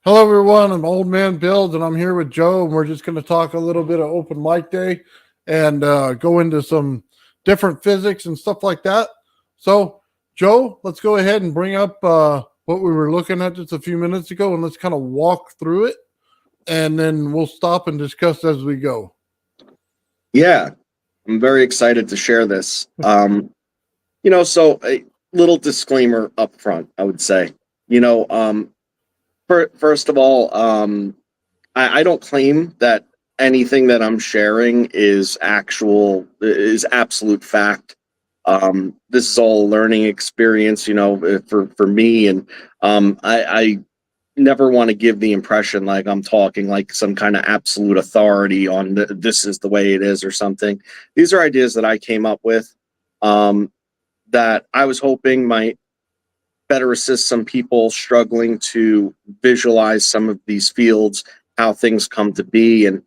Hello, everyone. I'm Old Man Build, and I'm here with Joe, and we're just going to talk a little bit of open mic day and go into some different physics and stuff like that. So, Joe, let's go ahead and bring up what we were looking at just a few minutes ago, and let's kind of walk through it, and then we'll stop and discuss as we go. Yeah, I'm very excited to share this. So a little disclaimer up front, I would say. You know, first of all, I don't claim that anything that I'm sharing is absolute fact. This is all a learning experience, for me, and I never want to give the impression like I'm talking like some kind of absolute authority on this is the way it is or something. These are ideas that I came up with, um, that I was hoping might better assist some people struggling to visualize some of these fields, how things come to be, and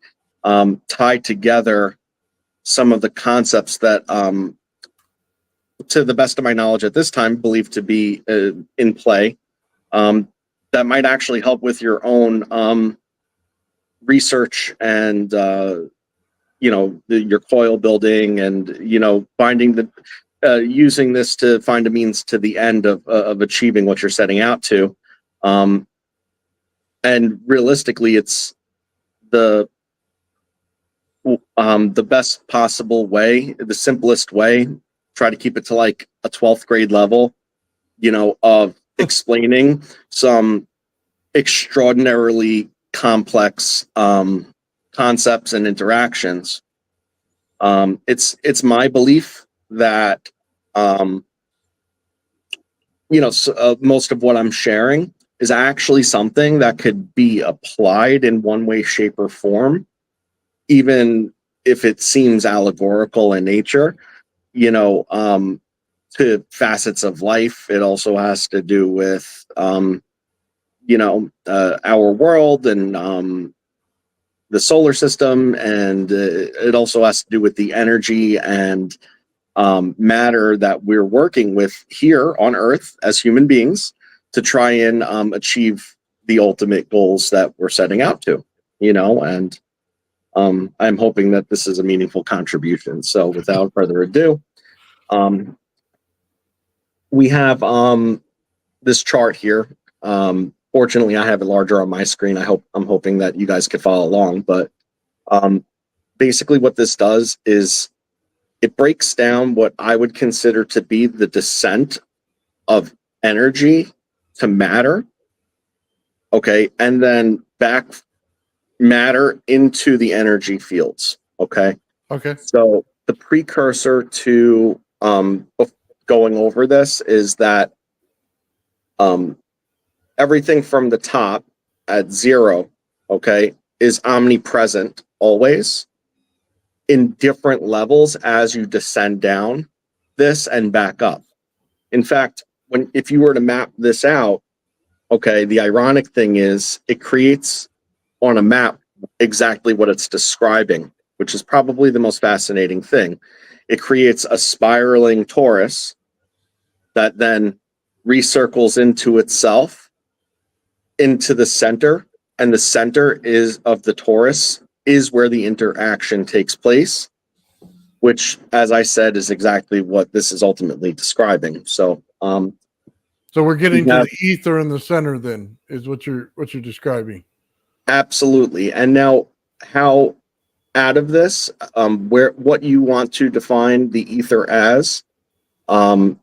tie together some of the concepts that, to the best of my knowledge at this time, believed to be in play. Um, that might actually help with your own research and your coil building, and finding the using this to find a means to the end of achieving what you're setting out to. um, and realistically, it's the the best possible way, the simplest way. Try to keep it to like a 12th grade level, of explaining some extraordinarily complex concepts and interactions. It's my belief that um, most of what I'm sharing is actually something that could be applied in one way, shape, or form, even if it seems allegorical in nature. You know, to facets of life. It also has to do with our world and the solar system, and it also has to do with the energy and matter that we're working with here on Earth as human beings to try and achieve the ultimate goals that we're setting out to. And I'm hoping that this is a meaningful contribution. So, without further ado, um, we have this chart here. Fortunately, I have it larger on my screen. I'm hoping that you guys could follow along. But um, basically, what this does is it breaks down what I would consider to be the descent of energy to matter. Okay, and then back matter into the energy fields. Okay, Okay. so the precursor to going over this is that um, everything from the top at zero, okay, is omnipresent always in different levels as you descend down this and back up. In fact, if you were to map this out, okay, the ironic thing is it creates on a map exactly what it's describing, which is probably the most fascinating thing. It creates a spiraling torus that then recircles into itself, into the center, and the center is of the torus is where the interaction takes place, which, as I said, is exactly what this is ultimately describing. So So we're we getting to have the ether in the center. Then is what you're describing. absolutely. And now, how out of this, where what you want to define the ether as, um,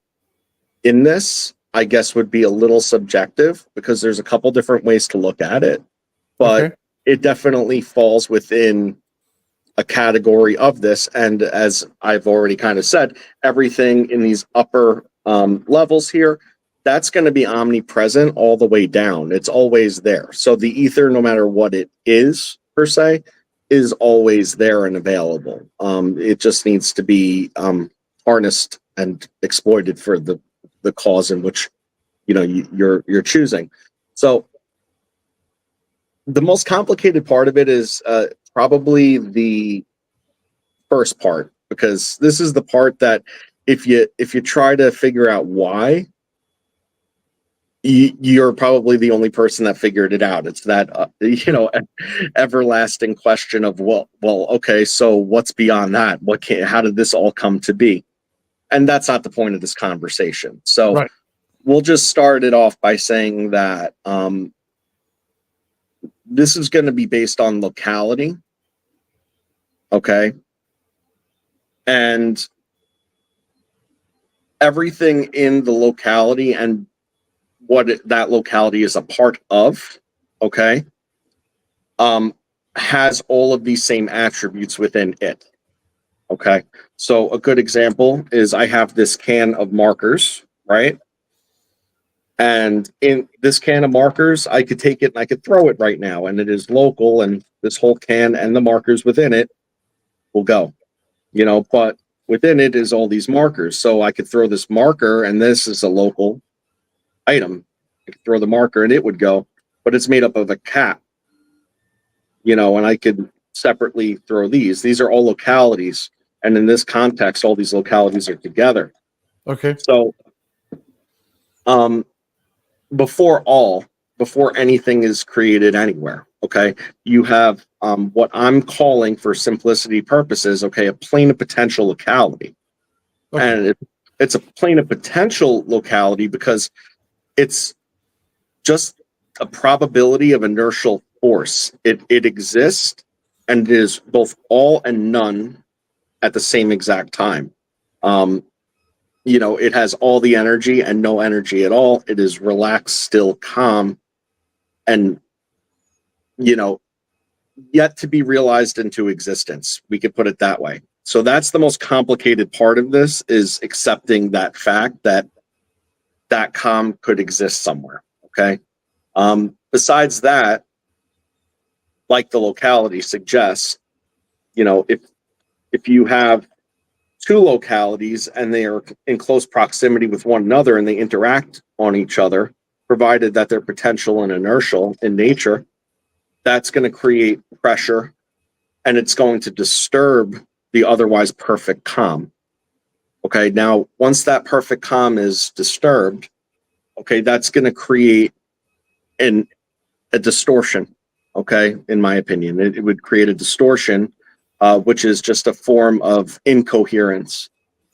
in this, I guess, would be a little subjective because there's a couple different ways to look at it, but Okay. it definitely falls within a category of this. And as I've already kind of said, everything in these upper levels here, that's going to be omnipresent all the way down. It's always there. So the ether, no matter what it is per se, is always there and available. It just needs to be harnessed and exploited for the cause in which you're choosing. So the most complicated part of it is probably the first part, because this is the part that if you try to figure out why, you're probably the only person that figured it out. It's that everlasting question of okay, so what's beyond that? How did this all come to be? And that's not the point of this conversation. So Right. we'll just start it off by saying that this is going to be based on locality. Okay. And everything in the locality and that locality is a part of, okay, has all of these same attributes within it. Okay. So a good example is I have this can of markers, right? And in this can of markers, I could take it and I could throw it right now, and it is local, and this whole can and the markers within it will go, but within it is all these markers. So I could throw this marker, and this is a local item. I could throw the marker and it would go, but it's made up of a cap, and I could separately throw these. These are all localities. And in this context, all these localities are together. Okay. So, before anything is created anywhere, okay, you have what I'm calling, for simplicity purposes, okay, a plane of potential locality. Okay. And it's a plane of potential locality because it's just a probability of inertial force. It exists, and it is both all and none at the same exact time. It has all the energy and no energy at all. It is relaxed, still, calm, and yet to be realized into existence. We could put it that way. So that's the most complicated part of this, is accepting that fact that calm could exist somewhere. Okay. Besides that, like the locality suggests, if you have two localities and they are in close proximity with one another and they interact on each other, provided that they're potential and inertial in nature, that's going to create pressure, and it's going to disturb the otherwise perfect calm. Okay, now once that perfect calm is disturbed, okay, that's going to create a distortion. Okay, in my opinion, it would create a distortion, which is just a form of incoherence,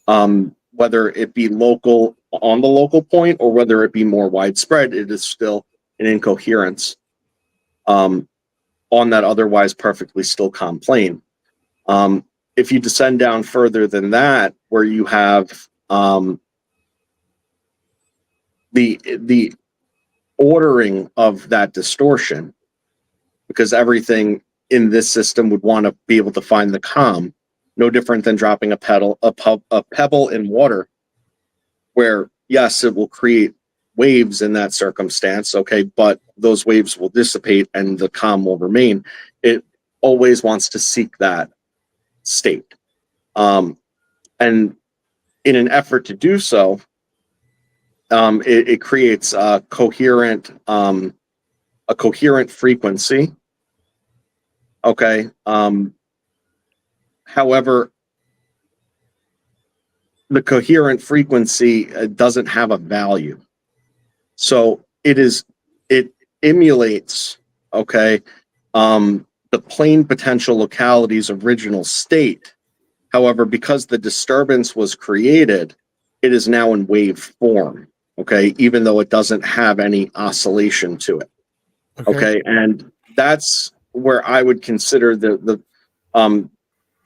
whether it be local on the local point or whether it be more widespread. It is still an incoherence on that otherwise perfectly still calm plane. If you descend down further than that, where you have the ordering of that distortion, because everything in this system would want to be able to find the calm, no different than dropping a pebble in water, where yes, it will create waves in that circumstance, okay, but those waves will dissipate and the calm will remain. It always wants to seek that state, and in an effort to do so, it creates a coherent frequency. Okay. However, the coherent frequency doesn't have a value. So it emulates, okay, the plane potential locality's original state. However, because the disturbance was created, it is now in wave form, okay, even though it doesn't have any oscillation to it. Okay. And that's where I would consider the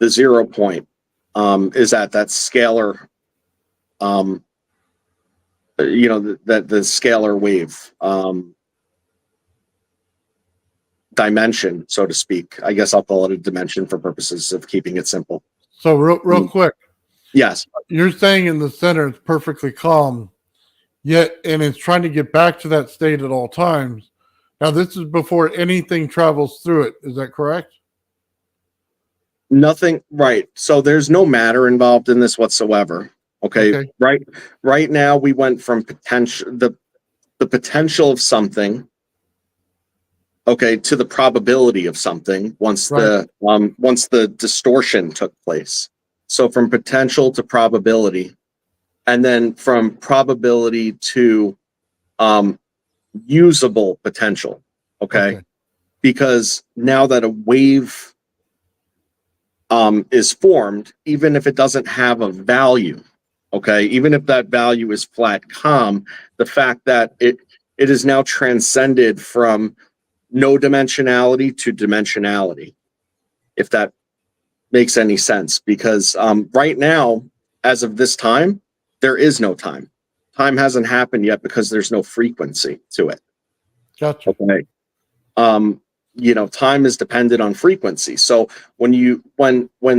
0 point, is at that scalar, that the scalar wave dimension, so to speak. I guess I'll call it a dimension for purposes of keeping it simple. So real quick. Yes. You're saying in the center it's perfectly calm, yet, and it's trying to get back to that state at all times. Now, this is before anything travels through it. Is that correct? Nothing. Right. So there's no matter involved in this whatsoever. Okay. Right now we went from the potential of something, okay, to the probability of something once the distortion took place. So from potential to probability, and then from probability to usable potential. Okay. Because now that a wave is formed, even if it doesn't have a value, okay, even if that value is flat calm, the fact that it is now transcended from no dimensionality to dimensionality, if that makes any sense. Because right now, as of this time, there is no time. Time hasn't happened yet because there's no frequency to it. Gotcha. Okay. Time is dependent on frequency. So when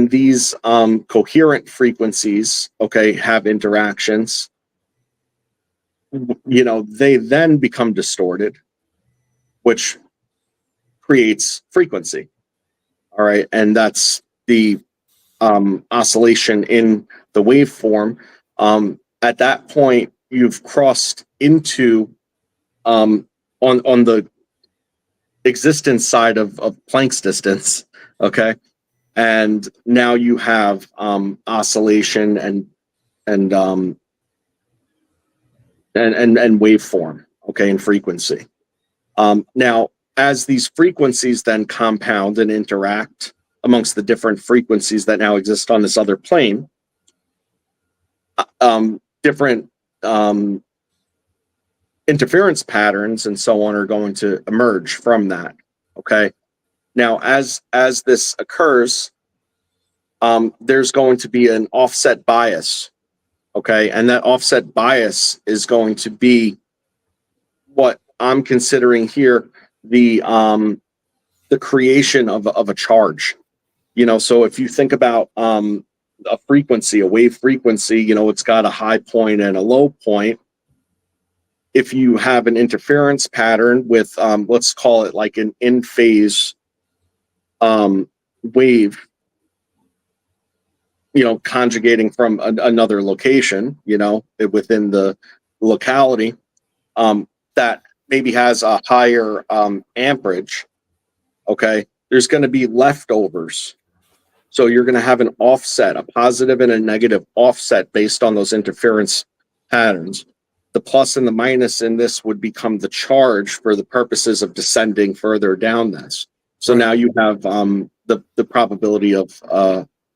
these coherent frequencies, okay, have interactions, they then become distorted, which creates frequency. All right. And that's the oscillation in the waveform. At that point, you've crossed into on the existence side of Planck's distance, okay, and now you have oscillation and waveform, okay, and frequency. Now, as these frequencies then compound and interact amongst the different frequencies that now exist on this other plane, different interference patterns and so on are going to emerge from that. Okay. Now, as this occurs, there's going to be an offset bias. Okay. And that offset bias is going to be what I'm considering here the creation of a charge. So if you think about a frequency, a wave frequency, it's got a high point and a low point. If you have an interference pattern with, let's call it like an in phase wave, conjugating from another location, within the locality, that maybe has a higher amperage, okay, there's going to be leftovers. So you're going to have an offset, a positive and a negative offset based on those interference patterns. The plus and the minus in this would become the charge for the purposes of descending further down this. So now you have the probability of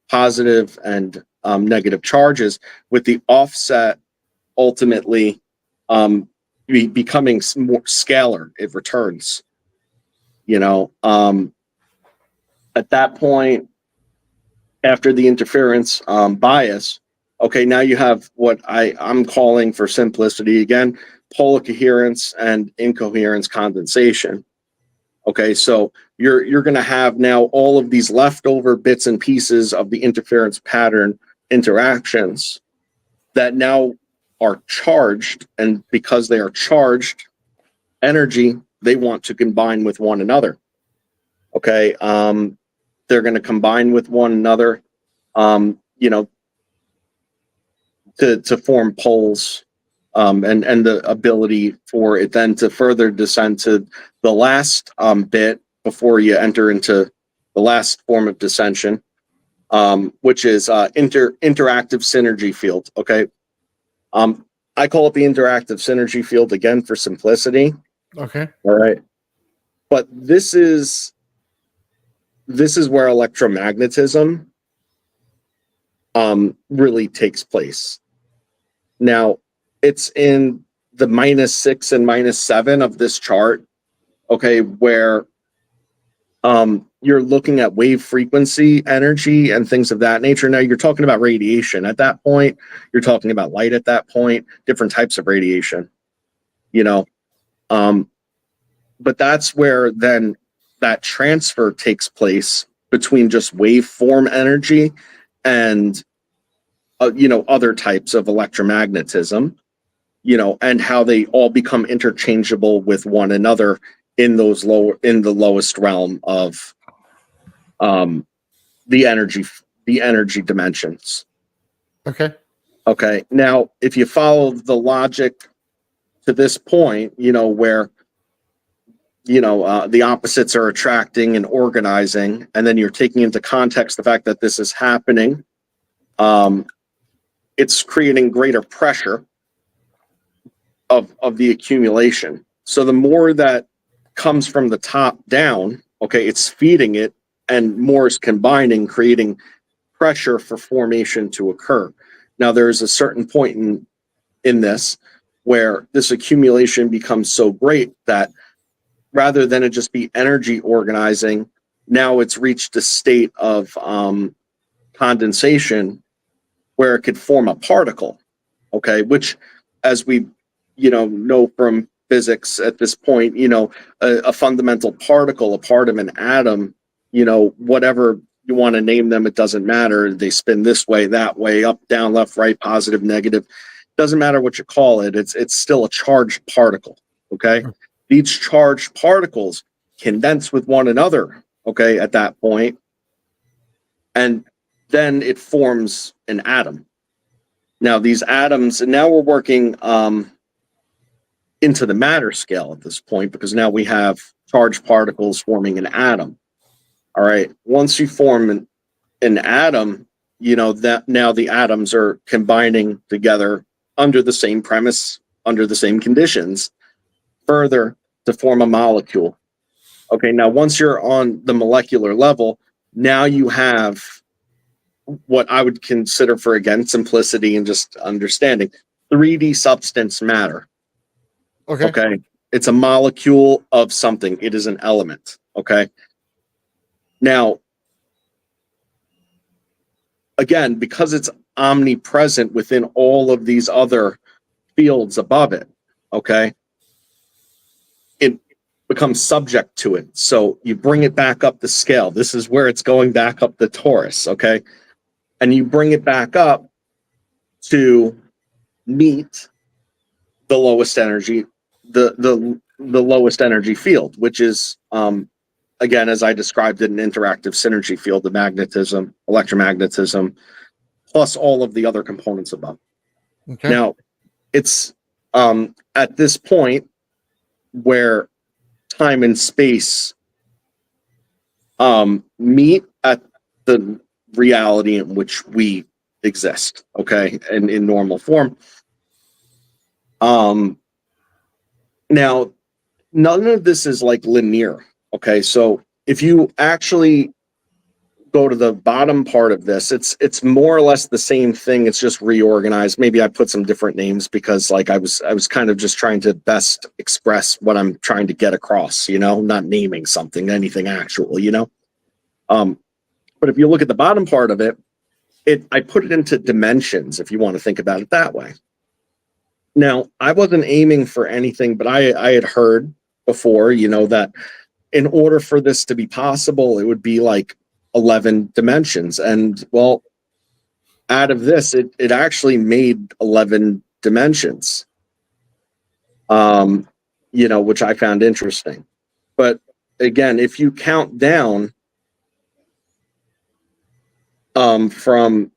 positive and negative charges, with the offset ultimately becoming more scalar. It returns. At that point, after the interference bias, okay, now you have what I'm calling, for simplicity again, polar coherence and incoherence condensation. Okay, so you're going to have now all of these leftover bits and pieces of the interference pattern interactions that now are charged, and because they are charged energy, they want to combine with one another. Okay, they're going to combine with one another, to form poles, and the ability for it then to further descend to the last bit before you enter into the last form of dissension, which is interactive synergy field. Okay, I call it the interactive synergy field again for simplicity. Okay. All right, but this is where electromagnetism really takes place. Now, it's in the -6 and -7 of this chart, okay, where you're looking at wave frequency energy and things of that nature. Now, you're talking about radiation at that point. You're talking about light at that point, different types of radiation, but that's where then that transfer takes place between just waveform energy and other types of electromagnetism, and how they all become interchangeable with one another in the lowest realm of the energy dimensions. Okay. Now, if you follow the logic to this point, where the opposites are attracting and organizing, and then you're taking into context the fact that this is happening, it's creating greater pressure of the accumulation. So the more that comes from the top down, okay, it's feeding it, and more is combining, creating pressure for formation to occur. Now, there's a certain point in this where this accumulation becomes so great that rather than it just be energy organizing, now it's reached a state of condensation where it could form a particle, okay, which, as we know from physics at this point, a fundamental particle, a part of an atom, whatever you want to name them, it doesn't matter. They spin this way, that way, up, down, left, right, positive, negative. Doesn't matter what you call it. It's still a charged particle. Okay. These charged particles condense with one another. Okay. At that point, and then it forms an atom. Now these atoms, and now we're working into the matter scale at this point, because now we have charged particles forming an atom. All right. Once you form an atom, that now the atoms are combining together under the same premise, under the same conditions, further to form a molecule. Okay. Now, once you're on the molecular level, now you have what I would consider, for again, simplicity and just understanding, 3D substance matter. Okay. Okay. It's a molecule of something. It is an element. Okay. Now, again, because it's omnipresent within all of these other fields above it, okay, it becomes subject to it. So you bring it back up the scale. This is where it's going back up the torus, okay? And you bring it back up to meet the lowest energy, the lowest energy field, which is again, as I described it, an interactive synergy field, the magnetism, electromagnetism, plus all of the other components above. Okay. Now, it's at this point where time and space meet at the reality in which we exist, okay, and in normal form. Now, none of this is like linear. Okay, so if you actually go to the bottom part of this, it's more or less the same thing. It's just reorganized. Maybe I put some different names because, like, I was kind of just trying to best express what I'm trying to get across. Not naming something, anything actual. But if you look at the bottom part of it, I put it into dimensions. If you want to think about it that way. Now, I wasn't aiming for anything, but I had heard before, that in order for this to be possible, it would be like 11 dimensions. And well, out of this, it actually made 11 dimensions, which I found interesting. But again, if you count down from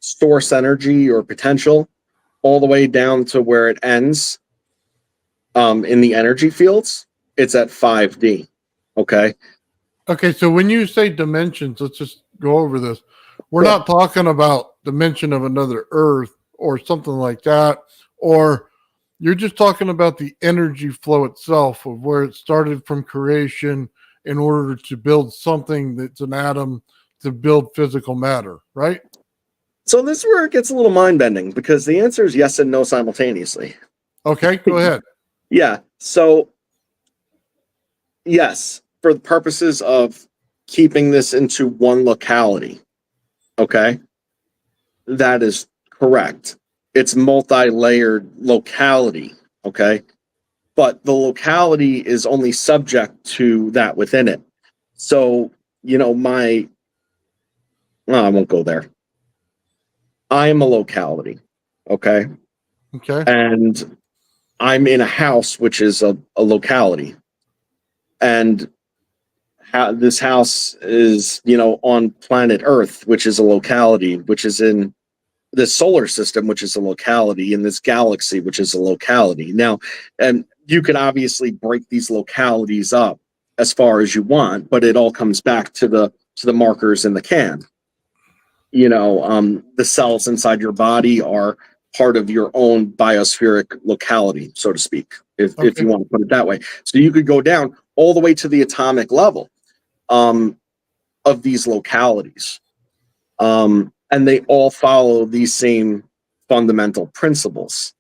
source energy or potential all the way down to where it ends in the energy fields, it's at 5D. Okay. Okay. So when you say dimensions, let's just go over this. We're not talking about dimension of another Earth or something like that, or you're just talking about the energy flow itself of where it started from creation in order to build something that's an atom to build physical matter, right? So this is where it gets a little mind-bending, because the answer is yes and no simultaneously. Okay, go ahead. Yeah. So yes, for the purposes of keeping this into one locality, okay, that is correct. It's multi-layered locality, okay, but the locality is only subject to that within it. So, I won't go there. I am a locality, okay, Okay. and I'm in a house, which is a locality, and this house is, on planet Earth, which is a locality, which is in the solar system, which is a locality, in this galaxy, which is a locality. Now, and you can obviously break these localities up as far as you want, but it all comes back to the markers in the can. The cells inside your body are part of your own biospheric locality, so to speak. if Okay. you want to put it that way. So you could go down all the way to the atomic level of these localities. And they all follow these same fundamental principles,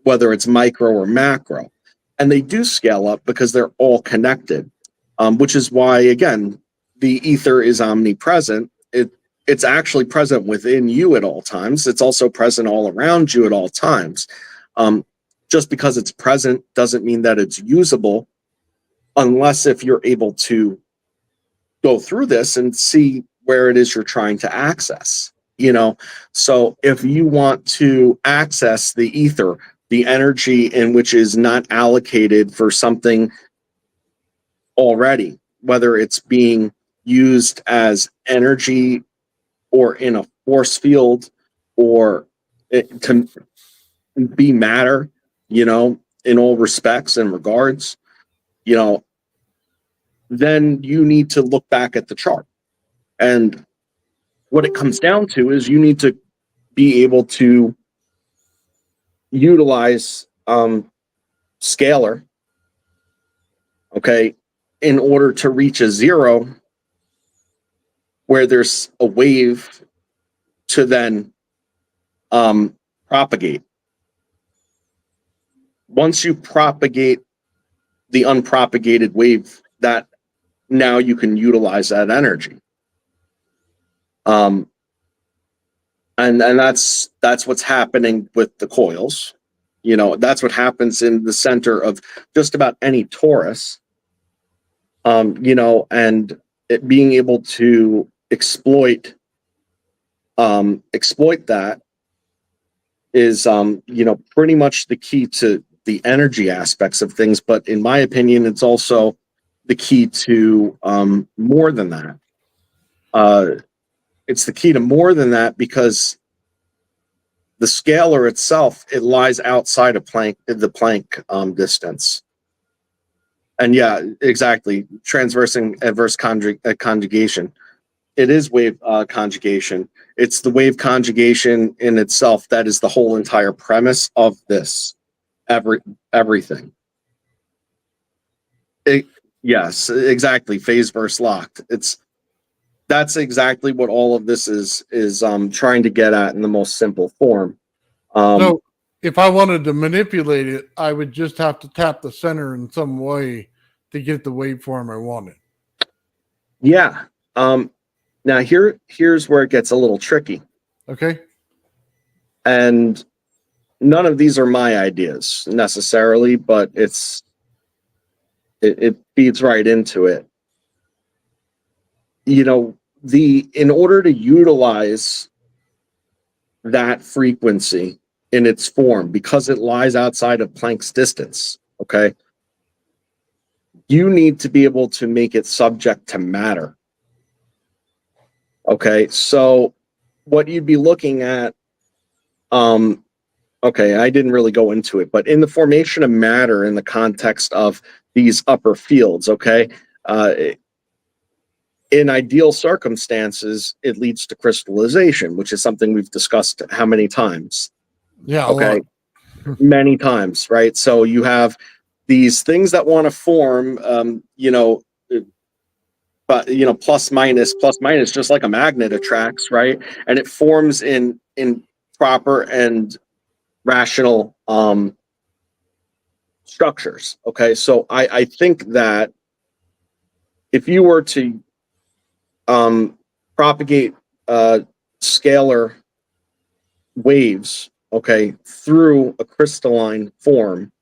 whether it's micro or macro. And they do scale up because they're all connected, which is why, again, the ether is omnipresent. It's actually present within you at all times. It's also present all around you at all times. Just because it's present doesn't mean that it's usable, unless if you're able to go through this and see where it is you're trying to access. So if you want to access the ether, the energy in which is not allocated for something already, whether it's being used as energy or in a force field or to be matter, in all respects and regards, then you need to look back at the chart. And what it comes down to is you need to be able to utilize scalar, okay, in order to reach a zero where there's a wave to then propagate. Once you propagate the unpropagated wave, that now you can utilize that energy. And that's what's happening with the coils. That's what happens in the center of just about any torus. And it being able to exploit that is pretty much the key to the energy aspects of things. But in my opinion, it's also the key to more than that. It's the key to more than that because the scalar itself, it lies outside of the Planck distance. And yeah, exactly. Transversing adverse conjugation. It is wave conjugation. It's the wave conjugation in itself that is the whole entire premise of this. Everything. Yes, exactly. Phase verse locked. That's exactly what all of this is trying to get at in the most simple form. So if I wanted to manipulate it, I would just have to tap the center in some way to get the waveform I wanted. Yeah. Now here's where it gets a little tricky. Okay. And none of these are my ideas necessarily, but it feeds right into it. In order to utilize that frequency in its form, because it lies outside of Planck's distance, okay, you need to be able to make it subject to matter. Okay, so what you'd be looking at, okay, I didn't really go into it, but in the formation of matter in the context of these upper fields, okay, in ideal circumstances, it leads to crystallization, which is something we've discussed how many times? Yeah. Okay, many times, right? So you have these things that want to form, but plus minus, just like a magnet attracts, right? And it forms in proper and rational structures. Okay, so I think that if you were to propagate scalar waves, okay, through a crystalline form,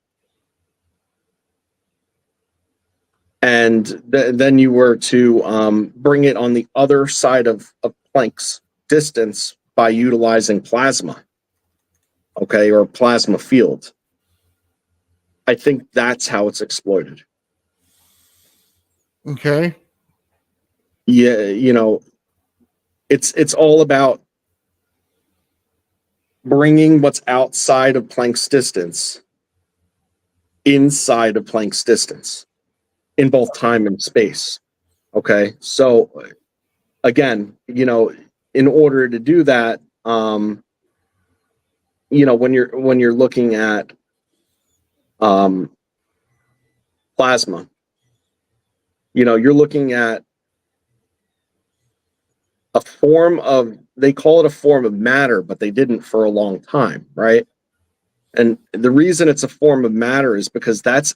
and then you were to bring it on the other side of Planck's distance by utilizing plasma, okay, or plasma field, I think that's how it's exploited. Okay. Yeah, it's all about bringing what's outside of Planck's distance inside of Planck's distance in both time and space. Okay, so again, in order to do that, when you're looking at plasma. You're looking at a form of, they call it a form of matter, but they didn't for a long time, right? And the reason it's a form of matter is because that's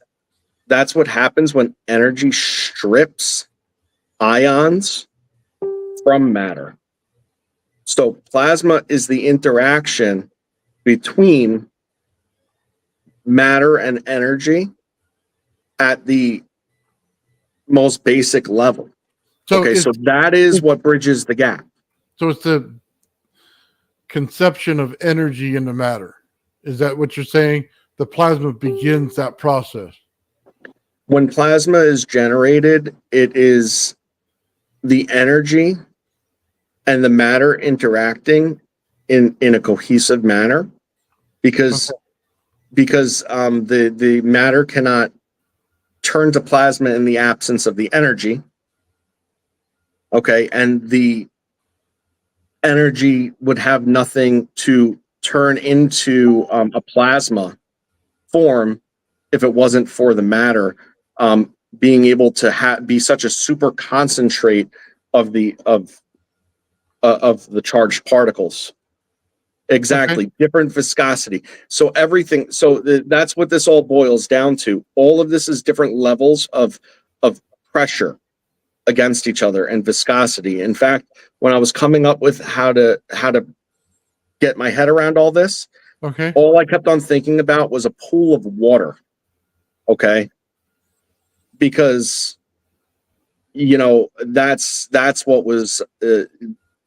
what happens when energy strips ions from matter. So plasma is the interaction between matter and energy at the most basic level. So that is what bridges the gap. So it's the conception of energy into matter. Is that what you're saying? The plasma begins that process. When plasma is generated, it is the energy and the matter interacting in a cohesive manner, because the matter cannot turn to plasma in the absence of the energy. Okay, and the energy would have nothing to turn into a plasma form if it wasn't for the matter being able to be such a super concentrate of the charged particles. Exactly. Okay. Different viscosity. So everything. So that's what this all boils down to. All of this is different levels of pressure against each other and viscosity. In fact, when I was coming up with how to get my head around all this, okay, all I kept on thinking about was a pool of water. Okay, because that's what was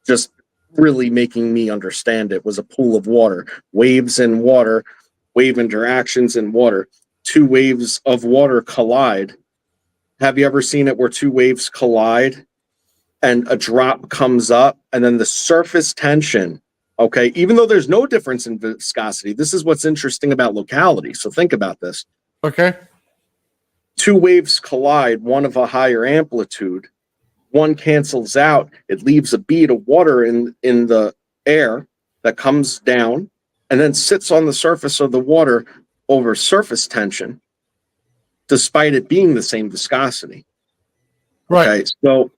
just really making me understand it, was a pool of water, waves in water, wave interactions in water. Two waves of water collide. Have you ever seen it where two waves collide and a drop comes up and then the surface tension, okay, even though there's no difference in viscosity, this is what's interesting about locality. So think about this. Okay. Two waves collide, one of a higher amplitude, one cancels out, it leaves a bead of water in the air that comes down and then sits on the surface of the water over surface tension, despite it being the same viscosity. Right. Okay, so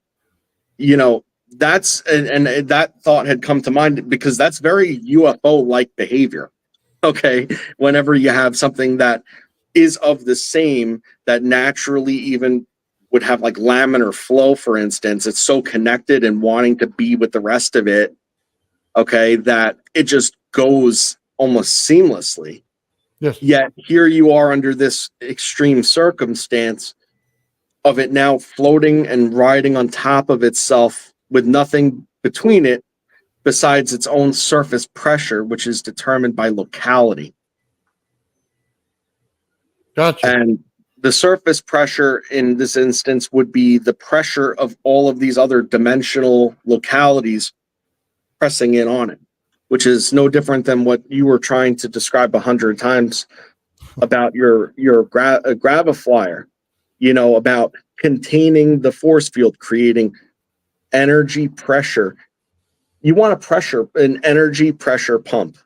that's and that thought had come to mind because that's very UFO-like behavior. Okay, whenever you have something that is of the same, that naturally even would have like laminar flow, for instance, it's so connected and wanting to be with the rest of it, okay, that it just goes almost seamlessly. Yes. Yet here you are under this extreme circumstance of it now floating and riding on top of itself with nothing between it besides its own surface pressure, which is determined by locality. Gotcha. And the surface pressure in this instance would be the pressure of all of these other dimensional localities pressing in on it, which is no different than what you were trying to describe 100 times about your Graviflyer, about containing the force field, creating energy pressure. You want an energy pressure pump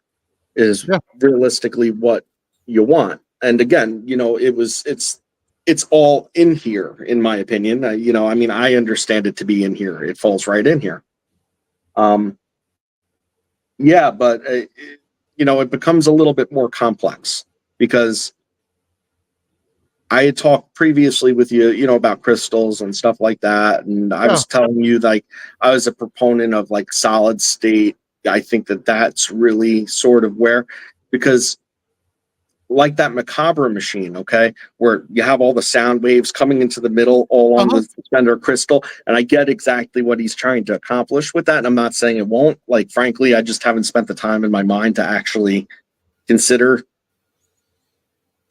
is realistically what you want. And again, it's all in here, in my opinion. I understand it to be in here. It falls right in here. But it becomes a little bit more complex because I had talked previously with you, about crystals and stuff like that. And I was telling you, like, I was a proponent of like solid state. I think that's really sort of where, because like that Macabre machine, okay, where you have all the sound waves coming into the middle, all on the suspender crystal. And I get exactly what he's trying to accomplish with that. And I'm not saying it won't. Like, frankly, I just haven't spent the time in my mind to actually consider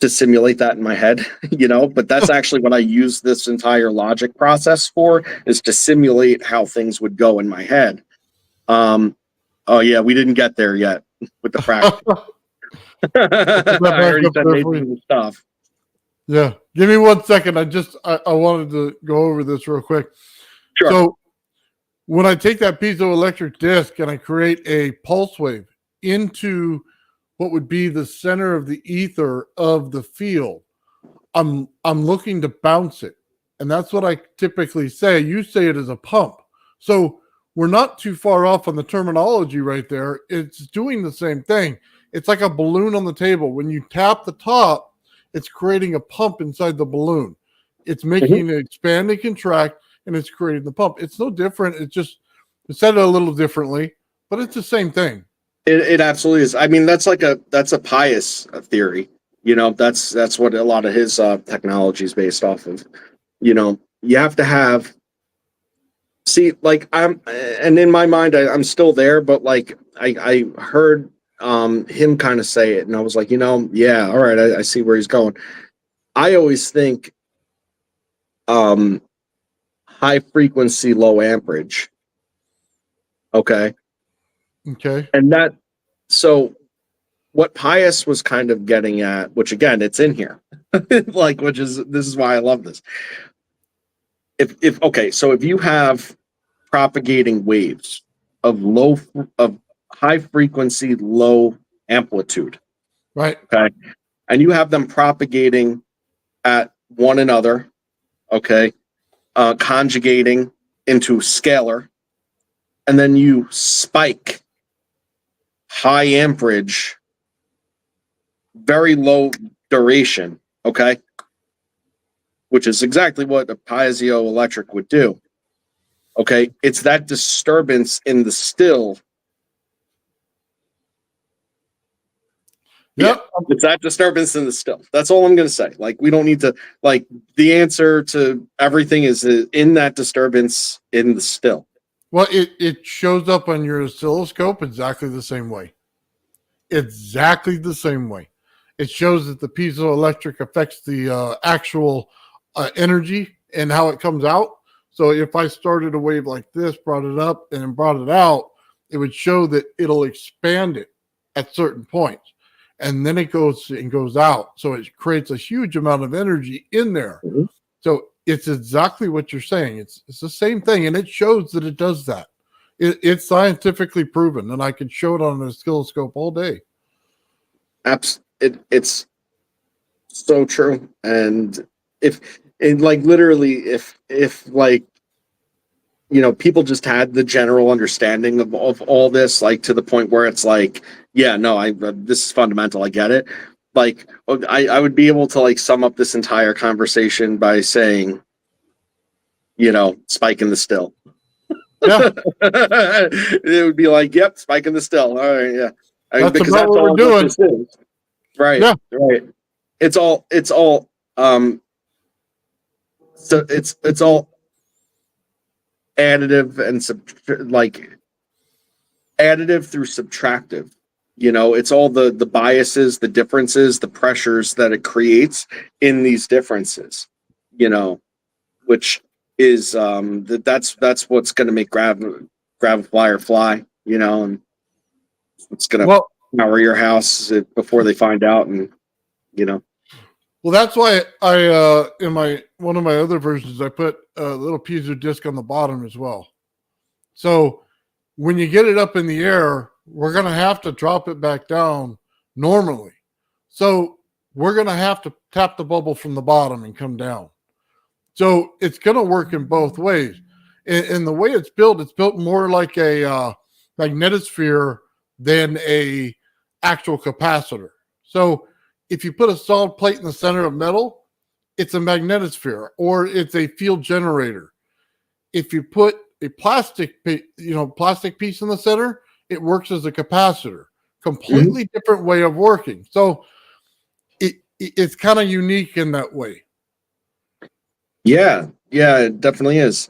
to simulate that in my head, but that's actually what I use this entire logic process for, is to simulate how things would go in my head. Oh yeah, we didn't get there yet with the practice. I already said maybe stuff. Yeah, give me 1 second. I wanted to go over this real quick. Sure. So when I take that piezoelectric disc and I create a pulse wave into what would be the center of the ether of the field, I'm looking to bounce it. And that's what I typically say. You say it as a pump. So we're not too far off on the terminology right there. It's doing the same thing. It's like a balloon on the table. When you tap the top, it's creating a pump inside the balloon. It's making it expand and contract, and it's creating the pump. It's no different. It's just said it a little differently, but it's the same thing. It absolutely is. I mean, that's a pious theory. You know, that's what a lot of his technology is based off of. You know, you have to have. See, like and in my mind, I'm still there, but like I heard him kind of say it, and I was like, yeah, all right, I see where he's going. I always think high frequency, low amperage. Okay. Okay. And so what Pius was kind of getting at, which again, it's in here, this is why I love this. So if you have propagating waves of high frequency, low amplitude, right? Okay, and you have them propagating at one another, okay, conjugating into scalar, and then you spike high amperage, very low duration, okay, which is exactly what a piezoelectric would do. Okay, it's that disturbance in the still. Yep. Yeah, it's that disturbance in the still. That's all I'm going to say. Like, we don't need to, like, the answer to everything is in that disturbance in the still. Well, it shows up on your oscilloscope exactly the same way. Exactly the same way. It shows that the piezoelectric affects the actual energy and how it comes out. So if I started a wave like this, brought it up, and then brought it out, it would show that it'll expand it at certain points. And then it goes out. So it creates a huge amount of energy in there. Mm-hmm. So it's exactly what you're saying. It's the same thing, and it shows that it does that. It's scientifically proven, and I could show it on an oscilloscope all day. It's so true. And if like, people just had the general understanding of all this, like, to the point where it's like, yeah, no, this is fundamental. I get it. Like, I would be able to, like, sum up this entire conversation by saying, spike in the still. Yeah. It would be like, yep, spike in the still. All right, yeah. That's about what we're doing. This is. Right. Yeah. Right. It's all so it's all additive and additive through subtractive. It's all the biases, the differences, the pressures that it creates in these differences, which is that's what's going to make Graviflyer fly, and it's going to power your house before they find out, and Well, that's why I in one of my other versions I put a little piezo disc on the bottom as well. So when you get it up in the air, we're going to have to drop it back down normally. So we're going to have to tap the bubble from the bottom and come down. So it's going to work in both ways. And the way it's built more like a magnetosphere than a actual capacitor. So if you put a solid plate in the center of metal, it's a magnetosphere or it's a field generator. If you put a plastic piece in the center, it works as a capacitor. Completely different way of working. So it's kind of unique in that way. Yeah, it definitely is.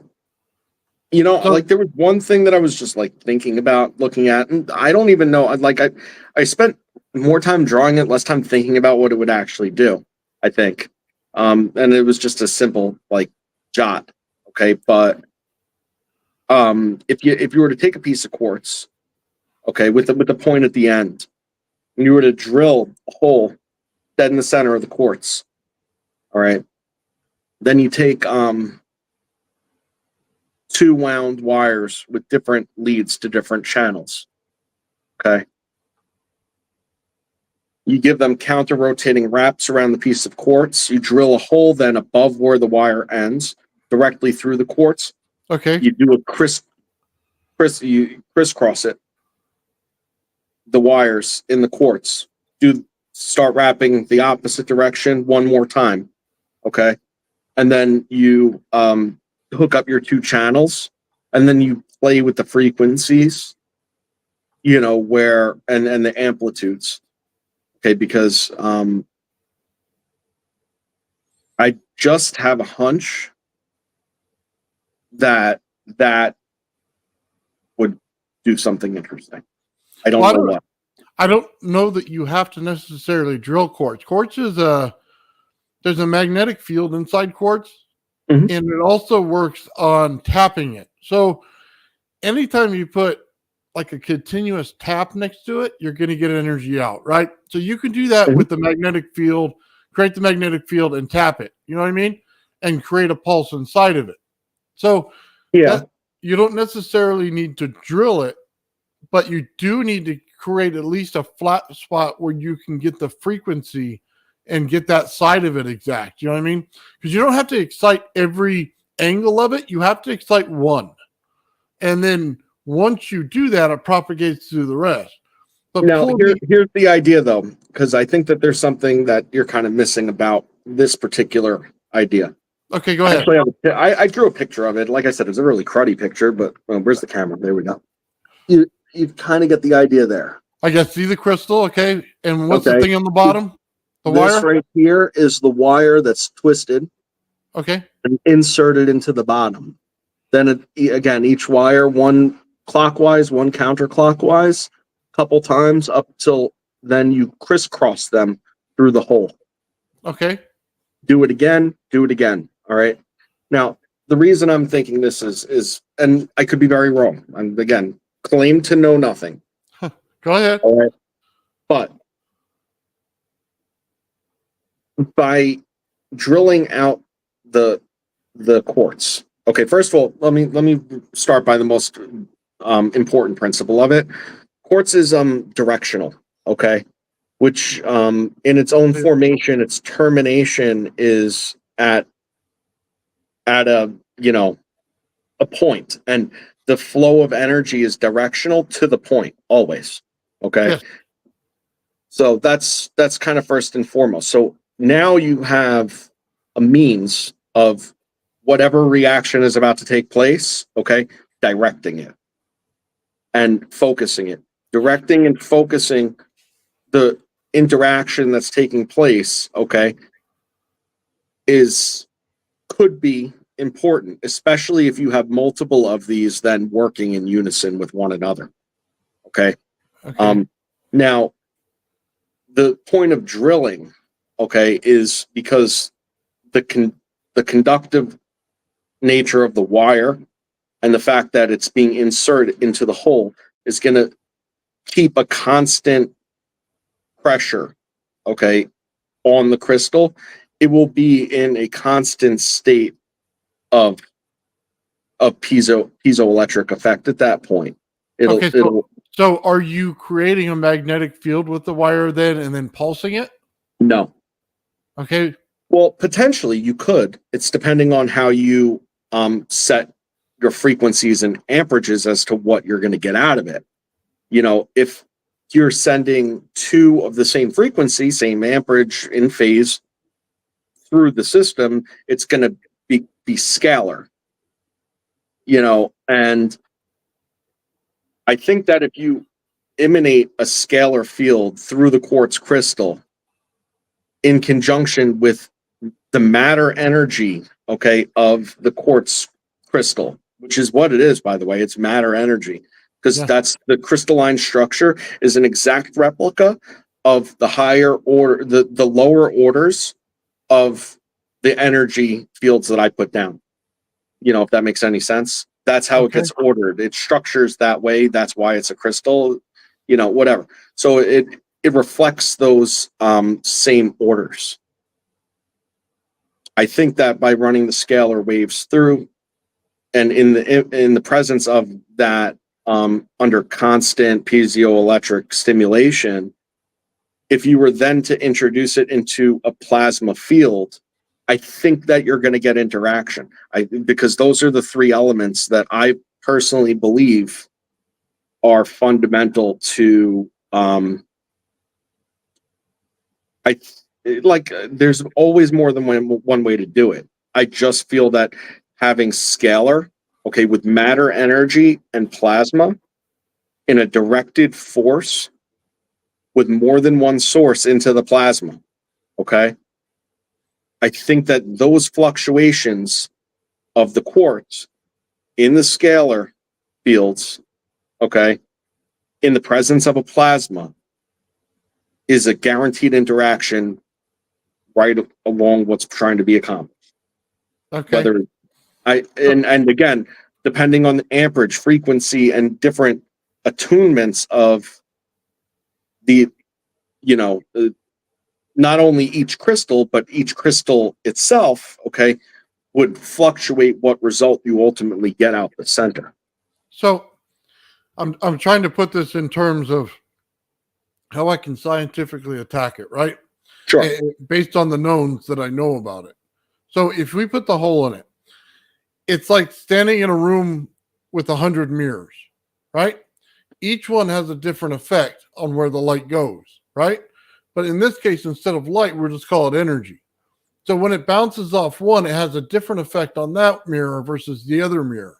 Like, there was one thing that I was just, like, thinking about looking at, and I don't even know. Like, I spent more time drawing it, less time thinking about what it would actually do, I think. And it was just a simple, like, jot. Okay, but if you were to take a piece of quartz, okay, with the point at the end, and you were to drill a hole dead in the center of the quartz, all right, then you take two wound wires with different leads to different channels. Okay. You give them counter-rotating wraps around the piece of quartz. You drill a hole then above where the wire ends, directly through the quartz. Okay. You do a you crisscross it, the wires in the quartz. Start wrapping the opposite direction one more time, okay? And then you hook up your 2 channels, and then you play with the frequencies, where and the amplitudes, okay? Because I just have a hunch that would do something interesting. I don't know what. I don't know that you have to necessarily drill quartz. Quartz is there's a magnetic field inside quartz, and it also works on tapping it. So anytime you put like a continuous tap next to it, you're going to get energy out, right? So you can do that with the magnetic field, create the magnetic field and tap it. You know what I mean? And create a pulse inside of it. So you don't necessarily need to drill it, but you do need to create at least a flat spot where you can get the frequency and get that side of it exact. You know what I mean? Because you don't have to excite every angle of it. You have to excite one. And then once you do that, it propagates through the rest. But now, here's the idea, though, because I think that there's something that you're kind of missing about this particular idea. Okay, go ahead. Actually, I drew a picture of it. Like I said, it's a really cruddy picture, but where's the camera? There we go. You kind of get the idea there. I guess see the crystal, okay? And what's the thing on the bottom? The this wire? Right here is the wire that's twisted. Okay. And inserted into the bottom. Then again, each wire, one clockwise, one counterclockwise, couple times up till then you crisscross them through the hole. Okay. Do it again. All right. Now, the reason I'm thinking this is, and I could be very wrong. I'm again claim to know nothing. Go ahead. All right. But by drilling out the quartz. Okay, first of all, let me start by the most important principle of it. Quartz is directional, okay? Which in its own formation, its termination is at a point, and the flow of energy is directional to the point always. Okay. Yes. So that's kind of first and foremost. So now you have a means of whatever reaction is about to take place, okay, directing it and focusing it. Directing and focusing the interaction that's taking place, okay, could be important, especially if you have multiple of these then working in unison with one another. Okay. Now, the point of drilling, okay, is because the conductive nature of the wire and the fact that it's being inserted into the hole is going to keep a constant pressure, okay, on the crystal. It will be in a constant state of piezoelectric effect at that point. So are you creating a magnetic field with the wire then and then pulsing it? No. Okay. Well, potentially you could. It's depending on how you set your frequencies and amperages as to what you're going to get out of it. If you're sending 2 of the same frequency, same amperage in phase through the system, it's going to be scalar. And I think that if you emanate a scalar field through the quartz crystal in conjunction with the matter energy, okay, of the quartz crystal, which is what it is, by the way, it's matter energy, because that's the crystalline structure is an exact replica of the higher order, the lower orders of the energy fields that I put down. If that makes any sense. That's how it gets ordered. It structures that way. That's why it's a crystal, whatever. So it reflects those same orders. I think that by running the scalar waves through and in the presence of that under constant piezoelectric stimulation, if you were then to introduce it into a plasma field, I think that you're going to get interaction. Because those are the three elements that I personally believe are fundamental to there's always more than one way to do it. I just feel that having scalar, okay, with matter, energy, and plasma in a directed force with more than one source into the plasma, okay, I think that those fluctuations of the quartz in the scalar fields, okay, in the presence of a plasma is a guaranteed interaction right along what's trying to be accomplished. Okay. Whether and again, depending on the amperage, frequency, and different attunements of the, not only each crystal, but each crystal itself, okay, would fluctuate what result you ultimately get out the center. So I'm trying to put this in terms of how I can scientifically attack it, right? Sure. Based on the knowns that I know about it. So if we put the hole in it, it's like standing in a room with 100 mirrors, right? Each one has a different effect on where the light goes, right? But in this case, instead of light, we'll just call it energy. So when it bounces off one, it has a different effect on that mirror versus the other mirror.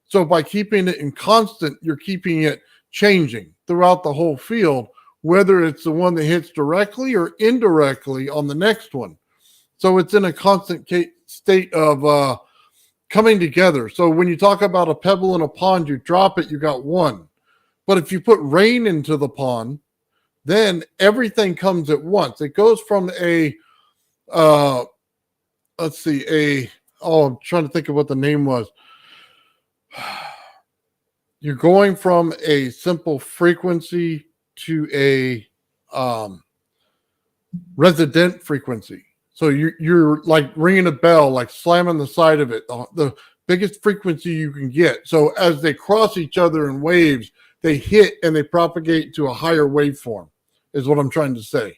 So by keeping it in constant, you're keeping it changing throughout the whole field, whether it's the one that hits directly or indirectly on the next one. So it's in a constant state of coming together. So when you talk about a pebble in a pond, you drop it, you got one. But if you put rain into the pond, then everything comes at once. It goes from I'm trying to think of what the name was. You're going from a simple frequency to a resident frequency. So you're like ringing a bell, like slamming the side of it, the biggest frequency you can get. So as they cross each other in waves, they hit and they propagate to a higher waveform, is what I'm trying to say.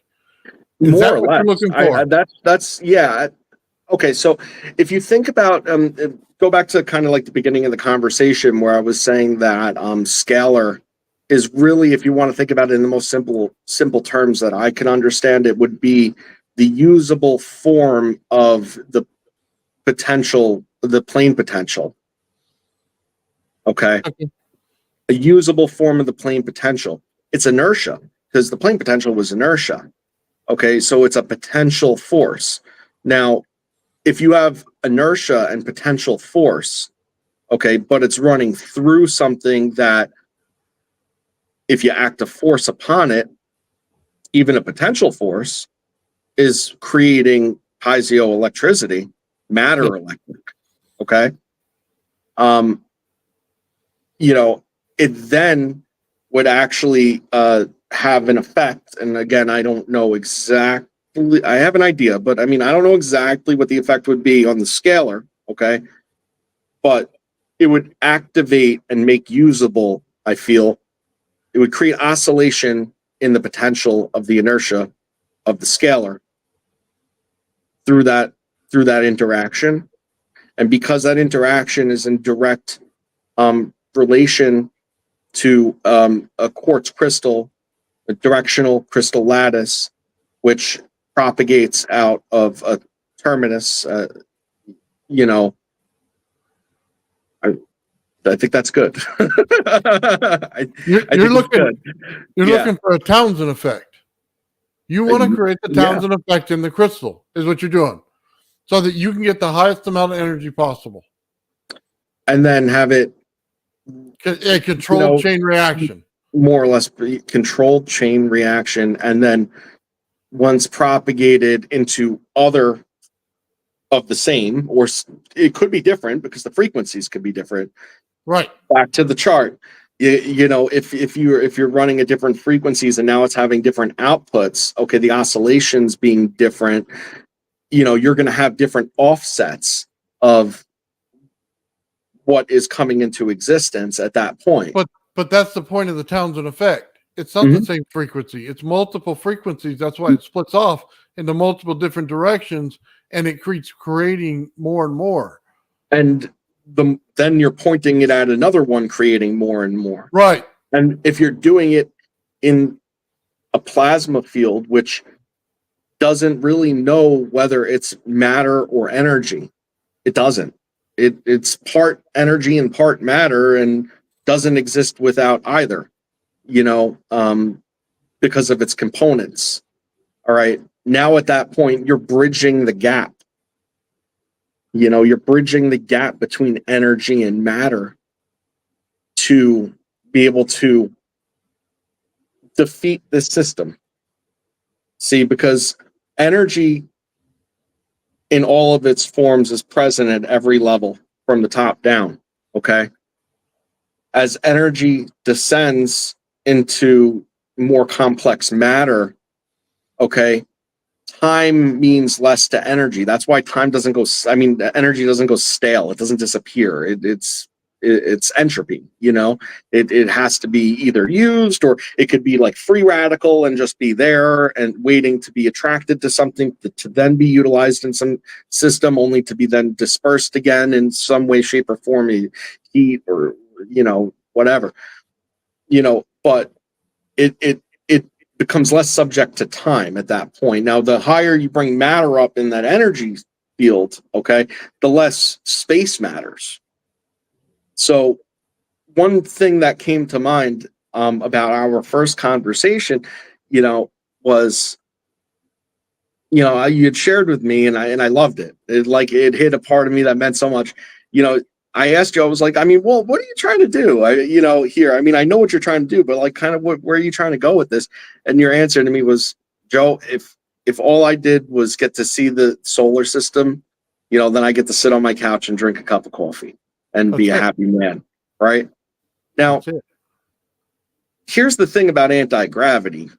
Is More that or what less. you're looking for? That's yeah. Okay, so if you think about go back to kind of like the beginning of the conversation where I was saying that scalar is really, if you want to think about it in the most simple terms that I can understand, it would be the usable form of the potential, the plane potential. Okay. A usable form of the plane potential. It's inertia, because the plane potential was inertia. Okay, so it's a potential force. Now, if you have inertia and potential force, okay, but it's running through something that if you act a force upon it, even a potential force is creating piezoelectricity, matter electric, okay? It then would actually have an effect. And again, I don't know exactly, I have an idea, but I mean, I don't know exactly what the effect would be on the scalar, okay? But it would activate and make usable, I feel, it would create oscillation in the potential of the inertia of the scalar through that interaction. And because that interaction is in direct relation to a quartz crystal, a directional crystal lattice, which propagates out of a terminus, I think that's good. You're looking for a Townsend effect. You want to create the Townsend effect in the crystal, is what you're doing, so that you can get the highest amount of energy possible. And then have it a controlled chain reaction. More or less controlled chain reaction. And then once propagated into other of the same, or it could be different because the frequencies could be different. Right. Back to the chart. If you're running at different frequencies and now it's having different outputs, okay, the oscillations being different, you're going to have different offsets of what is coming into existence at that point. But that's the point of the Townsend effect, It's not the same frequency. It's multiple frequencies. That's why it splits off into multiple different directions, and it creating more and more. And then you're pointing it at another one, creating more and more. Right. And if you're doing it in a plasma field, which doesn't really know whether it's matter or energy, it doesn't. It's part energy and part matter, and doesn't exist without either, because of its components. All right. Now at that point, you're bridging the gap. You're bridging the gap between energy and matter to be able to defeat this system. See, because energy in all of its forms is present at every level from the top down. Okay. As energy descends into more complex matter, okay, time means less to energy. That's why time doesn't go, energy doesn't go stale. It doesn't disappear. It's entropy, it has to be either used, or it could be like free radical and just be there and waiting to be attracted to something to then be utilized in some system, only to be then dispersed again in some way, shape, or form, heat, or whatever, but it becomes less subject to time at that point. Now, the higher you bring matter up in that energy field, okay, the less space matters. So one thing that came to mind about our first conversation, was, you had shared with me, and I loved it. It hit a part of me that meant so much. I asked you, I was like, well, what are you trying to do? Here, I know what you're trying to do, but kind of where are you trying to go with this? And your answer to me was, Joe, if all I did was get to see the solar system, then I get to sit on my couch and drink a cup of coffee and be a happy man, right? Now, here's the thing about anti-gravity,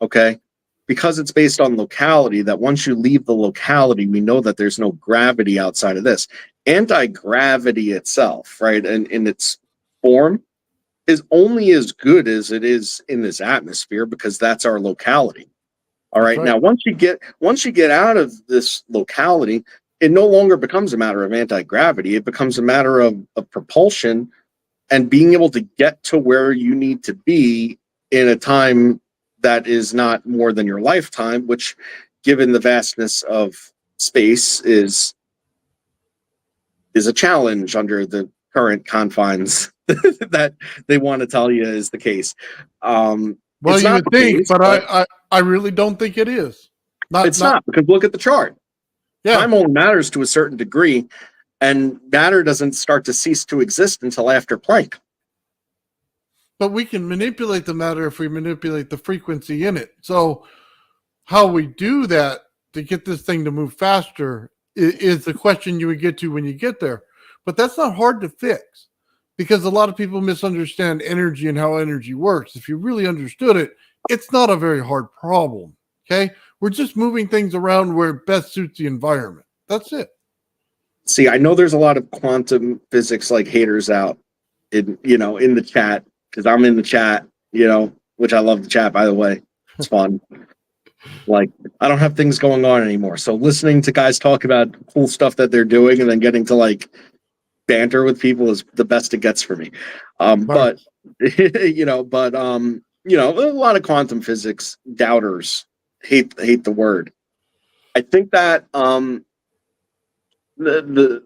okay? Because it's based on locality, that once you leave the locality, we know that there's no gravity outside of this. Anti-gravity itself, right, and in its form, is only as good as it is in this atmosphere, because that's our locality. All right. Now, once you get out of this locality, it no longer becomes a matter of anti-gravity. It becomes a matter of propulsion and being able to get to where you need to be in a time that is not more than your lifetime, which, given the vastness of space, is a challenge under the current confines that they want to tell you is the case. Well, you would think, but I really don't think it is. It's not, because look at the chart. Yeah. Time only matters to a certain degree, and matter doesn't start to cease to exist until after Planck. But we can manipulate the matter if we manipulate the frequency in it. So how we do that to get this thing to move faster is the question you would get to when you get there. But that's not hard to fix, because a lot of people misunderstand energy and how energy works. If you really understood it, it's not a very hard problem. Okay. We're just moving things around where it best suits the environment. That's it. See, I know there's a lot of quantum physics haters out in the chat, because I'm in the chat, which I love the chat, by the way. It's fun. I don't have things going on anymore. So listening to guys talk about cool stuff that they're doing and then getting to banter with people is the best it gets for me. But a lot of quantum physics doubters hate the word. I think that the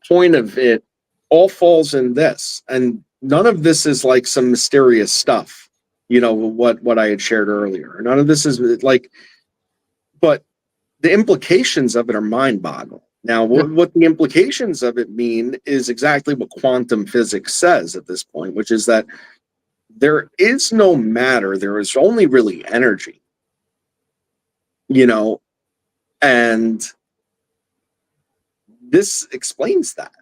point of it all falls in this, and none of this is some mysterious stuff. What I had shared earlier. None of this is but the implications of it are mind-boggling. Now, what the implications of it mean is exactly what quantum physics says at this point, which is that there is no matter, there is only really energy. And this explains that,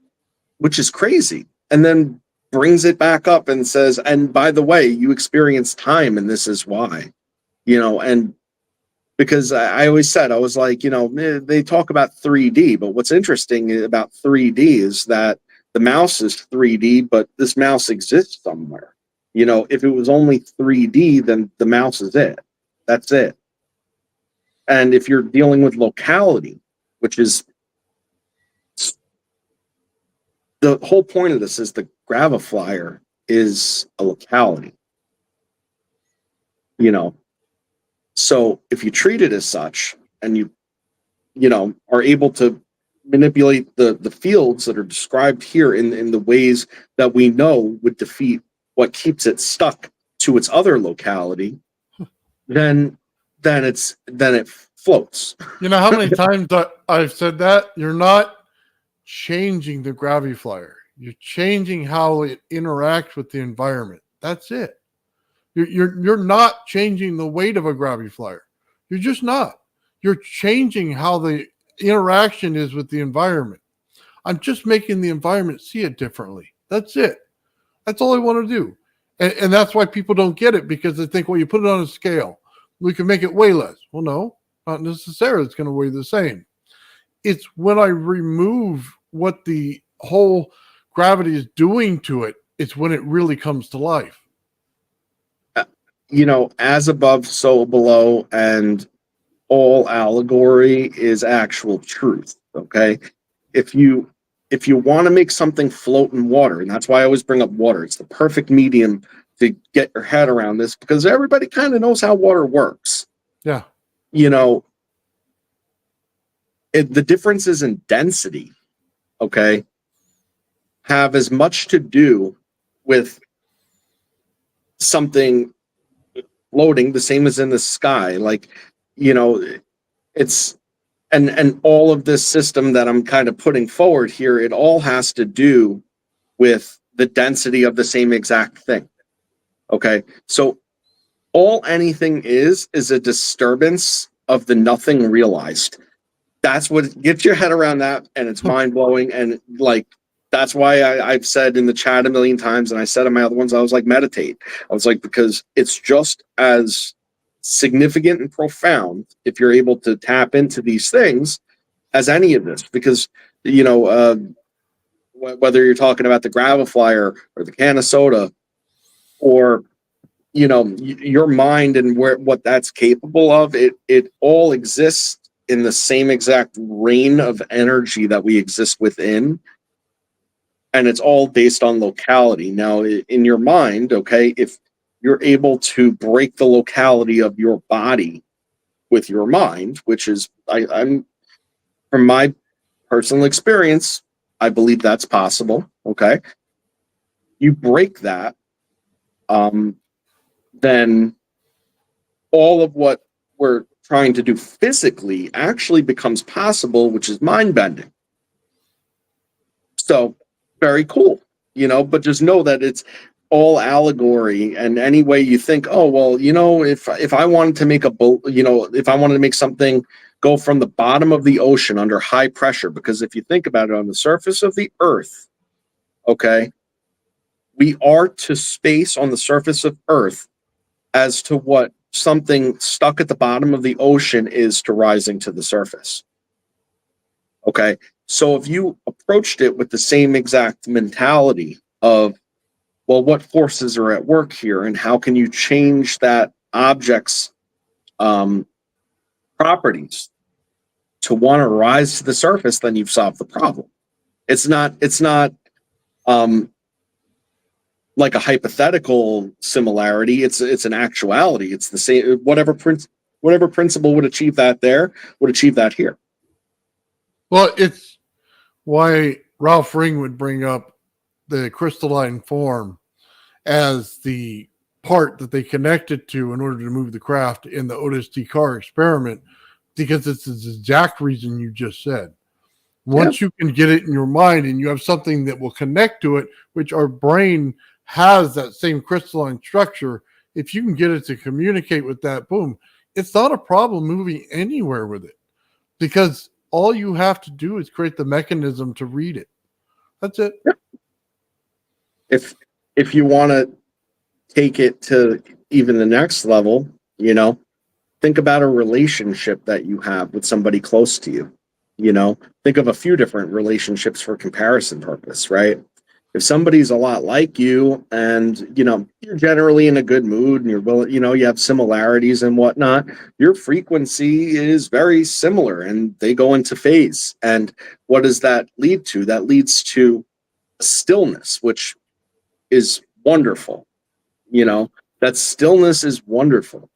which is crazy. And then brings it back up and says, and by the way, you experience time, and this is why, and because I always said, I was like, they talk about 3D, but what's interesting about 3D is that the mouse is 3D, but this mouse exists somewhere, You know, if it was only 3D, then the mouse is it. That's it. And if you're dealing with locality, which is the whole point of this, is the Graviflyer is a locality. You know, so if you treat it as such, and you know, are able to manipulate the fields that are described here in the ways that we know would defeat what keeps it stuck to its other locality, then it floats. You know how many times I've said that? You're not changing the Graviflyer. You're changing how it interacts with the environment. That's it. You're not changing the weight of a Graviflyer. You're just not. You're changing how the interaction is with the environment. I'm just making the environment see it differently. That's it. That's all I want to do. And that's why people don't get it, because they think, well, you put it on a scale, we can make it weigh less. Well, no, not necessarily. It's going to weigh the same. It's when I remove what the whole gravity is doing to it, it's when it really comes to life. You know, as above, so below, and all allegory is actual truth. Okay. If you want to make something float in water, and that's why I always bring up water, it's the perfect medium to get your head around this, because everybody kind of knows how water works. Yeah. You know, the differences in density, okay, have as much to do with something floating, the same as in the sky. Like, you know, it's and all of this system that I'm kind of putting forward here, it all has to do with the density of the same exact thing. Okay, so all anything is a disturbance of the nothing realized. That's what, get your head around that, and it's mind-blowing. And like, that's why I've said in the chat a million times, and I said in my other ones, I was like, meditate. I was like, because it's just as significant and profound if you're able to tap into these things as any of this. Because, you know, whether you're talking about the Graviflyer or the can of soda, or, you know, your mind and what that's capable of, it all exists in the same exact reign of energy that we exist within. And it's all based on locality. Now, in your mind, okay, if you're able to break the locality of your body with your mind, which is, I'm from my personal experience, I believe that's possible. Okay. You break that, then all of what we're trying to do physically actually becomes possible, which is mind bending. So very cool, you know, but just know that it's all allegory. And any way you think, oh, well, you know, if I wanted to make if I wanted to make something go from the bottom of the ocean under high pressure, because if you think about it, on the surface of the earth, okay, we are to space on the surface of earth as to what something stuck at the bottom of the ocean is to rising to the surface. Okay, so if you approached it with the same exact mentality of, well, what forces are at work here, and how can you change that object's properties to want to rise to the surface, then you've solved the problem. It's not like a hypothetical similarity. It's an actuality. It's the same. Whatever principle would achieve that there would achieve that here. Well, it's why Ralph Ring would bring up the crystalline form as the part that they connected to in order to move the craft in the Otis T. Carr experiment, because it's the exact reason you just said. Once you can get it in your mind and you have something that will connect to it, which our brain has that same crystalline structure, if you can get it to communicate with that, boom, it's not a problem moving anywhere with it, because all you have to do is create the mechanism to read it. That's it. If you want to take it to even the next level, you know, think about a relationship that you have with somebody close to you. You know, think of a few different relationships for comparison purpose, right? If somebody's a lot like you and, you're generally in a good mood and you're willing, you have similarities and whatnot, your frequency is very similar and they go into phase. And what does that lead to? That leads to stillness, which is wonderful. That stillness is wonderful.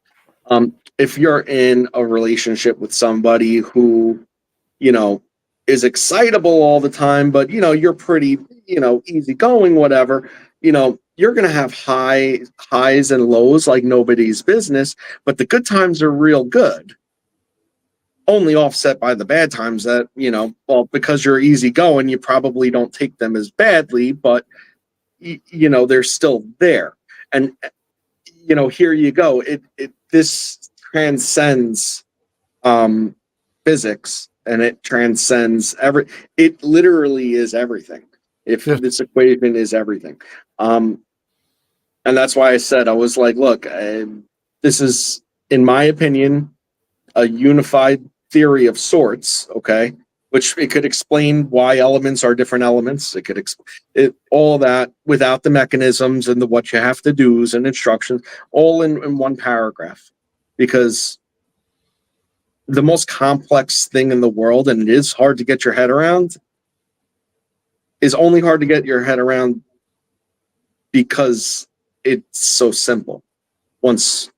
If you're in a relationship with somebody who, you know, is excitable all the time, but you're pretty, easygoing, whatever, you're gonna have highs and lows like nobody's business, but the good times are real good. Only offset by the bad times that, well, because you're easygoing, you probably don't take them as badly, but they're still there. And here you go. This transcends physics, and it transcends it literally is everything. If Yes. this equation is everything. And that's why I said, I was like, look, this is, in my opinion, a unified theory of sorts, okay? Which it could explain why elements are different elements. It could all that without the mechanisms and the what you have to do's and instructions, all in one paragraph. Because the most complex thing in the world, and it is hard to get your head around, is only hard to get your head around because it's so simple. Once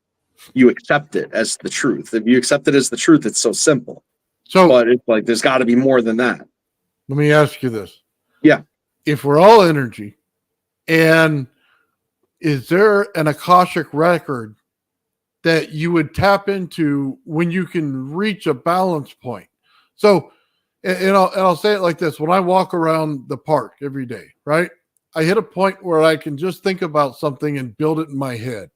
you accept it as the truth. If you accept it as the truth, it's so simple. So But it's like there's got to be more than that. let me ask you this. Yeah. If we're all energy, and is there an Akashic record that you would tap into when you can reach a balance point? So, and I'll say it like this: when I walk around the park every day, right, I hit a point where I can just think about something and build it in my head.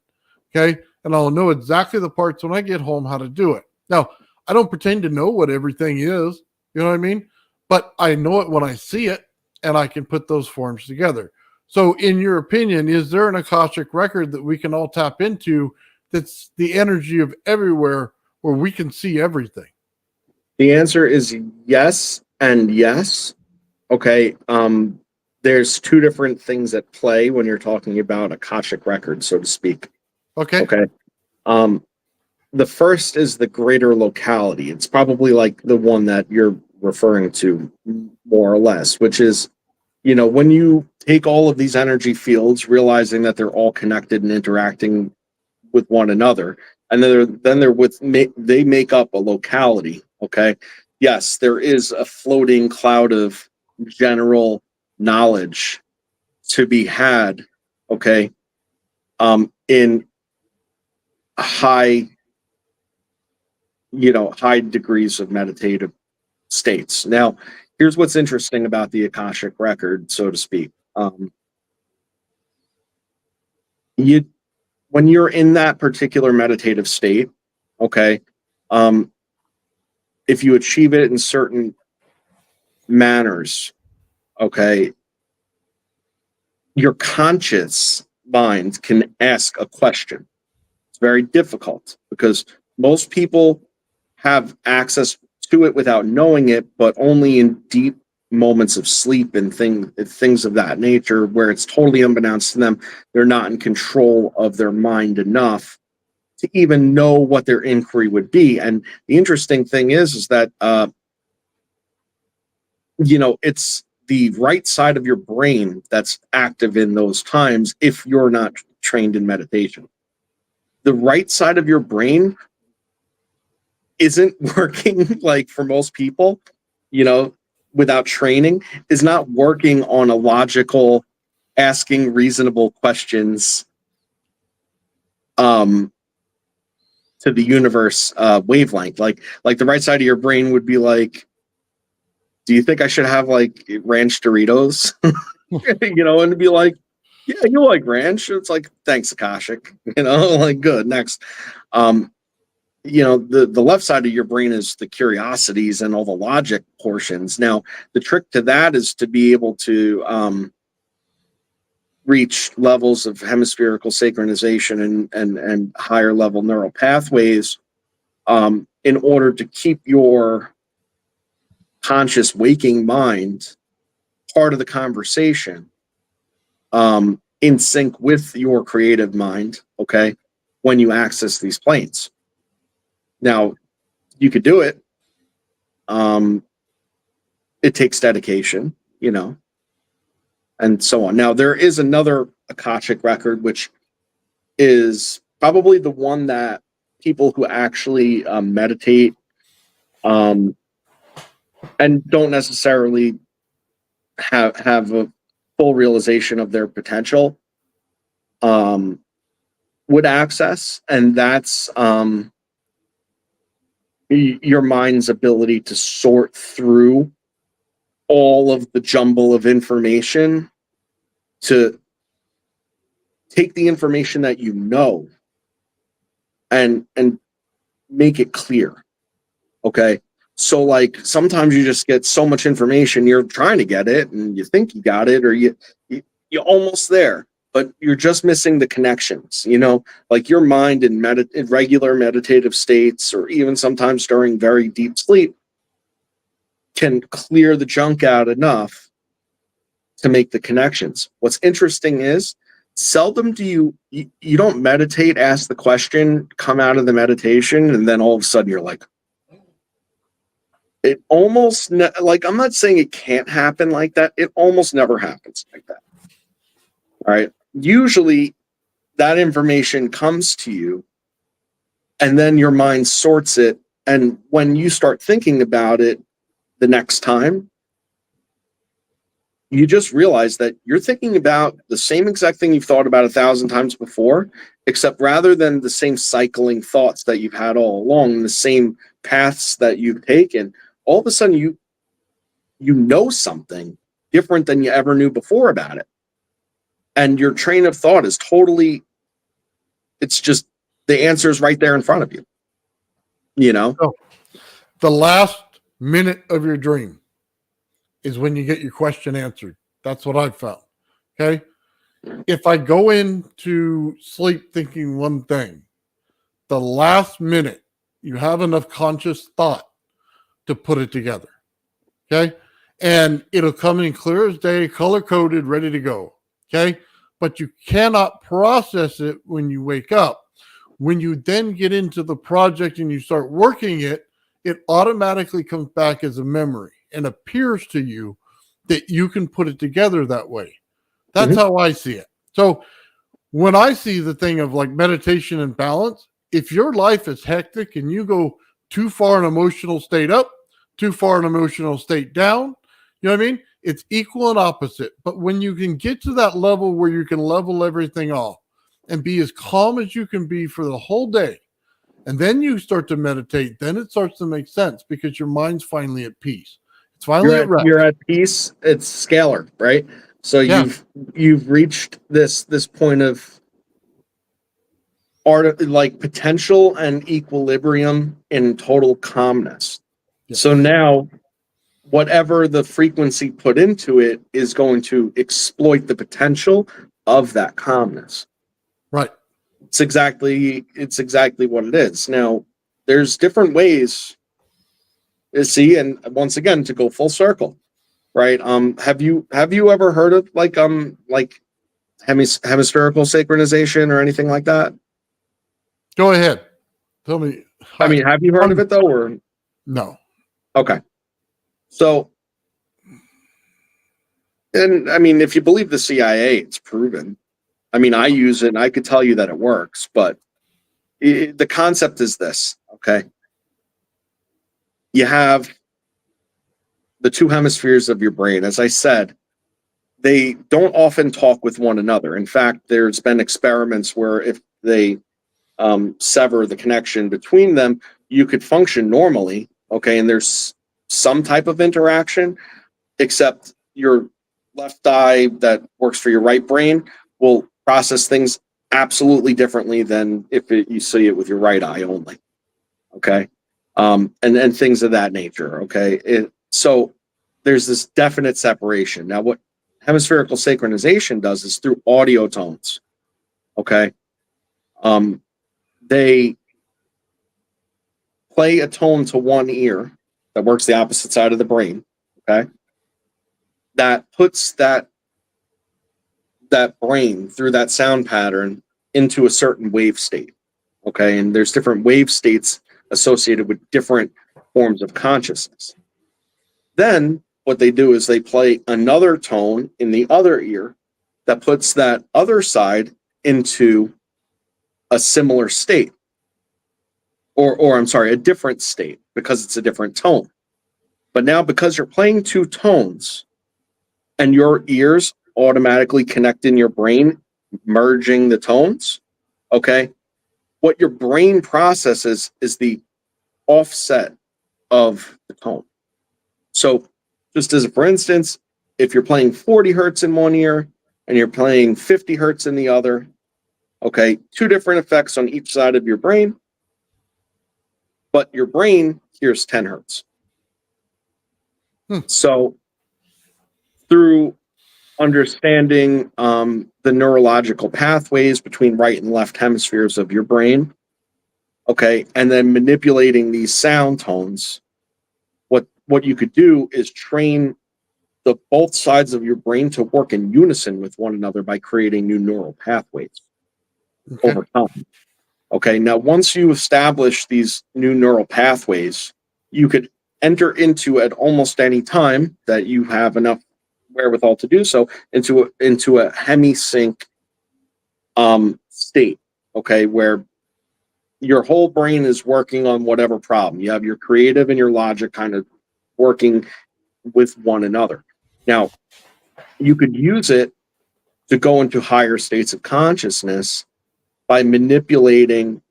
Okay. And I'll know exactly the parts when I get home how to do it. Now, I don't pretend to know what everything is. You know what I mean? But I know it when I see it, and I can put those forms together. So, in your opinion, is there an Akashic record that we can all tap into that's the energy of everywhere where we can see everything? The answer is yes and yes. Okay. There's two different things at play when you're talking about Akashic records, so to speak. Okay. Okay. The first is the greater locality. It's probably like the one that you're referring to more or less, which is, when you take all of these energy fields, realizing that they're all connected and interacting with one another, and they make up a locality. Okay. Yes, there is a floating cloud of general knowledge to be had. Okay. In high degrees of meditative states. Now, here's what's interesting about the Akashic record, so to speak. When you're in that particular meditative state, okay, if you achieve it in certain manners, okay, your conscious mind can ask a question. It's very difficult because most people have access to it without knowing it, but only in deep moments of sleep and things of that nature where it's totally unbeknownst to them. They're not in control of their mind enough to even know what their inquiry would be. And the interesting thing is that it's the right side of your brain that's active in those times if you're not trained in meditation. The right side of your brain isn't working, like for most people, without training, is not working on a logical, asking reasonable questions to the universe wavelength. Like the right side of your brain would be like, do you think I should have like ranch Doritos? And be like, yeah, you like ranch. It's like, thanks, Akashic. Like good. Next. The left side of your brain is the curiosities and all the logic portions. Now, the trick to that is to be able to reach levels of hemispherical synchronization and higher level neural pathways in order to keep your conscious waking mind part of the conversation in sync with your creative mind, okay, when you access these planes. Now, you could do it. It takes dedication, and so on. Now, there is another Akashic record, which is probably the one that people who actually meditate and don't necessarily have a full realization of their potential would access, and that's your mind's ability to sort through all of the jumble of information to take the information that you know and make it clear. Okay. So like sometimes you just get so much information, you're trying to get it and you think you got it, or you're almost there, but you're just missing the connections, like your mind in regular meditative states, or even sometimes during very deep sleep, can clear the junk out enough to make the connections. What's interesting is seldom do you don't meditate, ask the question, come out of the meditation, and then all of a sudden you're like, it almost like, I'm not saying it can't happen like that. It almost never happens like that. All right. Usually that information comes to you and then your mind sorts it. And when you start thinking about it the next time, you just realize that you're thinking about the same exact thing you've thought about 1,000 times before, except rather than the same cycling thoughts that you've had all along, the same paths that you've taken, all of a sudden you know something different than you ever knew before about it. And your train of thought is totally, it's just, the answer is right there in front of you. So, the last minute of your dream is when you get your question answered. That's what I've found. Okay. If I go into sleep thinking one thing, the last minute you have enough conscious thought to put it together. Okay. And it'll come in clear as day, color coded, ready to go. Okay. But you cannot process it when you wake up. When you then get into the project and you start working it, it automatically comes back as a memory and appears to you that you can put it together that way. That's how I see it. So when I see the thing of like meditation and balance, if your life is hectic and you go too far an emotional state up, too far an emotional state down, you know what I mean? It's equal and opposite. But when you can get to that level where you can level everything off and be as calm as you can be for the whole day, and then you start to meditate, then it starts to make sense because your mind's finally at peace. It's finally at rest. You're at peace. It's scalar, right? So you've reached this point of like potential and equilibrium in total calmness. Yes. So now whatever the frequency put into it is going to exploit the potential of that calmness. Right. It's exactly what it is. Now, there's different ways to see, and once again, to go full circle, right? Have you ever heard of like hemispherical synchronization or anything like that? Go ahead. Tell me. I mean, have you heard of it though, or no? Okay. So, and I mean, if you believe the CIA, it's proven. I mean, I use it and I could tell you that it works, but the concept is this, okay? You have the two hemispheres of your brain. As I said, they don't often talk with one another. In fact, there's been experiments where if they sever the connection between them, you could function normally, okay? And there's some type of interaction, except your left eye that works for your right brain will process things absolutely differently than if you see it with your right eye only. Okay. And things of that nature. Okay. So there's this definite separation. Now, what hemispherical synchronization does is through audio tones. Okay. They play a tone to one ear that works the opposite side of the brain. Okay. That puts that that brain through that sound pattern into a certain wave state. Okay. And there's different wave states associated with different forms of consciousness. Then what they do is they play another tone in the other ear that puts that other side into a similar state. Or I'm sorry, a different state, because it's a different tone. But now, because you're playing two tones and your ears automatically connect in your brain, merging the tones, okay, what your brain processes is the offset of the tone. So, just as a for instance, if you're playing 40 hertz in one ear and you're playing 50 hertz in the other, okay, two different effects on each side of your brain, but your brain hears 10 hertz. So through understanding the neurological pathways between right and left hemispheres of your brain, okay, and then manipulating these sound tones, what you could do is train the both sides of your brain to work in unison with one another by creating new neural pathways over time. Okay, now once you establish these new neural pathways, you could enter into at almost any time that you have enough wherewithal to do so into a hemisync state, okay, where your whole brain is working on whatever problem. You have your creative and your logic kind of working with one another. Now, you could use it to go into higher states of consciousness by manipulating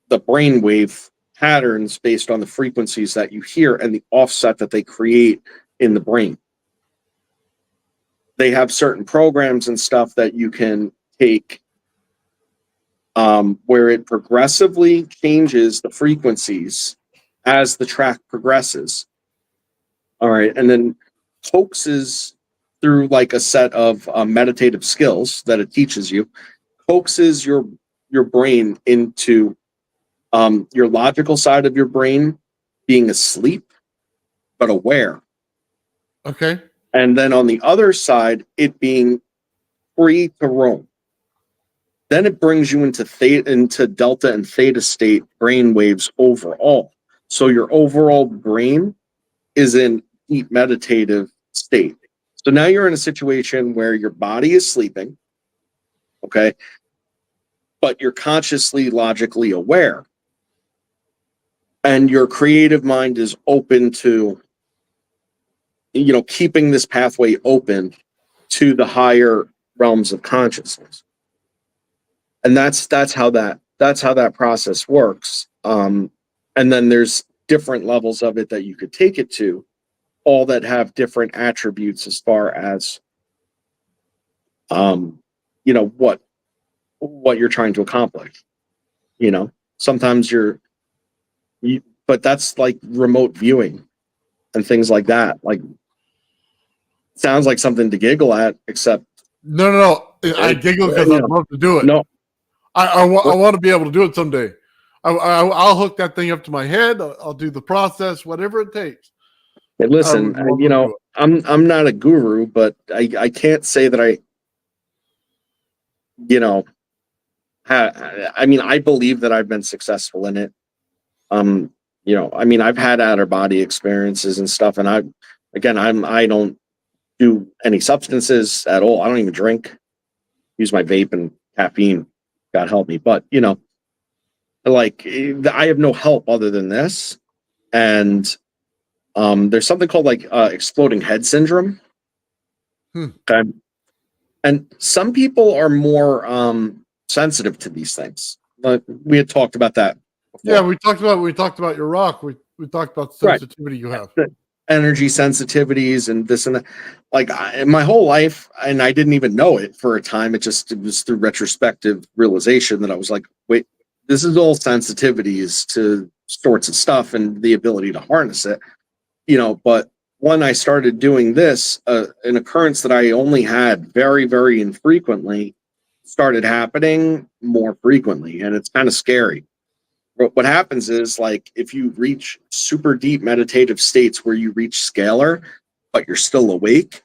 the brainwave patterns based on the frequencies that you hear and the offset that they create in the brain. They have certain programs and stuff that you can take where it progressively changes the frequencies as the track progresses. All right. And then coaxes through like a set of meditative skills that it teaches you, coaxes your brain into your logical side of your brain being asleep but aware. Okay. And then on the other side, it being free to roam. Then it brings you into delta and theta state brain waves overall. So your overall brain is in deep meditative state. So now you're in a situation where your body is sleeping, okay, but you're consciously logically aware. And your creative mind is open to, keeping this pathway open to the higher realms of consciousness. And that's how that process works. And then there's different levels of it that you could take it to, all that have different attributes as far as what you're trying to accomplish. Sometimes but that's like remote viewing and things like that. Like, sounds like something to giggle at, except no. I giggle because I'd love to do it. No, I want to be able to do it someday. I'll hook that thing up to my head. I'll do the process, whatever it takes. hey, listen, I'm not a guru, but I can't say that I believe that I've been successful in it. I've had outer body experiences and stuff, and I don't do any substances at all. I don't even drink. Use my vape and caffeine. God help me. But I have no help other than this. And there's something called exploding head syndrome. Okay. And some people are more sensitive to these things. But we had talked about that before. Yeah, we talked about your rock. We talked about the sensitivity you have. Energy sensitivities and this and that. My whole life, and I didn't even know it for a time. It was through retrospective realization that I was like, wait, this is all sensitivities to sorts of stuff and the ability to harness it. But when I started doing this, an occurrence that I only had very, very infrequently started happening more frequently, and it's kind of scary. What happens is, if you reach super deep meditative states where you reach scalar, but you're still awake,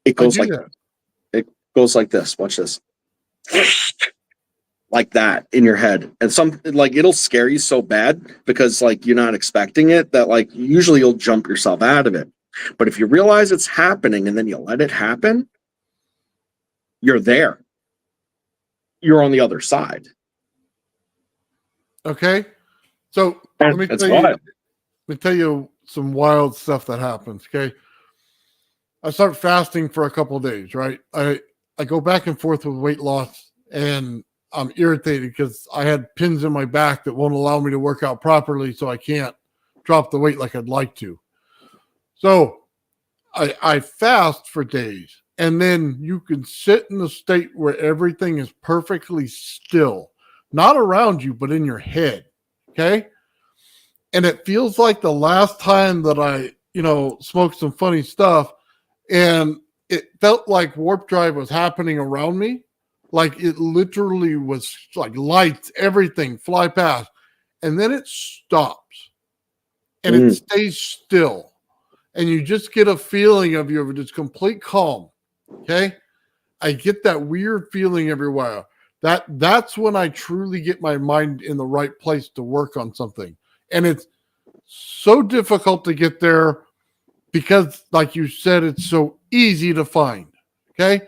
It I goes do like that. it goes like this. Watch this. Like that in your head. And some like it'll scare you so bad because like you're not expecting it that like usually you'll jump yourself out of it. But if you realize it's happening and then you let it happen, you're there. You're on the other side. Okay. So let me That's tell you, wild. let me tell you some wild stuff that happens. Okay. I start fasting for a couple of days, right? I go back and forth with weight loss and I'm irritated because I had pins in my back that won't allow me to work out properly, so I can't drop the weight like I'd like to. So I fast for days, and then you can sit in a state where everything is perfectly still, not around you, but in your head. Okay. And it feels like the last time that I, smoked some funny stuff, and it felt like warp drive was happening around me. Like it literally was like lights, everything fly past, and then it stops and it Mm. stays still. And you just get a feeling of you of just complete calm. Okay. I get that weird feeling everywhere. That's when I truly get my mind in the right place to work on something. And it's so difficult to get there because, like you said, it's so easy to find. Okay.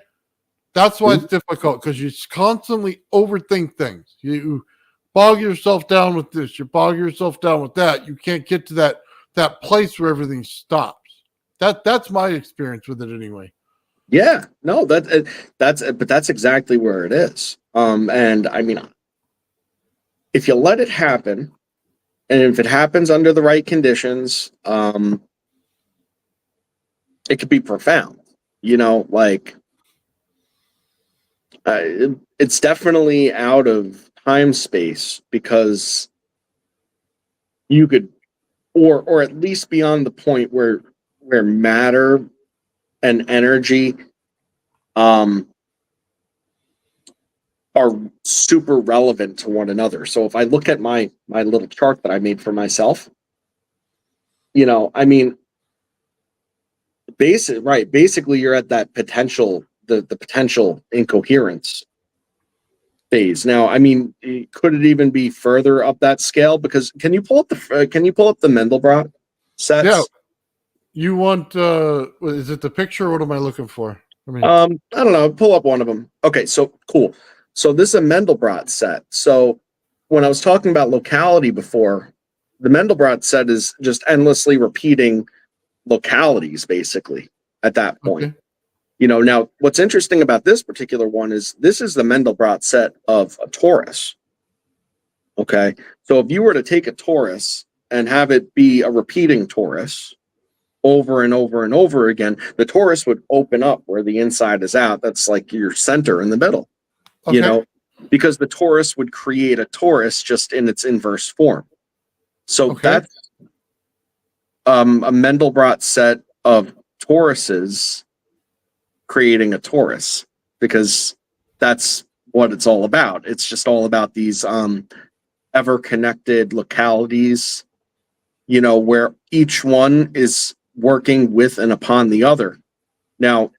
That's why it's difficult because you constantly overthink things. You bog yourself down with this, you bog yourself down with that. You can't get to that place where everything stops. That's my experience with it anyway. Yeah, no, that's exactly where it is. And I mean, if you let it happen, and if it happens under the right conditions, it could be profound. Like it's definitely out of time space because you could, or at least beyond the point where matter and energy are super relevant to one another. So if I look at my little chart that I made for myself, I mean, basically you're at that potential, the potential incoherence phase. Now, I mean, could it even be further up that scale? Because can you pull up the Mandelbrot sets? Yeah. You want is it the picture or what am I looking for? I mean, I don't know. Pull up one of them. Okay, so cool. So this is a Mandelbrot set. So when I was talking about locality before, the Mandelbrot set is just endlessly repeating localities, basically, at that point. okay. Now what's interesting about this particular one is this is the Mandelbrot set of a torus. Okay. So if you were to take a torus and have it be a repeating torus over and over and over again, the torus would open up where the inside is out. That's like your center in the middle, Okay. because the torus would create a torus just in its inverse form. So Okay. that's a Mandelbrot set of toruses creating a torus, because that's what it's all about. It's just all about these ever connected localities, where each one is working with and upon the other. Now,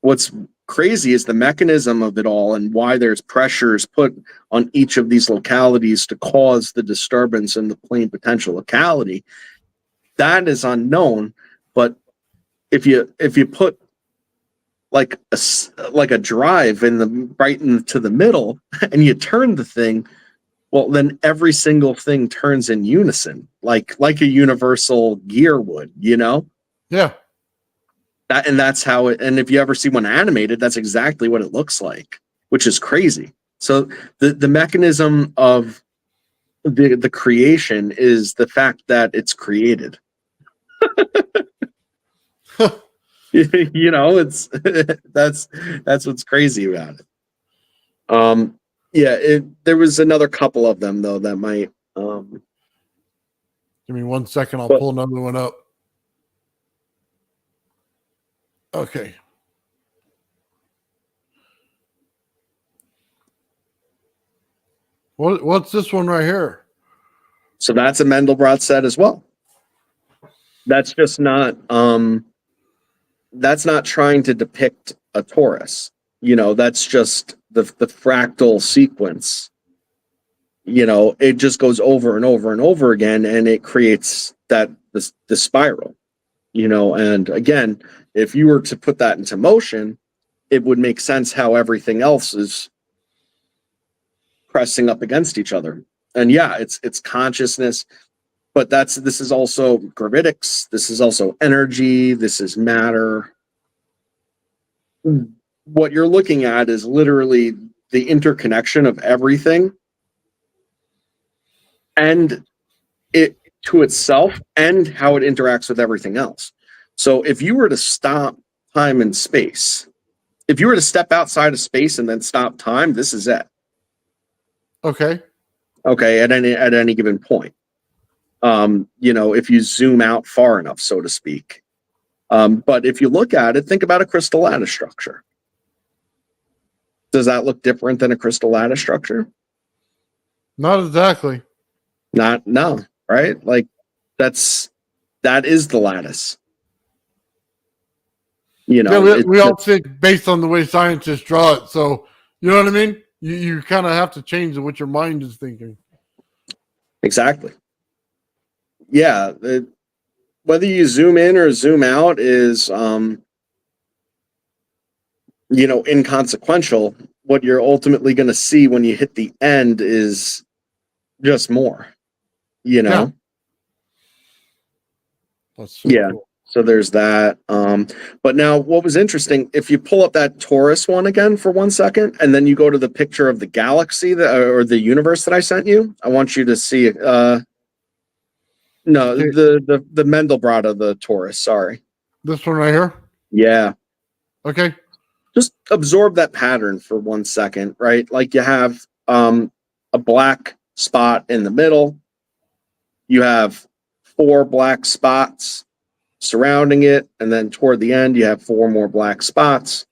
what's crazy is the mechanism of it all and why there's pressures put on each of these localities to cause the disturbance in the plane potential locality. That is unknown, but if you put like a drive in the right into the middle and you turn the thing, well, then every single thing turns in unison, like a universal gear would, Yeah. That's how it. And if you ever see one animated, that's exactly what it looks like, which is crazy. So the mechanism of the creation is the fact that it's created. It's that's what's crazy about it. Yeah, there was another couple of them though that might. Give me 1 second. I'll But pull another one up. Okay. What's this one right here? so that's a Mandelbrot set as well. That's just not that's not trying to depict a torus. You know, that's just the fractal sequence. You know, it just goes over and over and over again, and it creates the spiral. You know, and again, if you were to put that into motion, it would make sense how everything else is pressing up against each other. And yeah, it's consciousness, but this is also gravitics, this is also energy, this is matter. What you're looking at is literally the interconnection of everything and it to itself and how it interacts with everything else. So if you were to stop time and space, if you were to step outside of space and then stop time, this is it. Okay. Okay, at any given point. You know, if you zoom out far enough, so to speak. But if you look at it, think about a crystal lattice structure. Does that look different than a crystal lattice structure? Not exactly. No, right? Like that is the lattice. You know, Yeah, we all think based on the way scientists draw it. So you know what I mean? You kind of have to change what your mind is thinking. Exactly. Yeah. Whether you zoom in or zoom out is, you know, inconsequential. What you're ultimately going to see when you hit the end is just more, you know? Yeah. That's so cool. So there's that. But now what was interesting, if you pull up that Taurus one again for 1 second, and then you go to the picture of the galaxy or the universe that I sent you, I want you to see no, Okay. the Mendelbrot of the Taurus, sorry. This one right here? Yeah. Okay. Just absorb that pattern for 1 second, right? Like you have a black spot in the middle. You have 4 black spots surrounding it, and then toward the end you have 4 more black spots,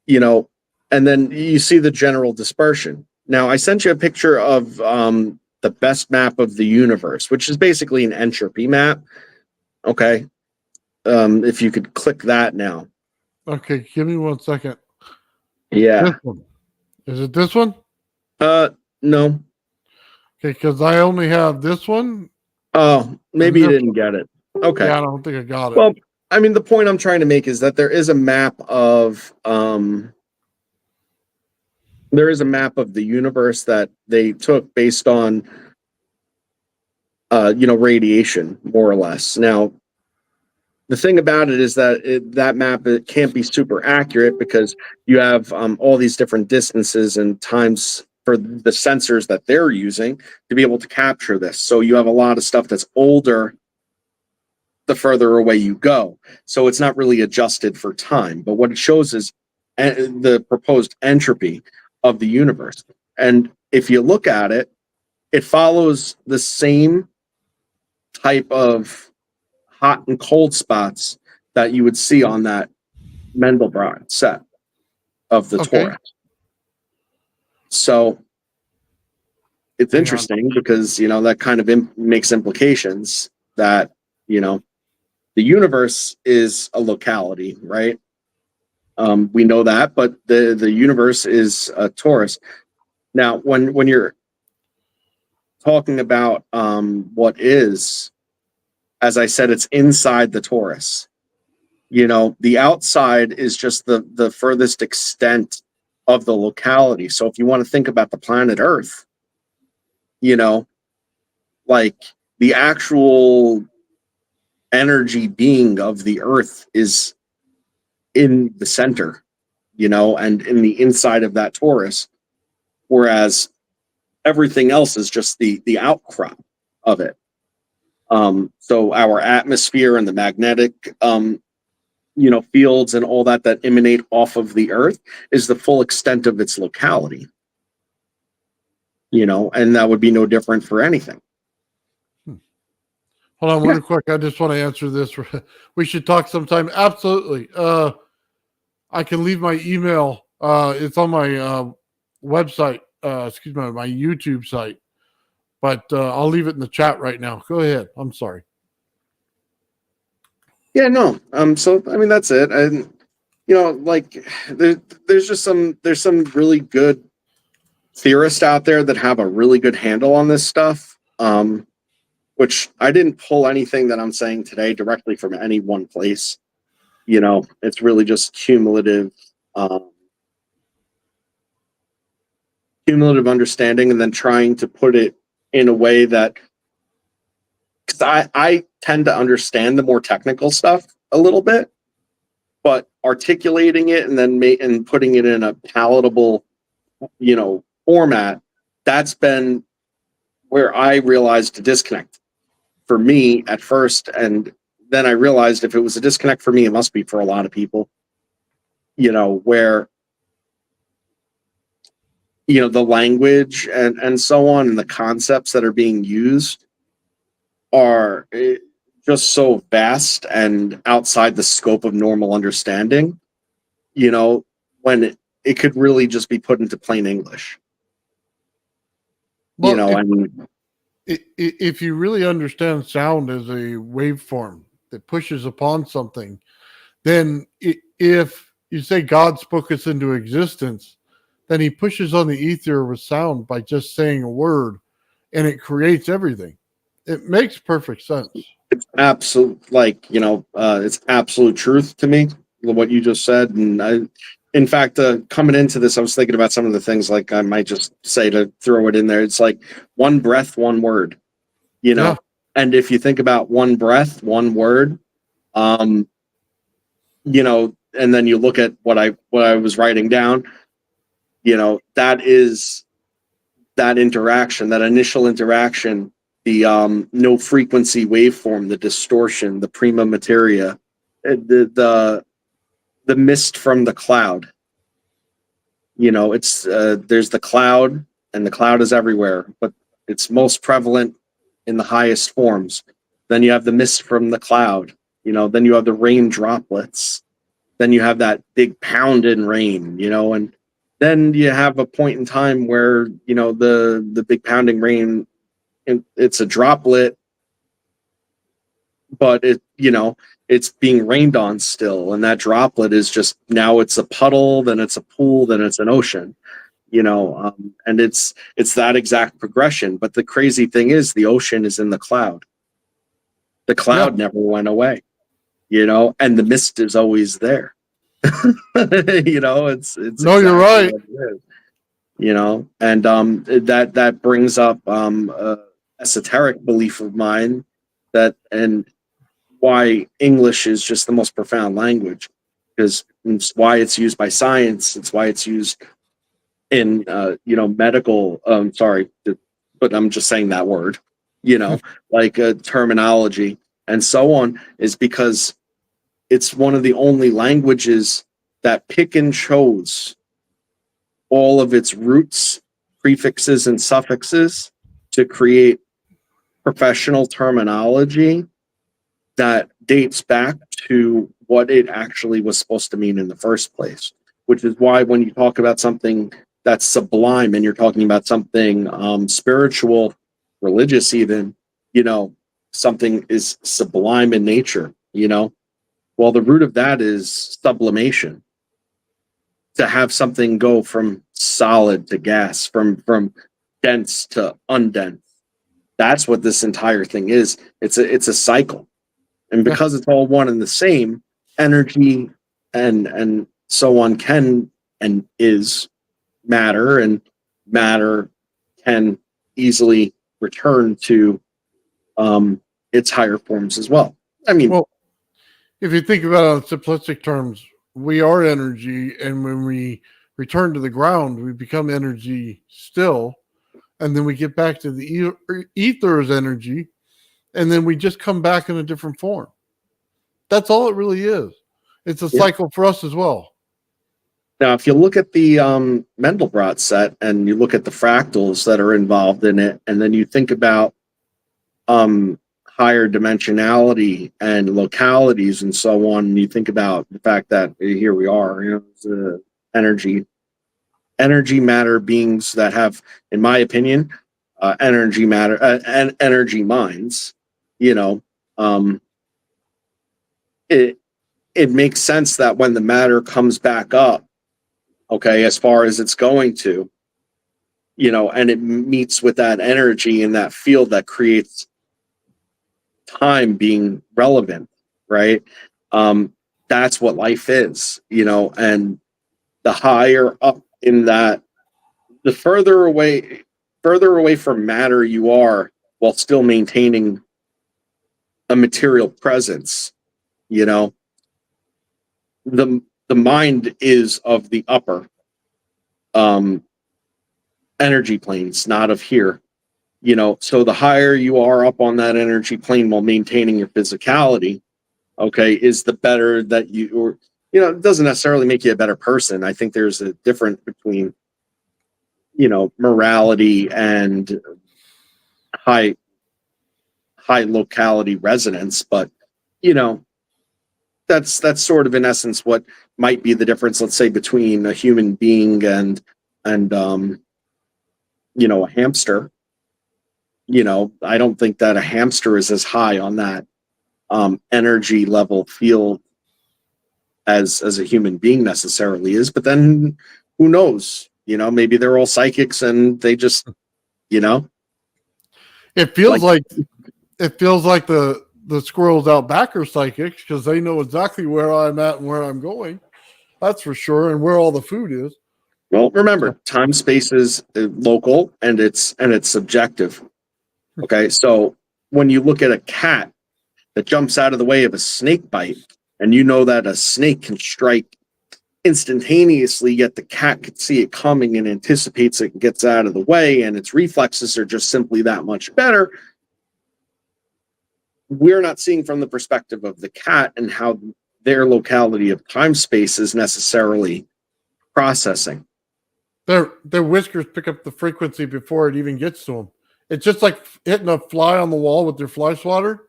you know, and then you see the general dispersion. Now I sent you a picture of the best map of the universe, which is basically an entropy map. Okay. If you could click that now. Okay, give me 1 second. Yeah. This one. Is it this one? No. Okay, because I only have this one. Oh, maybe you didn't get it. Okay. Yeah, I don't think I got it. Well, I mean, the point I'm trying to make is that there is a map of the universe that they took based on you know, radiation, more or less. Now, the thing about it is that that map, it can't be super accurate because you have all these different distances and times for the sensors that they're using to be able to capture this. So you have a lot of stuff that's older the further away you go. So it's not really adjusted for time. But what it shows is the proposed entropy of the universe. And if you look at it, it follows the same type of hot and cold spots that you would see on that Mendelbrot set of the Torah. So it's interesting because, you know, that kind of makes implications that, you know, the universe is a locality, right? We know that, but the universe is a torus. Now, when you're talking about what is, as I said, it's inside the torus. You know, the outside is just the furthest extent of the locality. So if you want to think about the planet Earth, you know, like the actual energy being of the Earth is in the center, you know, and in the inside of that torus, whereas everything else is just the outcrop of it. So our atmosphere and the magnetic you know, fields and all that emanate off of the Earth is the full extent of its locality. You know, and that would be no different for anything. Hold on, really quick. I just want to answer this. We should talk sometime. Absolutely. I can leave my email. It's on my website. Excuse me, my YouTube site. But I'll leave it in the chat right now. Go ahead. I'm sorry. Yeah, no. So I mean, that's it. And like there's just there's some really good theorists out there that have a really good handle on this stuff. Which I didn't pull anything that I'm saying today directly from any one place. It's really just um, cumulative understanding, and then trying to put it in a way that, because I tend to understand the more technical stuff a little bit, but articulating it and then and putting it in a palatable, format, that's been where I realized a disconnect for me at first. And then I realized if it was a disconnect for me, it must be for a lot of people, where, the language and so on, and the concepts that are being used are just so vast and outside the scope of normal understanding, when it could really just be put into plain English. Well, I mean, if you really understand sound as a waveform that pushes upon something, then if you say God spoke us into existence, then he pushes on the ether with sound by just saying a word, and it creates everything. It makes perfect sense. it's absolute, like, it's absolute truth to me, what you just said. And in fact, coming into this, I was thinking about some of the things, like I might just say to throw it in there. It's like one breath, one word, you Yeah. know. And if you think about one breath, one word, um, and then you look at what I was writing down, that is that interaction, that initial interaction, the no frequency waveform, the distortion, the prima materia, the mist from the cloud. It's there's the cloud, and the cloud is everywhere, but it's most prevalent in the highest forms. Then you have the mist from the cloud. Then you have the rain droplets. Then you have that big pounding rain. And then you have a point in time where the big pounding rain, it's a droplet, but it's being rained on still, and that droplet is just, now it's a puddle, then it's a pool, then it's an ocean. And it's that exact progression. But the crazy thing is, the ocean is in the cloud. The Yeah. cloud never went away. And the mist is always there. It's No, you're exactly right. what it is. And that brings up a esoteric belief of mine, that, and why English is just the most profound language, because it's why it's used by science. It's why it's used in medical. Sorry, but I'm just saying that word. Like terminology and so on, is because it's one of the only languages that pick and chose all of its roots, prefixes, and suffixes to create professional terminology that dates back to what it actually was supposed to mean in the first place. Which is why when you talk about something that's sublime, and you're talking about something spiritual, religious, even, something is sublime in nature, well, the root of that is sublimation. To have something go from solid to gas, from dense to undense. That's what this entire thing is. It's a cycle. And Yeah. because it's all one and the same, energy and so on can and is matter, and matter can easily return to its higher forms as well. I mean, Well, if you think about it in simplistic terms, we are energy, and when we return to the ground, we become energy still, and then we get back to the ether as energy, and then we just come back in a different form. That's all it really is. It's a yeah. cycle for us as well. Now, if you look at the Mendelbrot set, and you look at the fractals that are involved in it, and then you think about higher dimensionality and localities and so on, and you think about the fact that here we are, energy matter beings that have, in my opinion, energy matter and energy minds, you know um it it makes sense that when the matter comes back up, okay, as far as it's going to, and it meets with that energy in that field that creates time being relevant, right? Um, that's what life is, and the higher up in that, the further away from matter you are while still maintaining a material presence, you know, the mind is of the upper um energy planes, not of here. So the higher you are up on that energy plane while maintaining your physicality, okay, is the better that or it doesn't necessarily make you a better person. I think there's a difference between morality and high high locality resonance, but you know that's sort of in essence what might be the difference, let's say, between a human being and a hamster. I don't think that a hamster is as high on that energy level field as a human being necessarily is, but then who knows, maybe they're all psychics and they just you know It feels like like the squirrels out back are psychics because they know exactly where I'm at and where I'm going. That's for sure, and where all the food is. well, remember, time space is local and it's subjective. Okay, so when you look at a cat that jumps out of the way of a snake bite, and that a snake can strike instantaneously, yet the cat could see it coming and anticipates it and gets out of the way, and its reflexes are just simply that much better. We're not seeing from the perspective of the cat and how their locality of time space is necessarily processing. Their whiskers pick up the frequency before it even gets to them. It's just like hitting a fly on the wall with your fly swatter.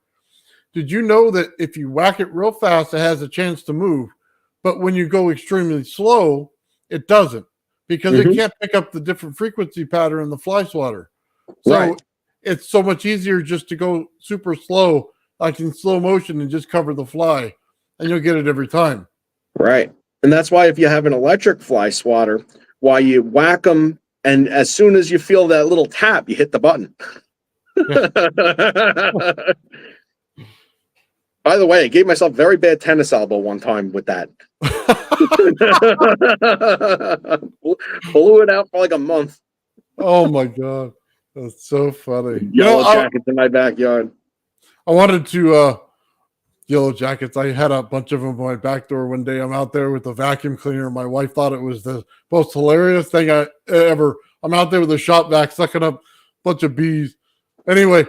Did you know that if you whack it real fast, it has a chance to move? But when you go extremely slow, it doesn't, because it can't pick up the different frequency pattern in the fly swatter. So Right. it's so much easier just to go super slow, like in slow motion, and just cover the fly, and you'll get it every time. Right. And that's why if you have an electric fly swatter, why you whack them, and as soon as you feel that little tap, you hit the button. By the way, I gave myself very bad tennis elbow one time with that. Blew it out for like a month. Oh my god, that's so funny. Yellow jackets in my backyard. I wanted to yellow jackets. I had a bunch of them on my back door one day. I'm out there with a vacuum cleaner. My wife thought it was the most hilarious thing I ever. I'm out there with a shop vac sucking up a bunch of bees. Anyway,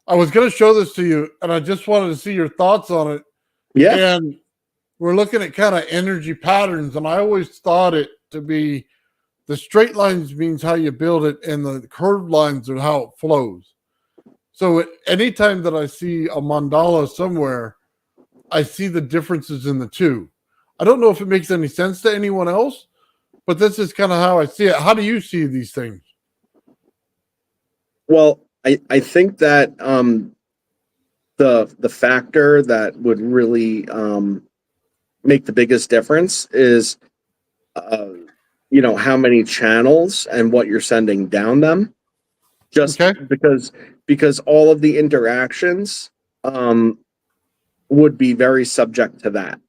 I was going to show this to you, and I just wanted to see your thoughts on it. Yeah. And we're looking at kind of energy patterns, and I always thought it to be the straight lines means how you build it, and the curved lines are how it flows. So anytime that I see a mandala somewhere, I see the differences in the two. I don't know if it makes any sense to anyone else, but this is kind of how I see it. How do you see these things? Well, I think that the factor that would really make the biggest difference is how many channels and what you're sending down them. Just because all of the interactions would be very subject to that.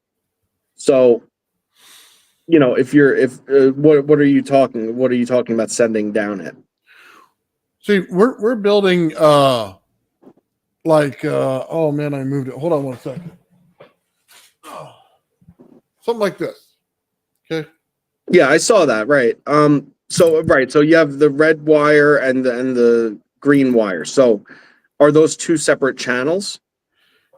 So what are you talking about sending down it? See, we're building oh man, I moved it. Hold on one second. Something like this. Okay. Yeah, I saw that. Right. So you have the red wire and the green wire. So are those two separate channels?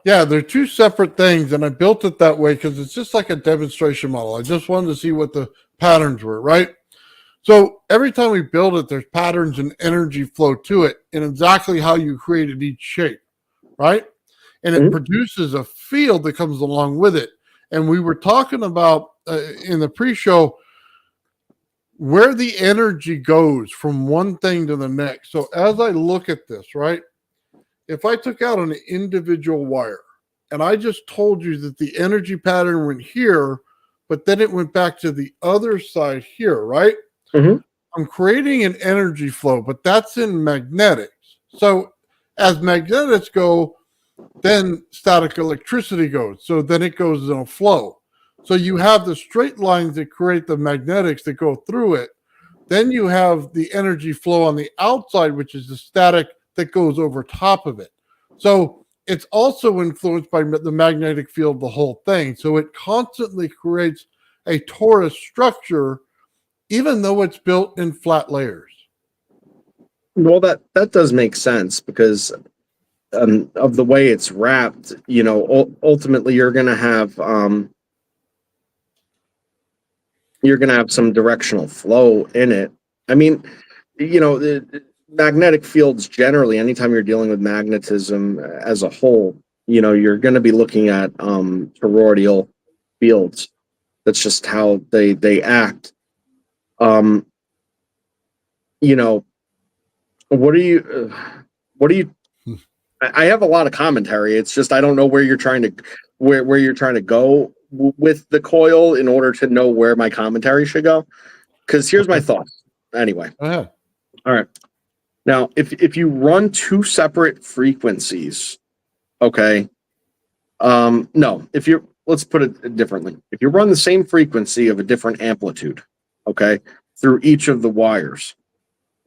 Yeah, they're two separate things, and I built it that way because it's just like a demonstration model. I just wanted to see what the patterns were, right? So every time we build it, there's patterns and energy flow to it, and exactly how you created each shape, right? And it produces a field that comes along with it. And we were talking about in the pre-show where the energy goes from one thing to the next. So as I look at this, right, if I took out an individual wire, and I took out a and I just told you that the energy pattern went here, but then it went back to the other side here, right? Mhm. I'm creating an energy flow, but that's in magnetics. So as magnetics go, then static electricity goes. So then it goes in a flow. So you have the straight lines that create the magnetics that go through it. Then you have the energy flow on the outside, which is the static that goes over top of it. So it's also influenced by the magnetic field, the whole thing. So it constantly creates a torus structure, even though it's built in flat layers. Well, that does make sense because of the way it's wrapped. Ultimately, you're gonna have some directional flow in it. I mean, the magnetic fields generally, anytime you're dealing with magnetism as a whole, you're going to be looking at toroidal fields. That's just how they act. Um, you know, what are you? What do you? I have a lot of commentary. It's just I don't know where you're trying to where you're trying to go with the coil in order to know where my commentary should go. Because here's my thoughts. Anyway, Go ahead. all right. Now, if you run two separate frequencies, okay. No, if you let's put it differently. If you run the same frequency of a different amplitude, okay, through each of the wires,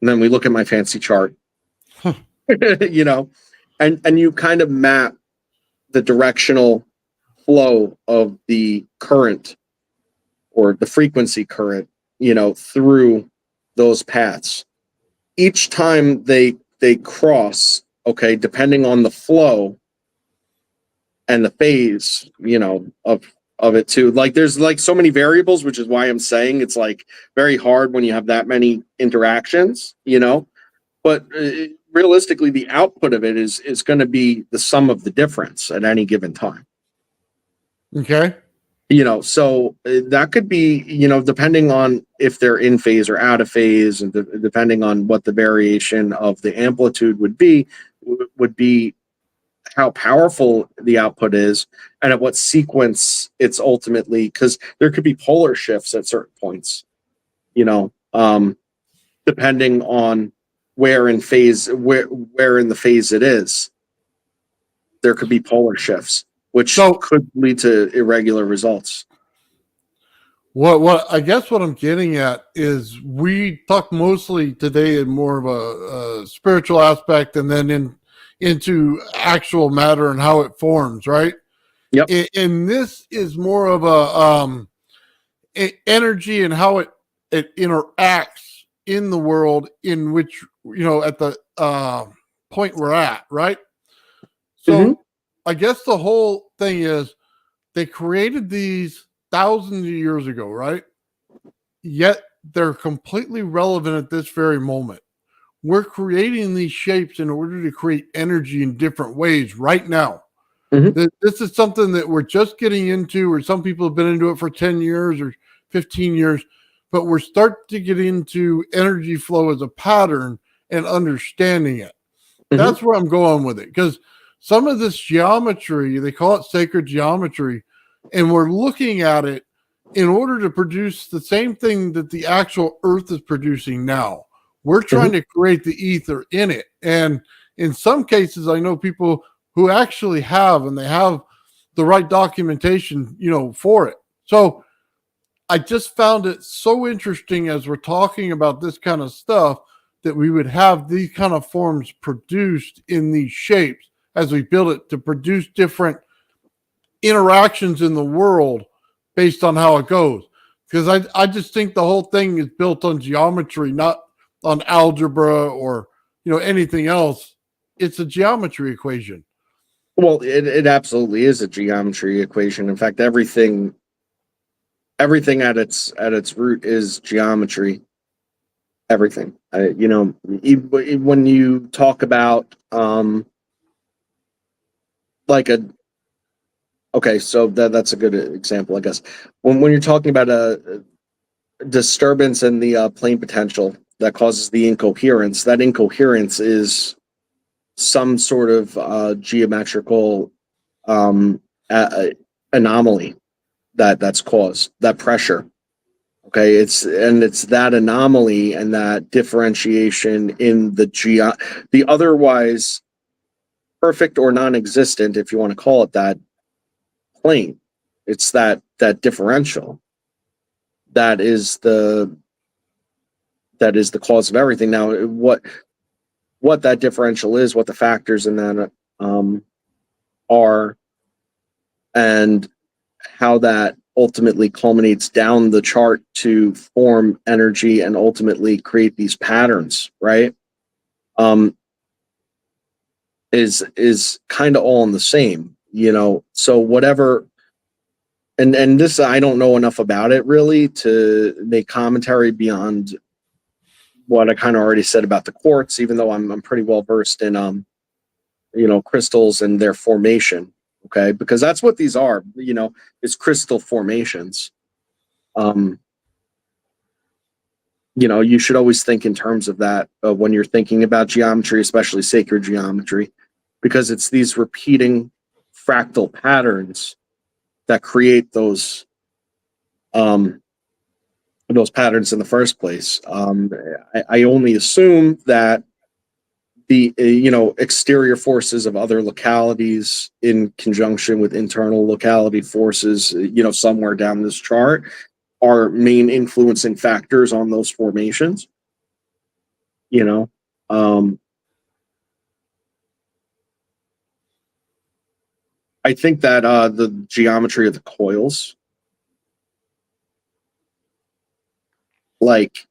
and then we look at my fancy chart, you know, and you kind of map the directional flow of the current or the frequency current, through those paths. Each time they cross, okay, depending on the flow and the phase, of it too. Like there's like so many variables, which is why I'm saying it's like very hard when you have that many interactions, but realistically the output of it is going to be the sum of the difference at any given time. Okay. So that could be, depending on if they're in phase or out of phase, and depending on what the variation of the amplitude would be how powerful the output is and at what sequence it's ultimately, because there could be polar shifts at certain points, depending on where in the phase it is. There could be polar shifts, which could lead to irregular results. What I guess what I'm getting at is we talk mostly today in more of a spiritual aspect, and then into actual matter and how it forms, right? Yep. And this is more of energy and how it interacts in the world in which at the point we're at, right? So I guess the whole thing is they created these thousands of years ago, right? Yet they're completely relevant at this very moment. We're creating these shapes in order to create energy in different ways right now. This is something that we're just getting into, or some people have been into it for 10 years or 15 years, but we're starting to get into energy flow as a pattern and understanding it. That's where I'm going with it, because some of this geometry, they call it sacred geometry, and we're looking at it in order to produce the same thing that the actual earth is producing now. We're trying to create the ether in it. And in some cases, I know people who actually have, and they have the right documentation, for it. So I just found it so interesting as we're talking about this kind of stuff that we would have these kind of forms produced in these shapes as we build it to produce different interactions in the world based on how it goes. Because I just think the whole thing is built on geometry, not on algebra or anything else. It's a geometry equation. Well, it absolutely is a geometry equation. In fact, everything at its root is geometry. Everything. When you talk about so that's a good example, I guess. When you're talking about a disturbance in the plane potential that causes the incoherence, that is some sort of geometrical anomaly that's caused, that pressure. Okay, it's that anomaly and that differentiation in the otherwise perfect or non-existent, if you want to call it that, plane. It's that differential that is the cause of everything. Now, what that differential is, what the factors in that are, and how that ultimately culminates down the chart to form energy and ultimately create these patterns, right? Is kind of all in the same, so whatever. And this, I don't know enough about it really to make commentary beyond what I kind of already said about the quartz, even though I'm pretty well versed in crystals and their formation. Okay, because that's what these are, is crystal formations. You should always think in terms of that when you're thinking about geometry, especially sacred geometry, because it's these repeating fractal patterns that create those patterns in the first place. I only assume that the exterior forces of other localities in conjunction with internal locality forces, somewhere down this chart, are main influencing factors on those formations. I think that the geometry of the coils, like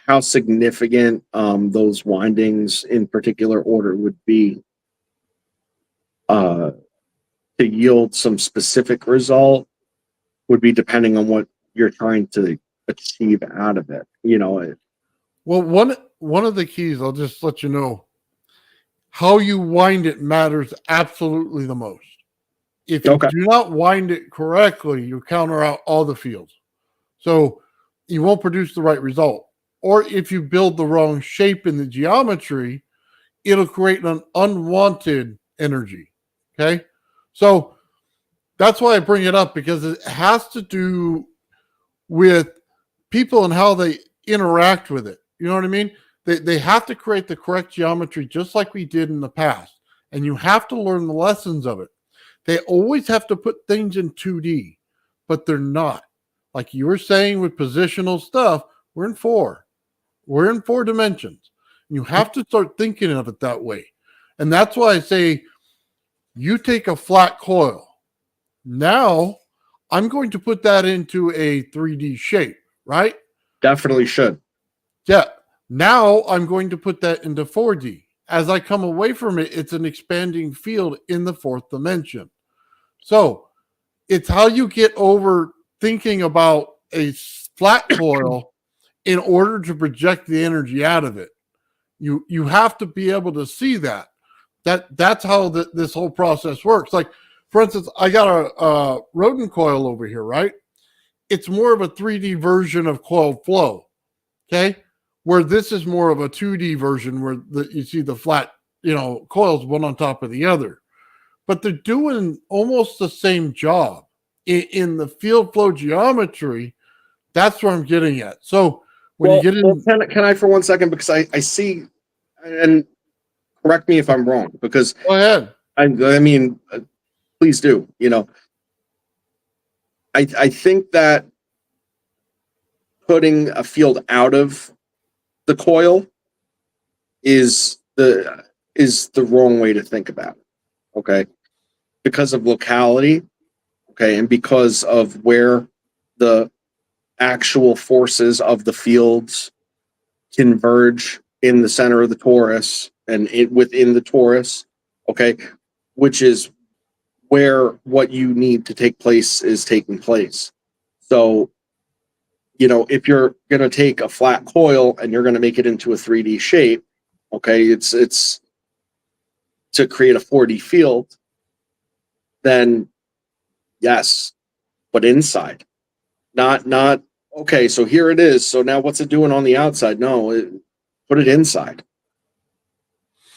how significant those windings in particular order would be to yield some specific result, would be depending on what you're trying to achieve out of it. Well, one of the keys, I'll just let you know, how you wind it matters absolutely the most. If you do not wind it correctly, you counter out all the fields. So you won't produce the right result. Or if you build the wrong shape in the geometry, it'll create an unwanted energy. Okay. So that's why I bring it up, because it has to do with people and how they interact with it. You know what I mean? They have to create the correct geometry just like we did in the past. And you have to learn the lessons of it. They always have to put things in 2D, but they're not. Like you were saying with positional stuff, we're in 4. We're in 4 dimensions. You have to start thinking of it that way. And that's why I say you take a flat coil. Now I'm going to put that into a 3D shape, right? Definitely should. Yeah. Now I'm going to put that into 4D. As I come away from it, it's an expanding field in the 4th dimension. So it's how you get over thinking about a flat coil in order to project the energy out of it. You have to be able to see that. That's how this whole process works. Like, for instance, I got a rodent coil over here, right? It's more of a 3D version of coiled flow, okay? Where this is more of a 2D version where you see the flat, coils one on top of the other. But they're doing almost the same job. In the field flow geometry, that's where I'm getting at. So when you get in... Can I for 1 second, because I see, and correct me if I'm wrong, because... Go ahead. I mean, please do. I think that putting a field out of the coil is the wrong way to think about it. Okay, because of locality. Okay, and because of where the actual forces of the fields converge in the center of the torus and within the torus. Okay, which is where what you need to take place is taking place. So, if you're going to take a flat coil and you're going to make it into a 3D shape, okay, it's to create a 4D field, then yes, but inside, not, okay, so here it is. So now what's it doing on the outside? No, put it inside.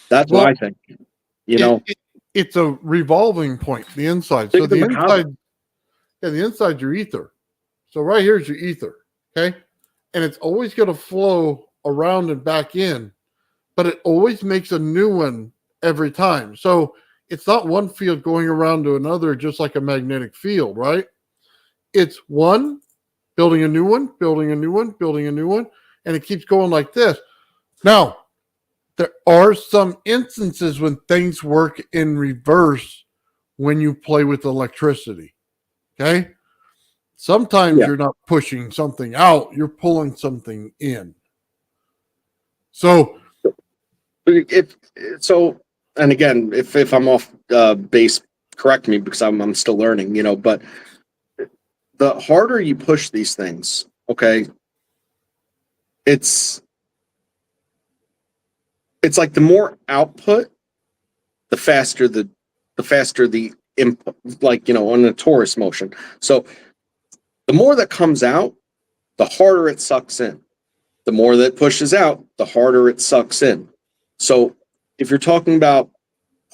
That's what I think, it's a revolving point, the inside. Think So of the the macabre. inside, yeah, the inside's your ether. So right here is your ether, okay? And it's always going to flow around and back in, but it always makes a new one every time. So it's not one field going around to another, just like a magnetic field, right? It's one, building a new one, building a new one, building a new one, and it keeps going like this. Now, there are some instances when things work in reverse when you play with electricity. Okay. Sometimes Yeah. you're not pushing something out, you're pulling something in. So, If so, and again, if I'm off base, correct me because I'm still learning, you know. But the harder you push these things, okay, it's like the more output, the faster the input, like, you know, on a torus motion. So the more that comes out, the harder it sucks in. The more that pushes out, the harder it sucks in. So if you're talking about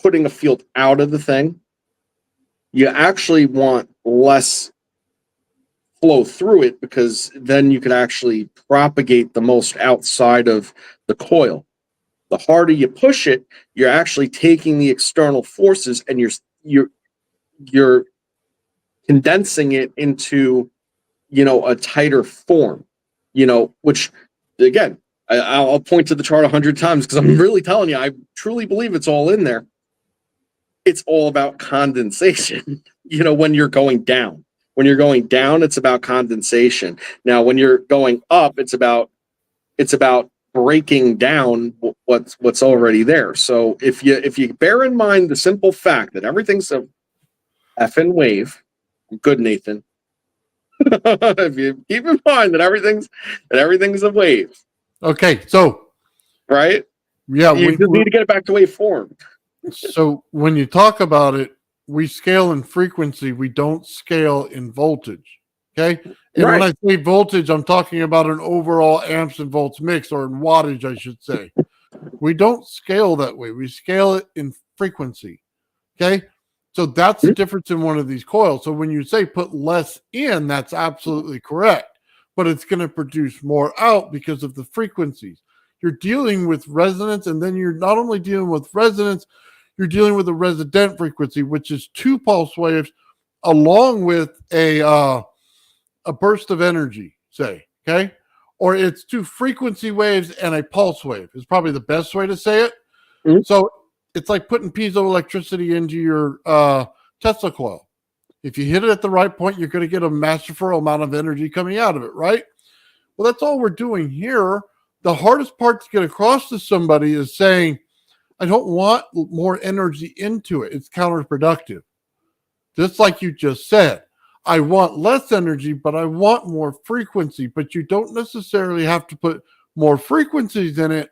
putting a field out of the thing, you actually want less flow through it, because then you can actually propagate the most outside of the coil. The harder you push it, you're actually taking the external forces and you're condensing it into, you know, a tighter form, you know, which again, I'll point to the chart 100 times because I'm really telling you, I truly believe it's all in there. It's all about condensation. You know, when you're going down, it's about condensation. Now, when you're going up, it's about breaking down what's already there. So if you bear in mind the simple fact that everything's a effing wave, good, Nathan. If you keep in mind that everything's a wave, okay. So, right? yeah, You just need to get it back to waveform. so when you talk about it, we scale in frequency, we don't scale in voltage. Okay. And when I say voltage, I'm talking about an overall amps and volts mix, or in wattage, I should say. We don't scale that way. We scale it in frequency. Okay. So that's the difference in one of these coils. So when you say put less in, that's absolutely correct. But it's going to produce more out because of the frequencies. You're dealing with resonance, and then you're not only dealing with resonance, you're dealing with a resident frequency, which is 2 pulse waves along with a burst of energy, say, okay? Or it's 2 frequency waves and a pulse wave is probably the best way to say it. Mm-hmm. So it's like putting piezoelectricity into your Tesla coil. If you hit it at the right point, you're going to get a masterful amount of energy coming out of it, right? Well, that's all we're doing here. The hardest part to get across to somebody is saying, I don't want more energy into it. It's counterproductive. Just like you just said, I want less energy, but I want more frequency. But you don't necessarily have to put more frequencies in it.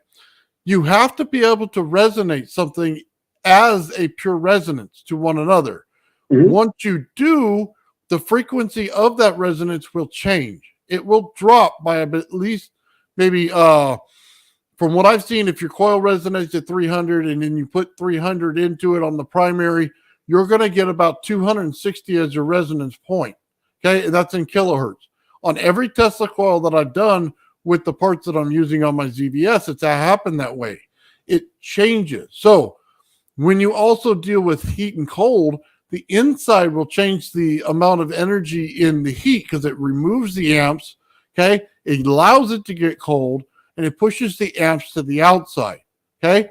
You have to be able to resonate something as a pure resonance to one another. Mhm. Once you do, the frequency of that resonance will change. It will drop by at least maybe from what I've seen, if your coil resonates at 300 and then you put 300 into it on the primary, you're going to get about 260 as your resonance point. Okay, and that's in kilohertz. On every Tesla coil that I've done with the parts that I'm using on my ZVS, it's happened that way. It changes. So when you also deal with heat and cold, the inside will change the amount of energy in the heat because it removes the amps. Okay, it allows it to get cold, and it pushes the amps to the outside. Okay,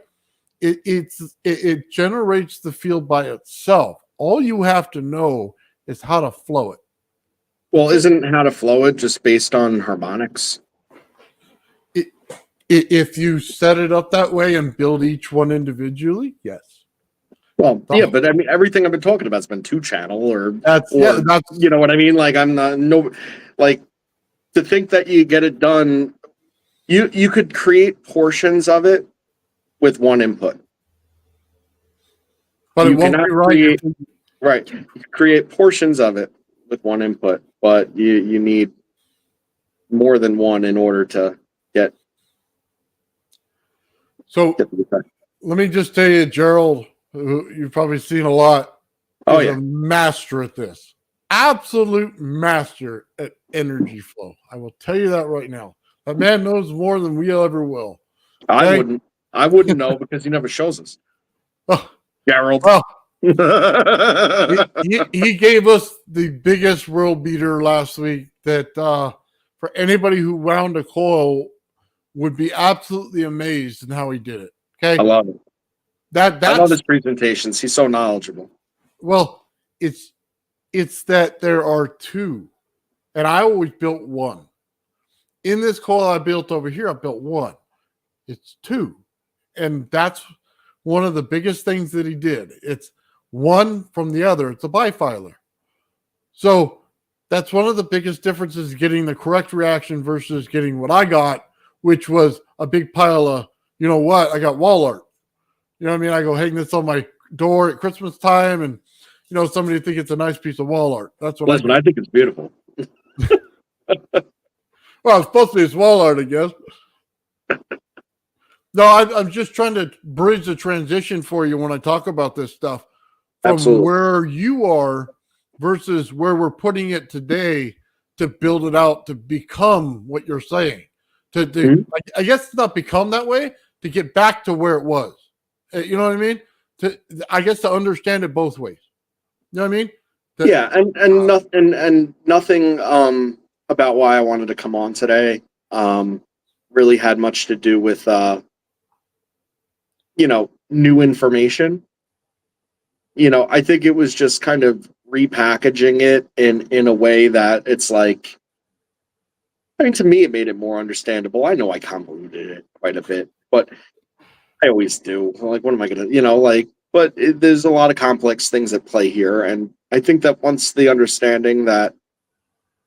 it generates the field by itself. All you have to know is how to flow it. Well, isn't how to flow it just based on harmonics? If you set it up that way and build each one individually, yes. Well, yeah, but I mean, everything I've been talking about has been 2-channel, or That's you know what I mean? Like, I'm not like, to think that you get it done. You could create portions of it with one input. But You it won't cannot be right. Right. You create portions of it with one input, but you need more than one in order to get So the effect. let me just tell you, Gerald, who you've probably seen a lot, Oh is yeah, a master at this. Absolute master at energy flow. I will tell you that right now. That man knows more than we ever will. I Okay? wouldn't. I wouldn't know because he never shows us. Oh, Gerald. well, he gave us the biggest world beater last week that for anybody who wound a coil would be absolutely amazed in how he did it. I Okay. love it. I love That's his presentations. He's so knowledgeable. well, it's that there are two, and I always built one. In this coil I built over here, I built one. It's two. And that's one of the biggest things that he did. It's one from the other. It's a bifilar. So that's one of the biggest differences, getting the correct reaction versus getting what I got, which was a big pile of, you know what, I got wall art. You know what I mean? I go hang this on my door at Christmas time, and you know, somebody think it's a nice piece of wall art. That's what Listen, I think it's beautiful. Well, it's supposed to be his wall art, I guess. No, I'm just trying to bridge the transition for you when I talk about this stuff from Absolutely. where you are versus where we're putting it today to build it out to become what you're saying. I guess it's not become that way, to get back to where it was. You know what I mean? I guess to understand it both ways. You know what I mean? Yeah, and nothing about why I wanted to come on today really had much to do with new information. I think it was just kind of repackaging it in a way that it's like, I mean, to me, it made it more understandable. I know I convoluted it quite a bit, but I always do. Like, what am I gonna, but there's a lot of complex things at play here. And I think that once the understanding that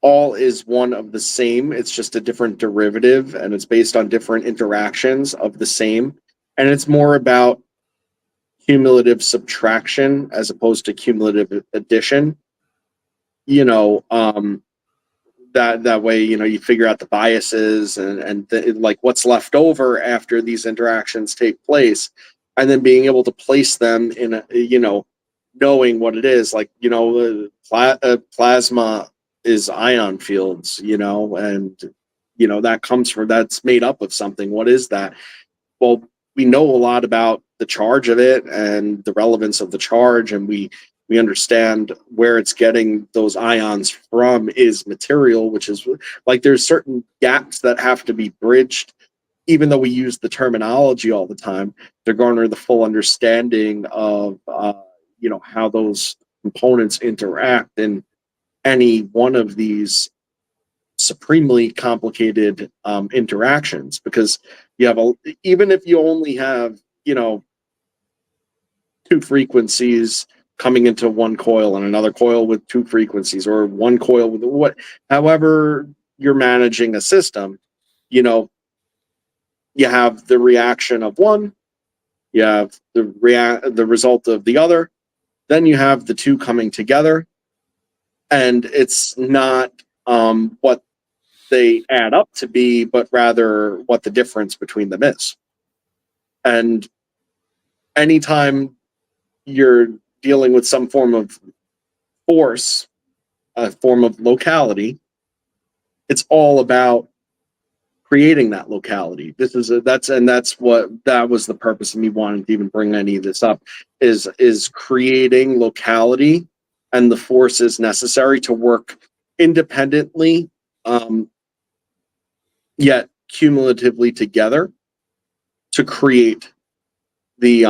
all is one of the same, it's just a different derivative and it's based on different interactions of the same. And it's more about cumulative subtraction as opposed to cumulative addition. That way, you figure out the biases and like what's left over after these interactions take place, and then being able to place them in knowing what it is. Like, plasma is ion fields, and that comes from, that's made up of something. What is that? Well, we know a lot about the charge of it and the relevance of the charge, and we understand where it's getting those ions from is material, which is like, there's certain gaps that have to be bridged, even though we use the terminology all the time, to garner the full understanding of how those components interact in any one of these supremely complicated interactions. Because you have even if you only have two frequencies coming into one coil and another coil with two frequencies, or one coil with however you're managing a system, you have the reaction of one, you have the result of the other, then you have the two coming together, and it's not what they add up to be, but rather what the difference between them is. And anytime you're dealing with some form of force, a form of locality, it's all about creating that locality. That's what that was the purpose of me wanting to even bring any of this up, is creating locality and the forces necessary to work independently, yet cumulatively together to create the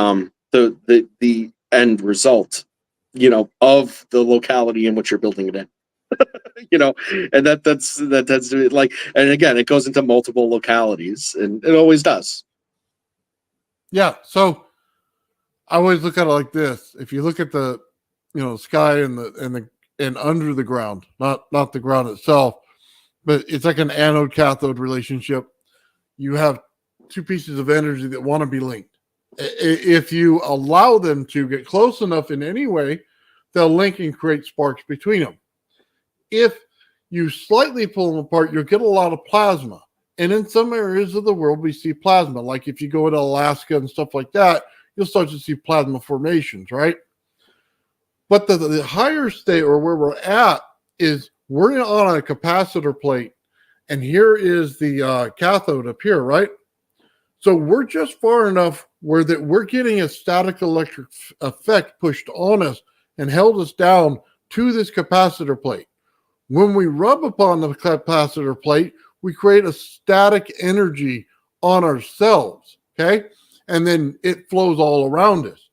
end result, of the locality in which you're building it in. And that's like, and again, it goes into multiple localities, and it always does. Yeah. So I always look at it like this. If you look at the, sky and under the ground, not the ground itself, but it's like an anode cathode relationship. You have two pieces of energy that want to be linked. If you allow them to get close enough in any way, they'll link and create sparks between them. If you slightly pull them apart, you'll get a lot of plasma. And in some areas of the world, we see plasma. Like if you go to Alaska and stuff like that, you'll start to see plasma formations, right? But the higher state, or where we're at, is we're on a capacitor plate, and here is the cathode up here, right? So we're just far enough where that we're getting a static electric effect pushed on us and held us down to this capacitor plate. When we rub upon the capacitor plate, we create a static energy on ourselves, okay? And then it flows all around us.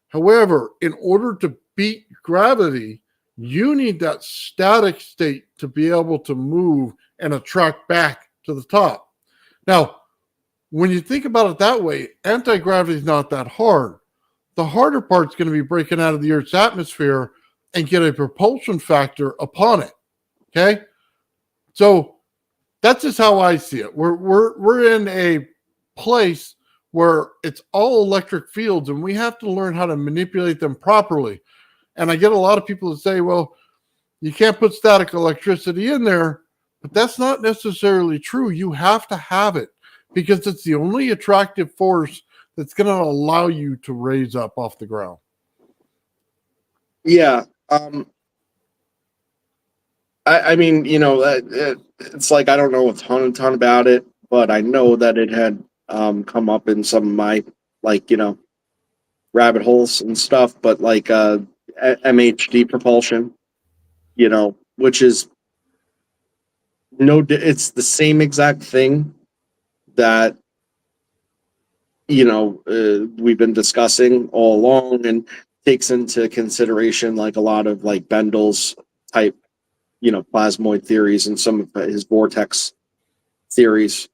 However, in order to beat gravity, you need that static state to be able to move and attract back to the top. Now, when you think about it that way, anti-gravity is not that hard. The harder part is going to be breaking out of the Earth's atmosphere and get a propulsion factor upon it. Okay, so that's just how I see it. We're in a place where it's all electric fields, and we have to learn how to manipulate them properly. And I get a lot of people that say, "Well, you can't put static electricity in there," but that's not necessarily true. You have to have it, because it's the only attractive force that's going to allow you to raise up off the ground. Yeah. I mean, it's like I don't know a ton about it, but I know that it had come up in some of my, like, rabbit holes and stuff. But like MHD propulsion, which is it's the same exact thing that we've been discussing all along, and takes into consideration like a lot of like Bendel's type plasmoid theories and some of his vortex theories,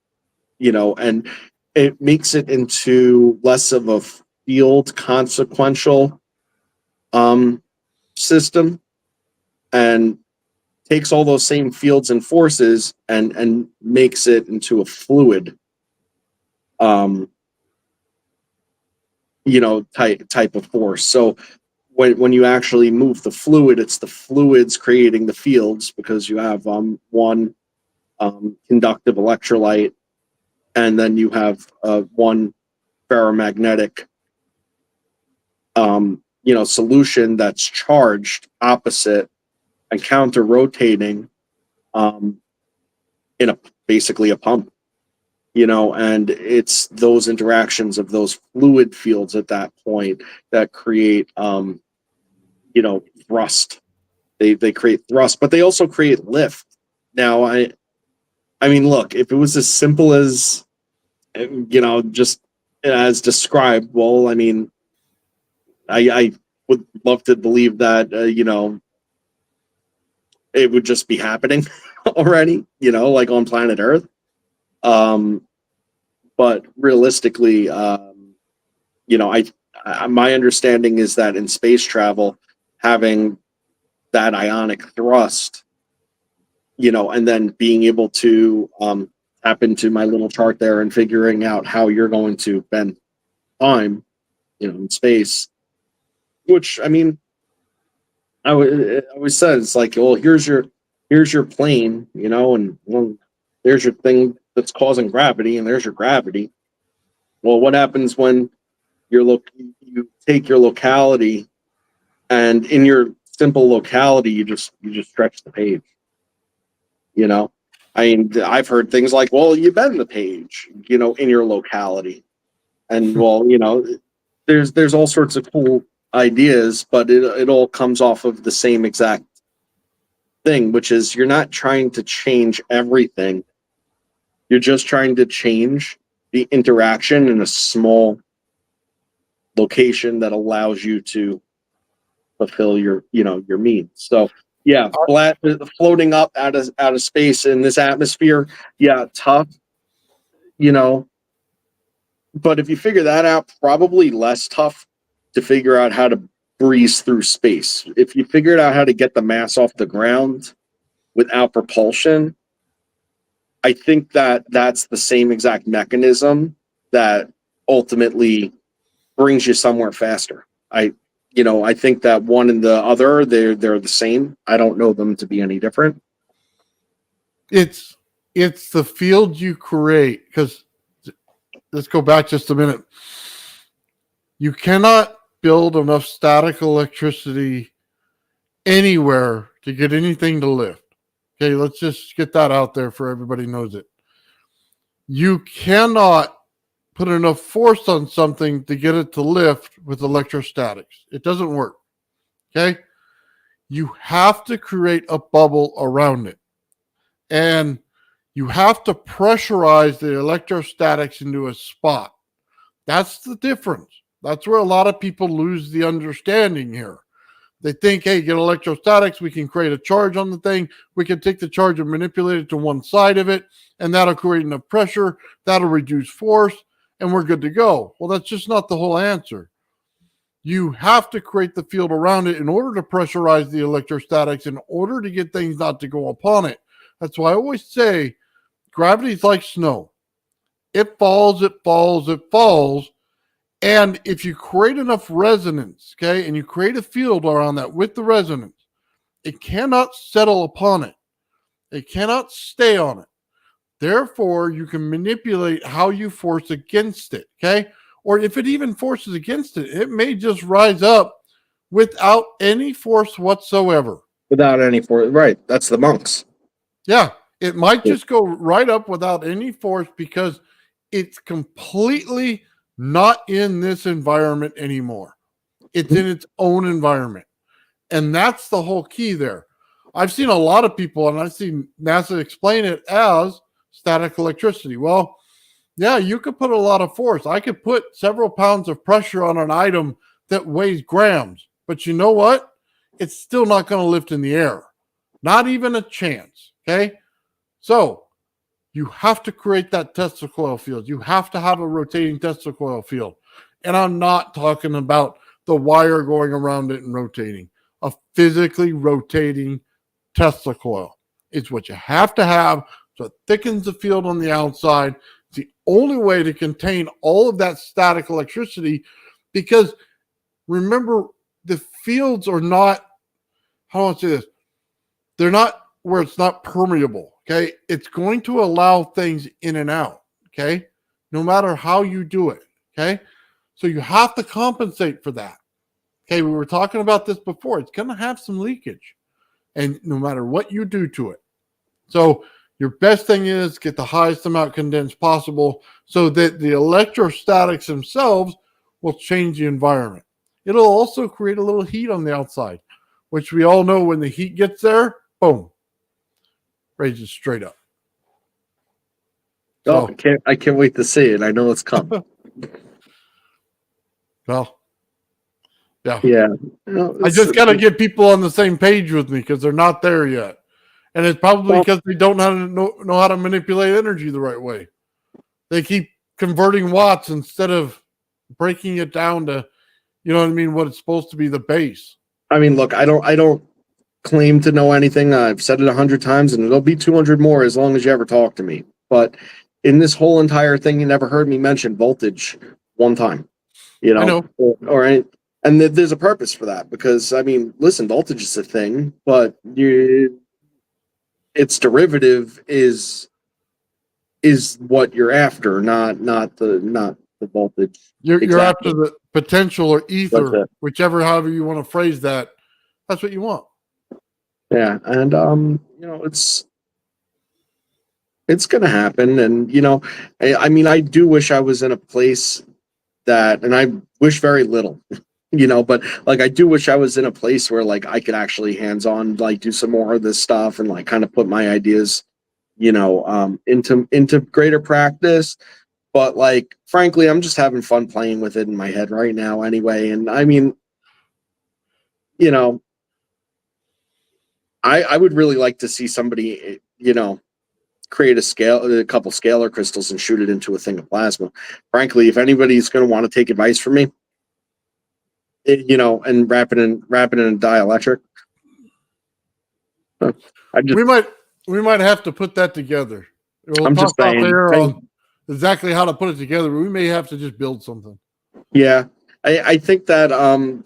and it makes it into less of a field consequential system, and takes all those same fields and forces and makes it into a fluid type of force. So when you actually move the fluid, it's the fluids creating the fields, because you have one conductive electrolyte, and then you have one ferromagnetic solution that's charged opposite and counter rotating in basically a pump, and it's those interactions of those fluid fields at that point that create thrust. They create thrust, but they also create lift. Now, I mean, look, if it was as simple as just as described, well, I mean, I would love to believe that it would just be happening already, like on planet Earth. But realistically, my understanding is that in space travel, having that ionic thrust, and then being able to tap into my little chart there and figuring out how you're going to bend time, in space, which, I mean, I always said, it's like, well, here's your plane, and well, there's your thing that's causing gravity, and there's your gravity. Well, what happens when you take your locality, and in your simple locality, you just stretch the page? I mean, I've heard things like, well, you bend the page, in your locality, and well, there's all sorts of cool ideas, but it all comes off of the same exact thing, which is you're not trying to change everything. You're just trying to change the interaction in a small location that allows you to fulfill your needs. So yeah, floating up out of space in this atmosphere, yeah, tough, but if you figure that out, probably less tough to figure out how to breeze through space. If you figured out how to get the mass off the ground without propulsion, I think that that's the same exact mechanism that ultimately brings you somewhere faster. I think that one and the other, they're the same. I don't know them to be any different. It's the field you create, because let's go back just a minute. You cannot build enough static electricity anywhere to get anything to lift. Okay, let's just get that out there for everybody knows it. You cannot put enough force on something to get it to lift with electrostatics. It doesn't work. Okay? You have to create a bubble around it. And you have to pressurize the electrostatics into a spot. That's the difference. That's where a lot of people lose the understanding here. They think, hey, get electrostatics, we can create a charge on the thing, we can take the charge and manipulate it to one side of it, and that'll create enough pressure, that'll reduce force, and we're good to go. Well, that's just not the whole answer. You have to create the field around it in order to pressurize the electrostatics, in order to get things not to go upon it. That's why I always say gravity is like snow. It falls, it falls, it falls. And if you create enough resonance, okay, and you create a field around that with the resonance, it cannot settle upon it. It cannot stay on it. Therefore, you can manipulate how you force against it, okay? Or if it even forces against it, it may just rise up without any force whatsoever. Without any force, right? That's the monks. Yeah, it might just go right up without any force because it's completely not in this environment anymore. It's in its own environment. And that's the whole key there. I've seen a lot of people, and I've seen NASA explain it as static electricity. Well, yeah, you could put a lot of force. I could put several pounds of pressure on an item that weighs grams. But you know what? It's still not going to lift in the air. Not even a chance. Okay? So you have to create that Tesla coil field. You have to have a rotating Tesla coil field. And I'm not talking about the wire going around it and rotating. A physically rotating Tesla coil. It's what you have to have, so it thickens the field on the outside. It's the only way to contain all of that static electricity, because remember, the fields are not, how do I say this? They're not where it's not permeable. Okay, it's going to allow things in and out. Okay, no matter how you do it. Okay, so you have to compensate for that. Okay, we were talking about this before. It's going to have some leakage, and no matter what you do to it. So your best thing is get the highest amount condensed possible so that the electrostatics themselves will change the environment. It'll also create a little heat on the outside, which we all know when the heat gets there, boom, raises straight up. Oh, so, I can't wait to see it. I know it's coming. Well, yeah. Yeah. I just got to get people on the same page with me because they're not there yet. And it's probably because they don't know how to manipulate energy the right way. They keep converting watts instead of breaking it down to, you know what I mean, what it's supposed to be, the base. I mean, look, I don't claim to know anything. I've said it 100 times, and it'll be 200 more as long as you ever talk to me. But in this whole entire thing, you never heard me mention voltage one time. You know, I know. Or and there's a purpose for that, because I mean, listen, voltage is a thing, but its derivative is what you're after, not the voltage. You're Exactly. after the potential or ether, whichever, however you want to phrase that. That's what you want. Yeah, and you know, it's going to happen, and you know, I mean, I do wish I was in a place that, and I wish very little, you know, but like I do wish I was in a place where like I could actually hands-on like do some more of this stuff and like kind of put my ideas, you know, into greater practice. But like frankly, I'm just having fun playing with it in my head right now anyway. And I mean, you know, I would really like to see somebody, you know, create a couple scalar crystals and shoot it into a thing of plasma. Frankly, if anybody's going to want to take advice from me, you know, and wrap it in a dielectric, we might have to put that together. I'm just saying on exactly how to put it together. We may have to just build something. Yeah, I think that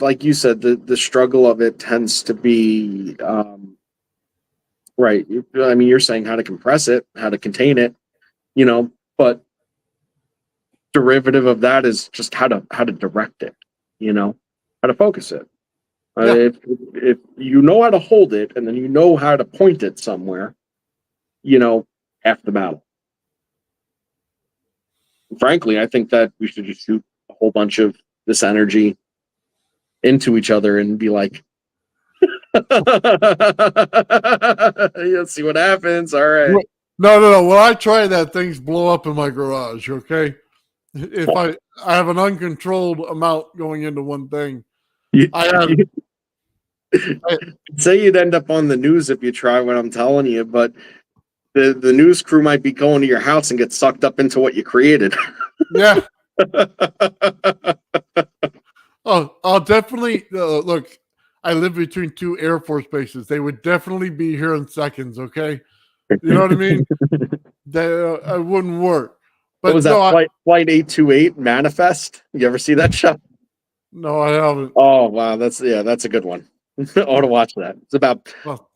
like you said, the struggle of it tends to be right. I mean, you're saying how to compress it, how to contain it, you know, but derivative of that is just how to direct it. how to focus it. Yeah. If you know how to hold it and then you know how to point it somewhere, half the battle. Frankly, I think that we should just shoot a whole bunch of this energy into each other and be like, yeah, see what happens. All right. No. When I try that, things blow up in my garage. Okay, if I have an uncontrolled amount going into one thing, You, I have. say you'd end up on the news if you try what I'm telling you, but the news crew might be going to your house and get sucked up into what you created. Yeah. Oh, I'll definitely look. I live between two Air Force bases. They would definitely be here in seconds. Okay, you know what I mean? That I wouldn't work. What But was that flight 828 Manifest? You ever see that show? No, I haven't. Oh wow, that's a good one. I ought to watch that. It's about Oh,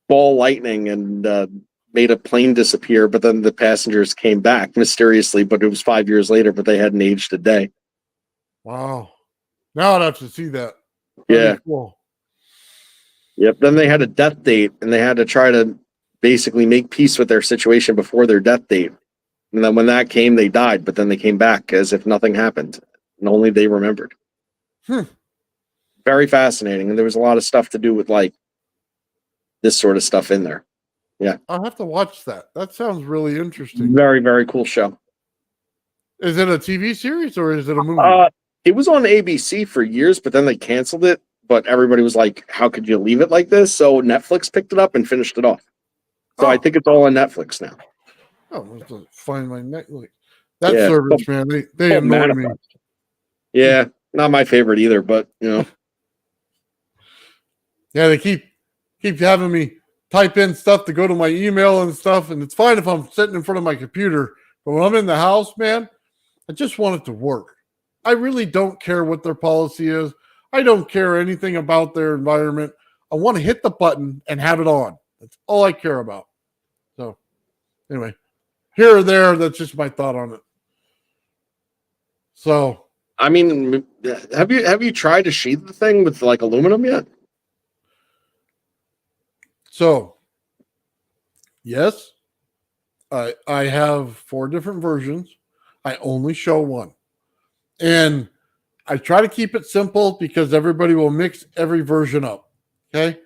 ball lightning and made a plane disappear, but then the passengers came back mysteriously. But it was 5 years later, but they hadn't aged a day. wow. Now I'd have to see that. Yeah. Cool. Yep. Then they had a death date, and they had to try to basically make peace with their situation before their death date. And then when that came, they died, but then they came back as if nothing happened, and only they remembered. Very fascinating, and there was a lot of stuff to do with like this sort of stuff in there. Yeah, I'll have to watch that. That sounds really interesting. very, very cool show. Is it a TV series or is it a movie? It was on ABC for years, but then they canceled it. But everybody was like, "How could you leave it like this?" So Netflix picked it up and finished it off. So I think it's all on Netflix now. Oh, I'll have to find my Netflix. That service, man, they annoy me. Yeah, not my favorite either, but Yeah, they keep having me type in stuff to go to my email and stuff, and it's fine if I'm sitting in front of my computer. But when I'm in the house, man, I just want it to work. I really don't care what their policy is. I don't care anything about their environment. I want to hit the button and have it on. That's all I care about. So, anyway, here or there, that's just my thought on it. So, I mean, have you tried to sheath the thing with like aluminum yet? So, yes, I have 4 different versions. I only show one. And I try to keep it simple because everybody will mix every version up. Okay.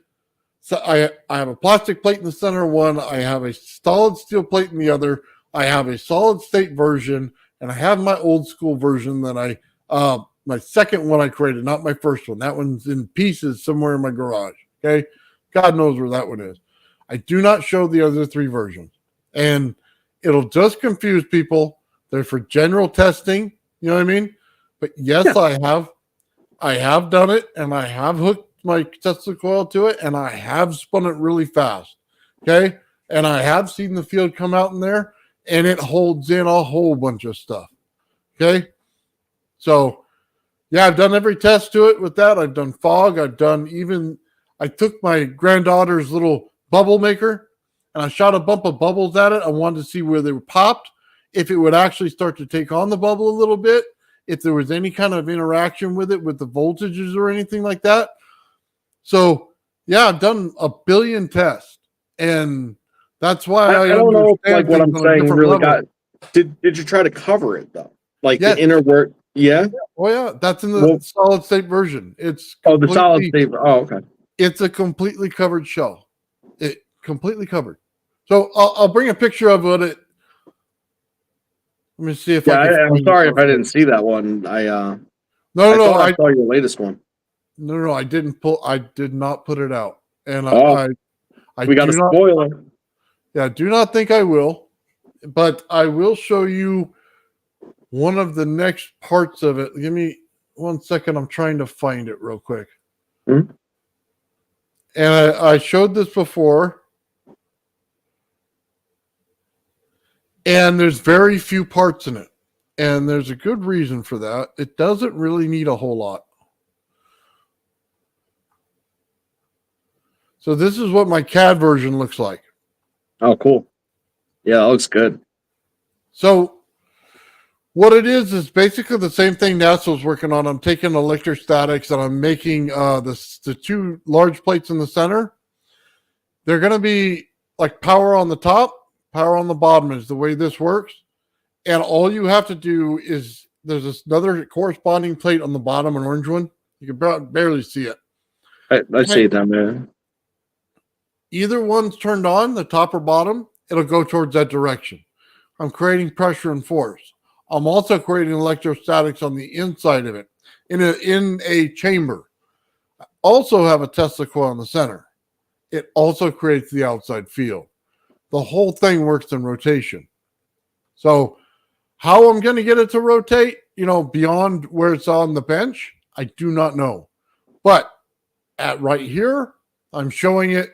So I have a plastic plate in the center of one. I have a solid steel plate in the other. I have a solid state version, and I have my old school version that my second one I created, not my first one. That one's in pieces somewhere in my garage. Okay. God knows where that one is. I do not show the other 3 versions, and it'll just confuse people. They're for general testing. You know what I mean? But yes, yeah. I have done it, and I have hooked my Tesla coil to it, and I have spun it really fast. Okay. And I have seen the field come out in there, and it holds in a whole bunch of stuff. Okay. So, yeah, I've done every test to it with that. I've done fog. I took my granddaughter's little bubble maker, and I shot a bump of bubbles at it. I wanted to see where they were popped, if it would actually start to take on the bubble a little bit, if there was any kind of interaction with it, with the voltages or anything like that. So, yeah, I've done a billion tests, and that's why I don't know if, like, what I'm saying really got. Did you try to cover it though? Like the inner work? Yeah. Oh yeah, that's in the solid state version. It's the solid state. Oh, okay. It's a completely covered shell. It completely covered. So I'll bring a picture of it. Let me see if I'm sorry if I didn't see that one. I saw your latest one. No, I didn't pull. I did not put it out, and we got a spoiler. Yeah, do not think I will, but I will show you one of the next parts of it. Give me 1 second. I'm trying to find it real quick. Mm-hmm. And I showed this before, and there's very few parts in it, and there's a good reason for that. It doesn't really need a whole lot. So this is what my CAD version looks like. Oh, cool. Yeah, that looks good. So What it is basically the same thing NASA was working on. I'm taking electrostatics and I'm making the two large plates in the center. They're going to be like power on the top, power on the bottom is the way this works. And all you have to do is there's another corresponding plate on the bottom, an orange one. You can barely see it. I see it down there. Either one's turned on, the top or bottom, it'll go towards that direction. I'm creating pressure and force. I'm also creating electrostatics on the inside of it in a chamber. I also have a Tesla coil in the center. It also creates the outside field. The whole thing works in rotation. So how I'm going to get it to rotate, beyond where it's on the bench, I do not know. But at right here, I'm showing it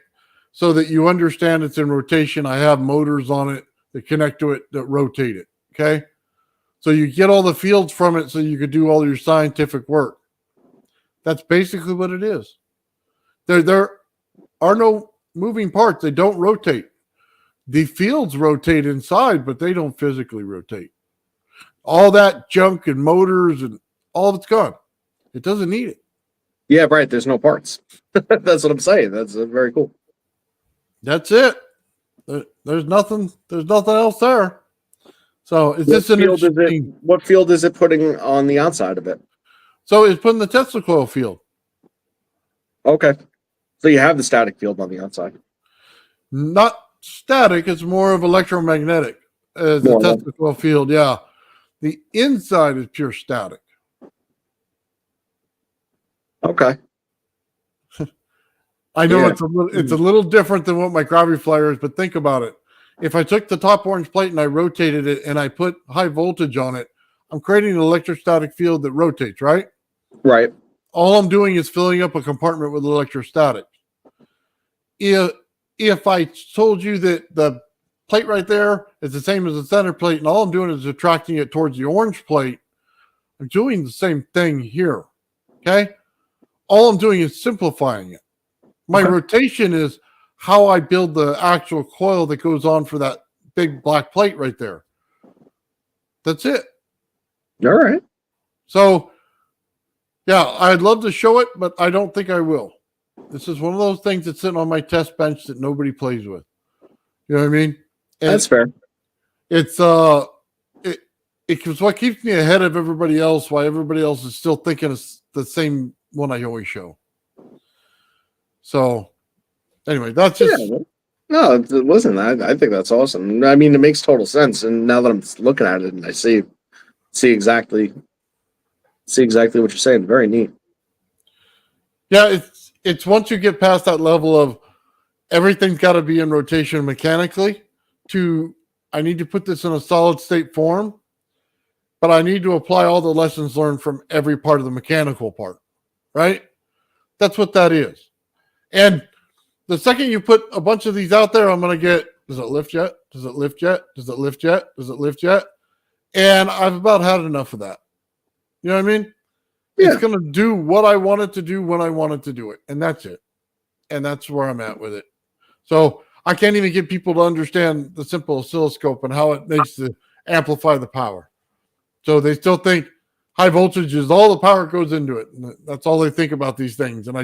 so that you understand it's in rotation. I have motors on it that connect to it that rotate it. Okay. So you get all the fields from it so you could do all your scientific work. That's basically what it is. There are no moving parts. They don't rotate. The fields rotate inside, but they don't physically rotate. All that junk and motors and all of it's gone. It doesn't need it. Yeah, right. There's no parts. That's what I'm saying. That's very cool. That's it. There's nothing else there. So it's just an interesting. What field is it putting on the outside of it? So it's putting the Tesla coil field. Okay. So you have the static field on the outside. Not static. It's more of electromagnetic. The Tesla coil field. Yeah. The inside is pure static. Okay. I know it's a little different than what my gravity flyer is, but think about it. If I took the top orange plate and I rotated it and I put high voltage on it, I'm creating an electrostatic field that rotates, right? Right. All I'm doing is filling up a compartment with electrostatics. If I told you that the plate right there is the same as the center plate and all I'm doing is attracting it towards the orange plate, I'm doing the same thing here. Okay? All I'm doing is simplifying it. My rotation is how I build the actual coil that goes on for that big black plate right there. That's it. All right. So, yeah, I'd love to show it, but I don't think I will. This is one of those things that's sitting on my test bench that nobody plays with. You know what I mean? And that's fair. It's it's what keeps me ahead of everybody else. Why everybody else is still thinking it's the same one I always show. So, anyway, that's just. Yeah, no, listen, I think that's awesome. I mean, it makes total sense. And now that I'm looking at it and I see exactly what you're saying, very neat. Yeah, it's once you get past that level of everything's got to be in rotation mechanically to I need to put this in a solid state form, but I need to apply all the lessons learned from every part of the mechanical part, right? That's what that is. And the second you put a bunch of these out there, I'm going to get, does it lift yet? Does it lift yet? Does it lift yet? Does it lift yet? And I've about had enough of that. You know what I mean? Yeah. It's going to do what I want it to do when I want it to do it. And that's it. And that's where I'm at with it. So I can't even get people to understand the simple oscilloscope and how it makes to amplify the power. So they still think high voltage is all the power goes into it. And that's all they think about these things. And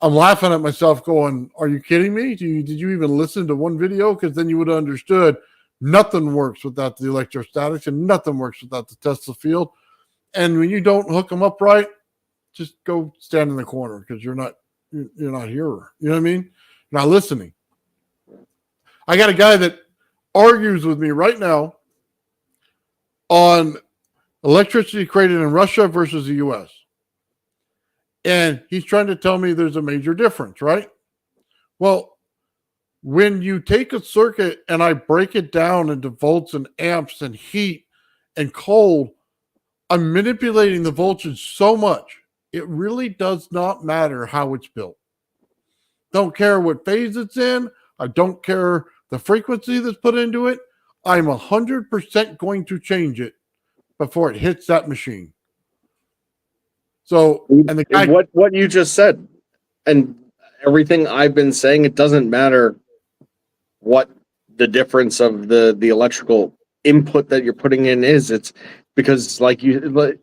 I'm laughing at myself going, are you kidding me? Did you even listen to one video? Because then you would have understood nothing works without the electrostatics and nothing works without the Tesla field. And when you don't hook them up right, just go stand in the corner because you're not here. You know what I mean? You're not listening. I got a guy that argues with me right now on electricity created in Russia versus the U.S. And he's trying to tell me there's a major difference, right? Well, when you take a circuit and I break it down into volts and amps and heat and cold, I'm manipulating the voltage so much, it really does not matter how it's built. Don't care what phase it's in. I don't care the frequency that's put into it. I'm 100% going to change it before it hits that machine. So, and the guy, what you just said, and everything I've been saying, it doesn't matter what the difference of the electrical input that you're putting in is. It's because at the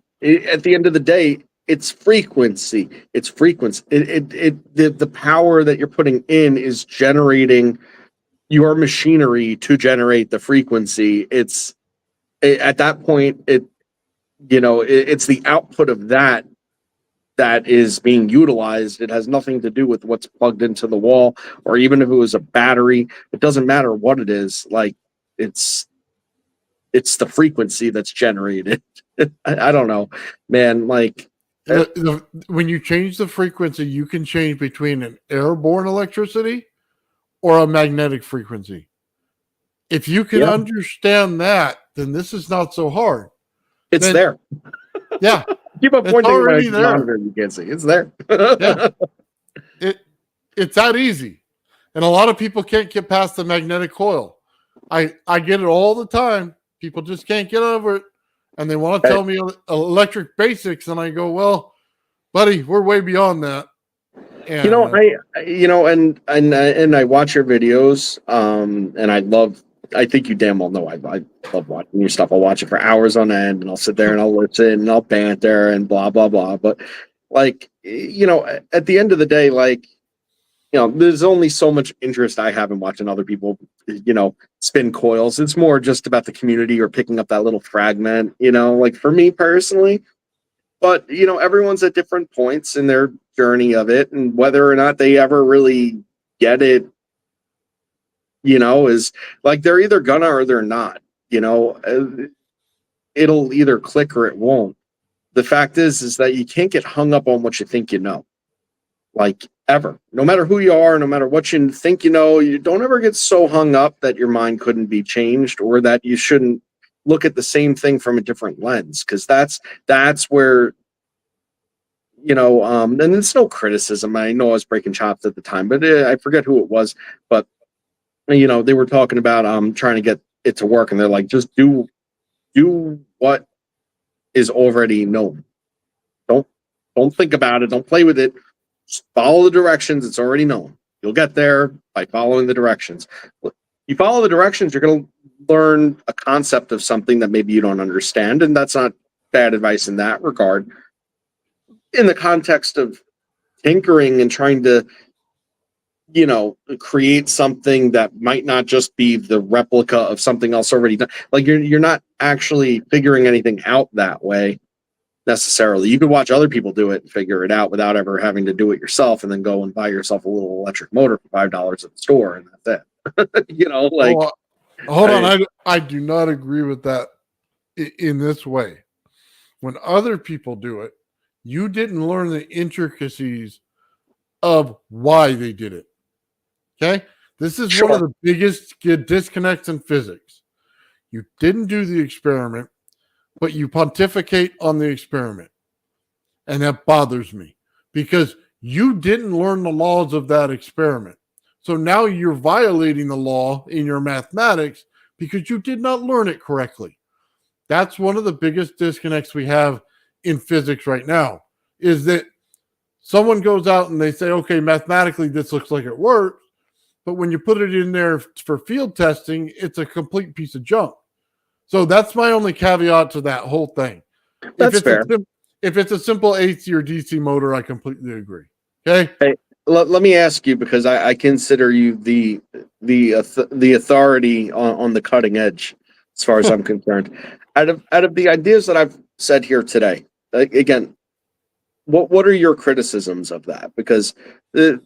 end of the day, it's frequency. It's frequency. The power that you're putting in is generating your machinery to generate the frequency. At that point, it's the output of that is being utilized. It has nothing to do with what's plugged into the wall, or even if it was a battery. It doesn't matter what it is. Like, it's the frequency that's generated. I don't know, man. Like, when you change the frequency, you can change between an airborne electricity or a magnetic frequency. If you can understand that, then this is not so hard. It's there. Yeah. Keep on pointing already at there. monitor, you can't see. It's there. Yeah. It's that easy. And a lot of people can't get past the magnetic coil. I get it all the time. People just can't get over it. And they want to tell me electric basics. And I go, well, buddy, we're way beyond that. And, and I watch your videos, and I think you damn well know I love watching your stuff. I'll watch it for hours on end, and I'll sit there and I'll listen and I'll banter and blah blah blah. But like, at the end of the day, like, there's only so much interest I have in watching other people, spin coils. It's more just about the community or picking up that little fragment, like for me personally. But, everyone's at different points in their journey of it, and whether or not they ever really get it, is like they're either gonna or they're not. It'll either click or it won't. The fact is that you can't get hung up on what you think you know, like, ever. No matter who you are, no matter what you think you don't ever get so hung up that your mind couldn't be changed, or that you shouldn't look at the same thing from a different lens, because that's where, and it's no criticism. I know I was breaking chops at the time, but I forget who it was, but they were talking about trying to get it to work, and they're like, just do what is already known. Don't think about it, don't play with it, just follow the directions. It's already known. You'll get there by following the directions. You follow the directions, you're going to learn a concept of something that maybe you don't understand, and that's not bad advice in that regard. In the context of tinkering and trying to, create something that might not just be the replica of something else already done. Like, you're not actually figuring anything out that way necessarily. You could watch other people do it and figure it out without ever having to do it yourself, and then go and buy yourself a little electric motor for $5 at the store, and that's it. Hold on. I do not agree with that in this way. When other people do it, you didn't learn the intricacies of why they did it. Okay? This is one of the biggest disconnects in physics. You didn't do the experiment, but you pontificate on the experiment. And that bothers me, because you didn't learn the laws of that experiment. So now you're violating the law in your mathematics because you did not learn it correctly. That's one of the biggest disconnects we have in physics right now, is that someone goes out and they say, okay, mathematically, this looks like it works. But when you put it in there for field testing, it's a complete piece of junk. So that's my only caveat to that whole thing. That's fair. If it's a simple AC or DC motor, I completely agree. Okay. Hey, let me ask you, because I consider you the authority on the cutting edge, as far as I'm concerned. Out of the ideas that I've said here today, again, what are your criticisms of that? Because I'm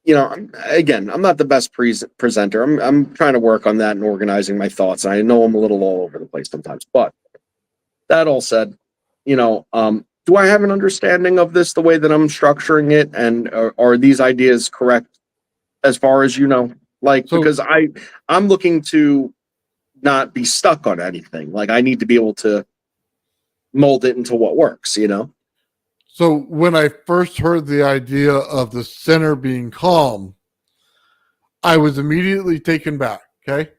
not the best presenter. I'm trying to work on that and organizing my thoughts. I know I'm a little all over the place sometimes, but that all said, do I have an understanding of this the way that I'm structuring it, and are these ideas correct as far as because I'm looking to not be stuck on anything. Like, I need to be able to mold it into what works, So when I first heard the idea of the center being calm, I was immediately taken back. Okay.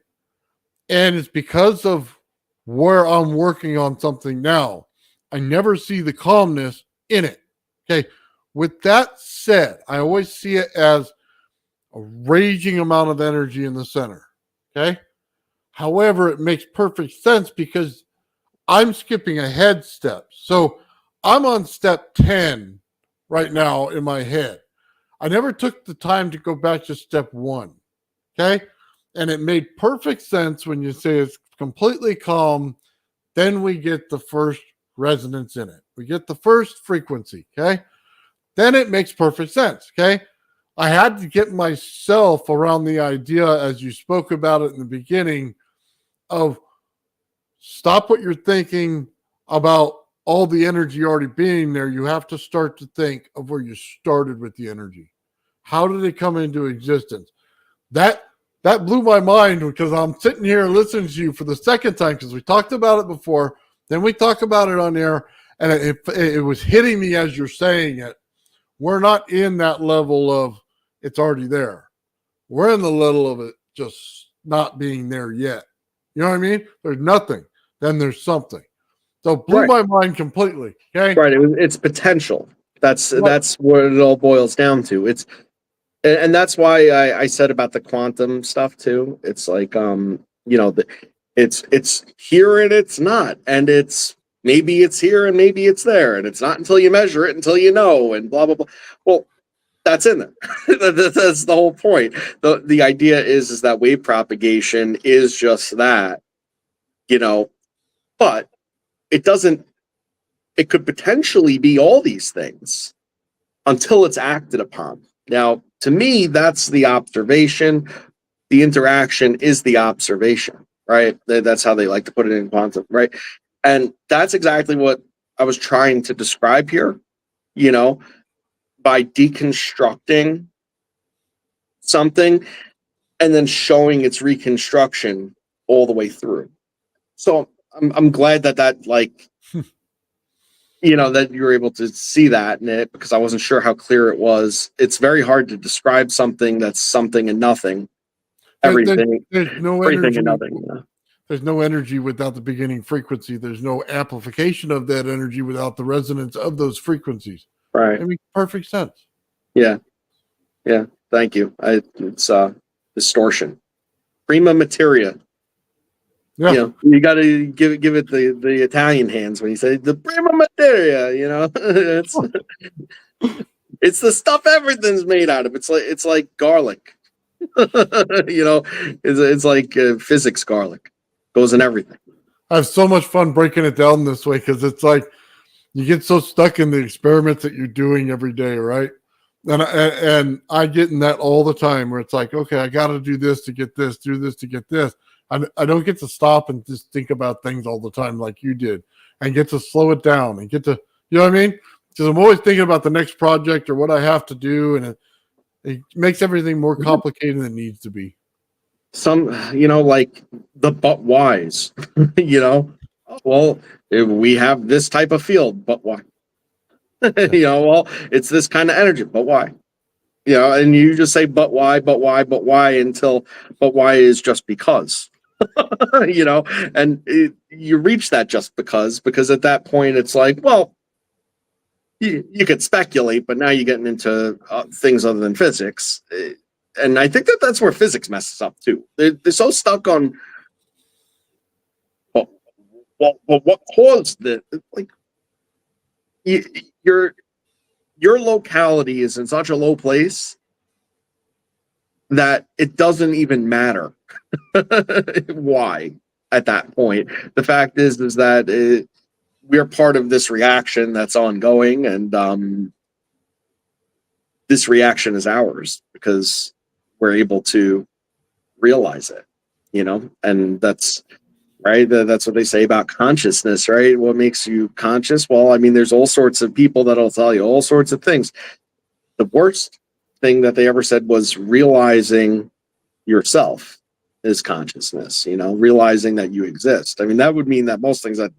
And it's because of where I'm working on something now. I never see the calmness in it. Okay. With that said, I always see it as a raging amount of energy in the center. Okay. However, it makes perfect sense because I'm skipping ahead steps. So I'm on step 10 right now in my head. I never took the time to go back to step 1. Okay. And it made perfect sense when you say it's completely calm. Then we get the first resonance in it. We get the first frequency. Okay. Then it makes perfect sense. Okay. I had to get myself around the idea, as you spoke about it in the beginning, of stop what you're thinking about all the energy already being there. You have to start to think of where you started with the energy. How did it come into existence? That blew my mind because I'm sitting here listening to you for the second time because we talked about it before. Then we talked about it on air, and it was hitting me as you're saying it. We're not in that level of it's already there. We're in the level of it just not being there yet. You know what I mean? There's nothing. Then there's something. So it blew my mind completely. Okay. Right. It's potential. That's Right. that's what it all boils down to. And that's why I said about the quantum stuff too. It's like it's here and it's not, and it's maybe it's here and maybe it's there, and it's not until you measure it until you know, and blah blah blah. Well, that's in there. That's the whole point. The idea is that wave propagation is just that, but it doesn't. It could potentially be all these things until it's acted upon. Now, to me, that's the observation. The interaction is the observation, right? That's how they like to put it in quantum, right? And that's exactly what I was trying to describe here, by deconstructing something and then showing its reconstruction all the way through. So I'm glad that like that you're able to see that in it, because I wasn't sure how clear it was. It's very hard to describe something that's something and nothing. Everything, there's no everything energy. and nothing. There's no energy without the beginning frequency. There's no amplification of that energy without the resonance of those frequencies. Right. It makes perfect sense. Yeah. Thank you. It's distortion, prima materia. Yeah. You got to give it the Italian hands when you say the prima materia. It's the stuff everything's made out of. It's like garlic. It's like physics garlic. Goes in everything. I have so much fun breaking it down this way because it's like you get so stuck in the experiments that you're doing every day, right? And I get in that all the time where it's like, okay, I got to do this to get this, do this to get this. I don't get to stop and just think about things all the time like you did, and get to slow it down and get to, you know what I mean? Because I'm always thinking about the next project or what I have to do, and it makes everything more complicated than it needs to be. Some, like the but whys, well, if we have this type of field, but why? Well, it's this kind of energy, but why? And you just say, but why, until, but why is just because, and you reach that just because at that point it's like, well, you could speculate, but now you're getting into things other than physics. And I think that's where physics messes up too. They're so stuck on, well, what caused the, like, your locality is in such a low place that it doesn't even matter why at that point. The fact is that we're part of this reaction that's ongoing, and this reaction is ours because we're able to realize it, and that's right. That's what they say about consciousness, right? What makes you conscious? Well, I mean, there's all sorts of people that'll tell you all sorts of things. The worst thing that they ever said was realizing yourself is consciousness, realizing that you exist. I mean, that would mean that most things that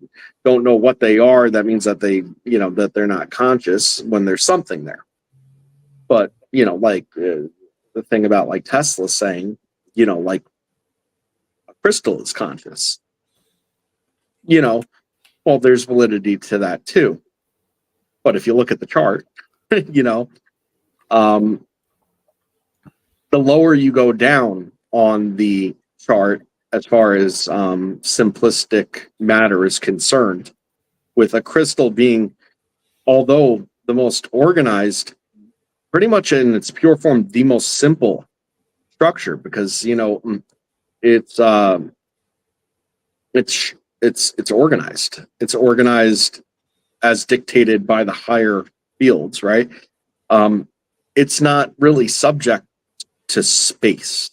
don't know what they are, that means that they, that they're not conscious when there's something there. But, like the thing about like Tesla saying, like a crystal is conscious, well, there's validity to that too. But if you look at the chart, the lower you go down on the chart, as far as simplistic matter is concerned, with a crystal being, although the most organized, pretty much in its pure form, the most simple structure, because it's it's organized. It's organized as dictated by the higher fields, right? It's not really subject to space.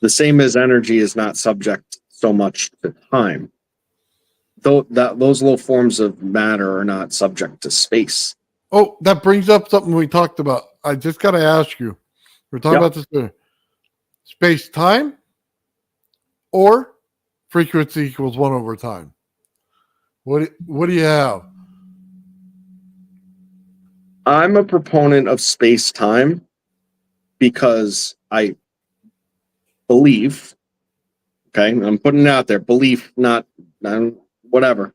The same as energy is not subject so much to time. Though that those little forms of matter are not subject to space. Oh, that brings up something we talked about. I just got to ask you. We're talking Yep. about this space time or frequency equals 1 over time. What do you have? I'm a proponent of space time because I believe, okay, I'm putting it out there, belief, not whatever,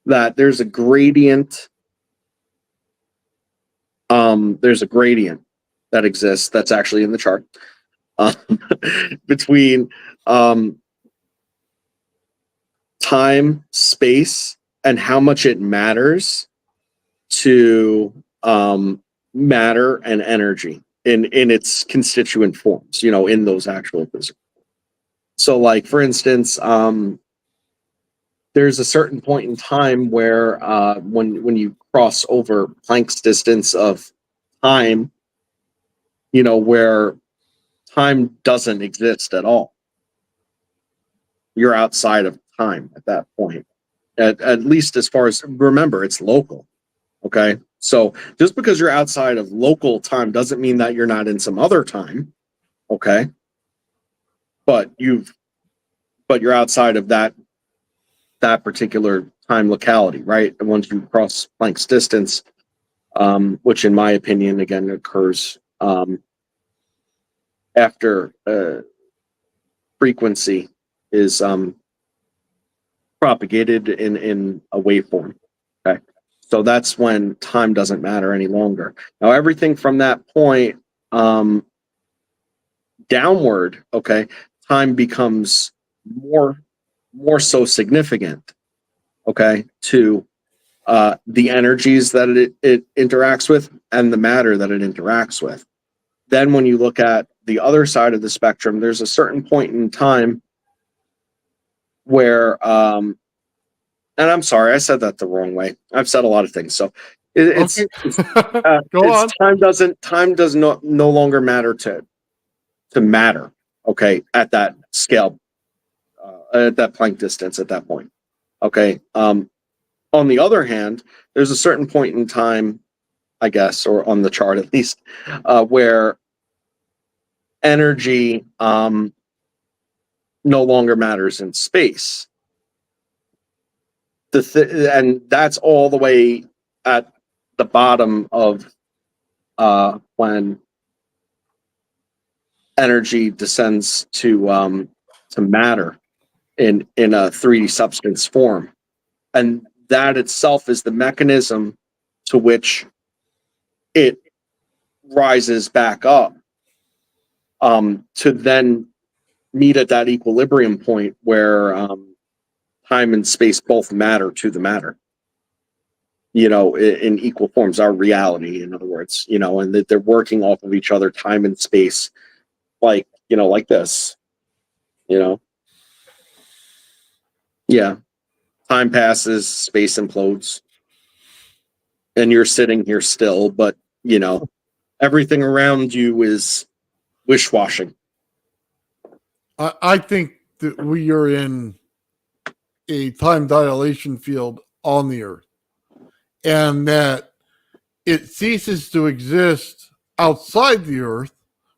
that there's a gradient. There's a gradient that exists that's actually in the chart between time, space, and how much it matters to matter and energy in its constituent forms, in those actual physical. So, like, for instance, there's a certain point in time where when you cross over Planck's distance of time, where time doesn't exist at all. You're outside of time at that point. At least as far as, remember, it's local. Okay. So just because you're outside of local time doesn't mean that you're not in some other time. Okay. But you're outside of that particular time locality, right? And once you cross Planck's distance, which in my opinion, again, occurs after frequency is propagated in a waveform. Okay. So that's when time doesn't matter any longer. Now, everything from that point downward, okay, time becomes more so significant, okay, to the energies that it interacts with and the matter that it interacts with. Then when you look at the other side of the spectrum, there's a certain point in time where and I'm sorry, I said that the wrong way. I've said a lot of things. So it's Go on. Time does not no longer matter to matter, okay, at that scale, at that Planck distance at that point. Okay. On the other hand, there's a certain point in time, I guess, or on the chart at least, where energy no longer matters in space. And that's all the way at the bottom of when energy descends to matter in a 3D substance form, and that itself is the mechanism to which it rises back up to then meet at that equilibrium point where time and space both matter to the matter, in equal forms, our reality, in other words, and that they're working off of each other, time and space, like this, yeah, time passes, space implodes, and you're sitting here still, but everything around you is wish-washing. I think that we are in a time dilation field on the Earth, and that it ceases to exist outside the Earth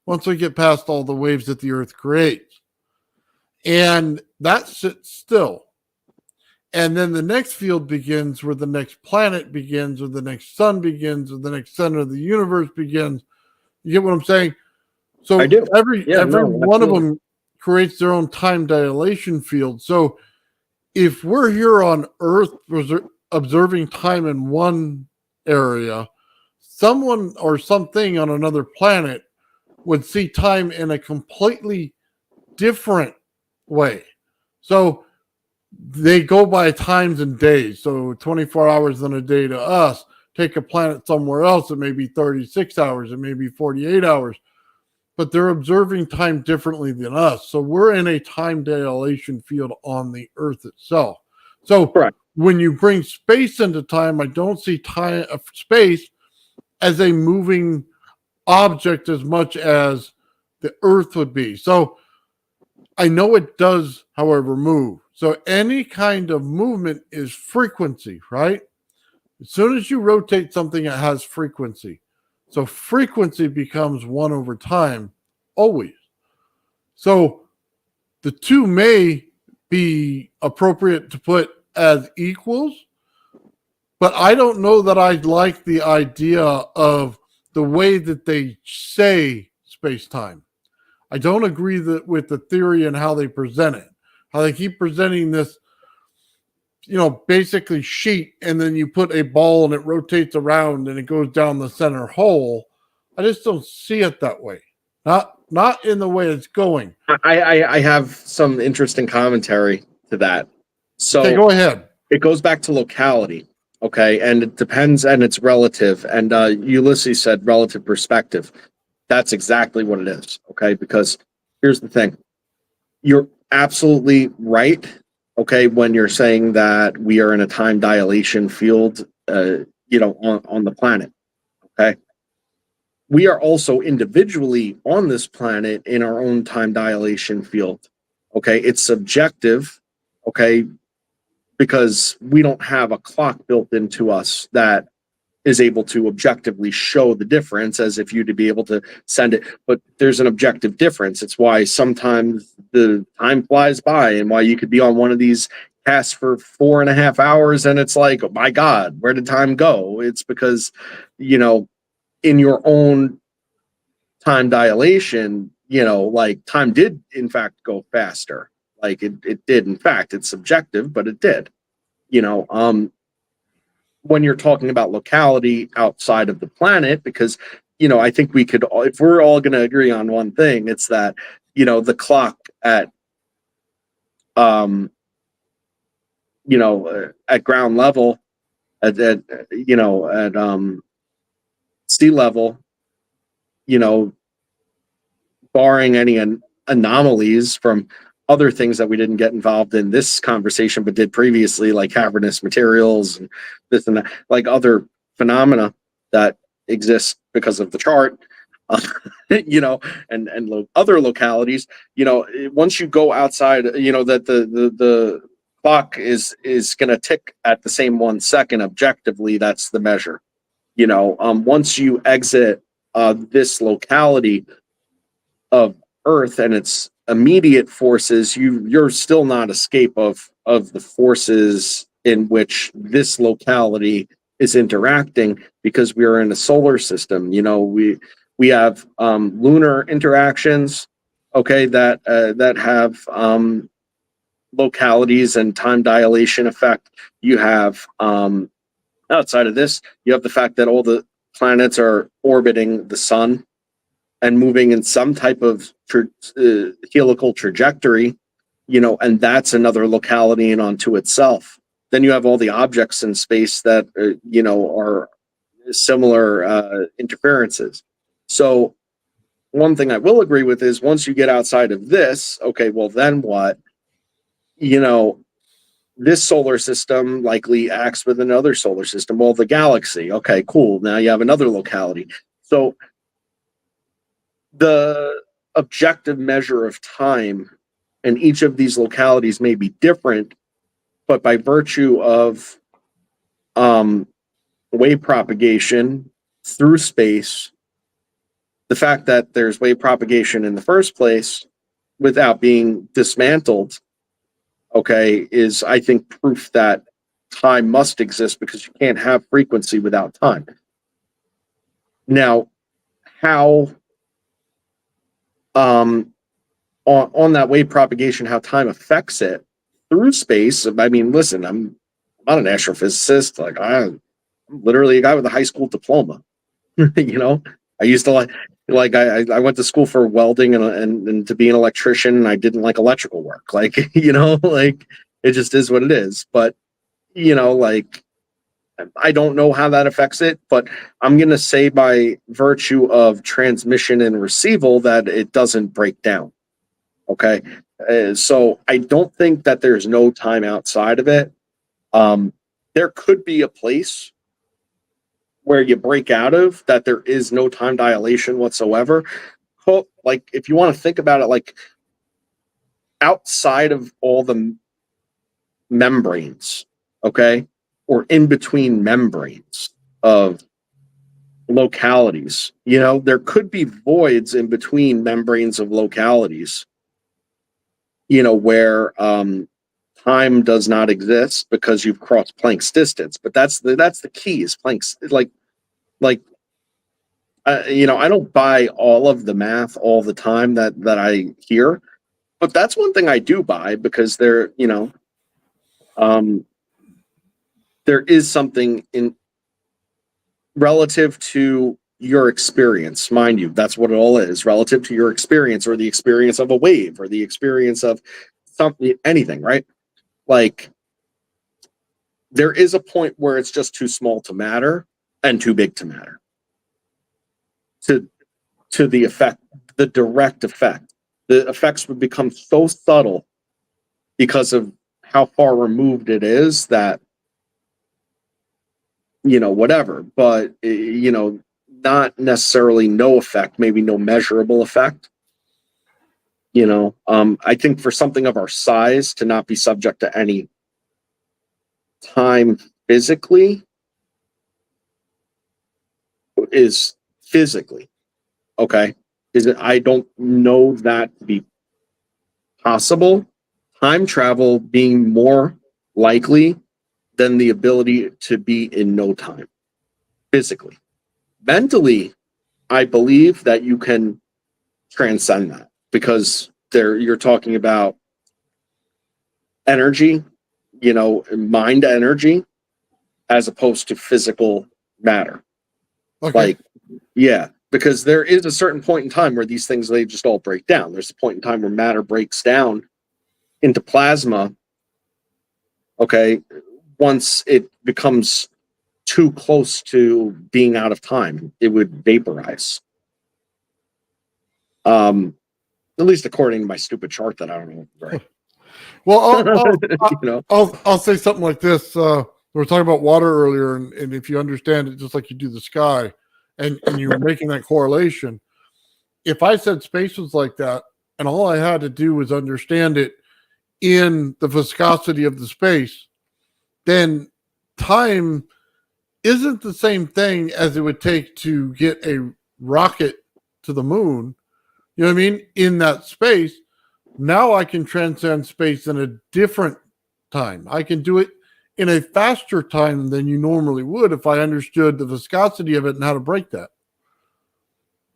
once we get past all the waves that the Earth creates. And that sits still. And then the next field begins where the next planet begins, or the next sun begins, or the next center of the universe begins. You get what I'm saying? So I do. every one of absolutely. them creates their own time dilation field. So if we're here on Earth observing time in one area, someone or something on another planet would see time in a completely different way. So they go by times and days. So 24 hours in a day to us. Take a planet somewhere else, it may be 36 hours, it may be 48 hours, but they're observing time differently than us. So we're in a time dilation field on the Earth itself. So Correct. when you bring space into time, I don't see time space as a moving object as much as the Earth would be. So I know it does, however, move. So any kind of movement is frequency, right? As soon as you rotate something, it has frequency. So frequency becomes 1 over time, always. So the two may be appropriate to put as equals, but I don't know that I like the idea of the way that they say space-time. I don't agree with the theory and how they present it. How they keep presenting this, basically sheet, and then you put a ball and it rotates around and it goes down the center hole. I just don't see it that way. Not in the way it's going. I have some interesting commentary to that. So Okay, go ahead. It goes back to locality, okay, and it depends, and it's relative. And Ulysses said relative perspective. That's exactly what it is, okay? Because here's the thing: you're absolutely right, okay, when you're saying that we are in a time dilation field, on the planet, okay? We are also individually on this planet in our own time dilation field, okay? It's subjective, okay, because we don't have a clock built into us that is able to objectively show the difference as if you to be able to send it. But there's an objective difference. It's why sometimes the time flies by and why you could be on one of these casts for 4.5 hours and it's like, oh my God, where did time go? It's because, in your own time dilation, like time did in fact go faster. Like it did. In fact, it's subjective, but it did, when you're talking about locality outside of the planet, because, I think we could, if we're all going to agree on one thing, it's that, the clock at, at ground level, at sea level, barring any anomalies from other things that we didn't get involved in this conversation, but did previously, like cavernous materials and this and that, like other phenomena that exist because of the chart, and other localities, once you go outside, that the clock is going to tick at the same 1 second objectively. That's the measure. Once you exit this locality of Earth and its immediate forces, you're still not escape of the forces in which this locality is interacting, because we are in a solar system. We have lunar interactions, okay, that have localities and time dilation effect. You have outside of this, you have the fact that all the planets are orbiting the sun and moving in some type of helical trajectory, and that's another locality in onto itself. Then you have all the objects in space that, are similar interferences. So one thing I will agree with is once you get outside of this, okay, well, then what? This solar system likely acts with another solar system. Well, the galaxy, okay, cool. Now you have another locality. So the objective measure of time in each of these localities may be different, but by virtue of wave propagation through space, the fact that there's wave propagation in the first place without being dismantled, okay, is, I think, proof that time must exist, because you can't have frequency without time. Now, how on that wave propagation, how time affects it through space. I mean, listen, I'm not an astrophysicist. Like, I'm literally a guy with a high school diploma. I used to Like I went to school for welding and to be an electrician, and I didn't like electrical work. Like, like it just is what it is. But, like I don't know how that affects it, but I'm going to say by virtue of transmission and receival that it doesn't break down. Okay. So I don't think that there's no time outside of it. There could be a place where you break out of that there is no time dilation whatsoever. Like if you want to think about it, like outside of all the membranes, okay, or in between membranes of localities, there could be voids in between membranes of localities, where time does not exist because you've crossed Planck's distance. But that's the key is Planck's, like I don't buy all of the math all the time that I hear, but that's one thing I do buy because there is something in relative to your experience, mind you, that's what it all is, relative to your experience or the experience of a wave or the experience of something, anything, right? Like there is a point where it's just too small to matter and too big to matter. To the effect, the direct effect. The effects would become so subtle because of how far removed it is that, whatever, but, not necessarily no effect, maybe no measurable effect. I think for something of our size to not be subject to any time physically is physically, okay? I don't know that to be possible. Time travel being more likely than the ability to be in no time physically. Mentally, I believe that you can transcend that because you're talking about energy, mind energy, as opposed to physical matter. Okay. Like, yeah, because there is a certain point in time where these things, they just all break down. There's a point in time where matter breaks down into plasma. Okay. Once it becomes too close to being out of time, it would vaporize. At least according to my stupid chart that I don't know. Right. Well, I'll say something like this. We were talking about water earlier, and if you understand it just like you do the sky, and you were making that correlation, if I said space was like that, and all I had to do was understand it in the viscosity of the space, then time isn't the same thing as it would take to get a rocket to the moon. You know what I mean? In that space, now I can transcend space in a different time. I can do it in a faster time than you normally would if I understood the viscosity of it and how to break that.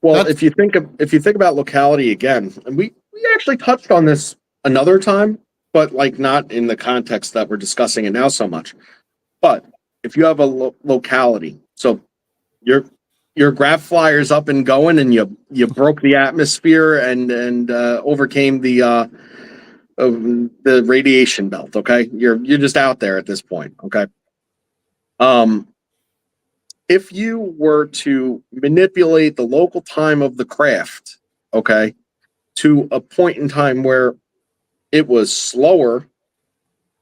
Well, if you think about locality again, and we actually touched on this another time, but like not in the context that we're discussing it now so much. But if you have a locality, so your graph flyer's up and going, and you broke the atmosphere and overcame the radiation belt. Okay, you're just out there at this point. Okay. If you were to manipulate the local time of the craft, okay, to a point in time where it was slower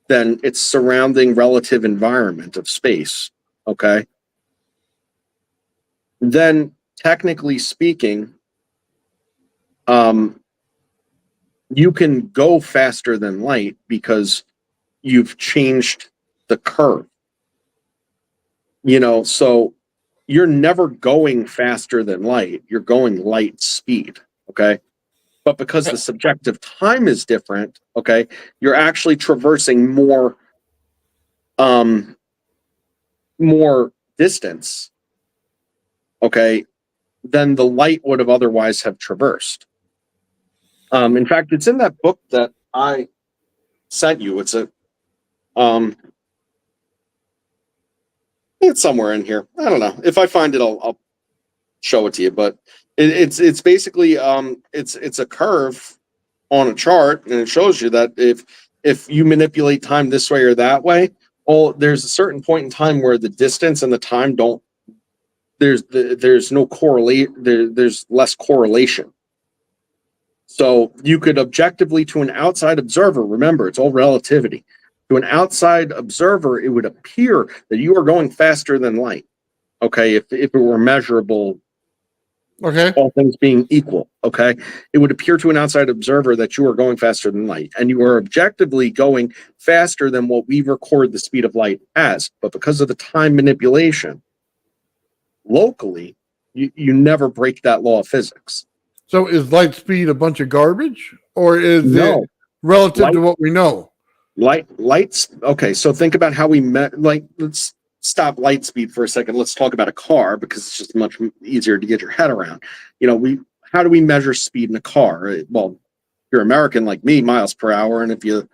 than its surrounding relative environment of space, okay, then technically speaking, you can go faster than light because you've changed the curve. So you're never going faster than light. You're going light speed, okay? But because the subjective time is different, okay, you're actually traversing more distance, okay, than the light would have otherwise have traversed. In fact, it's in that book that I sent you. It's it's somewhere in here. I don't know. If I find it, I'll show it to you, but it's basically it's a curve on a chart, and it shows you that if you manipulate time this way or that way, there's a certain point in time where the distance and the time don't there's no correlate there's less correlation. So you could objectively, to an outside observer, remember it's all relativity, to an outside observer it would appear that you are going faster than light, okay, if it were measurable, Okay. all things being equal, okay, it would appear to an outside observer that you are going faster than light, and you are objectively going faster than what we record the speed of light as. But because of the time manipulation, locally, you never break that law of physics. So is light speed a bunch of garbage, or is No. it relative to what we know? Lights. Okay, so think about how we met. Like, let's stop light speed for a second. Let's talk about a car, because it's just much easier to get your head around. You know, how do we measure speed in a car? Well, if you're American like me, miles per hour, and if you're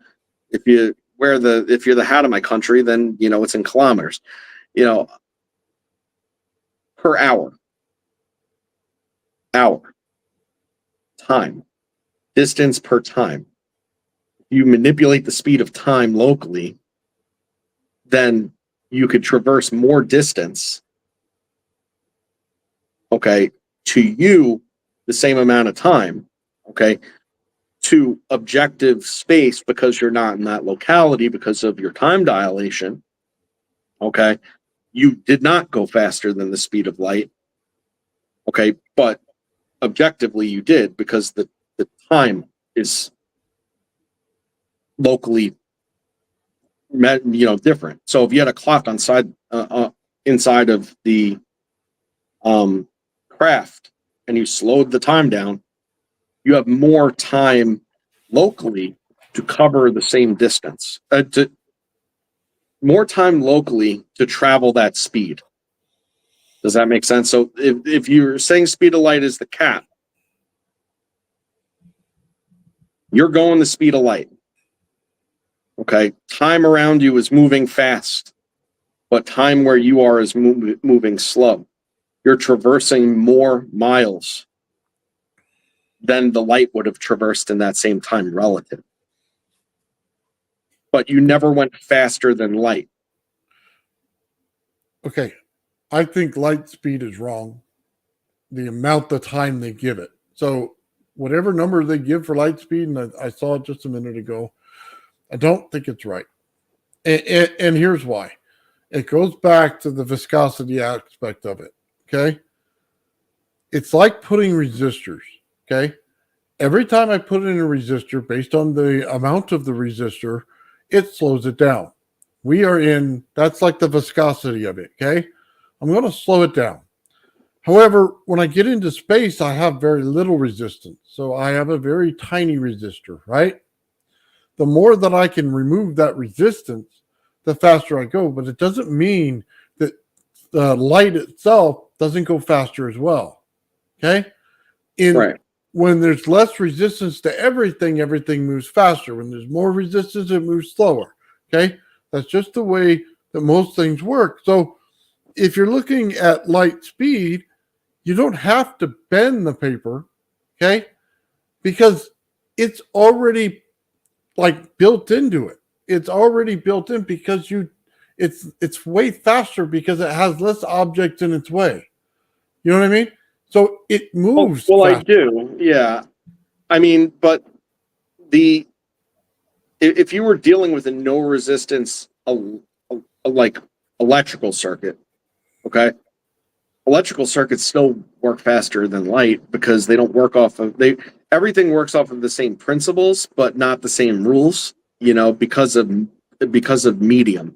the hat of my country, then you know it's in kilometers. You know, per hour, time, distance per time. You manipulate the speed of time locally, then you could traverse more distance, okay, to you the same amount of time, okay, to objective space, because you're not in that locality because of your time dilation, okay. You did not go faster than the speed of light, okay, but objectively you did, because the time is locally different. So if you had a clock inside of the craft and you slowed the time down, you have more time locally to cover the same distance, more time locally to travel that speed. Does that make sense? So if you're saying speed of light is the cap, you're going the speed of light. Okay, time around you is moving fast, but time where you are is moving slow. You're traversing more miles than the light would have traversed in that same time relative. But you never went faster than light. Okay. I think light speed is wrong. The amount of time they give it. So whatever number they give for light speed, and I saw it just a minute ago, I don't think it's right. And here's why. It goes back to the viscosity aspect of it. Okay. It's like putting resistors. Okay. Every time I put in a resistor, based on the amount of the resistor, it slows it down. That's like the viscosity of it. Okay. I'm going to slow it down. However, when I get into space, I have very little resistance. So I have a very tiny resistor, right? The more that I can remove that resistance, the faster I go. But it doesn't mean that the light itself doesn't go faster as well. Okay? Right. When there's less resistance to everything moves faster. When there's more resistance, it moves slower. Okay? That's just the way that most things work. So if you're looking at light speed, you don't have to bend the paper, okay? Because it's already like built into it. It's already built in because it's way faster because it has less objects in its way. You know what I mean? So it moves. Well, I do. Yeah. I mean, but if you were dealing with a no resistance like electrical circuit, okay, electrical circuits still work faster than light because they don't work off of everything works off of the same principles but not the same rules, because of medium,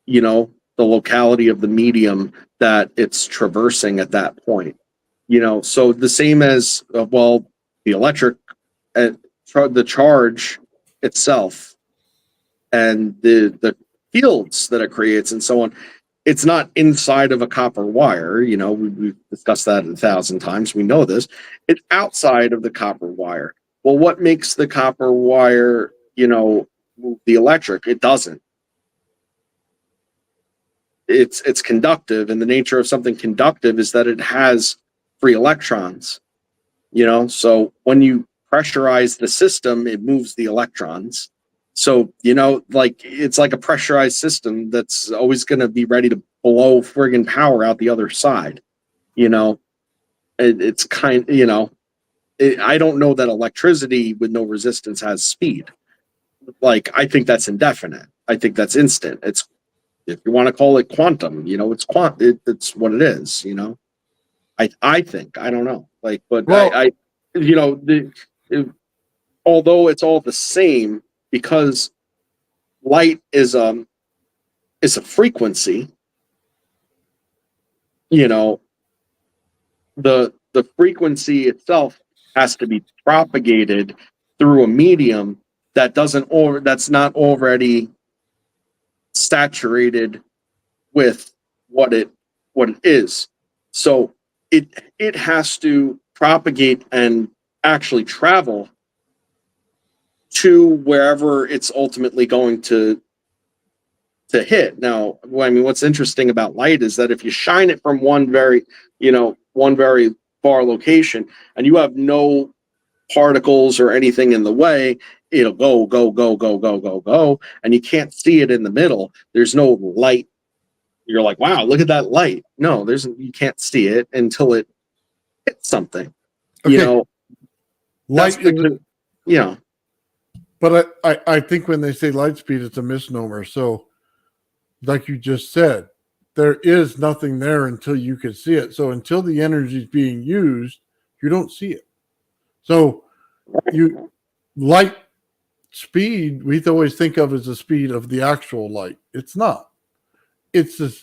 the locality of the medium that it's traversing at that point, so the same as the electric, the charge itself and the fields that it creates and so on. It's not inside of a copper wire. We've discussed that 1,000 times. We know this. It's outside of the copper wire. Well, what makes the copper wire, move the electric? It doesn't. It's conductive, and the nature of something conductive is that it has free electrons. So when you pressurize the system, it moves the electrons. So, like it's like a pressurized system that's always going to be ready to blow friggin' power out the other side. It's I don't know that electricity with no resistance has speed. Like, I think that's indefinite. I think that's instant. It's, if you want to call it quantum, it's it's what it is. I think, I don't know, like, but Well, although it's all the same, because light is a frequency, the frequency itself has to be propagated through a medium that's not already saturated with what it is. So it has to propagate and actually travel to wherever it's ultimately going to hit. Now, what's interesting about light is that if you shine it from one very far location, and you have no particles or anything in the way, it'll go, and you can't see it in the middle. There's no light. You're like, wow, look at that light. No, you can't see it until it hits something. okay. Light, But I think when they say light speed, it's a misnomer. So, like you just said, there is nothing there until you can see it. So until the energy is being used, you don't see it. So light speed, we always think of as the speed of the actual light. It's not. It's the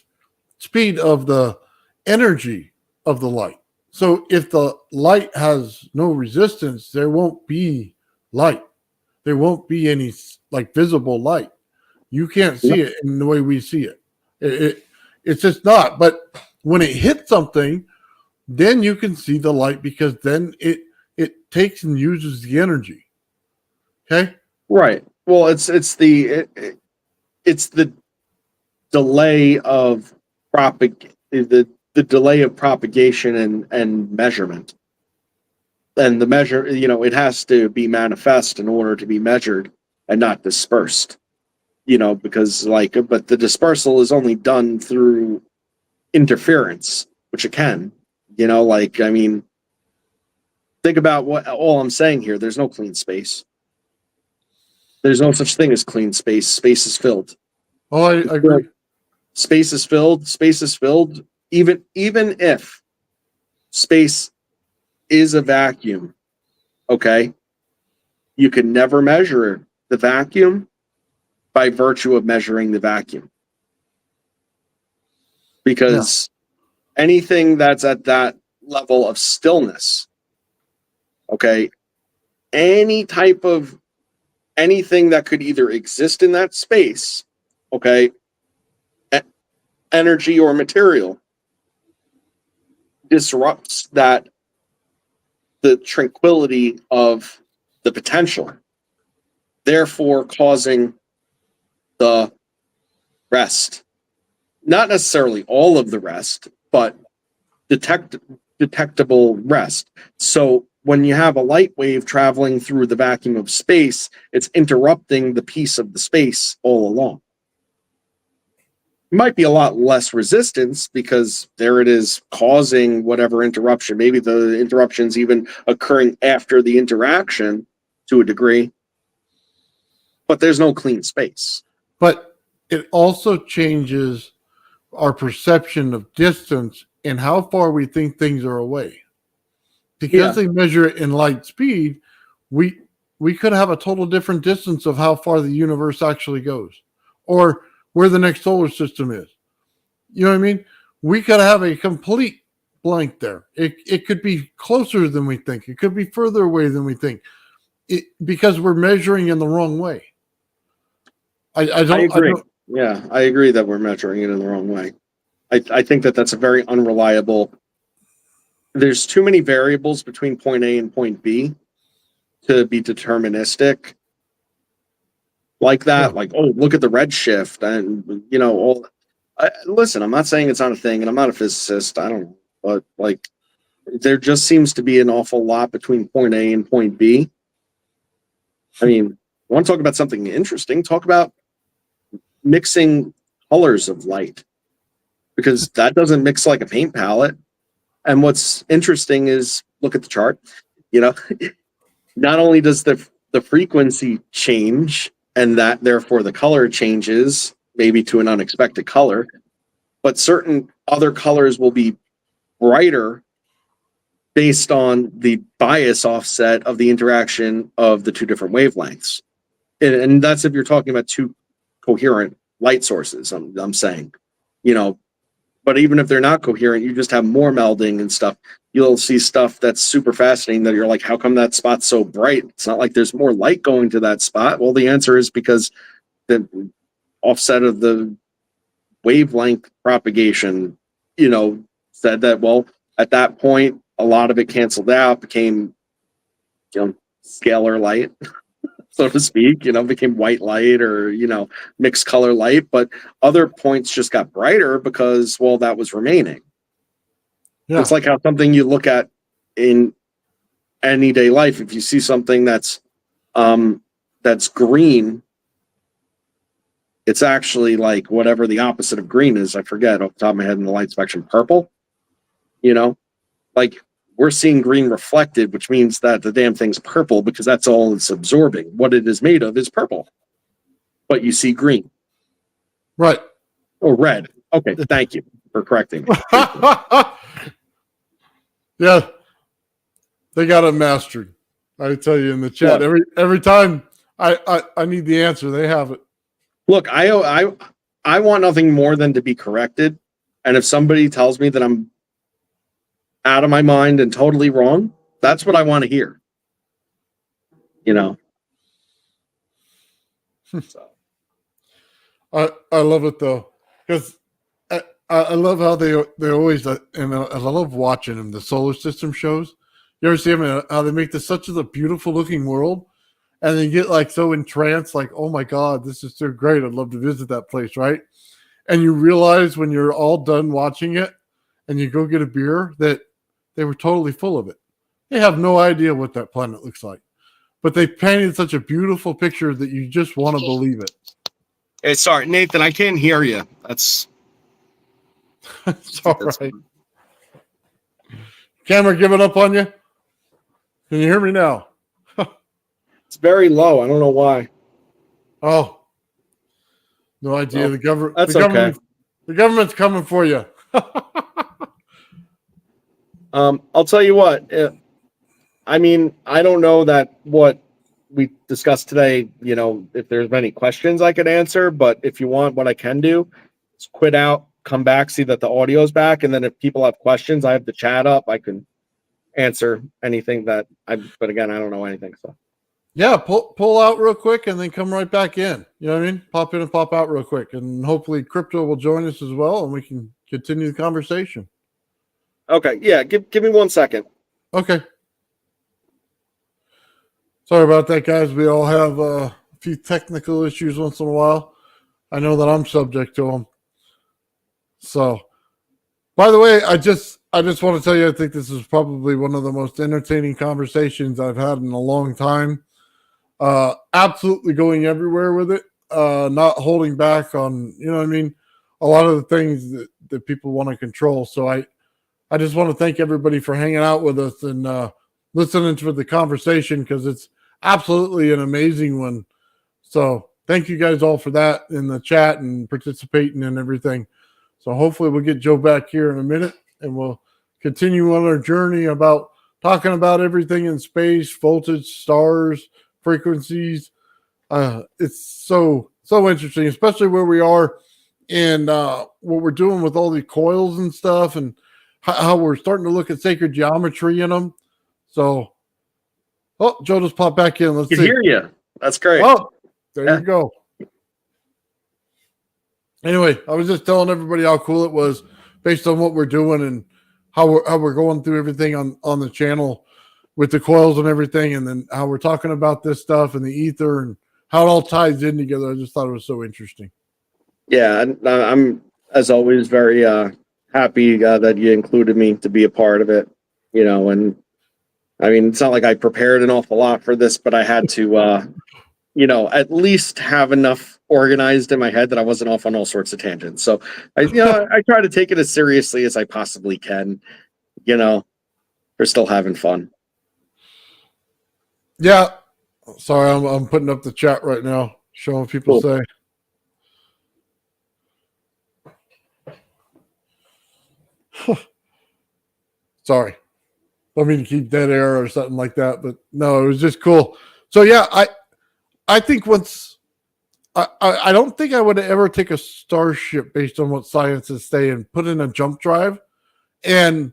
speed of the energy of the light. So if the light has no resistance, there won't be light. There won't be any like visible light. You can't see it in the way we see it. It's just not. But when it hits something, then you can see the light, because then it takes and uses the energy. Okay. Right. Well, it's the delay of the delay of propagation and measurement. And the measure, it has to be manifest in order to be measured and not dispersed. Because but the dispersal is only done through interference, which it can. Think about what all I'm saying here. There's no clean space. There's no such thing as clean space. Space is filled. Oh, I agree. Space is filled. Space is filled. Even if space is a vacuum, okay, you can never measure the vacuum by virtue of measuring the vacuum. Because anything that's at that level of stillness, okay, anything that could either exist in that space, okay, energy or material, disrupts the tranquility of the potential, therefore causing the rest. Not necessarily all of the rest, but detectable rest. So when you have a light wave traveling through the vacuum of space, it's interrupting the peace of the space all along. Might be a lot less resistance because there it is causing whatever interruption. Maybe the interruption's even occurring after the interaction to a degree, but there's no clean space. But it also changes our perception of distance and how far we think things are away. Because they measure it in light speed, we could have a total different distance of how far the universe actually goes, or where the next solar system is. You know what I mean? We could have a complete blank there. It could be closer than we think. It could be further away than we think, because we're measuring in the wrong way. I agree. I agree that we're measuring it in the wrong way. I think that's a very unreliable. There's too many variables between point A and point B to be deterministic like that. Yeah. Like, oh, look at the redshift, and listen, I'm not saying it's not a thing, and I'm not a physicist. I don't know, but there just seems to be an awful lot between point A and point B. I mean, you want to talk about something interesting? Talk about mixing colors of light, because that doesn't mix like a paint palette. And what's interesting is, look at the chart. You know, not only does the frequency change, and that therefore the color changes, maybe to an unexpected color, but certain other colors will be brighter based on the bias offset of the interaction of the two different wavelengths. And that's if you're talking about two coherent light sources, I'm saying, you know, but even if they're not coherent, you just have more melding and stuff. You'll see stuff that's super fascinating that you're like, how come that spot's so bright? It's not like there's more light going to that spot. Well, the answer is because the offset of the wavelength propagation, you know, said that, well, at that point, a lot of it canceled out, became, you know, scalar light, so to speak, you know, became white light or, you know, mixed color light. But other points just got brighter because, well, that was remaining. Yeah. It's like how something you look at in anyday life, if you see something that's green, it's actually like whatever the opposite of green is. I forget off the top of my head in the light spectrum, purple, you know, like we're seeing green reflected, which means that the damn thing's purple because that's all it's absorbing. What it is made of is purple, but you see green. Right. Oh, red. Okay. Thank you for correcting me. Yeah. They got it mastered. I tell you in the chat, every time I need the answer, they have it. Look, I want nothing more than to be corrected. And if somebody tells me that I'm out of my mind and totally wrong, that's what I want to hear. You know? So. I love it though, because I love how they always, and I love watching them, the solar system shows. You ever see them, how they make this such a beautiful looking world, and then you get like so entranced, like, oh my God, this is so great. I'd love to visit that place, right? And you realize when you're all done watching it and you go get a beer that they were totally full of it. They have no idea what that planet looks like, but they painted such a beautiful picture that you just want to believe it. Hey, sorry, Nathan, I can't hear you. That's all right. Camera giving up on you? Can you hear me now? It's very low. I don't know why. Oh, no idea. Well, the government's coming for you. I'll tell you what. I mean, I don't know that what we discussed today, you know, if there's any questions I could answer, but if you want, what I can do is quit out, come back, see that the audio's back, and then if people have questions, I have the chat up. I can answer anything but again, I don't know anything. So yeah, pull out real quick and then come right back in. You know what I mean? Pop in and pop out real quick, and hopefully Crypto will join us as well, and we can continue the conversation. Okay, yeah, give me 1 second. Okay. Sorry about that, guys. We all have a few technical issues once in a while. I know that I'm subject to them. So, by the way, I just want to tell you, I think this is probably one of the most entertaining conversations I've had in a long time. Absolutely going everywhere with it, not holding back on, you know what I mean, a lot of the things that people want to control. So I just want to thank everybody for hanging out with us and listening to the conversation, because it's absolutely an amazing one. So thank you guys all for that in the chat and participating and everything. So hopefully we'll get Joe back here in a minute, and we'll continue on our journey about talking about everything in space, voltage, stars, frequencies. It's so interesting, especially where we are and what we're doing with all the coils and stuff, and how we're starting to look at sacred geometry in them. So, Joe just popped back in. Let's see. Hear you. That's great. Oh, there you go. Anyway, I was just telling everybody how cool it was based on what we're doing and how we're going through everything on the channel with the coils and everything, and then how we're talking about this stuff and the ether and how it all ties in together. I just thought it was so interesting. Yeah, I'm as always very happy that you included me to be a part of it. And I mean, it's not like I prepared an awful lot for this, but I had to, at least have enough organized in my head that I wasn't off on all sorts of tangents. So I try to take it as seriously as I possibly can, for still having fun. Yeah. Sorry, I'm putting up the chat right now, showing people Cool. say. Sorry. I mean to keep dead air or something like that, but no, it was just cool. So yeah, I think once I don't think I would ever take a starship based on what science is saying, put in a jump drive and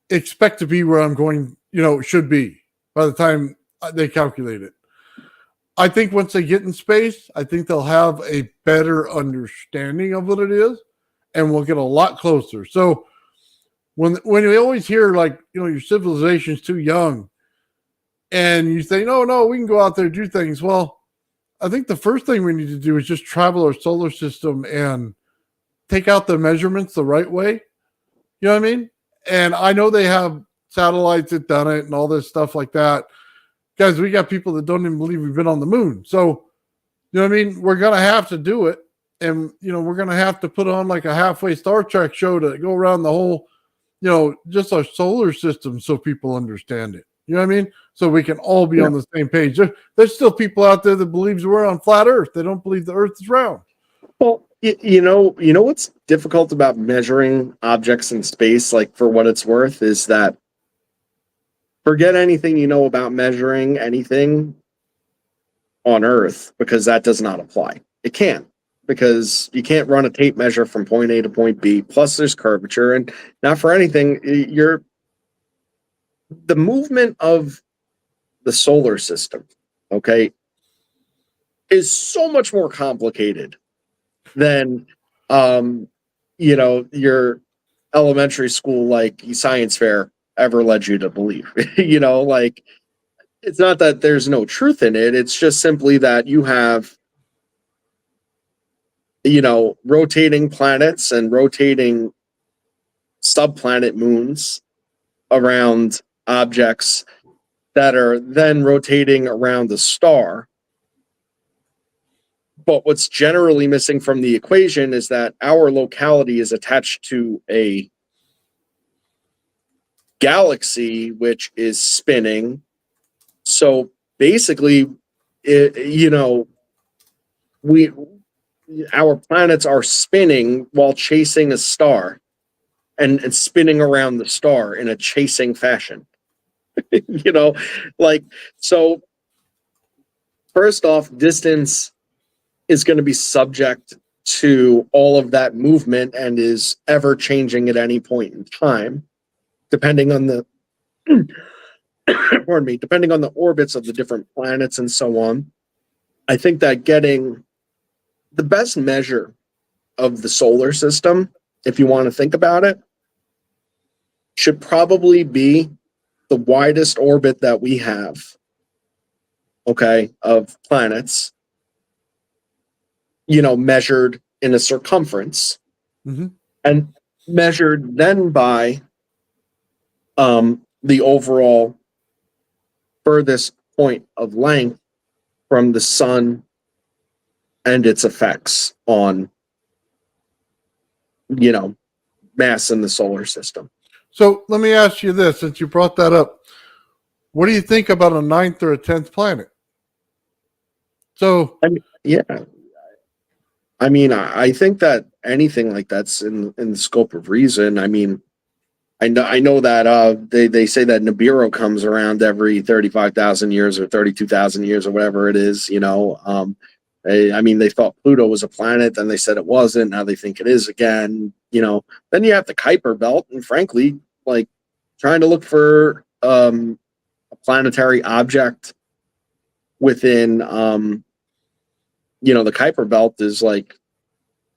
expect to be where I'm going, should be by the time they calculate it. I think once they get in space, I think they'll have a better understanding of what it is and we'll get a lot closer. So when we always hear like, your civilization's too young and you say, no, we can go out there and do things. Well, I think the first thing we need to do is just travel our solar system and take out the measurements the right way. You know what I mean? And I know they have satellites that done it and all this stuff like that. Guys, we got people that don't even believe we've been on the moon. So, you know what I mean? We're going to have to do it. And, we're going to have to put on like a halfway Star Trek show to go around the whole, just our solar system so people understand it. You know what I mean? So we can all be on the same page. There's still people out there that believes we're on flat Earth. They don't believe the Earth is round. Well, you know what's difficult about measuring objects in space, like for what it's worth, is that forget anything you know about measuring anything on Earth because that does not apply. It can't, because you can't run a tape measure from point A to point B. Plus, there's curvature, and not for anything, the movement of the solar system, okay, is so much more complicated than your elementary school like science fair ever led you to believe. Like, it's not that there's no truth in it, it's just simply that you have rotating planets and rotating subplanet moons around objects that are then rotating around the star. But what's generally missing from the equation is that our locality is attached to a galaxy which is spinning. So basically, our planets are spinning while chasing a star and spinning around the star in a chasing fashion. So first off, distance is going to be subject to all of that movement and is ever changing at any point in time, depending on the depending on the orbits of the different planets and so on. I think that getting the best measure of the solar system, if you want to think about it, should probably be the widest orbit that we have, okay, of planets, measured in a circumference, and measured then by the overall furthest point of length from the sun and its effects on, mass in the solar system. So let me ask you this, since you brought that up. What do you think about a 9th or a 10th planet? So, I think that anything like that's in the scope of reason. I mean, I know that they say that Nibiru comes around every 35,000 years or 32,000 years or whatever it is. They thought Pluto was a planet, then they said it wasn't. Now they think it is again. Then you have the Kuiper Belt, and frankly, like trying to look for a planetary object within the Kuiper Belt is like,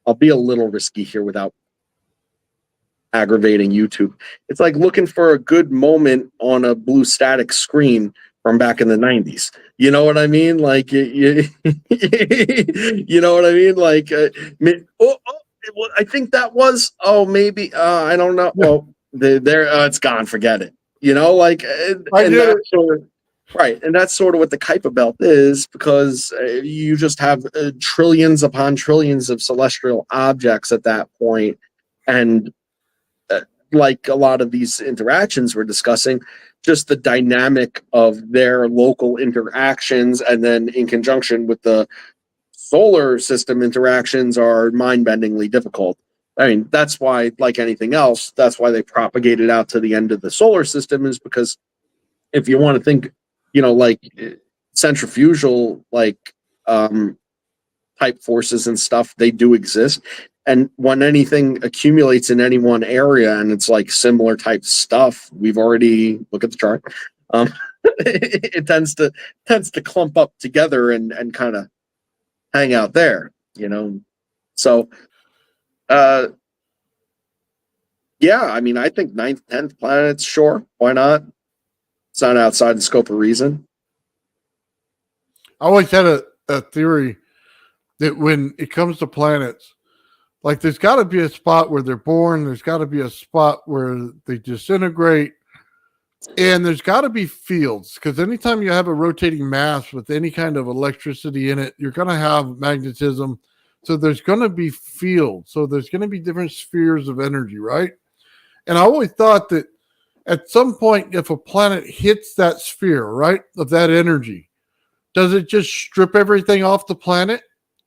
I'll be a little risky here without aggravating YouTube. It's like looking for a good moment on a blue static screen from back in the 90s. You know what I mean? Like, you know what I mean? Like, I think that was, maybe, I don't know. Well, there, it's gone. Forget it. You know, like, I and get it. that's sort of, right, and that's sort of what the Kuiper Belt is, because you just have trillions upon trillions of celestial objects at that point, and uh, like a lot of these interactions we're discussing, just the dynamic of their local interactions, and then in conjunction with the solar system interactions, are mind-bendingly difficult. I mean, that's why, like anything else, that's why they propagated out to the end of the solar system, is because if you want to think, like centrifugal, like um, type forces and stuff, they do exist. And when anything accumulates in any one area and it's like similar type stuff, we've already look at the chart. Um, it tends to clump up together and kind of hang out there, So, uh, yeah, I mean, I think ninth, 10th planets, sure, why not? It's not outside the scope of reason. I always had a theory that when it comes to planets, like there's got to be a spot where they're born, there's got to be a spot where they disintegrate, and there's got to be fields, because anytime you have a rotating mass with any kind of electricity in it, you're going to have magnetism. So there's going to be fields. So there's going to be different spheres of energy, right? And I always thought that at some point, if a planet hits that sphere, right, of that energy, does it just strip everything off the planet?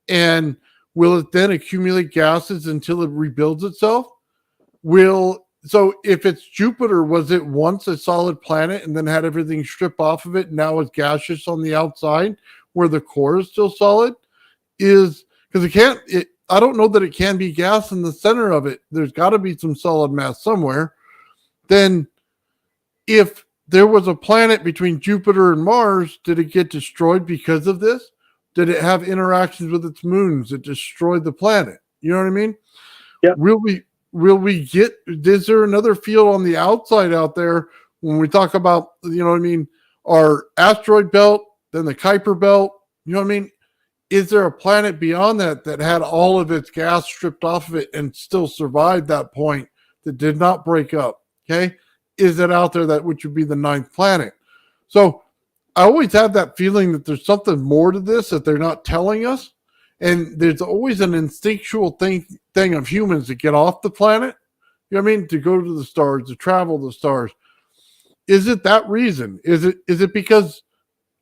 And will it then accumulate gases until it rebuilds itself? So if it's Jupiter, was it once a solid planet and then had everything strip off of it, and now it's gaseous on the outside where the core is still solid? Because I don't know that it can be gas in the center of it. There's got to be some solid mass somewhere. Then if there was a planet between Jupiter and Mars, did it get destroyed because of this? Did it have interactions with its moons that destroyed the planet? You know what I mean? Yeah. Will we get, is there another field on the outside out there when we talk about, our asteroid belt, then the Kuiper Belt? You know what I mean? Is there a planet beyond that had all of its gas stripped off of it and still survived that point, that did not break up? Okay. Is it out there, that which would be the ninth planet? So I always have that feeling that there's something more to this that they're not telling us. And there's always an instinctual thing of humans to get off the planet. You know what I mean? To go to the stars, to travel the stars. Is it that reason? Is it because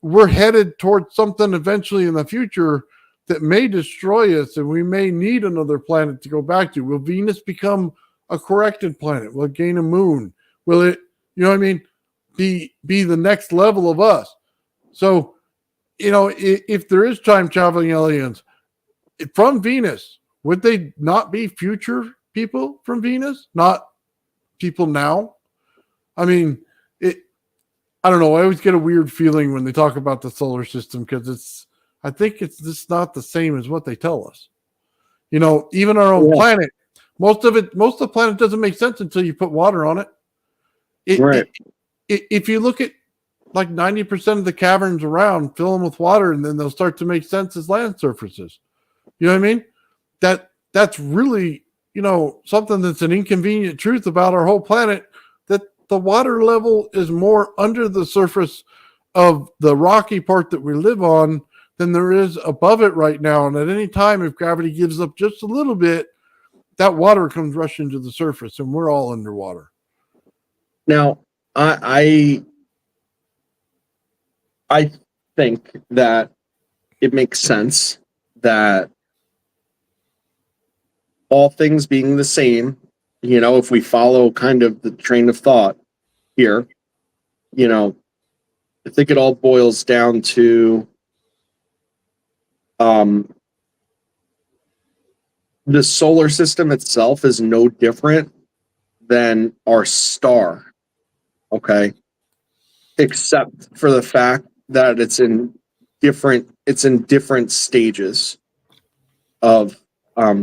we're headed towards something eventually in the future that may destroy us, and we may need another planet to go back to? Will Venus become a corrected planet? Will it gain a moon? Will it, be the next level of us? So, if there is time traveling aliens from Venus, would they not be future people from Venus, not people now? I mean, I don't know. I always get a weird feeling when they talk about the solar system, because I think it's just not the same as what they tell us. Even our own planet, most of the planet doesn't make sense until you put water on it. Right. If you look at like 90% of the caverns around, fill them with water, and then they'll start to make sense as land surfaces. You know what I mean? That's really, something that's an inconvenient truth about our whole planet, that the water level is more under the surface of the rocky part that we live on than there is above it right now. And at any time, if gravity gives up just a little bit, that water comes rushing to the surface, and we're all underwater. Now, I think that it makes sense that, all things being the same, if we follow kind of the train of thought here, I think it all boils down to the solar system itself is no different than our star, okay? Except for the fact that it's in different stages of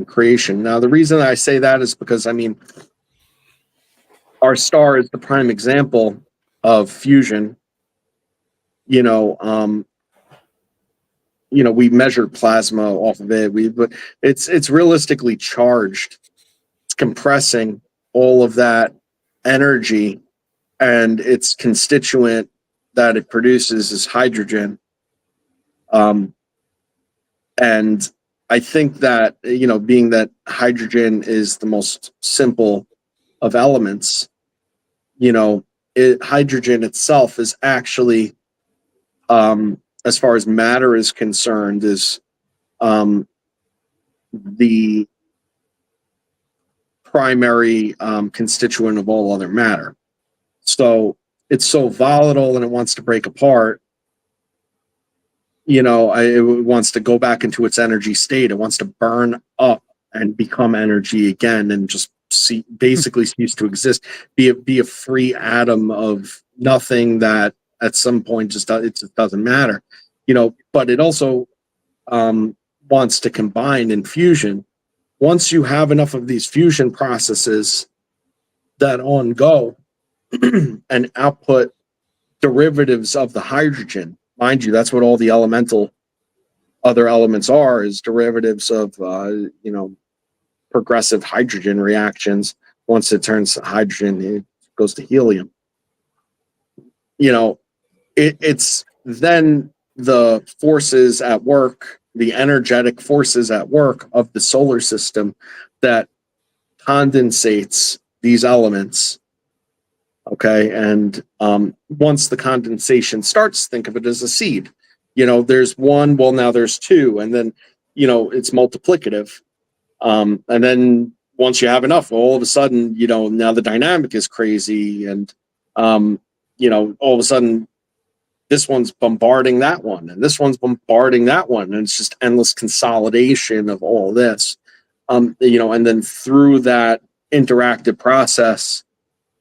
creation. Now, the reason I say that is because, our star is the prime example of fusion. We measured plasma off of it. But it's realistically charged. It's compressing all of that energy and its constituent that it produces is hydrogen. And I think that, being that hydrogen is the most simple of elements, hydrogen itself is actually, as far as matter is concerned, is the primary constituent of all other matter. So it's so volatile and it wants to break apart. It wants to go back into its energy state. It wants to burn up and become energy again, and just basically cease to exist. Be a free atom of nothing that at some point it just doesn't matter. But it also wants to combine in fusion. Once you have enough of these fusion processes that go and output derivatives of the hydrogen. Mind you, that's what all the other elements are, is derivatives of, progressive hydrogen reactions. Once it turns to hydrogen, it goes to helium. It's then the forces at work, the energetic forces at work of the solar system that condensates these elements. Okay. And once the condensation starts, think of it as a seed. There's one, well, now there's two, and then, it's multiplicative. And then once you have enough, all of a sudden, now the dynamic is crazy. And, all of a sudden, this one's bombarding that one, and this one's bombarding that one. And it's just endless consolidation of all this. And then through that interactive process,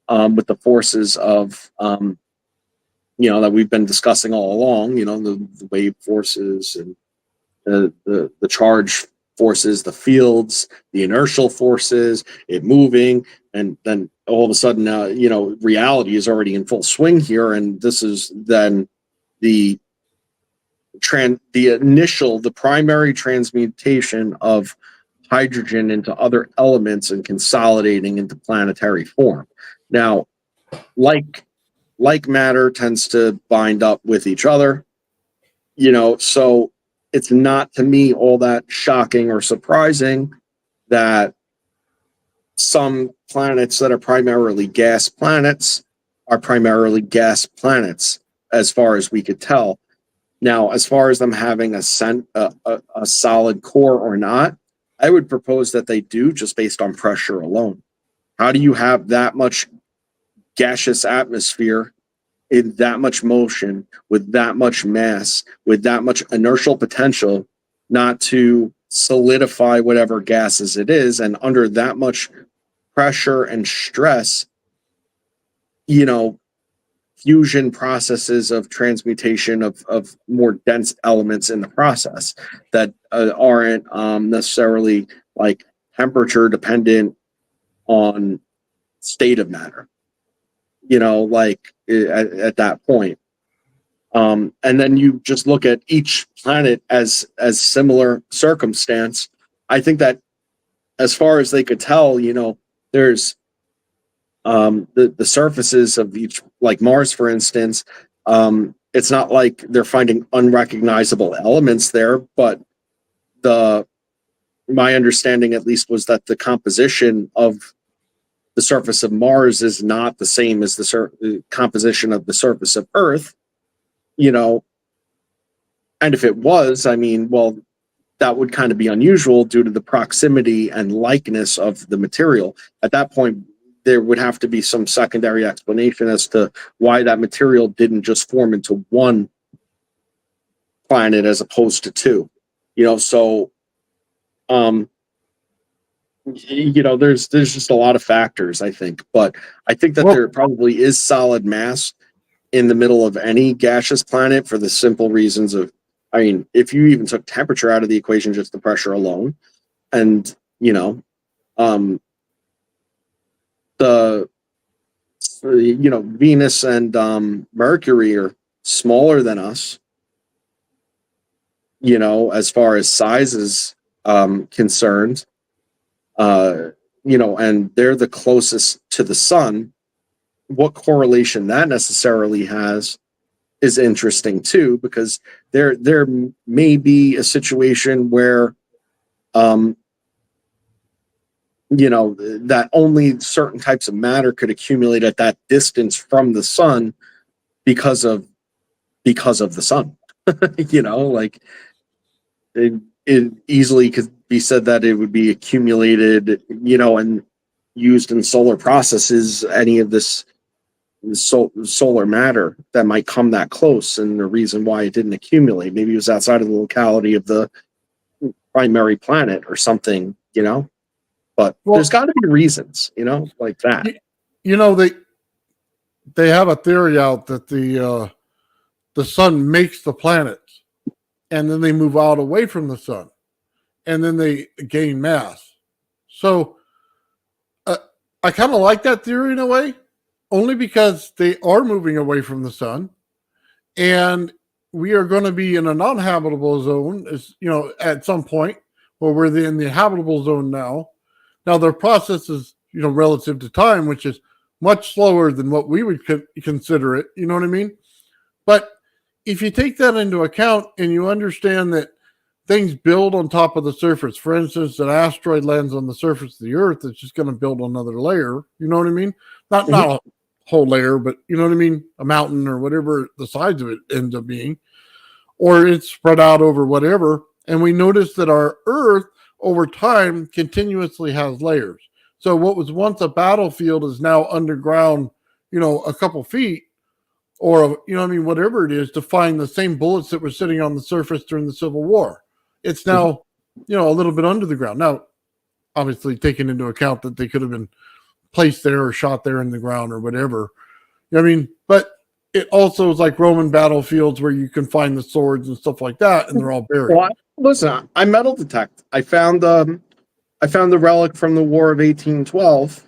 with the forces of, that we've been discussing all along, the wave forces and the charge forces, the fields, the inertial forces, it moving, and then all of a sudden, reality is already in full swing here, and this is then the primary transmutation of hydrogen into other elements and consolidating into planetary form. Now, like matter tends to bind up with each other, so it's not, to me, all that shocking or surprising that some planets that are primarily gas planets are primarily gas planets, as far as we could tell. Now, as far as them having a solid core or not, I would propose that they do, just based on pressure alone. How do you have that much gaseous atmosphere in that much motion, with that much mass, with that much inertial potential, not to solidify whatever gases it is, and under that much pressure and stress, fusion processes of transmutation of more dense elements in the process that aren't necessarily like temperature dependent on state of matter, at that point. And then you just look at each planet as similar circumstance. I think that, as far as they could tell, there's the surfaces of each, like Mars, for instance. It's not like they're finding unrecognizable elements there, but my understanding, at least, was that the composition of the surface of Mars is not the same as the composition of the surface of Earth, and if it was, I mean, well, that would kind of be unusual due to the proximity and likeness of the material. At that point, there would have to be some secondary explanation as to why that material didn't just form into one planet as opposed to two. So there's just a lot of factors, I think, but I think that there probably is solid mass in the middle of any gaseous planet, for the simple reasons of, I mean, if you even took temperature out of the equation, just the pressure alone, and Venus and Mercury are smaller than us, as far as size is concerned, and they're the closest to the sun, what correlation that necessarily has is interesting too, because there may be a situation where that only certain types of matter could accumulate at that distance from the sun because of the sun. Like it easily could be said that it would be accumulated, and used in solar processes, any of this solar matter that might come that close, and the reason why it didn't accumulate, maybe it was outside of the locality of the primary planet or something, but there's got to be reasons, like that. They have a theory out that the sun makes the planets, and then they move out away from the sun, and then they gain mass. So I kind of like that theory in a way, only because they are moving away from the sun, and we are going to be in a non-habitable zone, at some point, where we're in the habitable zone now. Now, their process is, relative to time, which is much slower than what we would consider it. You know what I mean? But if you take that into account and you understand that things build on top of the surface, for instance, an asteroid lands on the surface of the Earth, it's just going to build another layer. You know what I mean? Not a whole layer, but you know what I mean? A mountain or whatever the size of it ends up being, or it's spread out over whatever. And we notice that our Earth over time continuously has layers. So what was once a battlefield is now underground, a couple feet, or whatever it is, to find the same bullets that were sitting on the surface during the Civil War. It's now, a little bit under the ground. Now, obviously taking into account that they could have been placed there or shot there in the ground or whatever. But it also is like Roman battlefields where you can find the swords and stuff like that, and they're all buried. Well, listen, I metal detect. I found the relic from the War of 1812,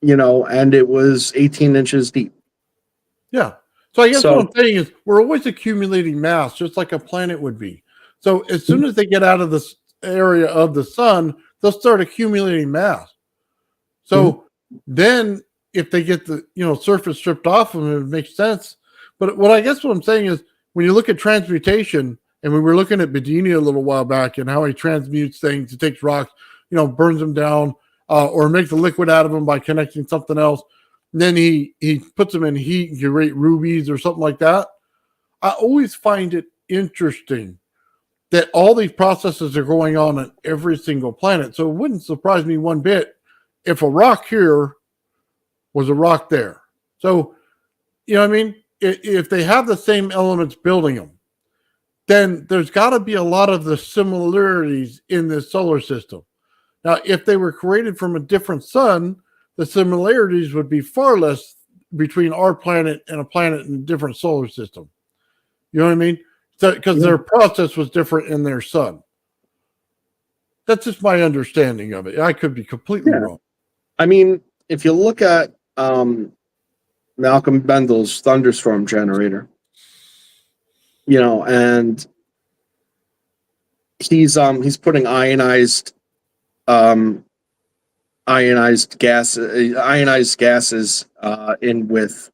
and it was 18 inches deep. Yeah. So I guess what I'm saying is we're always accumulating mass, just like a planet would be. So as soon as they get out of this area of the sun, they'll start accumulating mass. So then if they get the, surface stripped off of them, it makes sense. But what I'm saying is when you look at transmutation, and we were looking at Bedini a little while back and how he transmutes things, he takes rocks, burns them down, or makes a liquid out of them by connecting something else. And then he puts them in heat and create rubies or something like that. I always find it interesting that all these processes are going on every single planet. So it wouldn't surprise me one bit if a rock here was a rock there. So, if they have the same elements building them, then there's got to be a lot of the similarities in this solar system. Now, if they were created from a different sun, the similarities would be far less between our planet and a planet in a different solar system. You know what I mean? Because their process was different in their sun. That's just my understanding of it. I could be completely wrong. I mean, if you look at Malcolm Bendel's thunderstorm generator, and he's putting ionized gases in with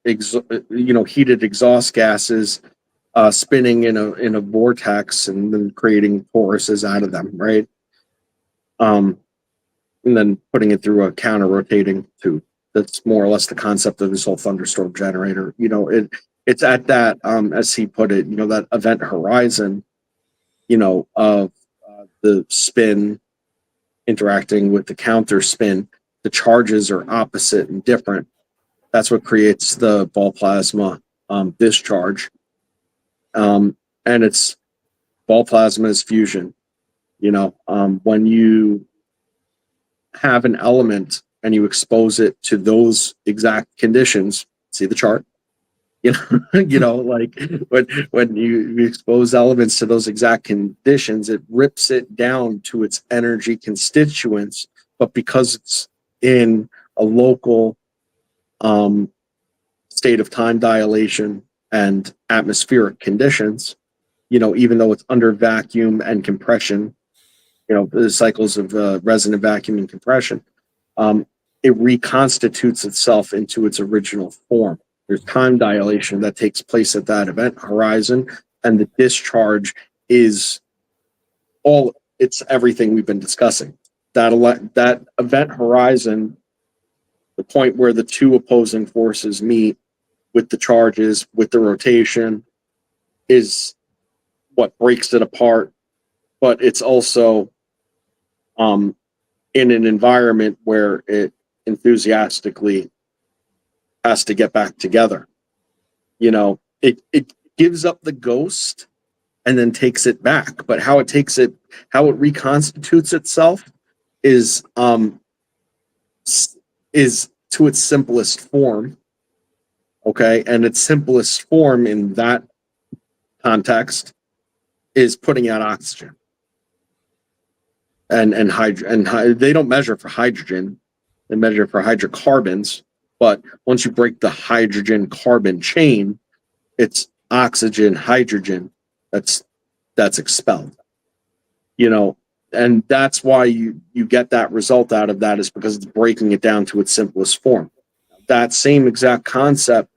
heated exhaust gases spinning in a vortex and then creating toruses out of them, right? And then putting it through a counter rotating tube. That's more or less the concept of this whole thunderstorm generator. It's at that, as he put it, that event horizon, of the spin interacting with the counter spin. The charges are opposite and different. That's what creates the ball plasma discharge. And it's ball plasma is fusion. When you have an element and you expose it to those exact conditions, see the chart. Like when you expose elements to those exact conditions, it rips it down to its energy constituents. But because it's in a local state of time dilation and atmospheric conditions, even though it's under vacuum and compression, the cycles of resonant vacuum and compression, it reconstitutes itself into its original form. There's time dilation that takes place at that event horizon, and the discharge is it's everything we've been discussing. That event horizon, the point where the two opposing forces meet with the charges, with the rotation, is what breaks it apart. But it's also in an environment where it enthusiastically has to get back together. It gives up the ghost and then takes it back. But how it reconstitutes itself is to its simplest form. Okay, and its simplest form in that context is putting out oxygen and they don't measure for hydrogen, they measure for hydrocarbons. But once you break the hydrogen carbon chain, it's oxygen, hydrogen that's expelled. And that's why you get that result out of that, is because it's breaking it down to its simplest form. That same exact concept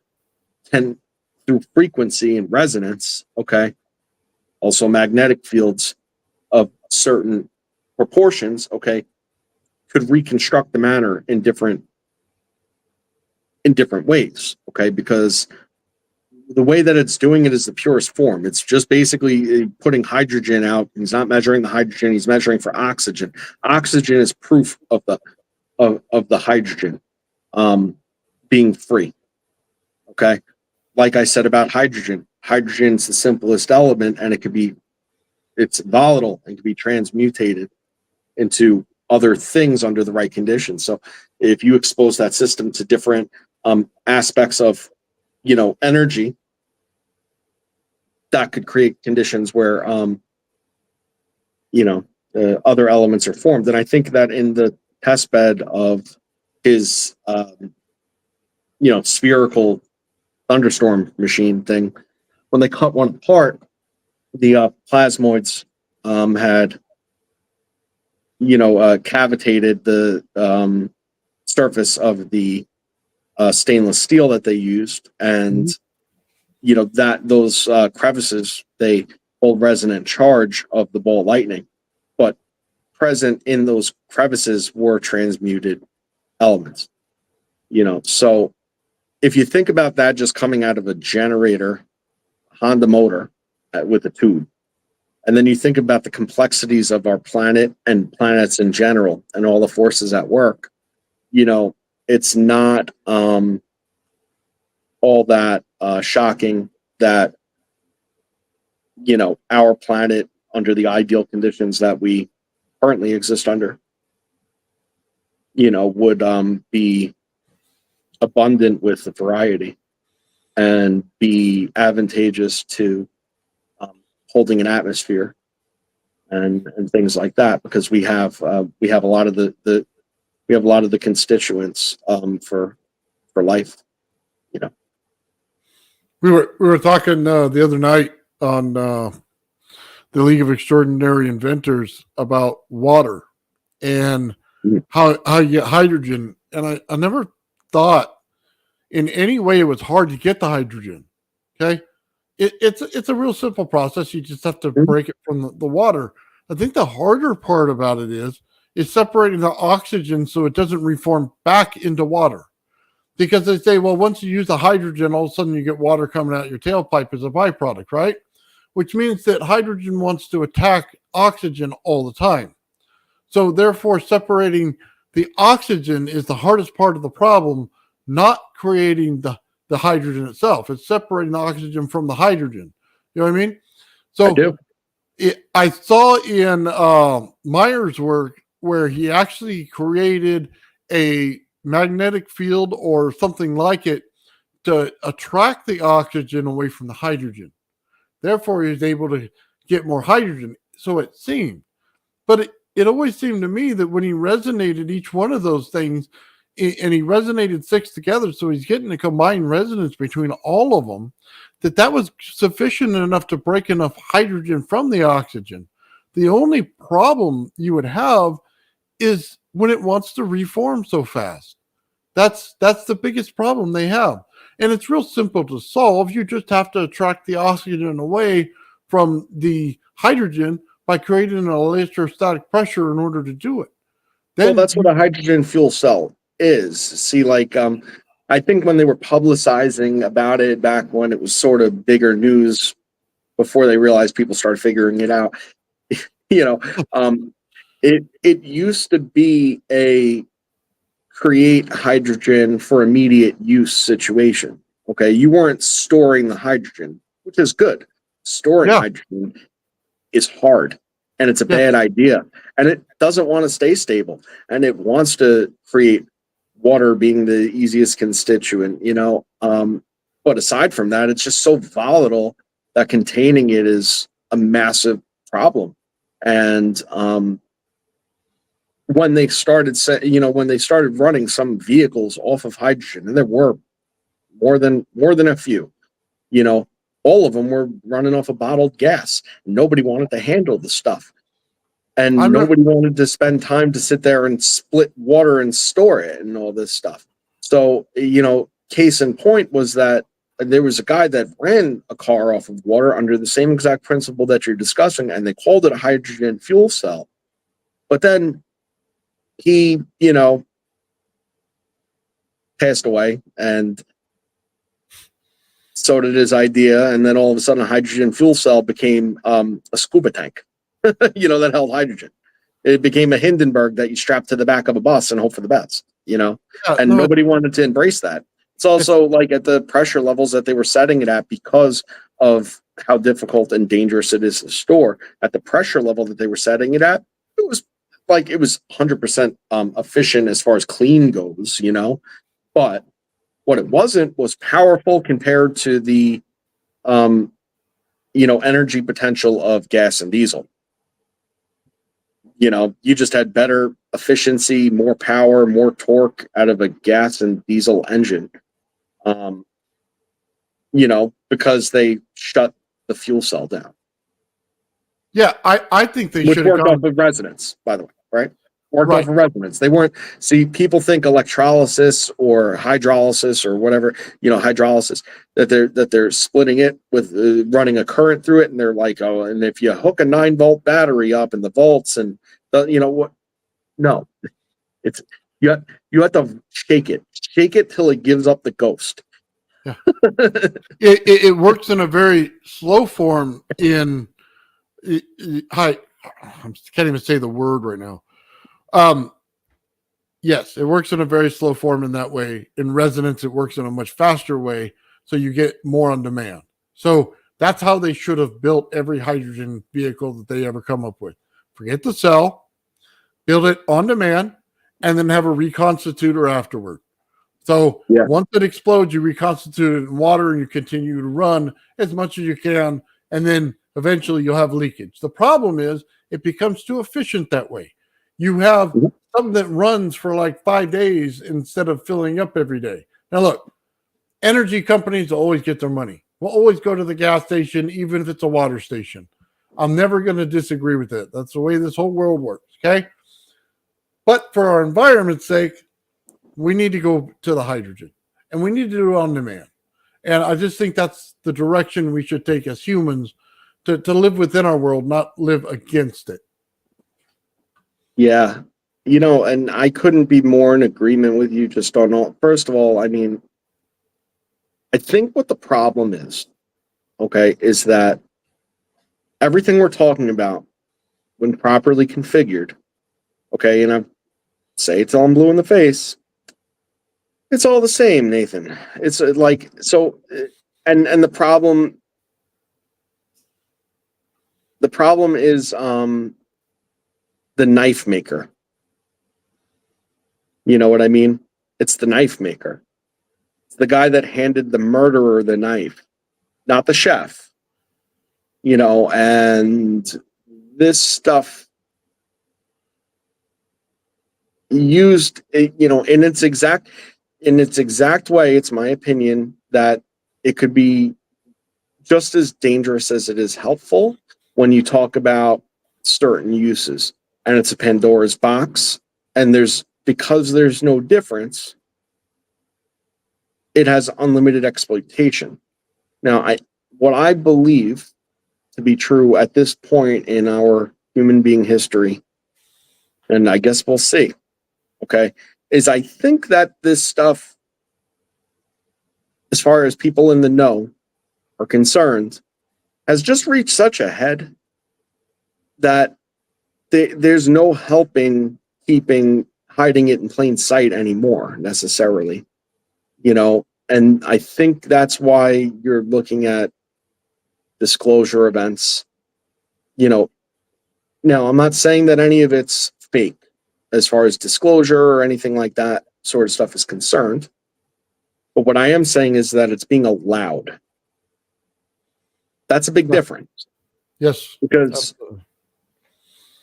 can, through frequency and resonance, okay, also magnetic fields of certain proportions, okay, could reconstruct the matter in different ways, okay, because the way that it's doing it is the purest form. It's just basically putting hydrogen out. He's not measuring the hydrogen, he's measuring for oxygen. Oxygen is proof of the hydrogen being free. Okay, like I said about hydrogen, hydrogen's the simplest element, and it's volatile and can be transmutated into other things under the right conditions. So if you expose that system to different aspects of energy, that could create conditions where other elements are formed. And I think that in the test bed of his spherical thunderstorm machine thing, when they cut one apart, the plasmoids had cavitated the surface of the stainless steel that they used, and that those crevices, they hold resonant charge of the ball lightning, but present in those crevices were transmuted elements. So if you think about that just coming out of a generator, Honda motor with a tube, and then you think about the complexities of our planet and planets in general and all the forces at work, it's not all that shocking that our planet, under the ideal conditions that we currently exist under, would be abundant with the variety and be advantageous to holding an atmosphere and things like that, because we have a lot of the constituents for life. We were talking the other night on the League of Extraordinary Inventors about water and how you get hydrogen. And I never thought in any way it was hard to get the hydrogen. Okay. It's a real simple process. You just have to break it from the water. I think the harder part about it is separating the oxygen so it doesn't reform back into water. Because they say, well, once you use the hydrogen, all of a sudden you get water coming out your tailpipe as a byproduct, right? Which means that hydrogen wants to attack oxygen all the time. So therefore, separating the oxygen is the hardest part of the problem, not creating the hydrogen itself. It's separating the oxygen from the hydrogen. You know what I mean? So I do. I saw in Meyer's work where he actually created a magnetic field or something like it to attract the oxygen away from the hydrogen. Therefore, he was able to get more hydrogen. So it seemed. But it always seemed to me that when he resonated each one of those things, and he resonated 6 together, so he's getting a combined resonance between all of them, that was sufficient enough to break enough hydrogen from the oxygen. The only problem you would have is when it wants to reform so fast. That's the biggest problem they have. And it's real simple to solve. You just have to attract the oxygen away from the hydrogen by creating an electrostatic pressure in order to do it. Well, that's what a hydrogen fuel cell is. See, like, I think when they were publicizing about it back when it was sort of bigger news before they realized people started figuring it out, you know, it used to be a create hydrogen for immediate use situation. Okay, you weren't storing the hydrogen, which is good. Storing hydrogen is hard and it's a bad idea, and it doesn't want to stay stable, and it wants to create water being the easiest constituent, but aside from that, it's just so volatile that containing it is a massive problem. And when they started running some vehicles off of hydrogen, and there were more than a few, all of them were running off of bottled gas. Nobody wanted to handle the stuff, and nobody wanted to spend time to sit there and split water and store it and all this stuff. So, case in point was that there was a guy that ran a car off of water under the same exact principle that you're discussing, and they called it a hydrogen fuel cell. But then he, passed away, and so did his idea. And then all of a sudden, a hydrogen fuel cell became a scuba tank, that held hydrogen. It became a Hindenburg that you strap to the back of a bus and hope for the best, nobody wanted to embrace that. It's also like at the pressure levels that they were setting it at, because of how difficult and dangerous it is to store. At the pressure level that they were setting it at, it was 100% efficient as far as clean goes, but what it wasn't was powerful compared to the, energy potential of gas and diesel. You just had better efficiency, more power, more torque out of a gas and diesel engine, because they shut the fuel cell down. Yeah, I think they should have worked off of resonance, by the way, right? Worked off of resonance. They weren't. See, people think electrolysis or hydrolysis or whatever, hydrolysis, that they're splitting it with running a current through it, and they're like, oh, and if you hook a 9-volt battery up in the volts, and what? No, it's you have to shake it till it gives up the ghost. Yeah. it works in a very slow form in. I can't even say the word right now. Yes, it works in a very slow form in that way. In resonance, it works in a much faster way, so you get more on demand. So that's how they should have built every hydrogen vehicle that they ever come up with. Forget the cell, build it on demand, and then have a reconstitutor afterward. So once it explodes, you reconstitute it in water and you continue to run as much as you can, and then eventually you'll have leakage. The problem is it becomes too efficient that way. You have something that runs for like 5 days instead of filling up every day. Now look, energy companies will always get their money. We'll always go to the gas station, even if it's a water station. I'm never going to disagree with it. That's the way this whole world works, okay? But for our environment's sake, we need to go to the hydrogen, and we need to do it on demand. And I just think that's the direction we should take as humans, to live within our world, not live against it. Yeah. And I couldn't be more in agreement with you just on all. First of all, I think what the problem is, is that everything we're talking about, when properly configured, and I say it till I'm blue in the face, it's all the same, Nathan. It's like, so, and the problem is the knife maker. You know what I mean? It's the knife maker. It's the guy that handed the murderer the knife, not the chef. And this stuff used, in its exact way, it's my opinion that it could be just as dangerous as it is helpful when you talk about certain uses. And it's a Pandora's box, And because there's no difference, it has unlimited exploitation. Now, what I believe to be true at this point in our human being history, and I guess we'll see, okay, is I think that this stuff, as far as people in the know are concerned, has just reached such a head that there's no helping hiding it in plain sight anymore necessarily, and I think that's why you're looking at disclosure events. Now I'm not saying that any of it's fake as far as disclosure or anything like that sort of stuff is concerned, but what I am saying is that it's being allowed. That's a big difference. Yes, because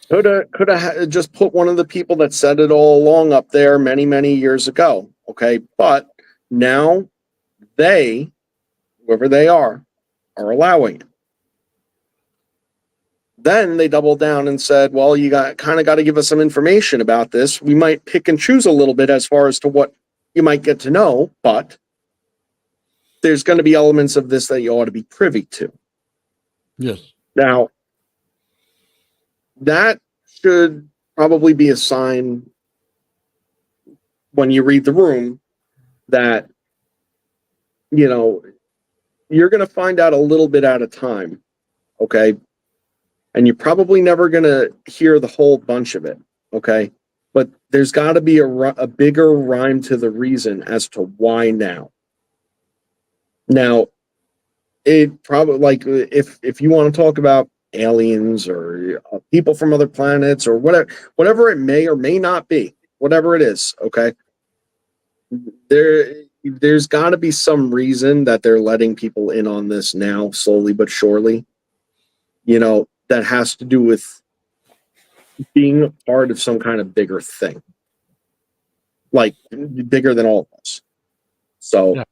could have just put one of the people that said it all along up there many years ago. Okay, but now whoever they are allowing it. Then they doubled down and said, well, you got to give us some information about this. We might pick and choose a little bit as far as to what you might get to know, but there's going to be elements of this that you ought to be privy to. Yes. Now, that should probably be a sign when you read the room that, you're going to find out a little bit at a time, okay? And you're probably never going to hear the whole bunch of it, okay? But there's got to be a bigger rhyme to the reason as to why now. Now, it probably, like, if you want to talk about aliens or people from other planets or whatever it may or may not be, whatever it is, okay? There's got to be some reason that they're letting people in on this now, slowly but surely. That has to do with being a part of some kind of bigger thing, like bigger than all of us. So, yeah.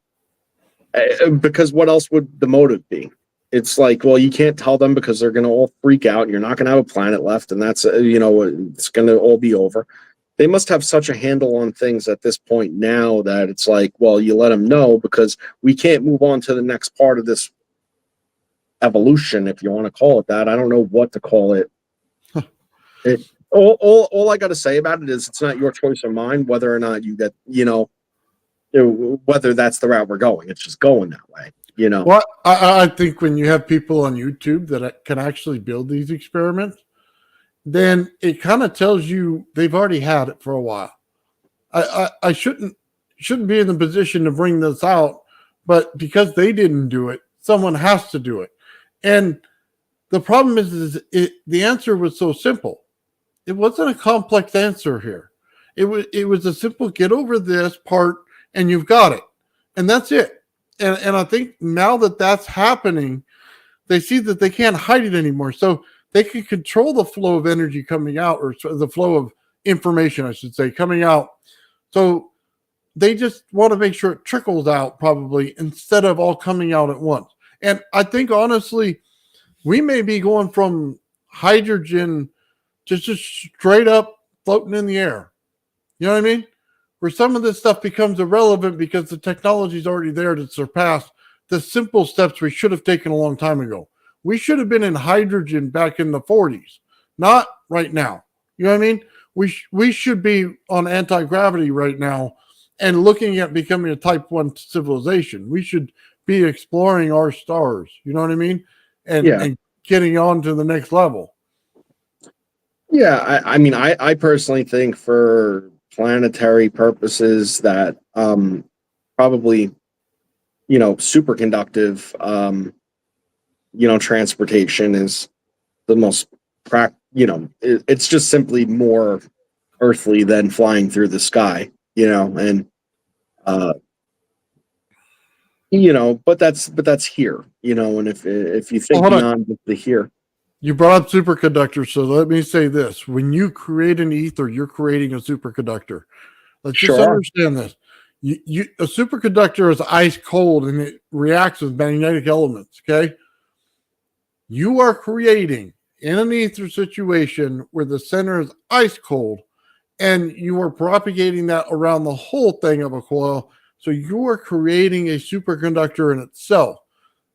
Because what else would the motive be? It's like, well, you can't tell them because they're going to all freak out and you're not going to have a planet left. And that's, it's going to all be over. They must have such a handle on things at this point now that it's like, well, you let them know because we can't move on to the next part of this evolution, if you want to call it that. I don't know what to call it. All I got to say about it is it's not your choice or mine whether or not you get, whether that's the route we're going. It's just going that way. Well, I think when you have people on YouTube that can actually build these experiments, then it kind of tells you they've already had it for a while. I shouldn't be in the position to bring this out, but because they didn't do it, someone has to do it. And the problem is the answer was so simple. It wasn't a complex answer here. It was a simple get over this part and you've got it. And that's it. And I think now that that's happening, they see that they can't hide it anymore. So they can control the flow of energy coming out, or the flow of information, I should say, coming out. So they just want to make sure it trickles out probably instead of all coming out at once. And I think, honestly, we may be going from hydrogen to just straight up floating in the air. You know what I mean? Where some of this stuff becomes irrelevant because the technology is already there to surpass the simple steps we should have taken a long time ago. We should have been in hydrogen back in the 40s, not right now. You know what I mean? We should be on anti-gravity right now and looking at becoming a type 1 civilization. We should be exploring our stars. You know what I mean? And getting on to the next level. Yeah, I personally think for planetary purposes that probably, superconductive, transportation is the most it's just simply more earthly than flying through the sky, and but that's here, and if you think beyond the here. You brought up superconductors, so let me say this. When you create an ether, you're creating a superconductor. Let's just understand this. A superconductor is ice cold and it reacts with magnetic elements, okay? You are creating, in an ether situation where the center is ice cold, and you are propagating that around the whole thing of a coil. So you are creating a superconductor in itself.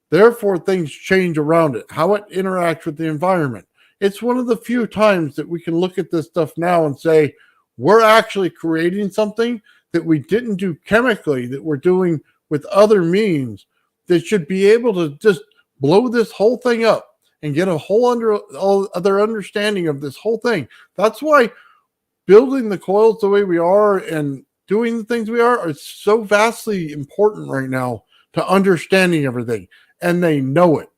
Therefore, things change around it, how it interacts with the environment. It's one of the few times that we can look at this stuff now and say, we're actually creating something that we didn't do chemically, that we're doing with other means, that should be able to just blow this whole thing up and get a whole other understanding of this whole thing. That's why building the coils the way we are and doing the things we are so vastly important right now to understanding everything. And they know it.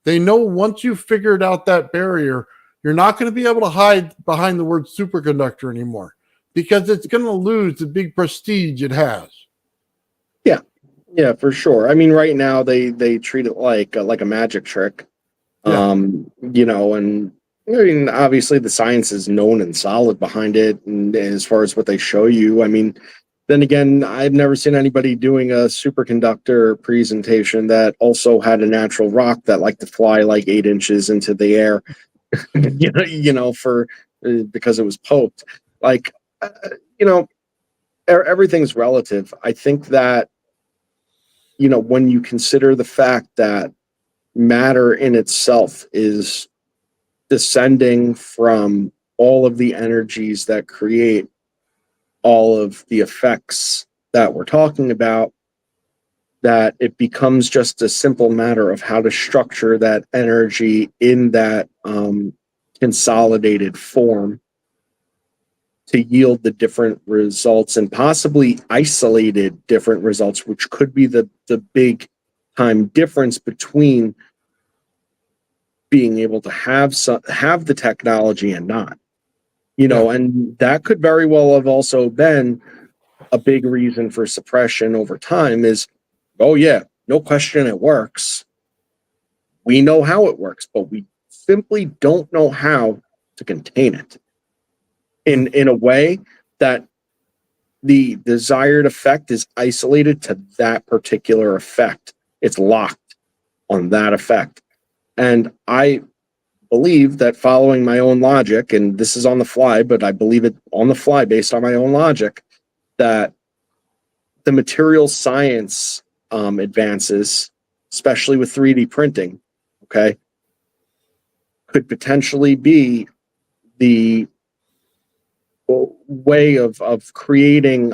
They know once you've figured out that barrier, you're not going to be able to hide behind the word superconductor anymore, because it's going to lose the big prestige it has. Yeah, for sure. I mean, right now they treat it like a magic trick. Yeah. You know, and I mean, obviously the science is known and solid behind it, and as far as what they show you, I mean, then again, I've never seen anybody doing a superconductor presentation that also had a natural rock that liked to fly like 8 inches into the air, for because it was poked. Like, you know, everything's relative. I think that, when you consider the fact that matter in itself is descending from all of the energies that create all of the effects that we're talking about, that it becomes just a simple matter of how to structure that energy in that consolidated form to yield the different results, and possibly isolated different results, which could be the big time difference between being able to have the technology and not. And that could very well have also been a big reason for suppression over time is, oh yeah, no question it works. We know how it works, but we simply don't know how to contain it in a way that the desired effect is isolated to that particular effect. It's locked on that effect. And I believe that, following my own logic, and this is on the fly, but I believe it on the fly based on my own logic, that the material science advances, especially with 3D printing, okay, could potentially be the way of creating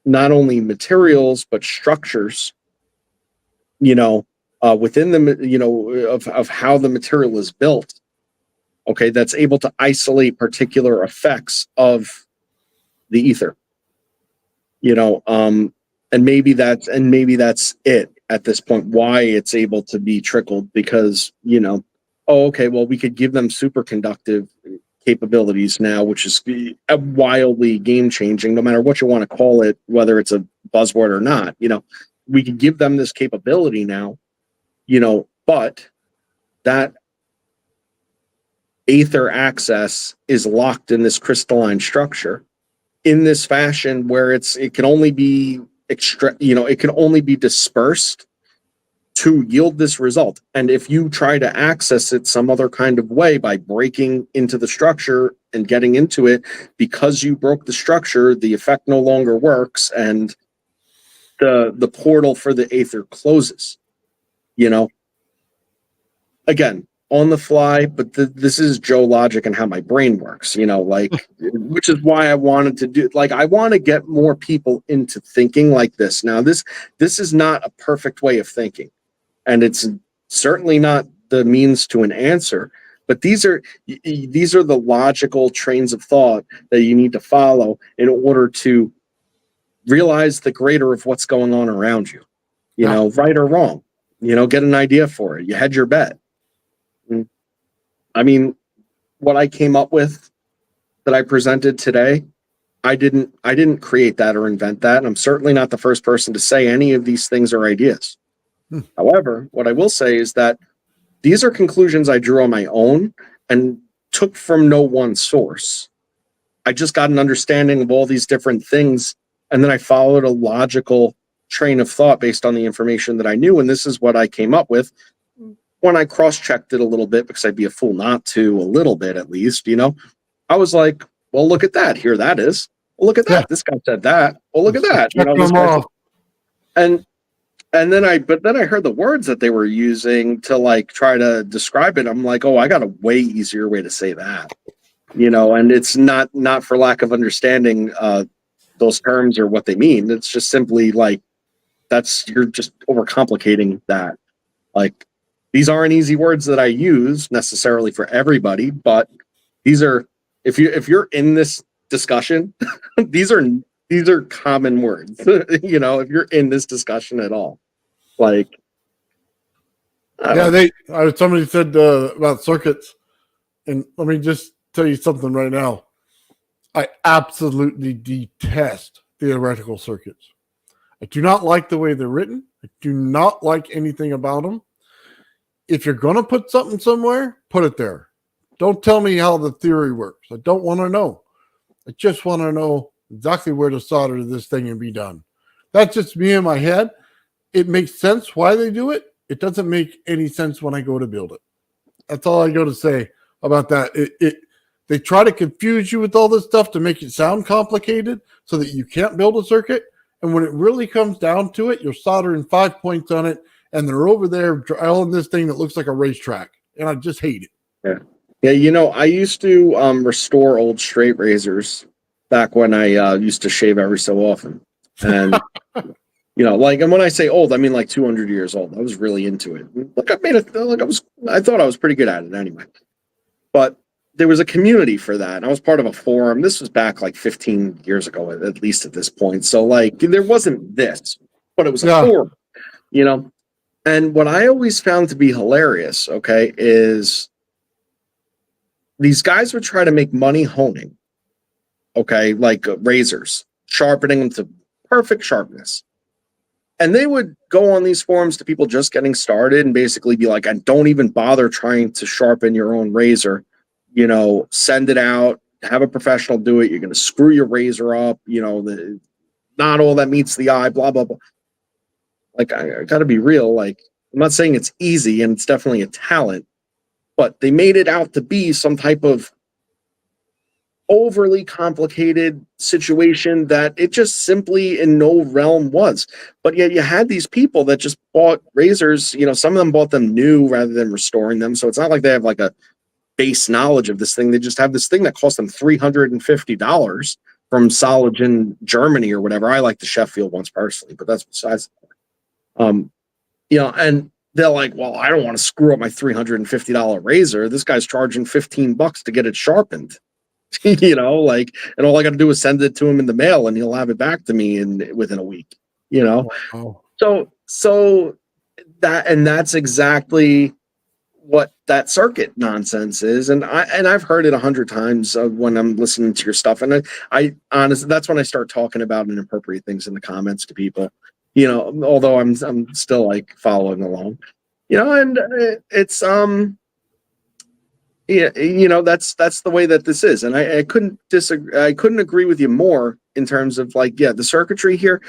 not only materials but structures, within the of how the material is built, okay, that's able to isolate particular effects of the ether, and maybe that's it at this point, why it's able to be trickled, because oh, okay, well, we could give them superconductive capabilities now, which is wildly game changing, no matter what you want to call it, whether it's a buzzword or not. We could give them this capability now, but that aether access is locked in this crystalline structure in this fashion where it can only be it can only be dispersed to yield this result. And if you try to access it some other kind of way by breaking into the structure and getting into it, because you broke the structure, the effect no longer works, and the portal for the aether closes. Again, on the fly, but this is Joe logic and how my brain works, which is why I wanted to do, I want to get more people into thinking like this. Now, this is not a perfect way of thinking, and it's certainly not the means to an answer, but these are the logical trains of thought that you need to follow in order to realize the greater of what's going on around you, right or wrong, get an idea for it. You hedge your bet. I mean, what I came up with that I presented today, I didn't create that or invent that. And I'm certainly not the first person to say any of these things are ideas. However, what I will say is that these are conclusions I drew on my own and took from no one source. I just got an understanding of all these different things, and then I followed a logical train of thought based on the information that I knew, and this is what I came up with. When I cross-checked it a little bit, because I'd be a fool not to, a little bit at least, I was like, Well, look at that. Here that is. Well, look at that. Yeah. This guy said that. Well, look at Just that. checking This them guy off. and then I heard the words that they were using to like try to describe it. I'm like, oh, I got a way easier way to say that. And it's not for lack of understanding those terms or what they mean. It's just simply like you're just overcomplicating that. Like, these aren't easy words that I use necessarily for everybody, but these are, if you're in this discussion, these are common words. If you're in this discussion at all, like, somebody said about circuits, and let me just tell you something right now. I absolutely detest theoretical circuits. I do not like the way they're written. I do not like anything about them. If you're going to put something somewhere, put it there. Don't tell me how the theory works. I don't want to know. I just want to know exactly where to solder this thing and be done. That's just me in my head. It makes sense why they do it. It doesn't make any sense when I go to build it. That's all I got to say about that. They try to confuse you with all this stuff to make it sound complicated so that you can't build a circuit. And when it really comes down to it, you're soldering 5 points on it, and they're over there drilling this thing that looks like a racetrack. And I just hate it. Yeah. I used to restore old straight razors back when I used to shave every so often. And, and when I say old, I mean like 200 years old. I was really into it. Look, I thought I was pretty good at it anyway. But there was a community for that. And I was part of a forum. This was back like 15 years ago, at least at this point. So like there wasn't this, but it was a forum, And what I always found to be hilarious, okay, is these guys would try to make money honing, okay, like razors, sharpening them to perfect sharpness. And they would go on these forums to people just getting started and basically be like, and don't even bother trying to sharpen your own razor. Send it out, have a professional do it. You're going to screw your razor up. Not all that meets the eye, blah, blah, blah. Like, I got to be real. Like, I'm not saying it's easy, and it's definitely a talent, but they made it out to be some type of overly complicated situation that it just simply in no realm was. But yet you had these people that just bought razors. Some of them bought them new rather than restoring them. So it's not like they have like a base knowledge of this thing. They just have this thing that cost them $350 from Soligen, Germany or whatever. I like the Sheffield ones personally, but that's besides. And they're like, well, I don't want to screw up my $350 razor. This guy's charging $15 to get it sharpened. And all I got to do is send it to him in the mail and he'll have it back to me within a week, Wow. So that's exactly what that circuit nonsense is. And I've heard it 100 times when I'm listening to your stuff. And I honestly, that's when I start talking about inappropriate things in the comments to people, although I'm still like following along, and it's, yeah, that's the way that this is. And I couldn't disagree. I couldn't agree with you more in terms of like, yeah, the circuitry here,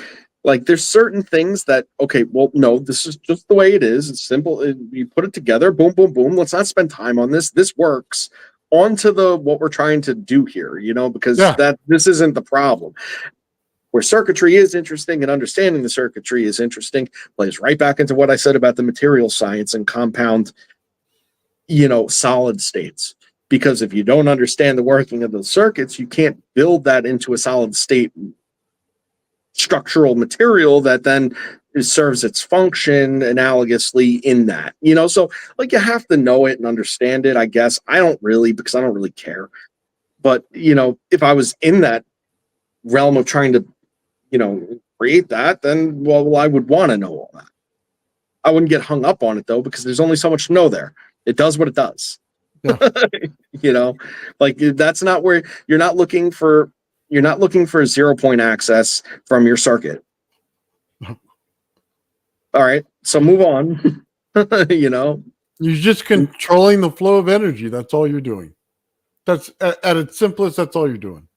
like there's certain things that, okay, well, no, this is just the way it is. It's simple. You put it together, boom, boom, boom. Let's not spend time on this. This works. On to what we're trying to do here, because this isn't the problem. Where circuitry is interesting and understanding the circuitry is interesting, plays right back into what I said about the material science and compound, solid states. Because if you don't understand the working of those circuits, you can't build that into a solid state structural material that then serves its function analogously in that. So like you have to know it and understand it, I guess. I don't really, because I don't really care. But, if I was in that realm of trying to, create that, then, well, I would want to know all that. I wouldn't get hung up on it though, because there's only so much to know there. It does what it does. Yeah. Like that's not where you're not looking for 0-point access from your circuit. All right. So move on. You're just controlling the flow of energy. That's all you're doing. That's at its simplest. That's all you're doing.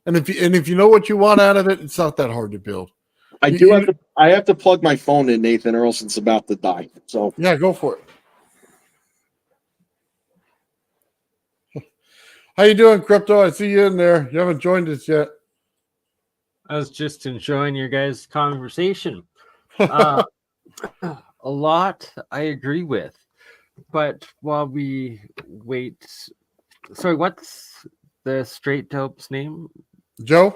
And if you know what you want out of it, it's not that hard to build. I have to plug my phone in, Nathan, or else it's about to die. So yeah, go for it. How you doing, Crypto? I see you in there. You haven't joined us yet. I was just enjoying your guys' conversation. A lot I agree with, but while we wait, sorry, what's the straight dope's name? Joe?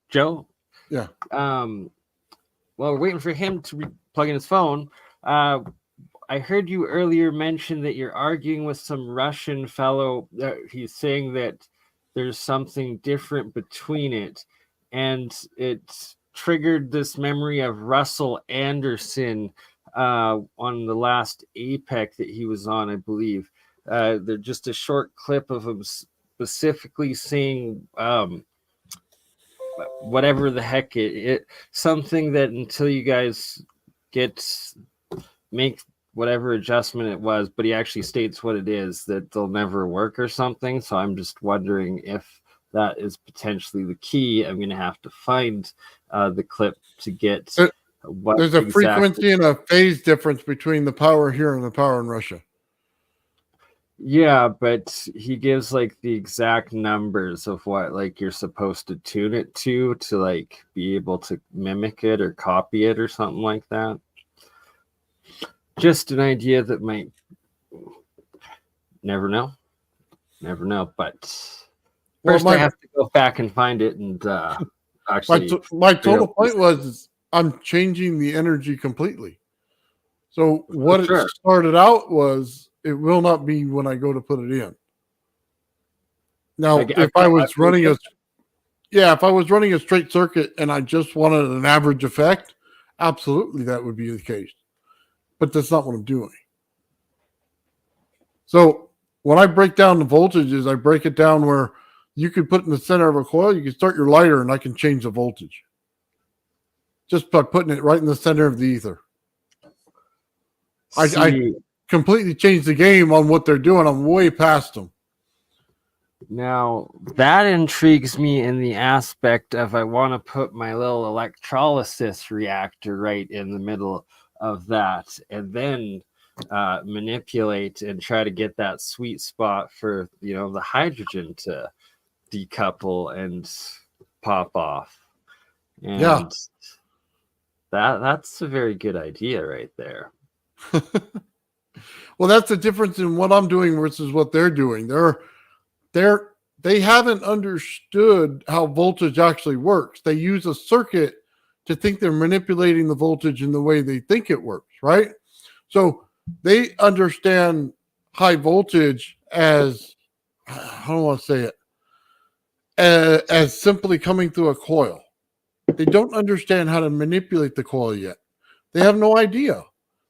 Joe. Yeah. While we're waiting for him to plug in his phone, I heard you earlier mention that you're arguing with some Russian fellow. He's saying that there's something different between it, and it triggered this memory of Russell Anderson on the last APEC that he was on, I believe. They're just a short clip of him specifically saying whatever the heck it something that until you guys make whatever adjustment it was, but he actually states what it is, that they'll never work or something. So I'm just wondering if that is potentially the key. I'm going to have to find the clip to get what there's a frequency and a phase difference between the power here and the power in Russia. Yeah, but he gives like the exact numbers of what like you're supposed to tune it to like be able to mimic it or copy it or something like that. Just an idea that might never know. But first I have to go back and find it and actually my total point was I'm changing the energy completely. So what it started out was it will not be when I go to put it in. Now, if I was running a straight circuit and I just wanted an average effect, absolutely that would be the case. But that's not what I'm doing. So when I break down the voltages, I break it down where you could put in the center of a coil, you can start your lighter and I can change the voltage. Just by putting it right in the center of the ether. I completely changed the game on what they're doing. I'm way past them. Now, that intrigues me in the aspect of I want to put my little electrolysis reactor right in the middle of that and then manipulate and try to get that sweet spot for the hydrogen to decouple and pop off. And yeah, that's a very good idea right there. Well, that's the difference in what I'm doing versus what they're doing. They haven't understood how voltage actually works. They use a circuit to think they're manipulating the voltage in the way they think it works, right? So they understand high voltage as, I don't want to say it, as simply coming through a coil. They don't understand how to manipulate the coil yet. They have no idea.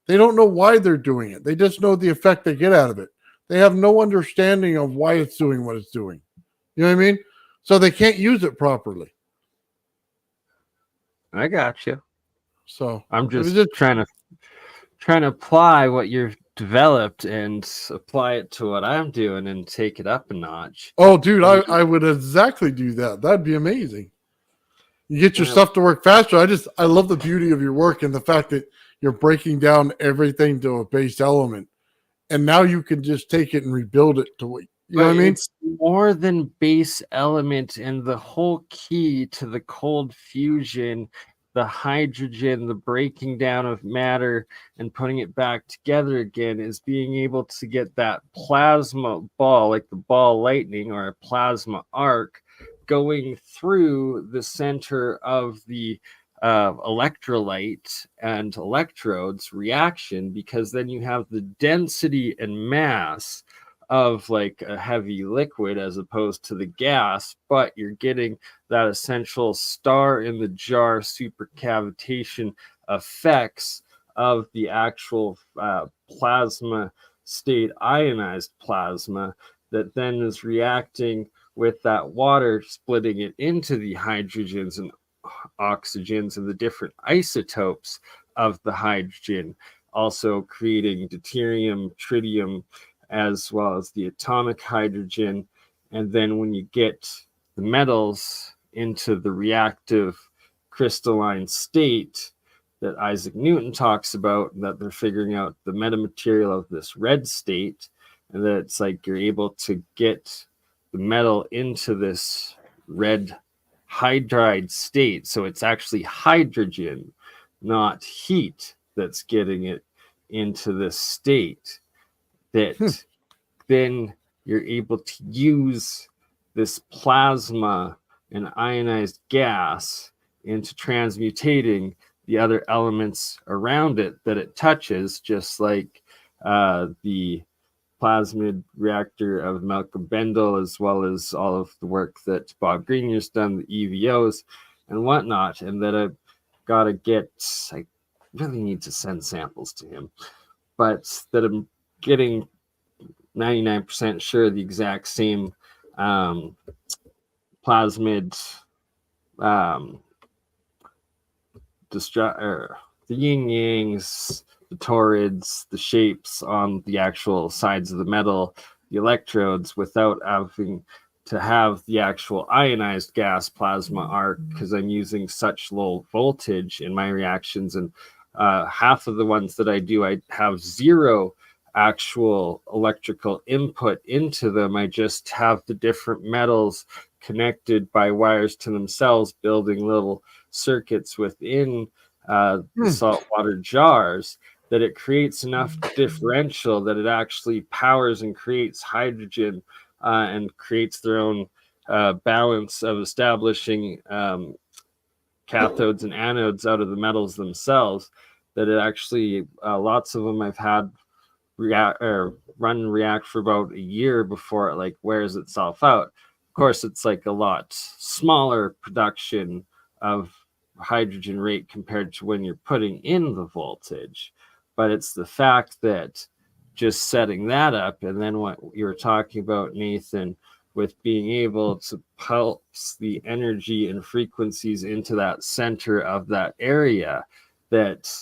They don't know why they're doing it. They just know the effect they get out of it. They have no understanding of why it's doing what it's doing. You know what I mean? So they can't use it properly. I got you. So I'm just trying to apply what you've developed and apply it to what I'm doing and take it up a notch. Oh, dude, I would exactly do that. That'd be amazing. You get your stuff to work faster. I love the beauty of your work and the fact that you're breaking down everything to a base element. And now you can just take it and rebuild it to what you know what I mean? It's more than base element, and the whole key to the cold fusion, the hydrogen, the breaking down of matter and putting it back together again is being able to get that plasma ball, like the ball lightning or a plasma arc, going through the center of the electrolyte and electrodes reaction, because then you have the density and mass of like a heavy liquid as opposed to the gas, but you're getting that essential star in the jar supercavitation effects of the actual plasma state, ionized plasma, that then is reacting with that water, splitting it into the hydrogens and oxygens and the different isotopes of the hydrogen, also creating deuterium, tritium, as well as the atomic hydrogen. And then when you get the metals into the reactive crystalline state that Isaac Newton talks about, that they're figuring out the metamaterial of this red state, and that it's like you're able to get the metal into this red hydride state. So it's actually hydrogen, not heat, that's getting it into this state that then you're able to use this plasma and ionized gas into transmutating the other elements around it that it touches, just like the plasmid reactor of Malcolm Bendel, as well as all of the work that Bob Greenyer's done, the EVOs and whatnot. And that I've got to get, I really need to send samples to him, but that I'm getting 99% sure the exact same plasmid the yin yangs, the torids, the shapes on the actual sides of the metal, the electrodes, without having to have the actual ionized gas plasma arc, because I'm using such low voltage in my reactions. And half of the ones that I do, I have zero actual electrical input into them. I just have the different metals connected by wires to themselves, building little circuits within the saltwater jars, that it creates enough differential that it actually powers and creates hydrogen and creates their own balance of establishing cathodes and anodes out of the metals themselves, that it actually, lots of them I've had run and react for about a year before it like wears itself out. Of course, it's like a lot smaller production of hydrogen rate compared to when you're putting in the voltage, but it's the fact that just setting that up, and then what you were talking about, Nathan, with being able to pulse the energy and frequencies into that center of that area, that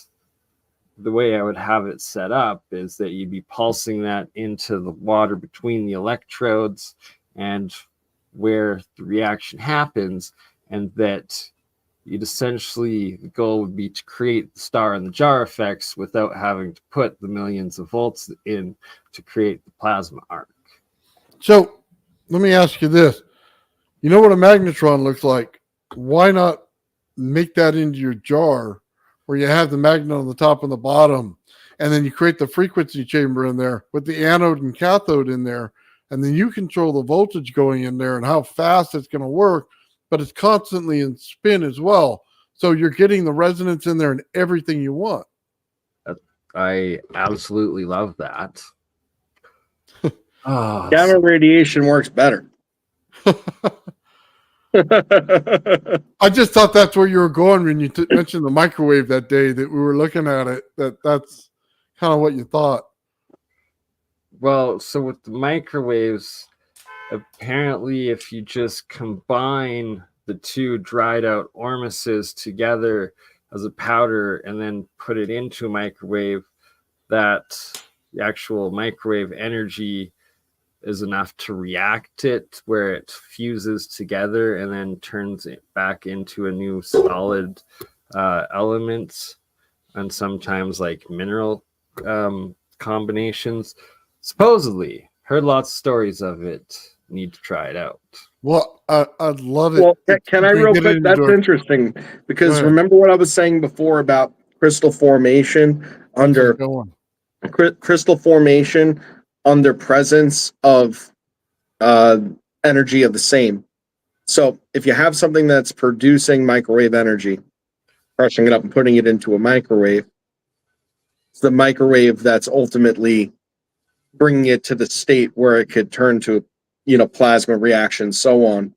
the way I would have it set up is that you'd be pulsing that into the water between the electrodes and where the reaction happens, and that you'd essentially, the goal would be to create the star in the jar effects without having to put the millions of volts in to create the plasma arc. So let me ask you this. You know what a magnetron looks like? Why not make that into your jar where you have the magnet on the top and the bottom, and then you create the frequency chamber in there with the anode and cathode in there, and then you control the voltage going in there and how fast it's going to work, but it's constantly in spin as well. So you're getting the resonance in there and everything you want. I absolutely love that. Gamma radiation works better. I just thought that's where you were going when you mentioned the microwave that day that we were looking at it, that's kind of what you thought. Well, so with the microwaves, apparently if you just combine the two dried out ormuses together as a powder and then put it into a microwave, that the actual microwave energy is enough to react it, where it fuses together and then turns it back into a new solid element, and sometimes like mineral combinations. Supposedly, heard lots of stories of it. Need to try it out. Well, I'd love it. Well, can I real quick? That's interesting, because remember what I was saying before about crystal formation under presence of energy of the same. So if you have something that's producing microwave energy, crushing it up and putting it into a microwave, it's the microwave that's ultimately bringing it to the state where it could turn to, plasma reaction, so on,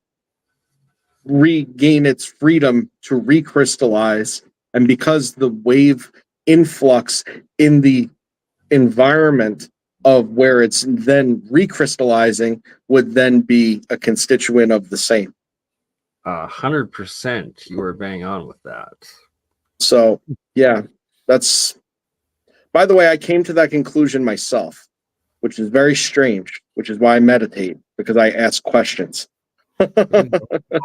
regain its freedom to recrystallize. And because the wave influx in the environment of where it's then recrystallizing would then be a constituent of the same. 100%, you were bang on with that. So, yeah, that's, by the way, I came to that conclusion myself, which is very strange, which is why I meditate, because I ask questions.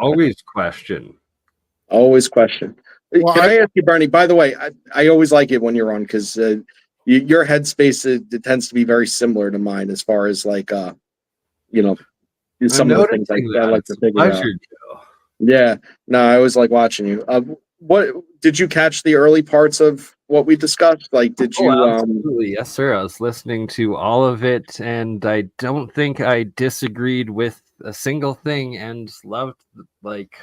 Always question. Always question. Well, Can I ask you, Bernie, by the way, I always like it when you're on, because your headspace, it tends to be very similar to mine as far as like, is some of the things I like to figure out. Pleasure, Joe. Yeah, no, I always like watching you. What did you catch the early parts of what we discussed? Like, did you? Oh, absolutely. Yes, sir. I was listening to all of it, and I don't think I disagreed with a single thing, and loved like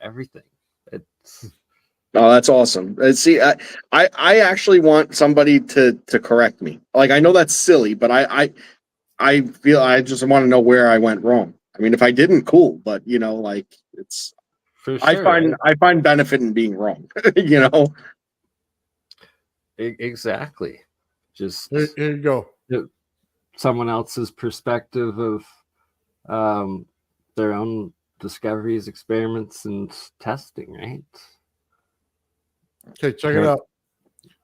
everything. It's Oh, that's awesome. See, I actually want somebody to correct me. Like, I know that's silly, but I feel I just want to know where I went wrong. I mean, if I didn't, cool. But you know, like it's for sure. Right? I find benefit in being wrong. You know. Exactly. Just Here you go. someone else's perspective of their own discoveries, experiments, and testing, right? Okay, check it out.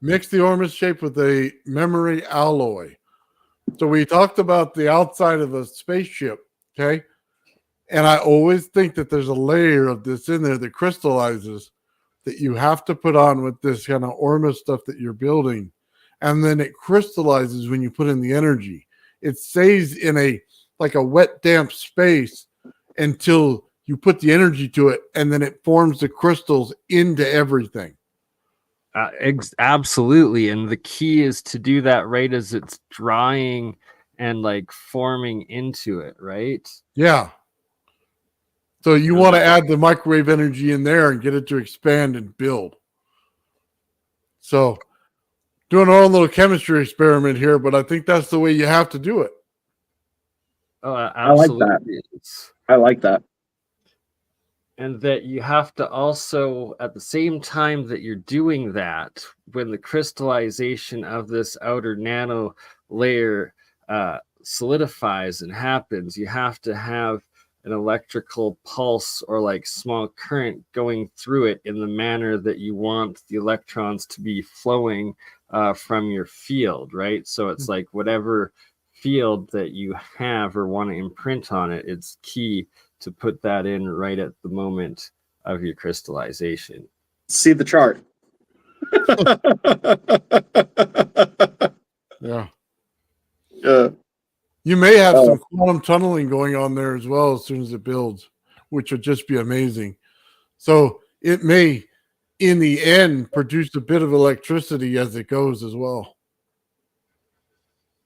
Mix the Ormus shape with a memory alloy. So we talked about the outside of a spaceship, okay? And I always think that there's a layer of this in there that crystallizes that you have to put on with this kind of Ormus stuff that you're building. And then it crystallizes when you put in the energy. It stays in a like a wet, damp space until you put the energy to it, and then it forms the crystals into everything. Absolutely, and the key is to do that right as it's drying and like forming into it, right? Yeah. So you want to add the microwave energy in there and get it to expand and build. So doing our own little chemistry experiment here, but I think that's the way you have to do it. Oh, absolutely. I like that. And that you have to also, at the same time that you're doing that, when the crystallization of this outer nano layer solidifies and happens, you have to have an electrical pulse or like small current going through it in the manner that you want the electrons to be flowing from your field, right? So it's like whatever field that you have or want to imprint on it, it's key to put that in right at the moment of your crystallization. See the chart. Yeah. You may have some quantum tunneling going on there as well as soon as it builds, which would just be amazing. So it may, in the end, produce a bit of electricity as it goes as well.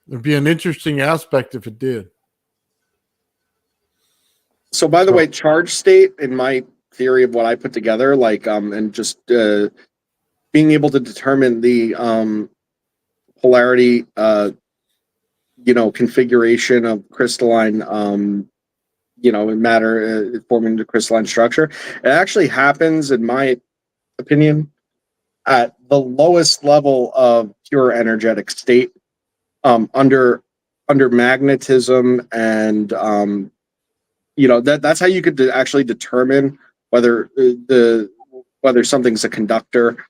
It'd be an interesting aspect if it did. So, by the way, charge state, in my theory of what I put together, like, and just being able to determine the polarity, configuration of crystalline, matter forming the crystalline structure. It actually happens, in my opinion, at the lowest level of pure energetic state, under magnetism, and that's how you could actually determine whether whether something's a conductor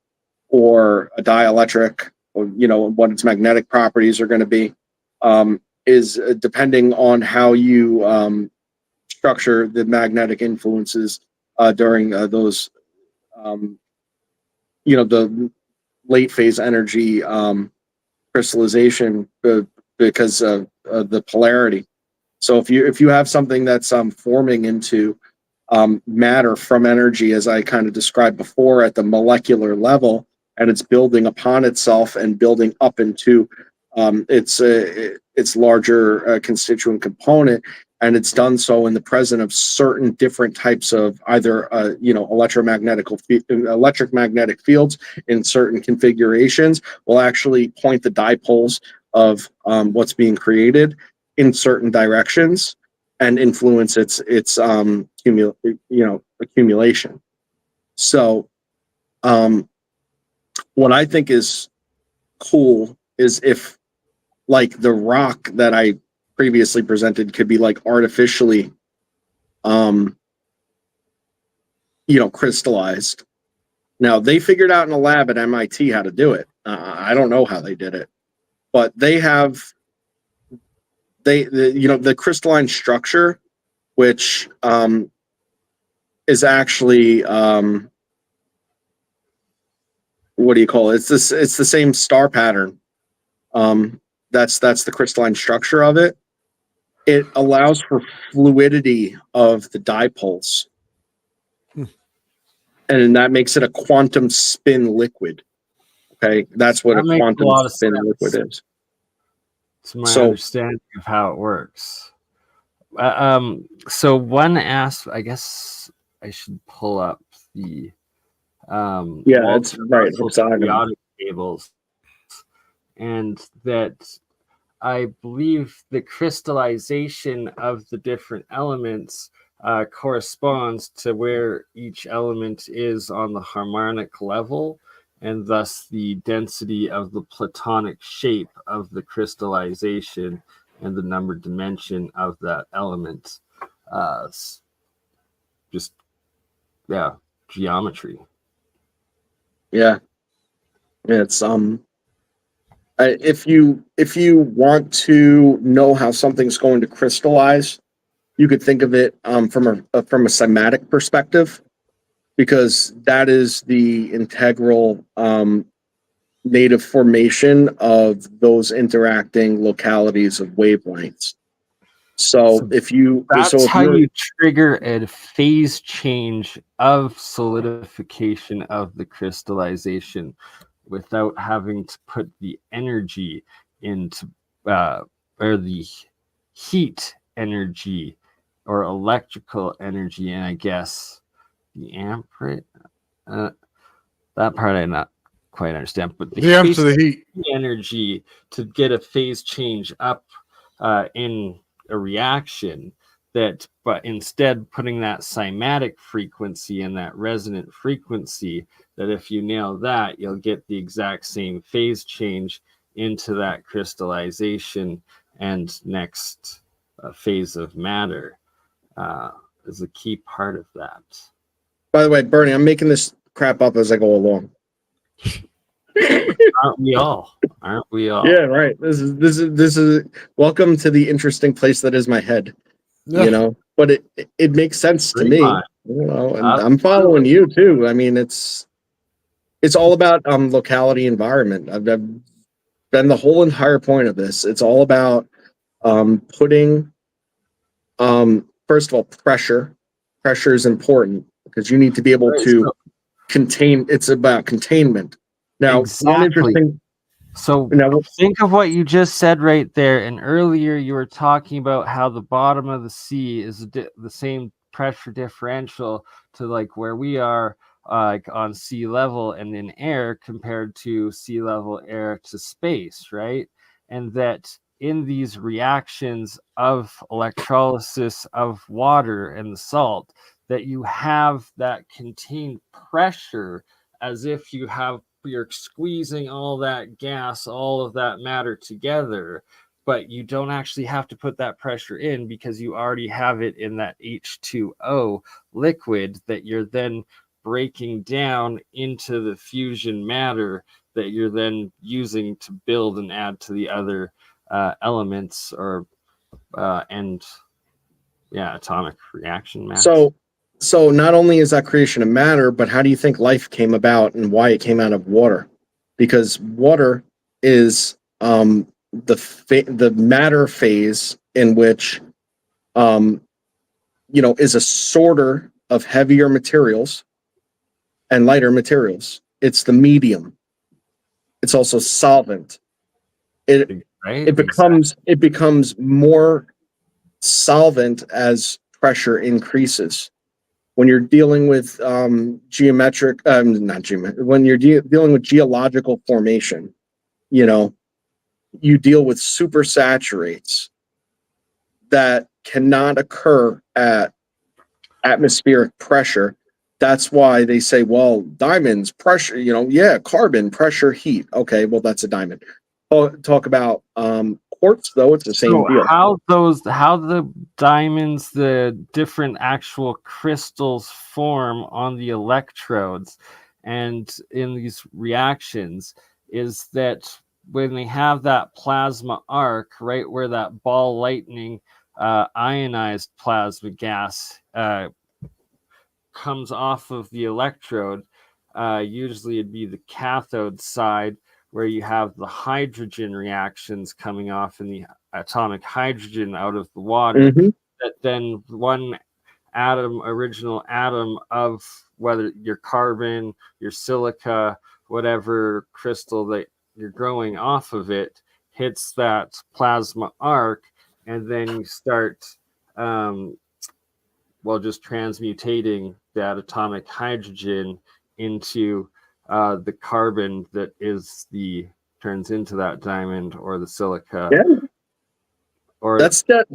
or a dielectric, or what its magnetic properties are going to be, is depending on how you structure the magnetic influences during those the late phase energy crystallization, because of the polarity. So if you have something that's forming into matter from energy, as I kind of described before, at the molecular level, and it's building upon itself and building up into its larger constituent component, and it's done so in the presence of certain different types of either electric magnetic fields in certain configurations, will actually point the dipoles of what's being created in certain directions and influence its accumulation. So what I think is cool is if, like, the rock that I previously presented could be like artificially crystallized. Now, they figured out in a lab at MIT how to do it. I don't know how they did it, but they have the crystalline structure, which is actually what do you call it? It's the same star pattern. That's the crystalline structure of it. it allows for fluidity of the dipoles. Hmm. And that makes it a quantum spin liquid. Okay, that's what That a makes a quantum lot of spin sense. liquid is. It's my So- understanding of how it works. So one I guess I should pull up the Yeah, Walter it's right. Russell Hexagonal. periodic tables, and that I believe the crystallization of the different elements corresponds to where each element is on the harmonic level, and thus the density of the platonic shape of the crystallization and the number dimension of that element. Just, yeah, geometry. Yeah, it's if you want to know how something's going to crystallize, you could think of it from a cymatic perspective, because that is the integral native formation of those interacting localities of wavelengths. So if That's how you trigger a phase change of solidification of the crystallization without having to put the energy into or the heat energy or electrical energy, and I guess the amperage. That part I not quite understand, but The amp to the heat. energy to get a phase change up in a reaction, but instead putting that cymatic frequency and that resonant frequency, that if you nail that, you'll get the exact same phase change into that crystallization and next phase of matter is a key part of that. By the way, Bernie, I'm making this crap up as I go along. Aren't we all? Aren't we all? Yeah, right. This is welcome to the interesting place that is my head. Yeah. You know, but it makes sense to Pretty me. much. You know, and I'm following you too. I mean, it's all about locality, environment. I've been the whole entire point of this. It's all about putting first of all, pressure. Pressure is important because you need to be able to contain. It's about containment. Now, one interesting. So think of what you just said right there. And earlier you were talking about how the bottom of the sea is the same pressure differential to like where we are like on sea level and in air compared to sea level air to space, right? And that in these reactions of electrolysis of water and the salt, that you have that contained pressure as if you're squeezing all that gas, all of that matter together, but you don't actually have to put that pressure in because you already have it in that H2O liquid that you're then breaking down into the fusion matter that you're then using to build and add to the other elements or atomic reaction mass. So not only is that creation of matter, but how do you think life came about and why it came out of water? Because water is the matter phase in which is a sorter of heavier materials and lighter materials. It's the medium. It's also solvent. It becomes more solvent as pressure increases. When you're dealing with when you're dealing with geological formation, you deal with supersaturates that cannot occur at atmospheric pressure. That's why they say, well, diamonds, pressure, carbon, pressure, heat. Okay, well, that's a diamond. Talk about quartz, though, it's the same deal. How the diamonds, the different actual crystals form on the electrodes and in these reactions is that when they have that plasma arc, right where that ball lightning ionized plasma gas comes off of the electrode, usually it'd be the cathode side where you have the hydrogen reactions coming off in the atomic hydrogen out of the water, Mhm. that then one original atom of whether your carbon, your silica, whatever crystal that you're growing off of it, hits that plasma arc, and then you start just transmutating that atomic hydrogen into the carbon that turns into that diamond or the silica. Yeah. Or That's dead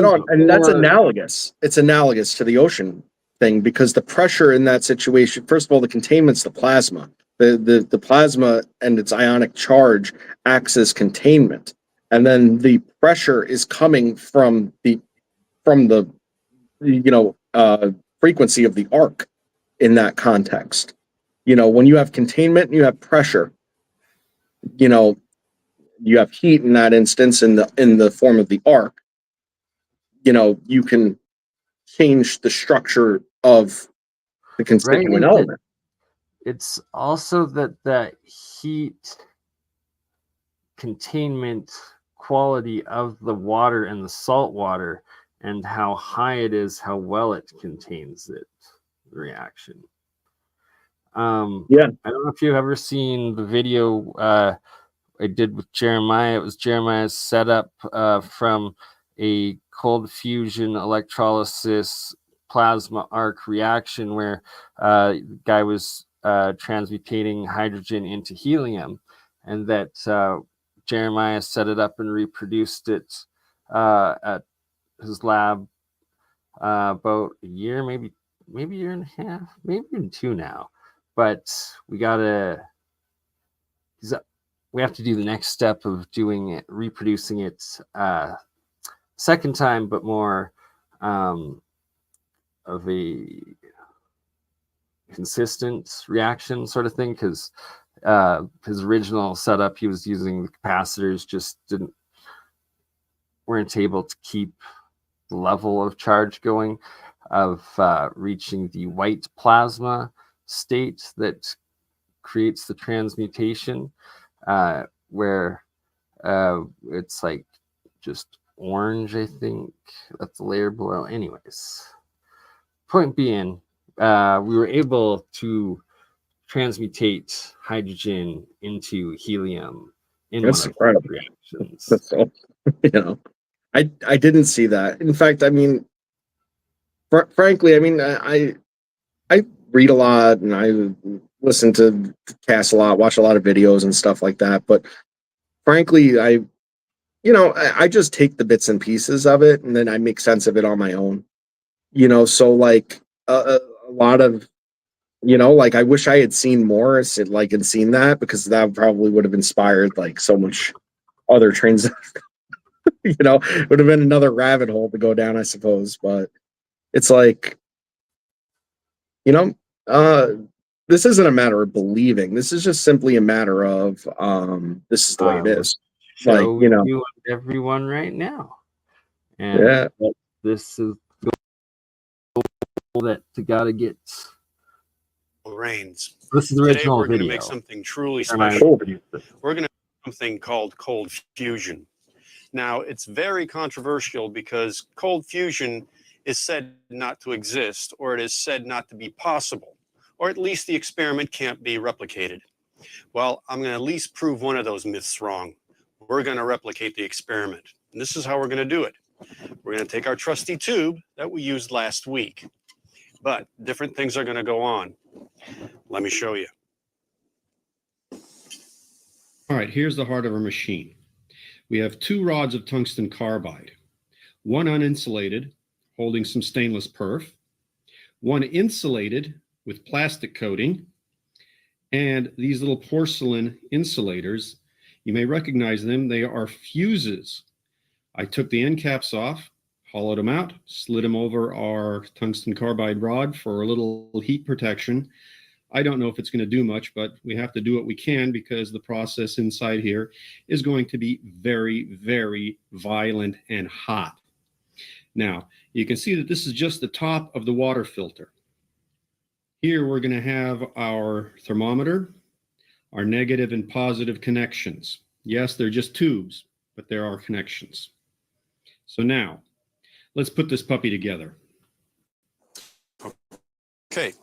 on, and that's analogous. It's analogous to the ocean thing because the pressure in that situation. First of all, the containment's the plasma. The plasma and its ionic charge acts as containment, and then the pressure is coming from the frequency of the arc in that context. When you have containment, you have pressure. You have heat in that instance in the form of the arc. You can change the structure of the constituent element. It's also that heat containment quality of the water and the salt water, and how high it is, how well it contains it, the reaction. Yeah. I don't know if you've ever seen the video I did with Jeremiah. It was Jeremiah's setup from a cold fusion electrolysis plasma arc reaction where the guy was transmutating hydrogen into helium, and that Jeremiah set it up and reproduced it at his lab about a year, maybe a year and a half, maybe even 2 now. But we have to do the next step of doing it, reproducing it second time, but more of a consistent reaction sort of thing, because his original setup, he was using the capacitors, just weren't able to keep the level of charge going of reaching the white plasma state that creates the transmutation, where it's like just orange, I think. That's the layer below. Anyways, point being, we were able to transmutate hydrogen into helium in That's one of incredible. the reactions. That's all. I didn't see that. In fact, I mean, frankly, I mean, I read a lot and I listen to casts a lot, watch a lot of videos and stuff like that. But frankly, I just take the bits and pieces of it and then I make sense of it on my own. So like a lot of, like I wish I had seen more, and seen that, because that probably would have inspired like so much other trains. Would have been another rabbit hole to go down, I suppose. But it's like, this isn't a matter of believing. This is just simply a matter of this is the way it is. Like, you and everyone right now. And yeah, this is that to gotta get. Rains. This is the Today original we're going to video. make something truly Jeremiah special. produced it. We're going to do something called cold fusion. Now, it's very controversial because cold fusion is said not to exist, or it is said not to be possible, or at least the experiment can't be replicated. Well, I'm going to at least prove one of those myths wrong. We're going to replicate the experiment. And this is how we're going to do it. We're going to take our trusty tube that we used last week, but different things are going to go on. Let me show you. All right, here's the heart of our machine. We have 2 rods of tungsten carbide, one uninsulated, holding some stainless perf, one insulated with plastic coating, and these little porcelain insulators. You may recognize them. They are fuses. I took the end caps off, hollowed them out, slid them over our tungsten carbide rod for a little heat protection. I don't know if it's going to do much, but we have to do what we can because the process inside here is going to be very, very violent and hot. Now, you can see that this is just the top of the water filter. Here we're going to have our thermometer, our negative and positive connections. Yes, they're just tubes, but there are connections. So now, let's put this puppy together. Okay.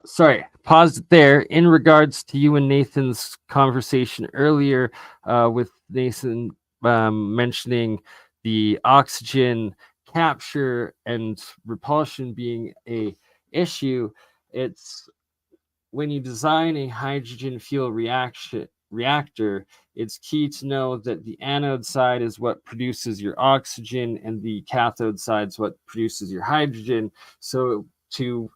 Sorry, pause there. In regards to you and Nathan's conversation earlier, with Nathan mentioning the oxygen capture and repulsion being a issue, it's when you design a hydrogen fuel reactor, it's key to know that the anode side is what produces your oxygen and the cathode side is what produces your hydrogen. So to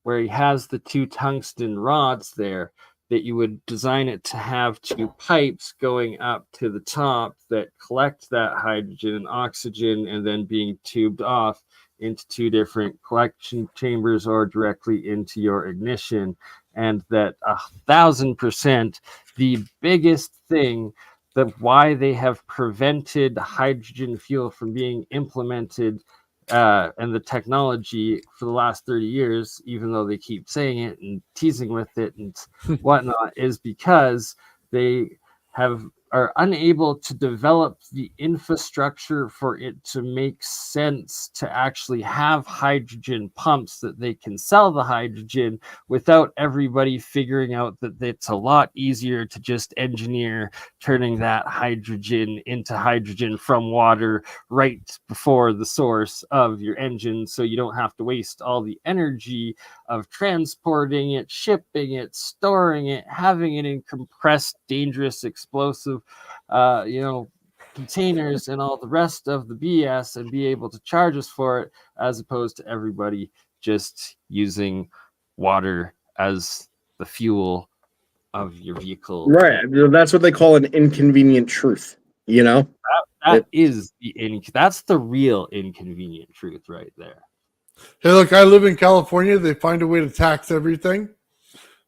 where he has the two tungsten rods there, that you would design it to have two pipes going up to the top that collect that hydrogen and oxygen and then being tubed off into two different collection chambers or directly into your ignition. And that 1,000%, the biggest thing that why they have prevented hydrogen fuel from being implemented and the technology for the last 30 years, even though they keep saying it and teasing with it and whatnot, is because they are unable to develop the infrastructure for it to make sense to actually have hydrogen pumps that they can sell the hydrogen without everybody figuring out that it's a lot easier to just engineer turning that hydrogen into hydrogen from water right before the source of your engine, so you don't have to waste all the energy of transporting it, shipping it, storing it, having it in compressed, dangerous, explosive containers and all the rest of the BS, and be able to charge us for it, as opposed to everybody just using water as the fuel of your vehicle. Right. That's what they call an inconvenient truth, you know? That's the real inconvenient truth right there. Hey, look, I live in California. They find a way to tax everything.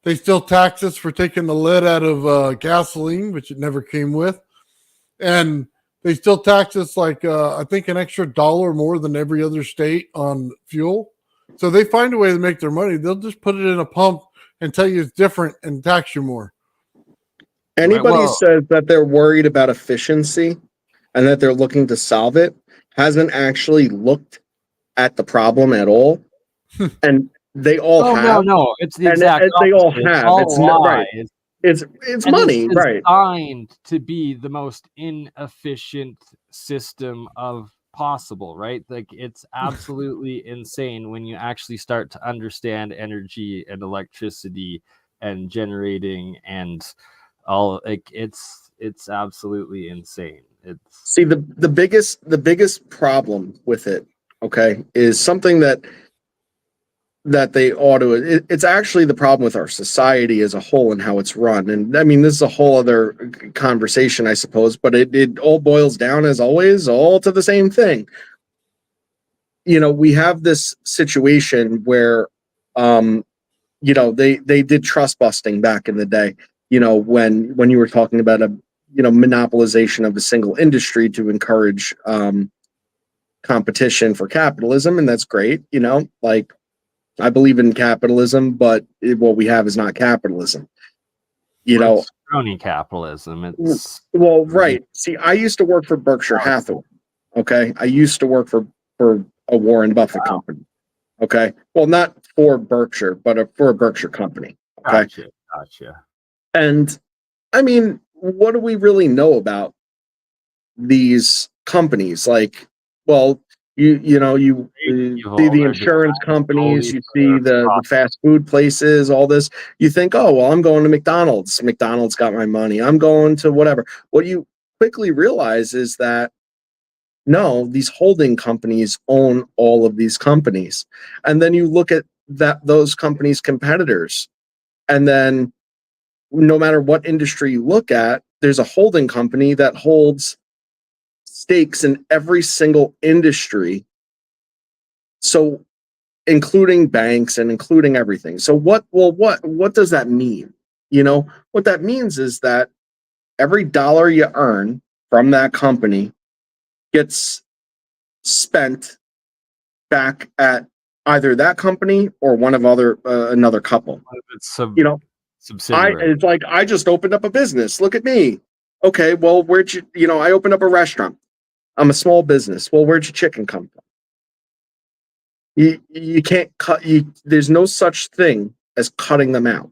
They still tax us for taking the lid out of gasoline, which it never came with. And they still tax us like, I think, an extra $1 more than every other state on fuel. So they find a way to make their money. They'll just put it in a pump and tell you it's different and tax you more. Anybody says that they're worried about efficiency and that they're looking to solve it hasn't actually looked at the problem at all. And they all have. No, it's the exact they all opposite. have. It's Not right. It's money, it's right? designed to be the most inefficient system of possible, right? Like, it's absolutely insane when you actually start to understand energy and electricity and generating and all. Like, it's absolutely insane. See, the biggest problem with it, okay, is something that they ought to. It's actually the problem with our society as a whole and how it's run. And I mean, this is a whole other conversation, I suppose, but it all boils down, as always, all to the same thing. You know, we have this situation where, they did trust busting back in the day. You know, when you were talking about a monopolization of a single industry to encourage competition for capitalism, and that's great. You know, like, I believe in capitalism, but what we have is not capitalism. It's crony capitalism. Right. See, I used to work for Berkshire Hathaway. Okay, I used to work for a Warren Buffett company. Okay, well, not for Berkshire, but for a Berkshire company. Okay, Gotcha. And I mean, what do we really know about these companies? Like, well, you see the insurance companies, you see the fast food places, all this. You think, oh, well, I'm going to McDonald's. McDonald's got my money. I'm going to whatever. What you quickly realize is that, no, these holding companies own all of these companies. And then you look at those companies' competitors, and then no matter what industry you look at, there's a holding company that holds stakes in every single industry, so including banks and including everything. So what does that mean? You know, what that means is that every dollar you earn from that company gets spent back at either that company or one of another couple. It's subsidiary. It's like, I just opened up a business. Look at me. Okay, well, where'd you know, I opened up a restaurant. I'm a small business. Well, where'd your chicken come from? You can't there's no such thing as cutting them out.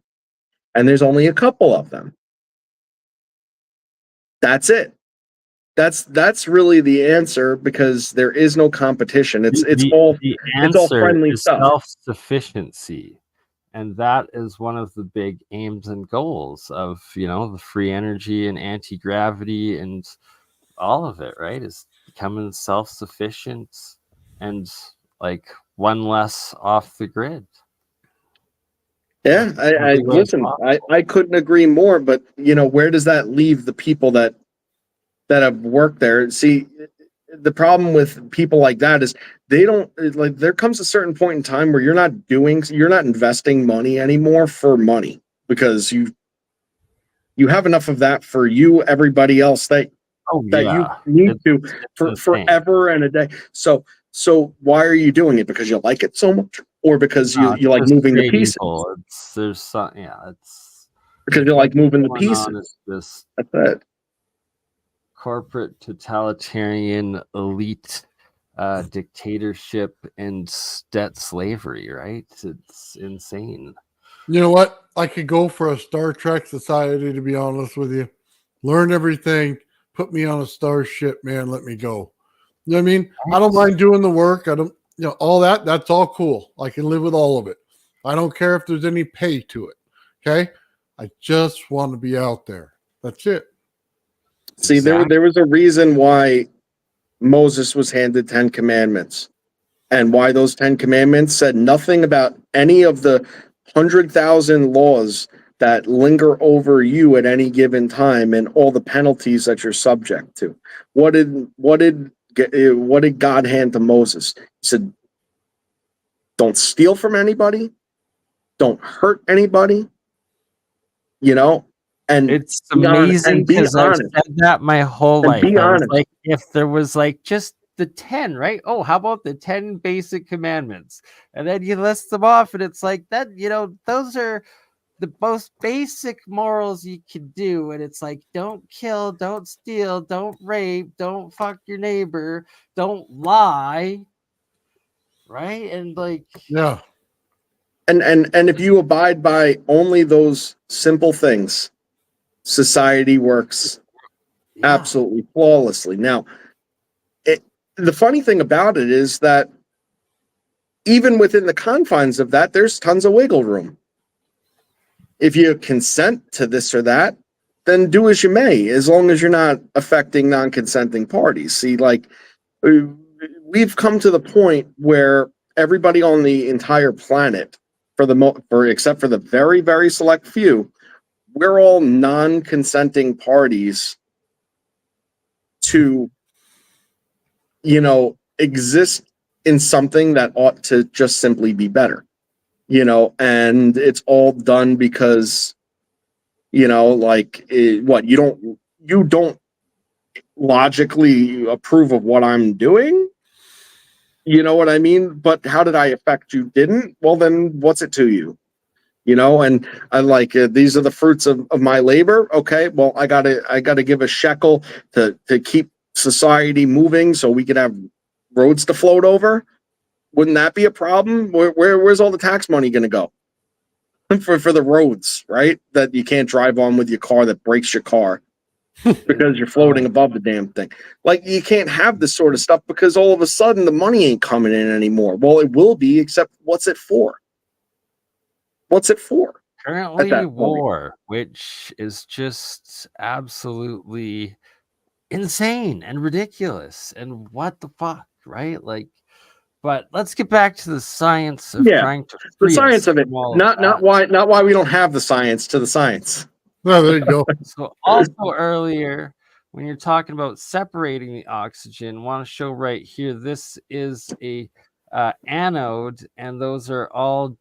And there's only a couple of them. That's it. That's really the answer because there is no competition. It's all the it's all answer friendly is stuff. self-sufficiency. And that is one of the big aims and goals of, the free energy and anti-gravity and all of it, right? Is becoming self-sufficient and like one less off the grid. Yeah, I Something really listen, possible. I couldn't agree more, but where does that leave the people that have worked there? See, the problem with people like that is they don't like there comes a certain point in time where you're not investing money anymore for money because you have enough of that for you, everybody else that Oh you yeah. need to for insane. forever and a day. So why are you doing it? Because you like it so much, or because No, you it's like just moving the straight pieces? evil. There's some, it's Because you like what's moving the going on pieces. is this That's it. corporate totalitarian elite dictatorship and debt slavery, right? It's insane. You know what? I could go for a Star Trek society, to be honest with you. Learn everything, put me on a starship, man, let me go. You know what I mean? I don't mind doing the work. I don't, all that's all cool. I can live with all of it. I don't care if there's any pay to it. Okay? I just want to be out there. That's it. See, there was a reason why Moses was handed 10 commandments and why those 10 commandments said nothing about any of the 100,000 laws that linger over you at any given time and all the penalties that you're subject to. What did God hand to Moses? He said, don't steal from anybody, don't hurt anybody, and It's be amazing be because I've honest. said that my whole And life. be I was honest. like, if there was like just the 10, right? Oh, how about the 10 basic commandments? And then you list them off, and it's like that, those are the most basic morals you can do. And it's like, don't kill, don't steal, don't rape, don't fuck your neighbor, don't lie. Right? And like, Yeah. And if you abide by only those simple things, society works yeah. absolutely flawlessly. Now, the funny thing about it is that even within the confines of that, there's tons of wiggle room. If you consent to this or that, then do as you may, as long as you're not affecting non-consenting parties. See, like we've come to the point where everybody on the entire planet, except for the very, very select few, we're all non-consenting parties to, exist in something that ought to just simply be better, and it's all done because, what you don't logically approve of what I'm doing. You know what I mean? But how did I affect you? Didn't? Well, then what's it to you? And I like these are the fruits of my labor. Okay, well, I gotta give a shekel to keep society moving so we could have roads to float over. Wouldn't that be a problem? Where's all the tax money going to go for the roads, right? That you can't drive on with your car that breaks your car because you're floating above the damn thing. Like you can't have this sort of stuff because all of a sudden the money ain't coming in anymore. Well, it will be, except what's it for? What's it for? Currently war, which is just absolutely insane and ridiculous. And what the fuck, right? Like, but let's get back to the science of trying to the science of it. Not why we don't have the science to the science. Oh, there you go. So also earlier, when you're talking about separating the oxygen, want to show right here, this is a anode, and those are all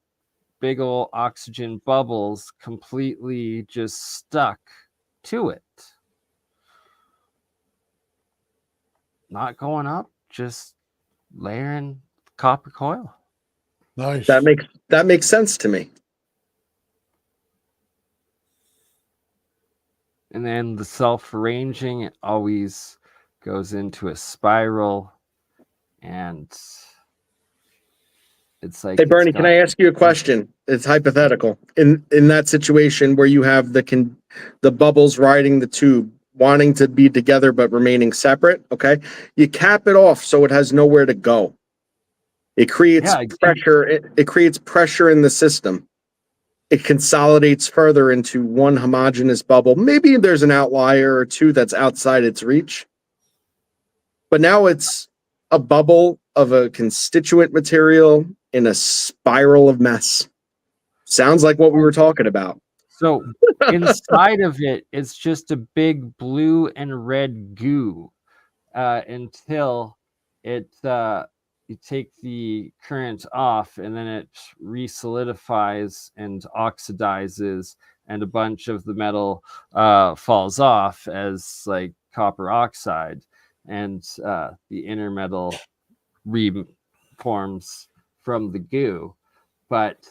big old oxygen bubbles completely just stuck to it. Not going up, just layering copper coil. Nice. That makes sense to me. And then the self-arranging, it always goes into a spiral, and it's like Hey Bernie, can I ask you a question? It's hypothetical. In that situation where you have the bubbles riding the tube, wanting to be together but remaining separate, okay? You cap it off so it has nowhere to go. It creates pressure. It creates pressure in the system. It consolidates further into one homogeneous bubble. Maybe there's an outlier or two that's outside its reach, but now it's a bubble of a constituent material in a spiral of mess. Sounds like what we were talking about. So inside of it, it's just a big blue and red goo until it you take the current off, and then it resolidifies and oxidizes, and a bunch of the metal falls off as like copper oxide, and the inner metal reforms from the goo. But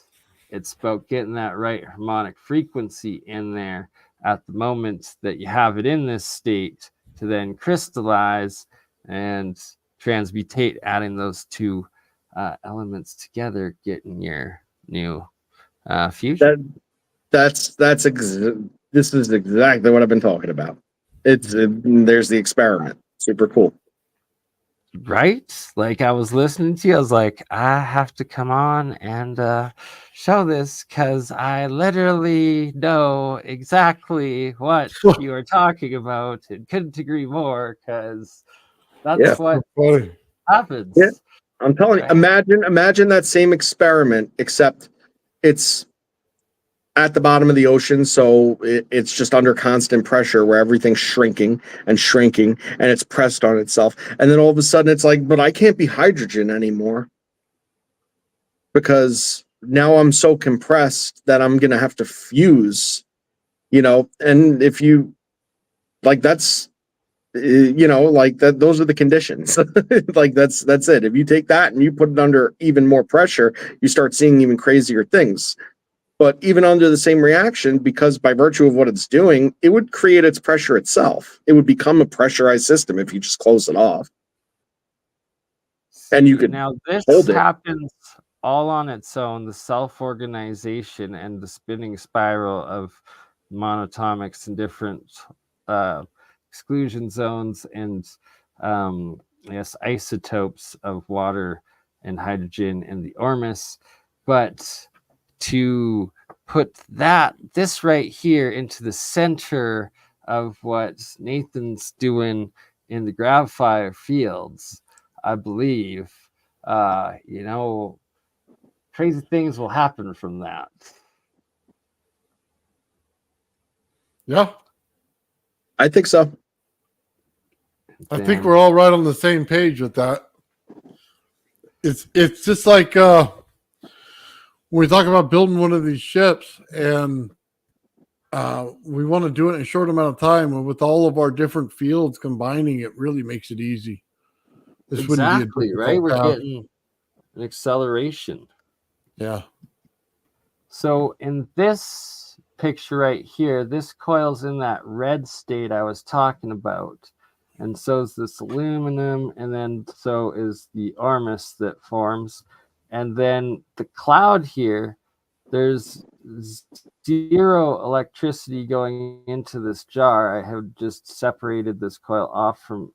it's about getting that right harmonic frequency in there at the moment that you have it in this state to then crystallize and transmutate, adding those two elements together, getting your new fusion. This is exactly what I've been talking about. There's the experiment. Super cool. Right? Like, I was listening to you, I was like, I have to come on and show this, because I literally know exactly what you are talking about and couldn't agree more, because that's what happens. Yeah, I'm telling you, imagine that same experiment, except it's at the bottom of the ocean, so it's just under constant pressure where everything's shrinking and shrinking, and it's pressed on itself. And then all of a sudden it's like, but I can't be hydrogen anymore because now I'm so compressed that I'm going to have to fuse, and if you like, that's, like that, those are the conditions. Like that's it. If you take that and you put it under even more pressure, you start seeing even crazier things. But even under the same reaction, because by virtue of what it's doing, it would create its pressure itself. It would become a pressurized system if you just close it off. And you could now this hold it. happens all on its own, the self-organization and the spinning spiral of monatomics and different exclusion zones and isotopes of water and hydrogen in the Ormus. But to put this right here into the center of what Nathan's doing in the Gravfire fields, I believe, crazy things will happen from that. Yeah, I think so. I think we're all right on the same page with that. It's just like when we talk about building one of these ships, and we want to do it in a short amount of time, and with all of our different fields combining, it really makes it easy. This exactly, wouldn't be a right? We're task. getting an acceleration. Yeah. So in this picture right here, this coil's in that red state I was talking about. And so is this aluminum, and then so is the Ormus that forms. And then the cloud here, there's zero electricity going into this jar. I have just separated this coil off from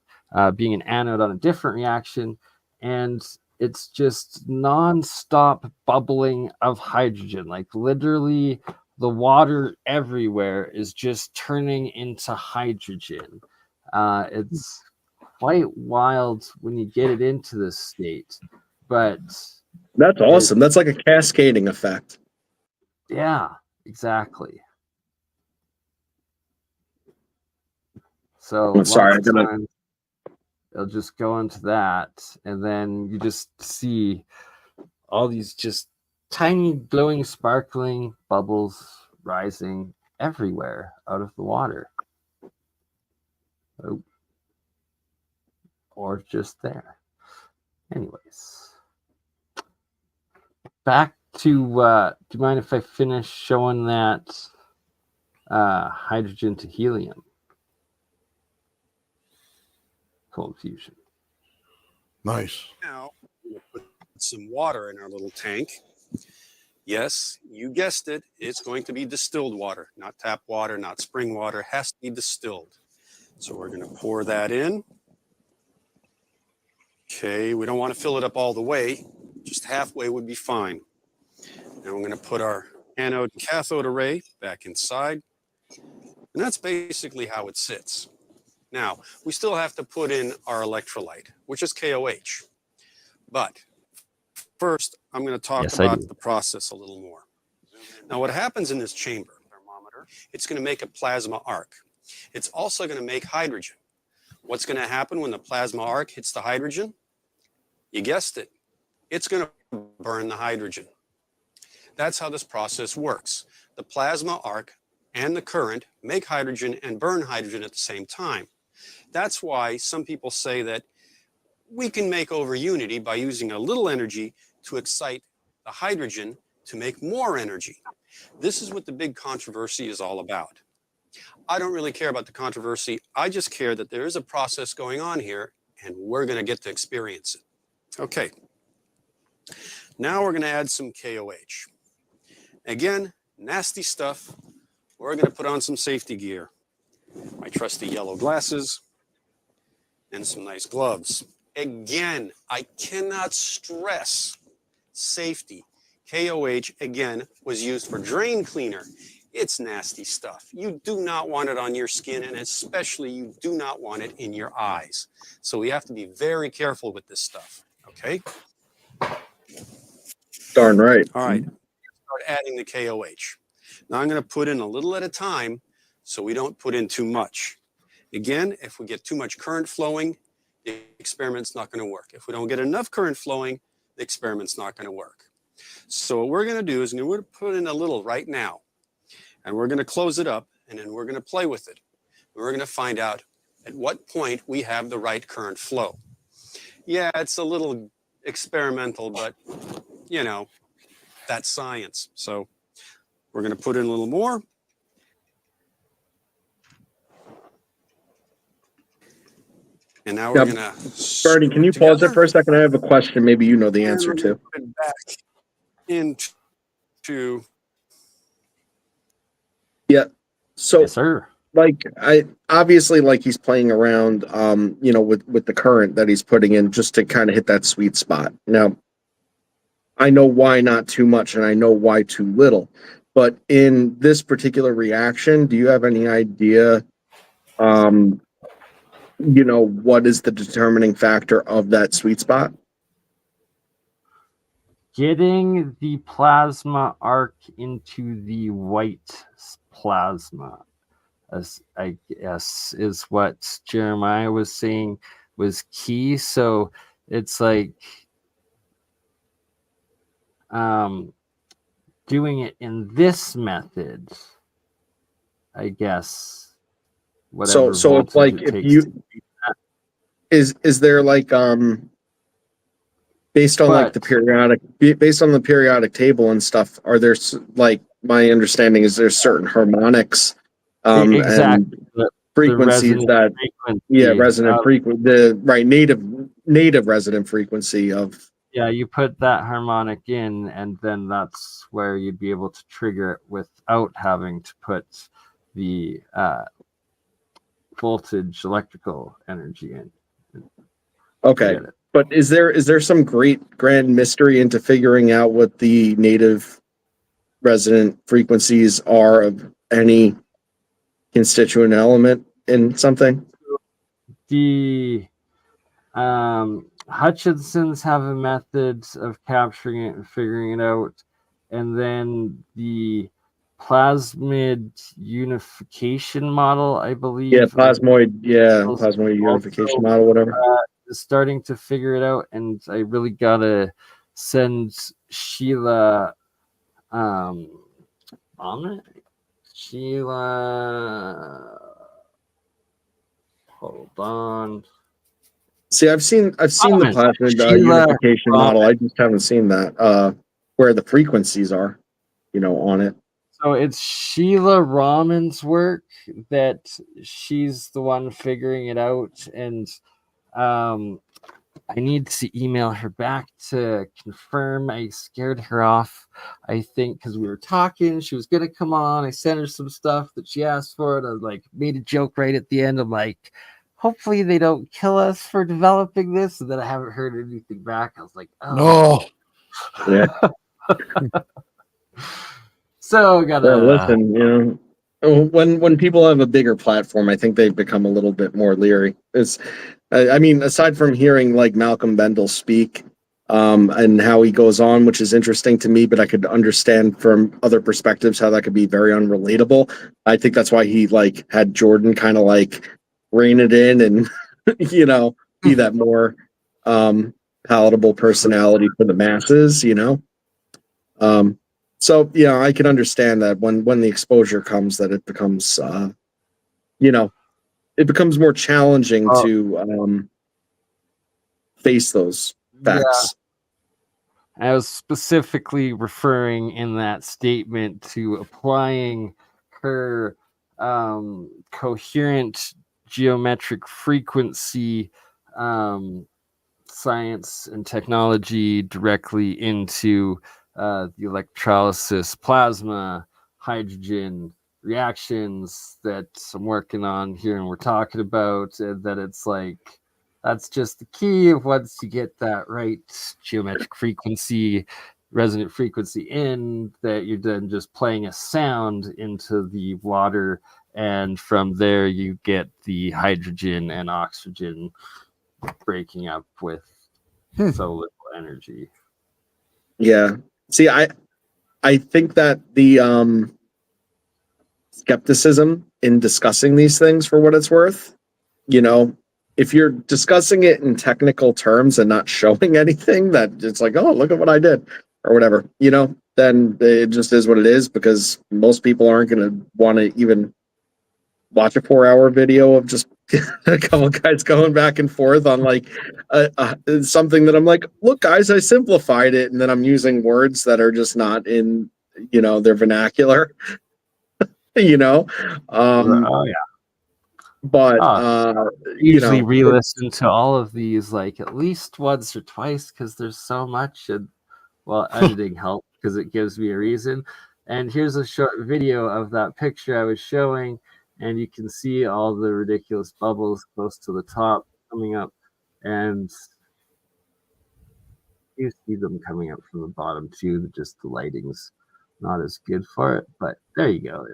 being an anode on a different reaction, and it's just non-stop bubbling of hydrogen. Like literally the water everywhere is just turning into hydrogen. It's quite wild when you get it into this state, but that's awesome. That's like a cascading effect. Yeah, exactly. So I'm sorry, it'll just go into that, and then you just see all these just tiny glowing, sparkling bubbles rising everywhere out of the water. Oh. Or just there. Anyways. Back to do you mind if I finish showing that hydrogen to helium. Cold fusion. Nice. Now, we're going to put some water in our little tank. Yes, you guessed it. It's going to be distilled water, not tap water, not spring water. It has to be distilled. So we're going to pour that in. Okay, we don't want to fill it up all the way. Just halfway would be fine. Now we're going to put our anode and cathode array back inside. And that's basically how it sits. Now, we still have to put in our electrolyte, which is KOH. But first, I'm going to talk Yes, I about do. the process a little more. Now, what happens in this chamber, thermometer, it's going to make a plasma arc. It's also going to make hydrogen. What's going to happen when the plasma arc hits the hydrogen? You guessed it. It's going to burn the hydrogen. That's how this process works. The plasma arc and the current make hydrogen and burn hydrogen at the same time. That's why some people say that we can make over unity by using a little energy to excite the hydrogen to make more energy. This is what the big controversy is all about. I don't really care about the controversy. I just care that there is a process going on here and we're going to get to experience it. Okay. Now we're going to add some KOH. Again, nasty stuff. We're going to put on some safety gear. My trusty yellow glasses and some nice gloves. Again, I cannot stress safety. KOH, again, was used for drain cleaner. It's nasty stuff. You do not want it on your skin, and especially you do not want it in your eyes. So we have to be very careful with this stuff, okay? Darn right. All right, start adding the KOH. Now I'm going to put in a little at a time so we don't put in too much. Again, if we get too much current flowing, the experiment's not going to work. If we don't get enough current flowing, the experiment's not going to work. So what we're going to do is we're going to put in a little right now, and we're going to close it up, and then we're going to play with it. And we're going to find out at what point we have the right current flow. Yeah, it's a little experimental, but you know, that's science. So we're going to put in a little more. And now we're Yep. going to... Bernie, can you pause there for a second? I have a question. Maybe you know the answer to. Back into... Yeah. So, Yes, sir. like, like he's playing around, with the current that he's putting in just to kind of hit that sweet spot. Now, I know why not too much, and I know why too little. But in this particular reaction, do you have any idea, what is the determining factor of that sweet spot? Getting the plasma arc into the white plasma, as I guess is what Jeremiah was saying was key. So it's like doing it in this method, I guess. Whatever So it's voltage like it if takes you to- is there like based on like based on the periodic table and stuff, are there like, my understanding is there's certain harmonics exactly and frequencies that resonant frequency, the right native resonant frequency of. Yeah, you put that harmonic in, and then that's where you'd be able to trigger it without having to put the voltage electrical energy in. Okay. Get it. But is there some great grand mystery into figuring out what the native resonant frequencies are of any constituent element in something? The Hutchinsons have a method of capturing it and figuring it out, and then the plasmid unification model, I believe. Plasmoid unification model, whatever. Is starting to figure it out, and I really gotta send Sheila on it. Sheila, hold on. See, I've seen the plasmid unification model. I just haven't seen that where the frequencies are, on it. So it's Sheila Rahman's work that she's the one figuring it out, and I need to email her back to confirm. I scared her off, I think, because we were talking. She was gonna come on. I sent her some stuff that she asked for, and I like made a joke right at the end. I'm like, hopefully they don't kill us for developing this, and then I haven't heard anything back. I was like, oh No. Yeah. so gotta Listen, when people have a bigger platform, I think they become a little bit more leery. I mean, aside from hearing like Malcolm Bendel speak, and how he goes on, which is interesting to me, but I could understand from other perspectives how that could be very unrelatable. I think that's why he like had Jordan kind of like rein it in and be that more palatable personality for the masses. So yeah, I can understand that when the exposure comes, that it becomes it becomes more challenging Oh. to face those facts. I was specifically referring in that statement to applying her coherent geometric frequency science and technology directly into the electrolysis plasma hydrogen reactions that I'm working on here and we're talking about, and that it's like that's just the key of once you get that right geometric frequency resonant frequency in, that you're then just playing a sound into the water, and from there you get the hydrogen and oxygen breaking up with so little energy. Yeah. See, I think that the skepticism in discussing these things, for what it's worth, if you're discussing it in technical terms and not showing anything, that it's like, oh, look at what I did or whatever, then it just is what it is, because most people aren't going to want to even watch a 4-hour video of just a couple guys going back and forth on like something that I'm like, look, guys, I simplified it, and then I'm using words that are just not in their vernacular. Oh yeah. But Usually re-listen to all of these like at least once or twice, because there's so much, and well, editing helps because it gives me a reason. And here's a short video of that picture I was showing, and you can see all the ridiculous bubbles close to the top coming up, and you see them coming up from the bottom too. Just the lighting's not as good for it, but there you go.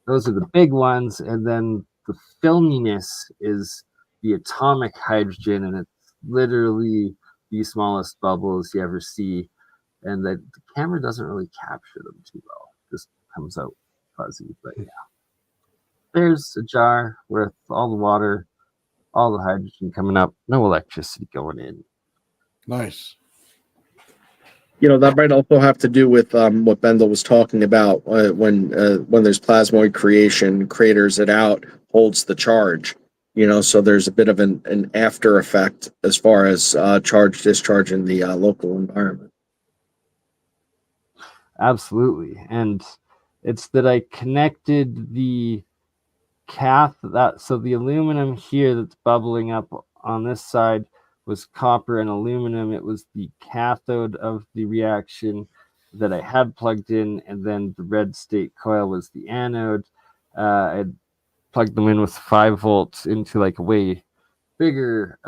Those are the big ones, and then the filminess is the atomic hydrogen, and it's literally the smallest bubbles you ever see, and the camera doesn't really capture them too well. It just comes out fuzzy, but yeah. There's a jar with all the water, all the hydrogen coming up, no electricity going in. Nice. That might also have to do with what Bendel was talking about when there's plasmoid creation, craters it out, holds the charge. So there's a bit of an after effect as far as charge discharge in the local environment. Absolutely, and it's that I connected the so the aluminum here that's bubbling up on this side was copper and aluminum. It was the cathode of the reaction that I had plugged in, and then the red state coil was the anode. I plugged them in with 5 volts into like a way bigger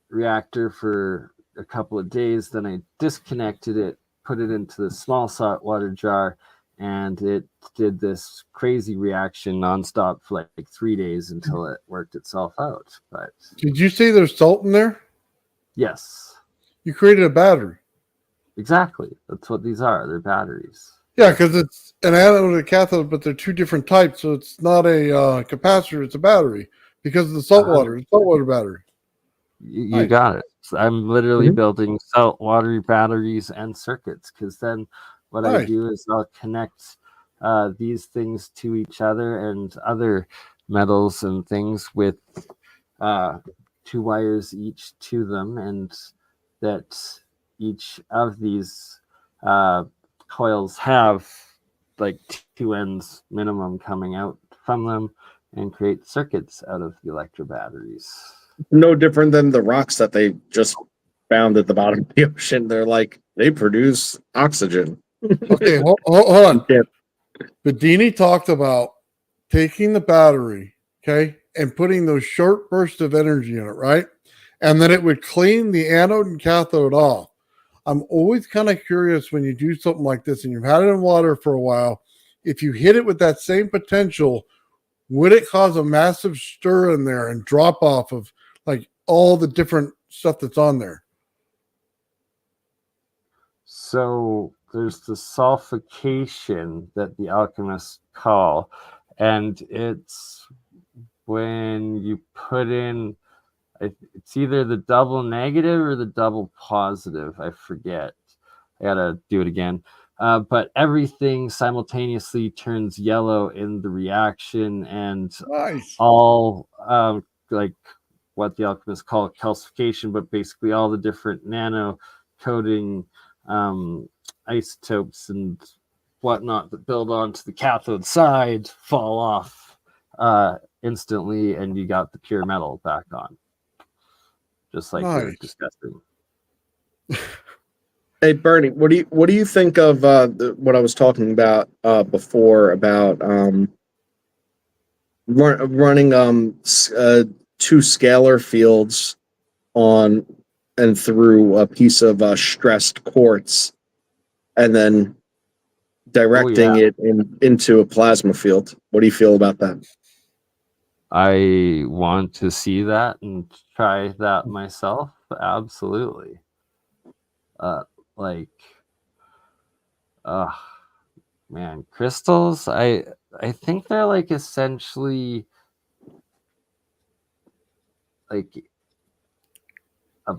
reactor for a couple of days. Then I disconnected it, put it into the small salt water jar, and it did this crazy reaction nonstop for like 3 days until it worked itself out. But did you say there's salt in there? Yes. You created a battery. Exactly. That's what these are. They're batteries. Yeah, because it's an anode and a cathode, but they're 2 different types. So it's not a capacitor, it's a battery because of the salt water. It's saltwater battery. You got it. So I'm literally building saltwater batteries and circuits, because then what I do is I'll connect these things to each other and other metals and things with 2 wires each to them, and that each of these coils have like 2 ends minimum coming out from them and create circuits out of the electrobatteries. No different than the rocks that they just found at the bottom of the ocean. They're like, they produce oxygen. Okay, hold on. Yeah. Bedini talked about taking the battery, okay, and putting those short bursts of energy in it, right? And then it would clean the anode and cathode off. I'm always kind of curious when you do something like this and you've had it in water for a while, if you hit it with that same potential, would it cause a massive stir in there and drop off of like all the different stuff that's on there? So there's the sulfication that the alchemists call, and it's when you put in, it's either the double negative or the double positive. I forget. I gotta do it again. But everything simultaneously turns yellow in the reaction, and Nice. all like what the alchemists call calcification, but basically all the different nano coating isotopes and whatnot that build onto the cathode side fall off instantly, and you got the pure metal back on, just like we were Nice. discussing. Hey Bernie, what do you think of what I was talking about before about running two scalar fields on and through a piece of stressed quartz, and then directing it into a plasma field? What do you feel about that? I want to see that and try that myself. Absolutely. Like, man, crystals. I think they're like essentially like a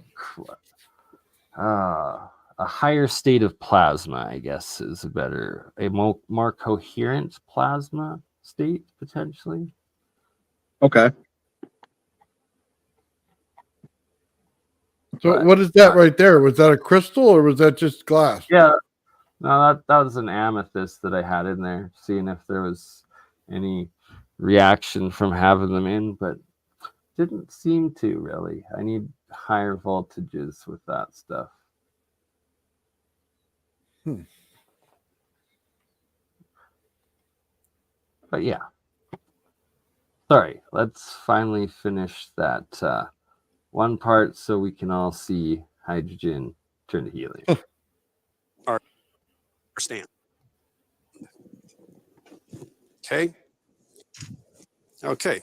higher state of plasma, I guess, is a more coherent plasma state potentially. Okay. So But, what is that right there? Was that a crystal or was that just glass? yeah, no, that was an amethyst that I had in there, seeing if there was any reaction from having them in, but didn't seem to really. I need higher voltages with that stuff. But yeah. Sorry, let's finally finish that one part so we can all see hydrogen turn to helium. Understand. Okay. Okay.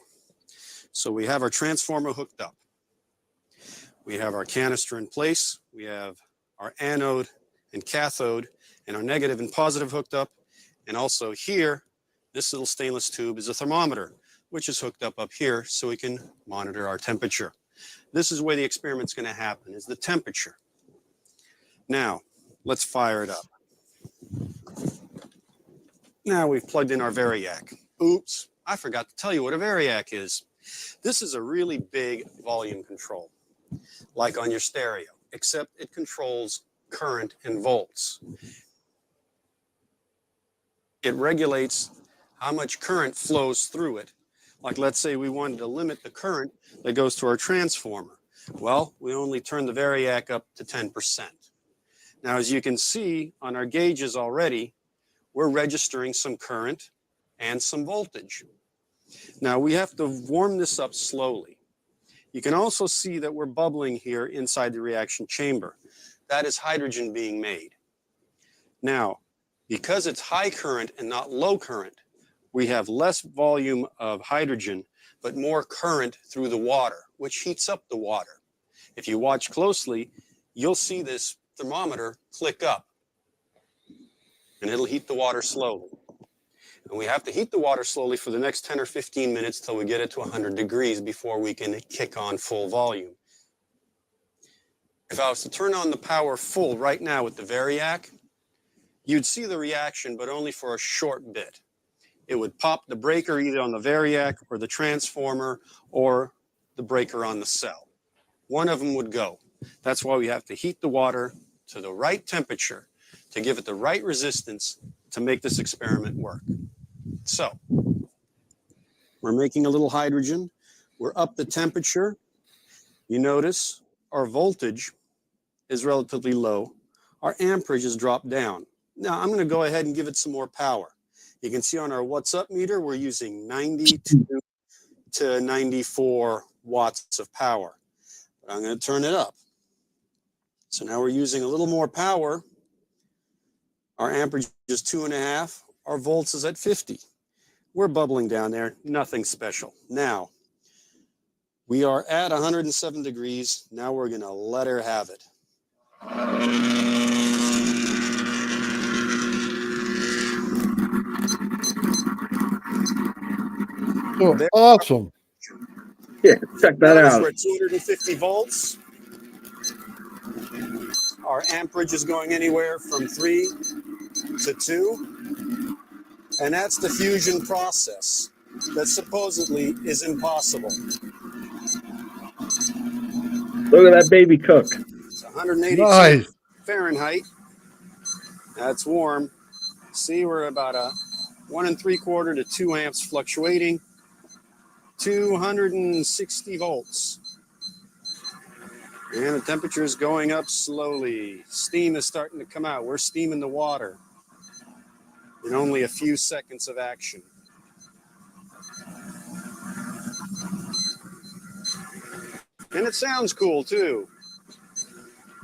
So we have our transformer hooked up. We have our canister in place. We have our anode and cathode and our negative and positive hooked up. And also here, this little stainless tube is a thermometer, which is hooked up here so we can monitor our temperature. This is where the experiment's going to happen, is the temperature. Now, let's fire it up. Now we've plugged in our variac. Oops, I forgot to tell you what a variac is. This is a really big volume control, like on your stereo, except it controls current in volts. It regulates how much current flows through it. Like, let's say we wanted to limit the current that goes to our transformer. Well, we only turn the variac up to 10%. Now, as you can see on our gauges already, we're registering some current and some voltage. Now, we have to warm this up slowly. You can also see that we're bubbling here inside the reaction chamber. That is hydrogen being made. Now, because it's high current and not low current, we have less volume of hydrogen, but more current through the water, which heats up the water. If you watch closely, you'll see this thermometer click up, and it'll heat the water slowly. And we have to heat the water slowly for the next 10 or 15 minutes till we get it to 100 degrees before we can kick on full volume. If I was to turn on the power full right now with the variac, you'd see the reaction, but only for a short bit. It would pop the breaker either on the variac or the transformer or the breaker on the cell. One of them would go. That's why we have to heat the water to the right temperature to give it the right resistance to make this experiment work. So we're making a little hydrogen. We're up the temperature. You notice our voltage is relatively low. Our amperage has dropped down. Now I'm going to go ahead and give it some more power. You can see on our what's up meter, we're using 92 to 94 watts of power. But I'm going to turn it up. So now we're using a little more power. Our amperage is 2.5. Our volts is at 50. We're bubbling down there, nothing special. Now, we are at 107 degrees. Now we're going to let her have it. Oh, awesome. Yeah, check that Notice out. we're at 250 volts. Our amperage is going anywhere from 3 to 2. And that's the fusion process that supposedly is impossible. Look at that baby cook. It's 182 Nice. Fahrenheit. That's warm. See, we're about a 1 3/4 to 2 amps fluctuating. 260 volts. And the temperature is going up slowly. Steam is starting to come out. We're steaming the water in only a few seconds of action. And it sounds cool too.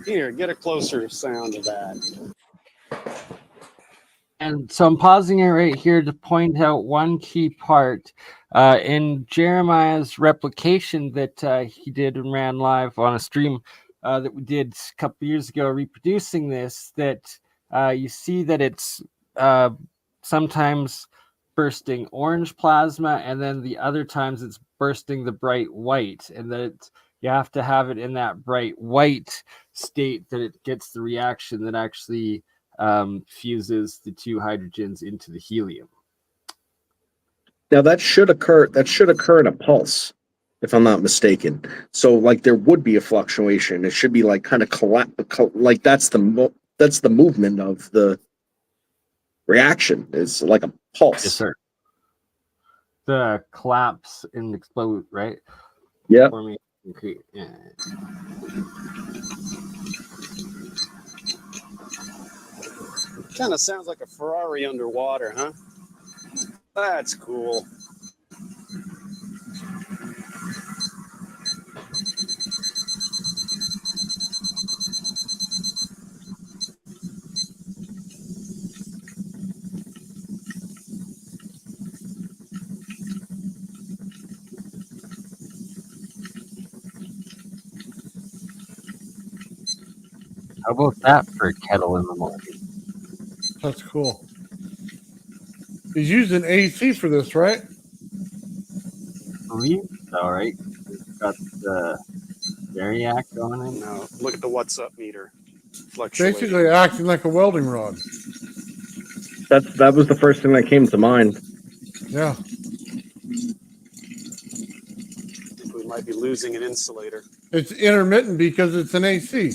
Here, get a closer sound of that. And so I'm pausing it right here to point out one key part in Jeremiah's replication that he did and ran live on a stream that we did a couple years ago, reproducing this, that you see that it's sometimes bursting orange plasma, and then the other times it's bursting the bright white, and that you have to have it in that bright white state that it gets the reaction that actually fuses the two hydrogens into the helium. Now that should occur. That should occur in a pulse, if I'm not mistaken. So like there would be a fluctuation. It should be like kind of like that's the movement of the reaction. Is like a pulse. Yes, sir. The collapse and explode, right? Yeah. Forming concrete. Yeah. Kind of sounds like a Ferrari underwater, huh? That's cool. How about that for a kettle in the morning? That's cool. He's using AC for this, right? I believe so, right? Got the variac going in. Now look at the what's up meter. Fluctuating. Basically acting like a welding rod. That was the first thing that came to mind. Yeah. We might be losing an insulator. It's intermittent because it's an AC.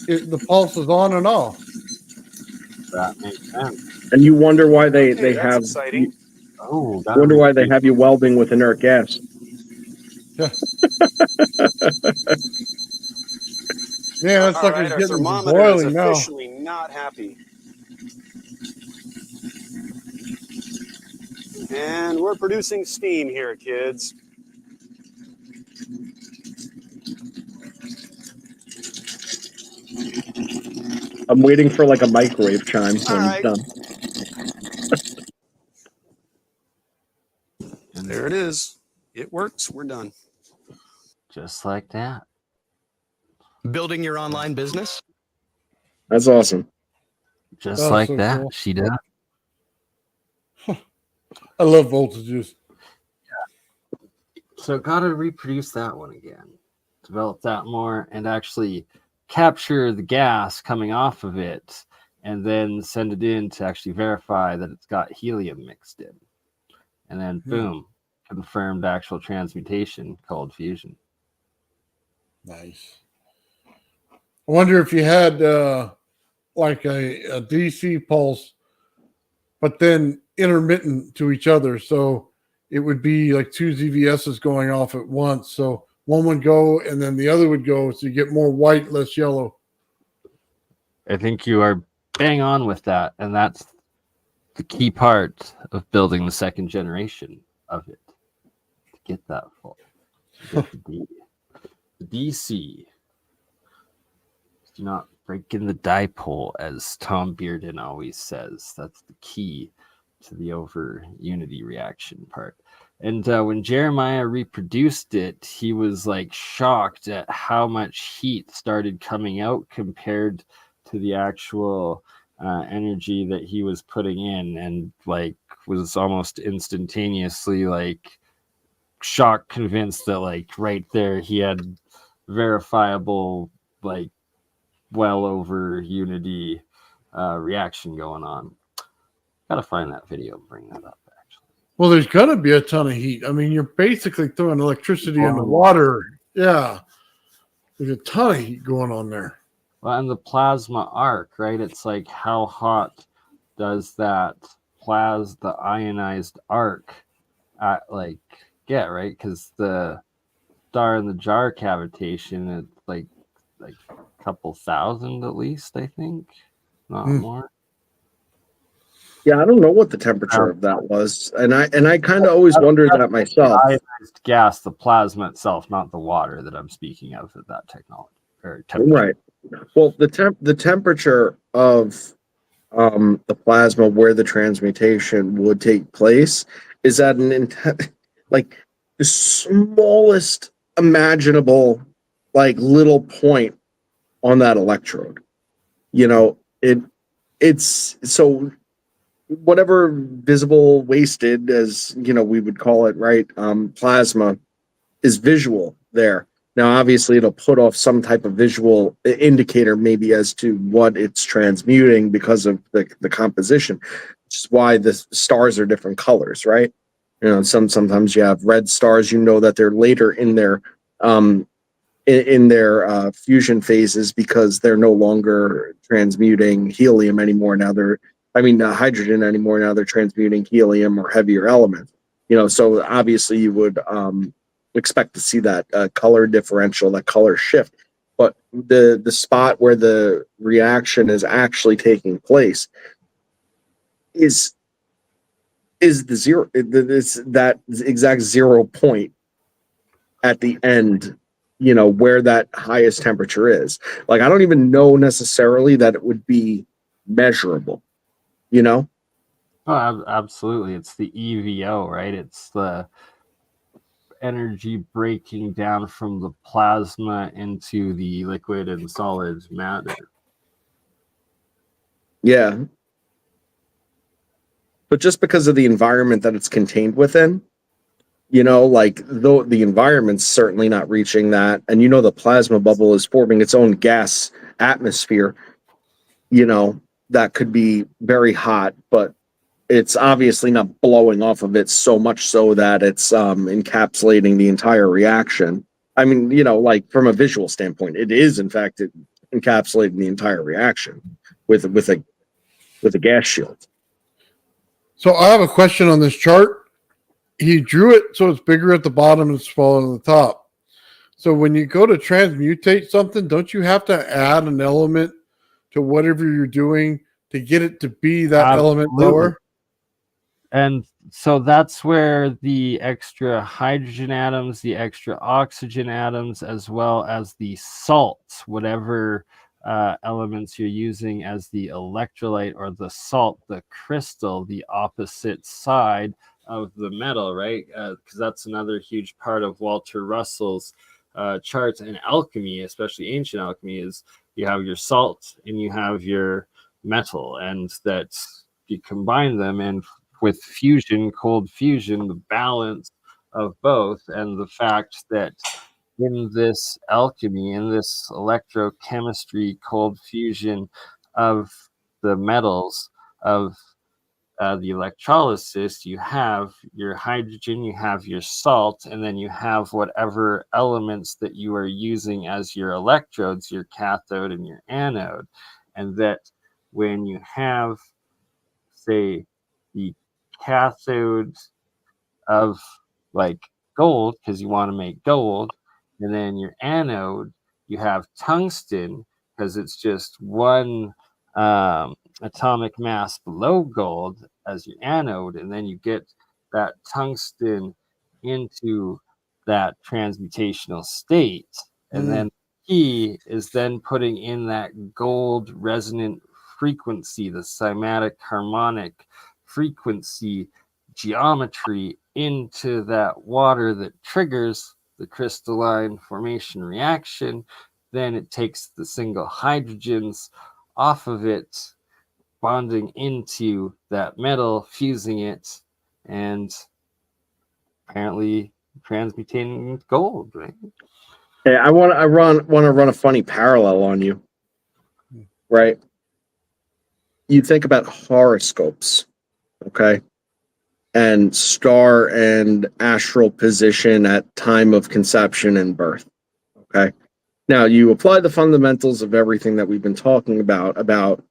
The pulse is on and off. That makes sense. And you wonder why they Hey, that's have. exciting. Oh, You wonder why they have you welding with inert gas. Yeah. Yeah, that's All like right, it's our getting thermometer is boiling now. officially not happy. And we're producing steam here, kids. I'm waiting for like a microwave chime when All right. it's done. And there it is. It works. We're done. just like that. Building your online business? That's awesome. Just That's like so that. cool. She did. I love voltages. So got to reproduce that one again, develop that more, and actually capture the gas coming off of it, and then send it in to actually verify that it's got helium mixed in. And then boom, confirmed actual transmutation, cold fusion. Nice. I wonder if you had like a DC pulse, but then intermittent to each other. So it would be like two ZVSs going off at once. So one would go and then the other would go. So you get more white, less yellow. I think you are bang on with that. And that's the key part of building the second generation of it. To get that full. Get the DC. Do not break in the dipole, as Tom Bearden always says. That's the key to the over unity reaction part. And when Jeremiah reproduced it, he was like shocked at how much heat started coming out compared to the actual energy that he was putting in, and like was almost instantaneously like shocked, convinced that like right there he had verifiable like well over unity reaction going on. Gotta find that video and bring that up. Well, there's going to be a ton of heat. I mean, you're basically throwing electricity in the water. Yeah. There's a ton of heat going on there. Well, and the plasma arc, right? It's like how hot does that the ionized arc get, right? Because the star in the jar cavitation, it's like a couple thousand at least, I think, not more. Yeah, I don't know what the temperature of that was, and I kind of always wondered that myself. Ionized gas, the plasma itself, not the water that I'm speaking of at that technology or temperature. Right. Well, the temperature of the plasma where the transmutation would take place is at like the smallest imaginable like little point on that electrode. You know, it's so whatever visible wasted, as you know, we would call it, right? Plasma is visual there. Now, obviously, it'll put off some type of visual indicator, maybe as to what it's transmuting because of the composition, which is why the stars are different colors, right? You know, sometimes you have red stars. You know that they're later in their fusion phases because they're no longer transmuting helium anymore. Now hydrogen anymore. Now they're transmuting helium or heavier elements. You know, so obviously you would expect to see that color differential, that color shift. But the spot where the reaction is actually taking place is the zero. It's that exact 0 point at the end. You know, where that highest temperature is. Like, I don't even know necessarily that it would be measurable. You know? Oh, absolutely. It's the EVO, right? It's the energy breaking down from the plasma into the liquid and solid matter. Yeah. But just because of the environment that it's contained within, you know, like though the environment's certainly not reaching that, and you know the plasma bubble is forming its own gas atmosphere, you know, that could be very hot, but it's obviously not blowing off of it so much so that it's encapsulating the entire reaction. I mean, you know, like from a visual standpoint, it is in fact encapsulating the entire reaction with a gas shield. So I have a question on this chart. He drew it so it's bigger at the bottom and smaller at the top. So when you go to transmutate something, don't you have to add an element to whatever you're doing to get it to be that element lower? And so that's where the extra hydrogen atoms, the extra oxygen atoms, as well as the salts, whatever elements you're using as the electrolyte or the salt, the crystal, the opposite side of the metal, right? Because that's another huge part of Walter Russell's charts and alchemy, especially ancient alchemy, is you have your salt and you have your metal, and that you combine them, and with fusion, cold fusion, the balance of both, and the fact that in this alchemy, in this electrochemistry, cold fusion of the metals, of the electrolysis, you have your hydrogen, you have your salt, and then you have whatever elements that you are using as your electrodes, your cathode and your anode. And that when you have, say, the cathode of like gold, because you want to make gold, and then your anode, you have tungsten, because it's just one atomic mass below gold as your anode, and then you get that tungsten into that transmutational state, and then key is then putting in that gold resonant frequency, the cymatic harmonic frequency geometry into that water that triggers the crystalline formation reaction. Then it takes the single hydrogens off of it, bonding into that metal, fusing it, and apparently transmutating gold, right? Hey, I want to run a funny parallel on you, right? You think about horoscopes, okay, and star and astral position at time of conception and birth, okay. Now you apply the fundamentals of everything that we've been talking about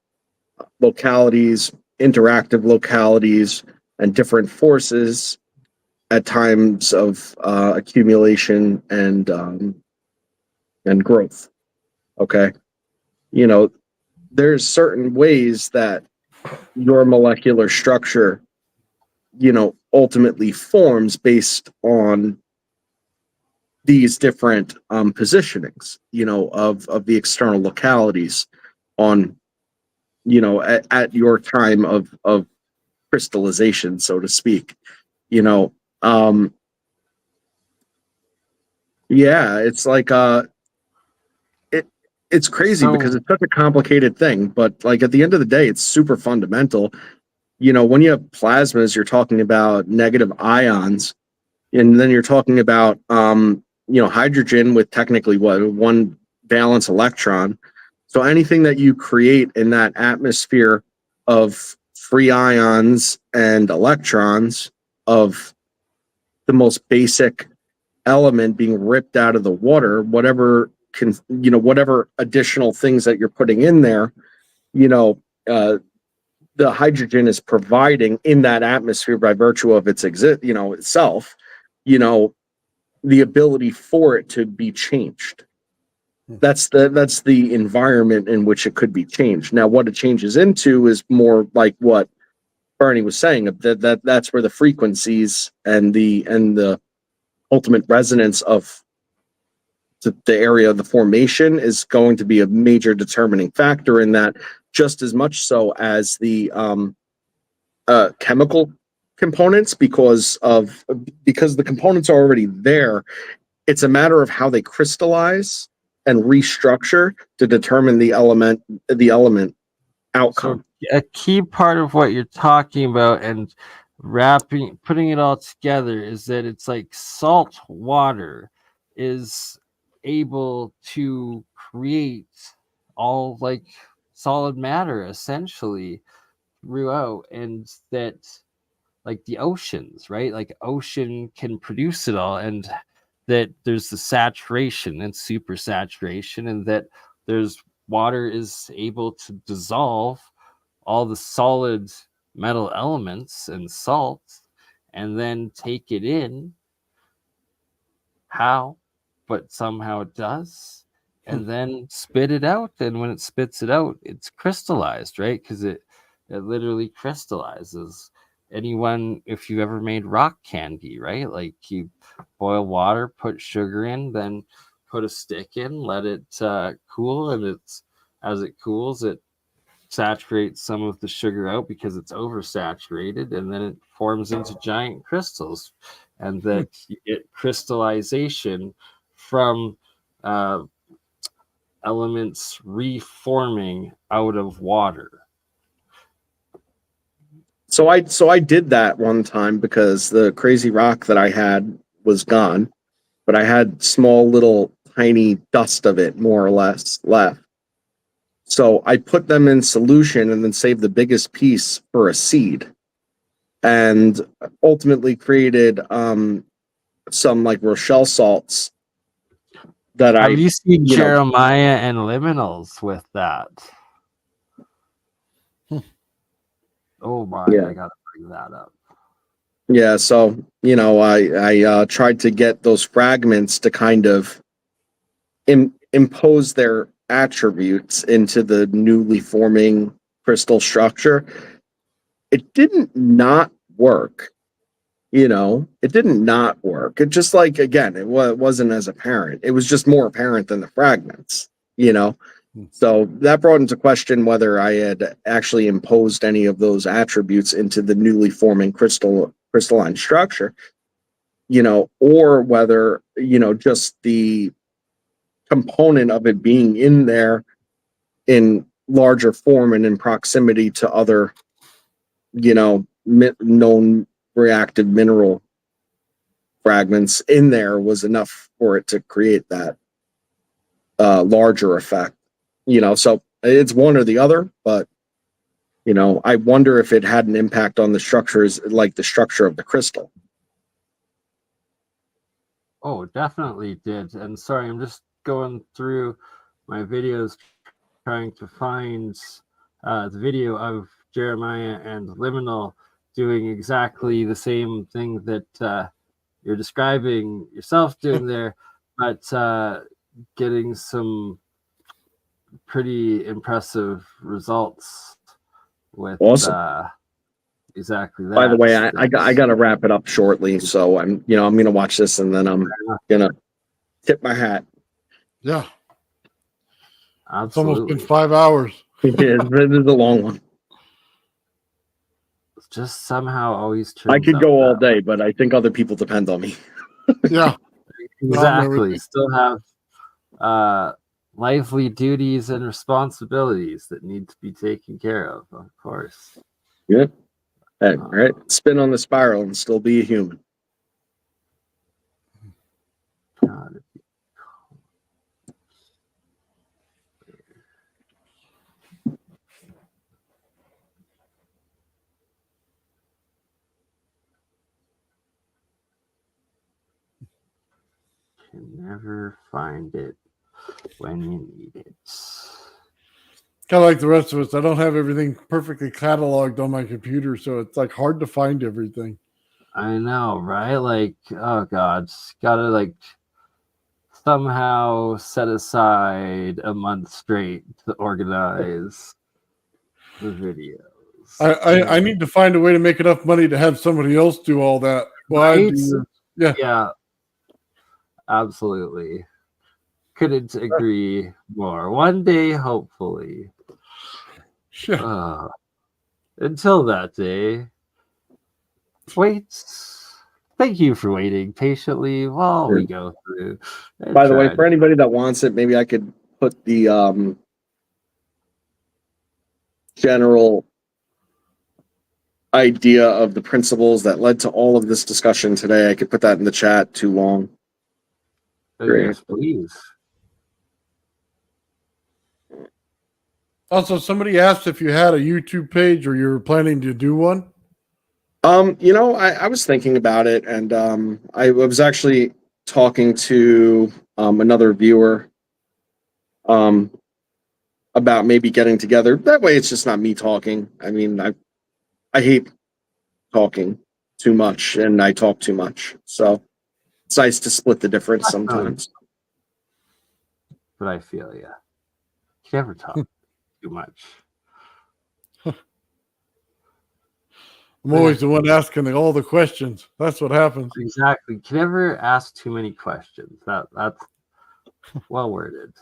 localities, interactive localities, and different forces at times of accumulation and growth. Okay, there's certain ways that your molecular structure, ultimately forms based on these different positionings, of the external localities on, at your time of crystallization, so to speak. Yeah, it's like it's crazy because it's such a complicated thing, but like at the end of the day, it's super fundamental. When you have plasmas, you're talking about negative ions, and then you're talking about hydrogen with technically one valence electron. So anything that you create in that atmosphere of free ions and electrons of the most basic element being ripped out of the water, whatever additional things that you're putting in there, the hydrogen is providing in that atmosphere by virtue of its itself, the ability for it to be changed. That's the environment in which it could be changed. Now, what it changes into is more like what Bernie was saying, that's where the frequencies and the ultimate resonance of the area of the formation is going to be a major determining factor in that, just as much so as the chemical components, because the components are already there. It's a matter of how they crystallize and restructure to determine the element outcome. So a key part of what you're talking about and putting it all together is that it's like salt water is able to create all like solid matter essentially throughout, and that like the oceans, right? Like ocean can produce it all, and that there's the saturation and super saturation, and that there's water is able to dissolve all the solid metal elements and salts and then take it in. How? But somehow it does, and then spit it out. And when it spits it out, it's crystallized, right? Because it literally crystallizes. Anyone, if you ever made rock candy, right? Like you boil water, put sugar in, then put a stick in, let it cool, and as it cools, it saturates some of the sugar out because it's oversaturated, and then it forms into giant crystals, and that you get crystallization from elements reforming out of water. So I did that one time because the crazy rock that I had was gone, but I had small little tiny dust of it more or less left. So I put them in solution and then saved the biggest piece for a seed, and ultimately created some like Rochelle salts that Have you seen Jeremiah and liminals with that? Oh my, Yeah. I gotta bring that up. Yeah, so I tried to get those fragments to kind of impose their attributes into the newly forming crystal structure. It didn't not work. It didn't not work. It just like again, it wasn't as apparent. It was just more apparent than the fragments. You know, so that brought into question whether I had actually imposed any of those attributes into the newly forming crystalline structure, or whether, just the component of it being in there in larger form and in proximity to other, known reactive mineral fragments in there was enough for it to create that larger effect. So it's one or the other, but I wonder if it had an impact on the structures, like the structure of the crystal. Oh, definitely did. And sorry, I'm just going through my videos trying to find the video of Jeremiah and Liminal doing exactly the same thing that you're describing yourself doing there, but getting some pretty impressive results with Awesome. exactly that. By the way, I got to wrap it up shortly, so I'm gonna watch this and then I'm gonna tip my hat. Yeah. It's almost Absolutely. been 5 hours. It is a long one. It's just somehow always turns I could out go all that way. day, but I think other people depend on me. Yeah. Exactly. Still have lively duties and responsibilities that need to be taken care of course. Yeah. Hey, all right. Spin on the spiral and still be a human. God, can never find it when you need it. Kind of like the rest of us. I don't have everything perfectly cataloged on my computer, so it's like hard to find everything. I know, right? Like, oh God, gotta like somehow set aside a month straight to organize the videos. I need to find a way to make enough money to have somebody else do all that. Well, I Right? do. Yeah. Yeah, absolutely. Couldn't agree more. One day, hopefully. Yeah. Until that day, wait. Thank you for waiting patiently while we go through. and By the way, try for to- anybody that wants it, maybe I could put the general idea of the principles that led to all of this discussion today. I could put that in the chat. Too long. Great. Yes, please. Also, somebody asked if you had a YouTube page or you were planning to do one. I was thinking about it, and I was actually talking to another viewer about maybe getting together. That way, it's just not me talking. I mean, I hate talking too much, and I talk too much. So it's nice to split the difference sometimes. But I feel you. You never talk too much. I'm always the one asking all the questions. That's what happens. Exactly. You can never ask too many questions. That's well worded.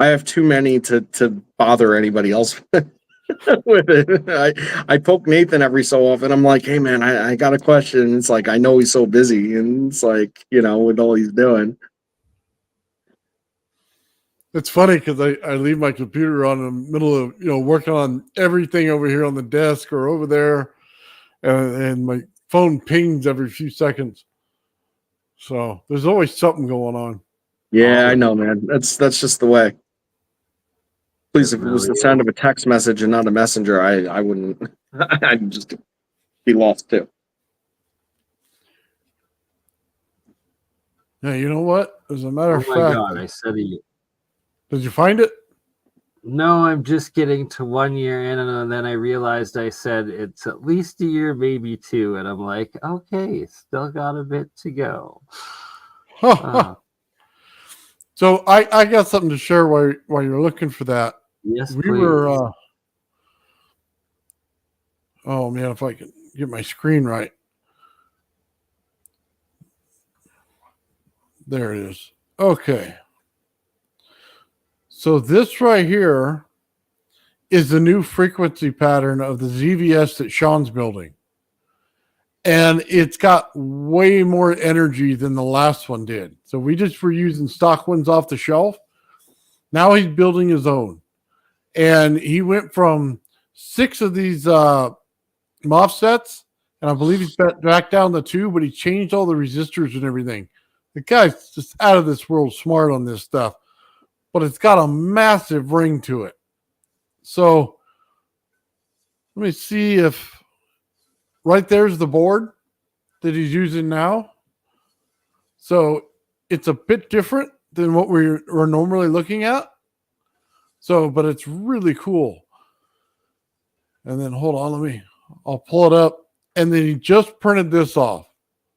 I have too many to bother anybody else with it. I poke Nathan every so often. I'm like, hey man, I got a question. It's like I know he's so busy, and it's like, with all he's doing. It's funny because I leave my computer on in the middle of working on everything over here on the desk or over there, and my phone pings every few seconds. So there's always something going on. Yeah, I know, man. That's just the way. Please, if it was the really sound of a text message and not a messenger, I wouldn't. I'd just be lost too. Yeah, you know what? As a matter Oh of my fact, God, I said he. did you find it? No, I'm just getting to 1 year in, and then I realized I said it's at least a year, maybe two, and I'm like, okay, still got a bit to go. So I got something to share while you're looking for that. Yes, We please. were oh man, if I can get my screen right. There it is. Okay. So this right here is the new frequency pattern of the ZVS that Sean's building. And it's got way more energy than the last one did. So we just were using stock ones off the shelf. Now he's building his own. And he went from 6 of these MOSFETs, and I believe he's back down to 2, but he changed all the resistors and everything. The guy's just out of this world smart on this stuff, but it's got a massive ring to it. So let me see if right there's the board that he's using now. So it's a bit different than what we're normally looking at. So, but it's really cool. And then hold on, I'll pull it up. And then he just printed this off.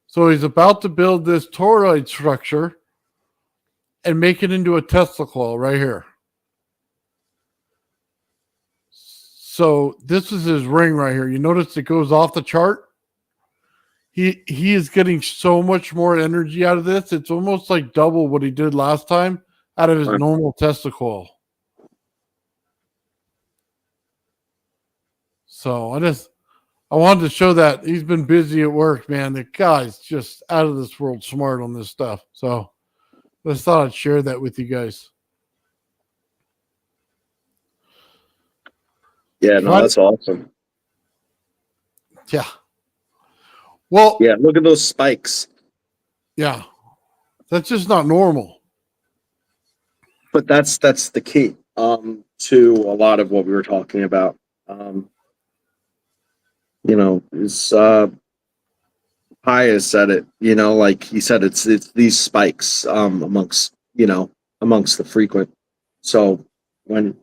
So he's about to build this toroid structure and make it into a Tesla coil right here. So this is his ring right here. You notice it goes off the chart. He is getting so much more energy out of this. It's almost like double what he did last time out of his normal Tesla coil. So I wanted to show that. He's been busy at work, man. The guy's just out of this world smart on this stuff. So I just thought I'd share that with you guys. Yeah, no, that's awesome. Yeah. Well, yeah, look at those spikes. Yeah. That's just not normal. But that's the key to a lot of what we were talking about. Is Pi has said it, like he said, it's these spikes amongst the frequent. So when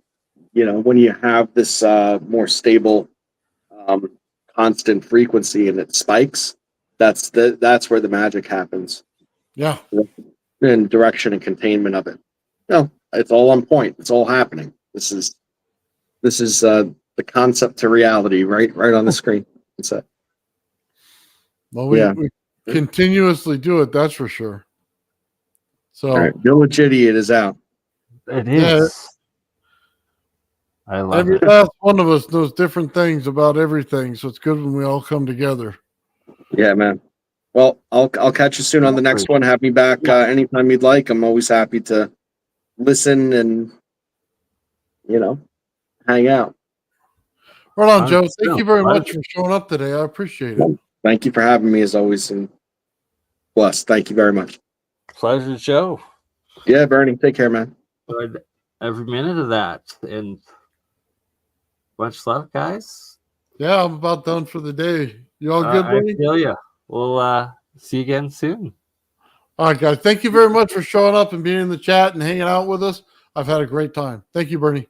you have this more stable constant frequency and it spikes, that's where the magic happens. Yeah. And direction and containment of it. No, it's all on point. It's all happening. This is the concept to reality right on the screen. It's a, well, we continuously do it, that's for sure. So all right, Village Idiot is out. It is. I love every it. last one of us knows different things about everything, so it's good when we all come together. Yeah, man. Well, I'll catch you soon on the next one. Have me back anytime you'd like. I'm always happy to listen and hang out. Right on, Joe. Thank you very much for showing up today. I appreciate it. Thank you for having me as always, and blessed. Thank you very much. Pleasure, Joe. Yeah, Bernie. Take care, man. Enjoyed every minute of that, and much love, guys. Yeah, I'm about done for the day. You all good, buddy? I feel you. We'll see you again soon. All right, guys. Thank you very much for showing up and being in the chat and hanging out with us. I've had a great time. Thank you, Bernie.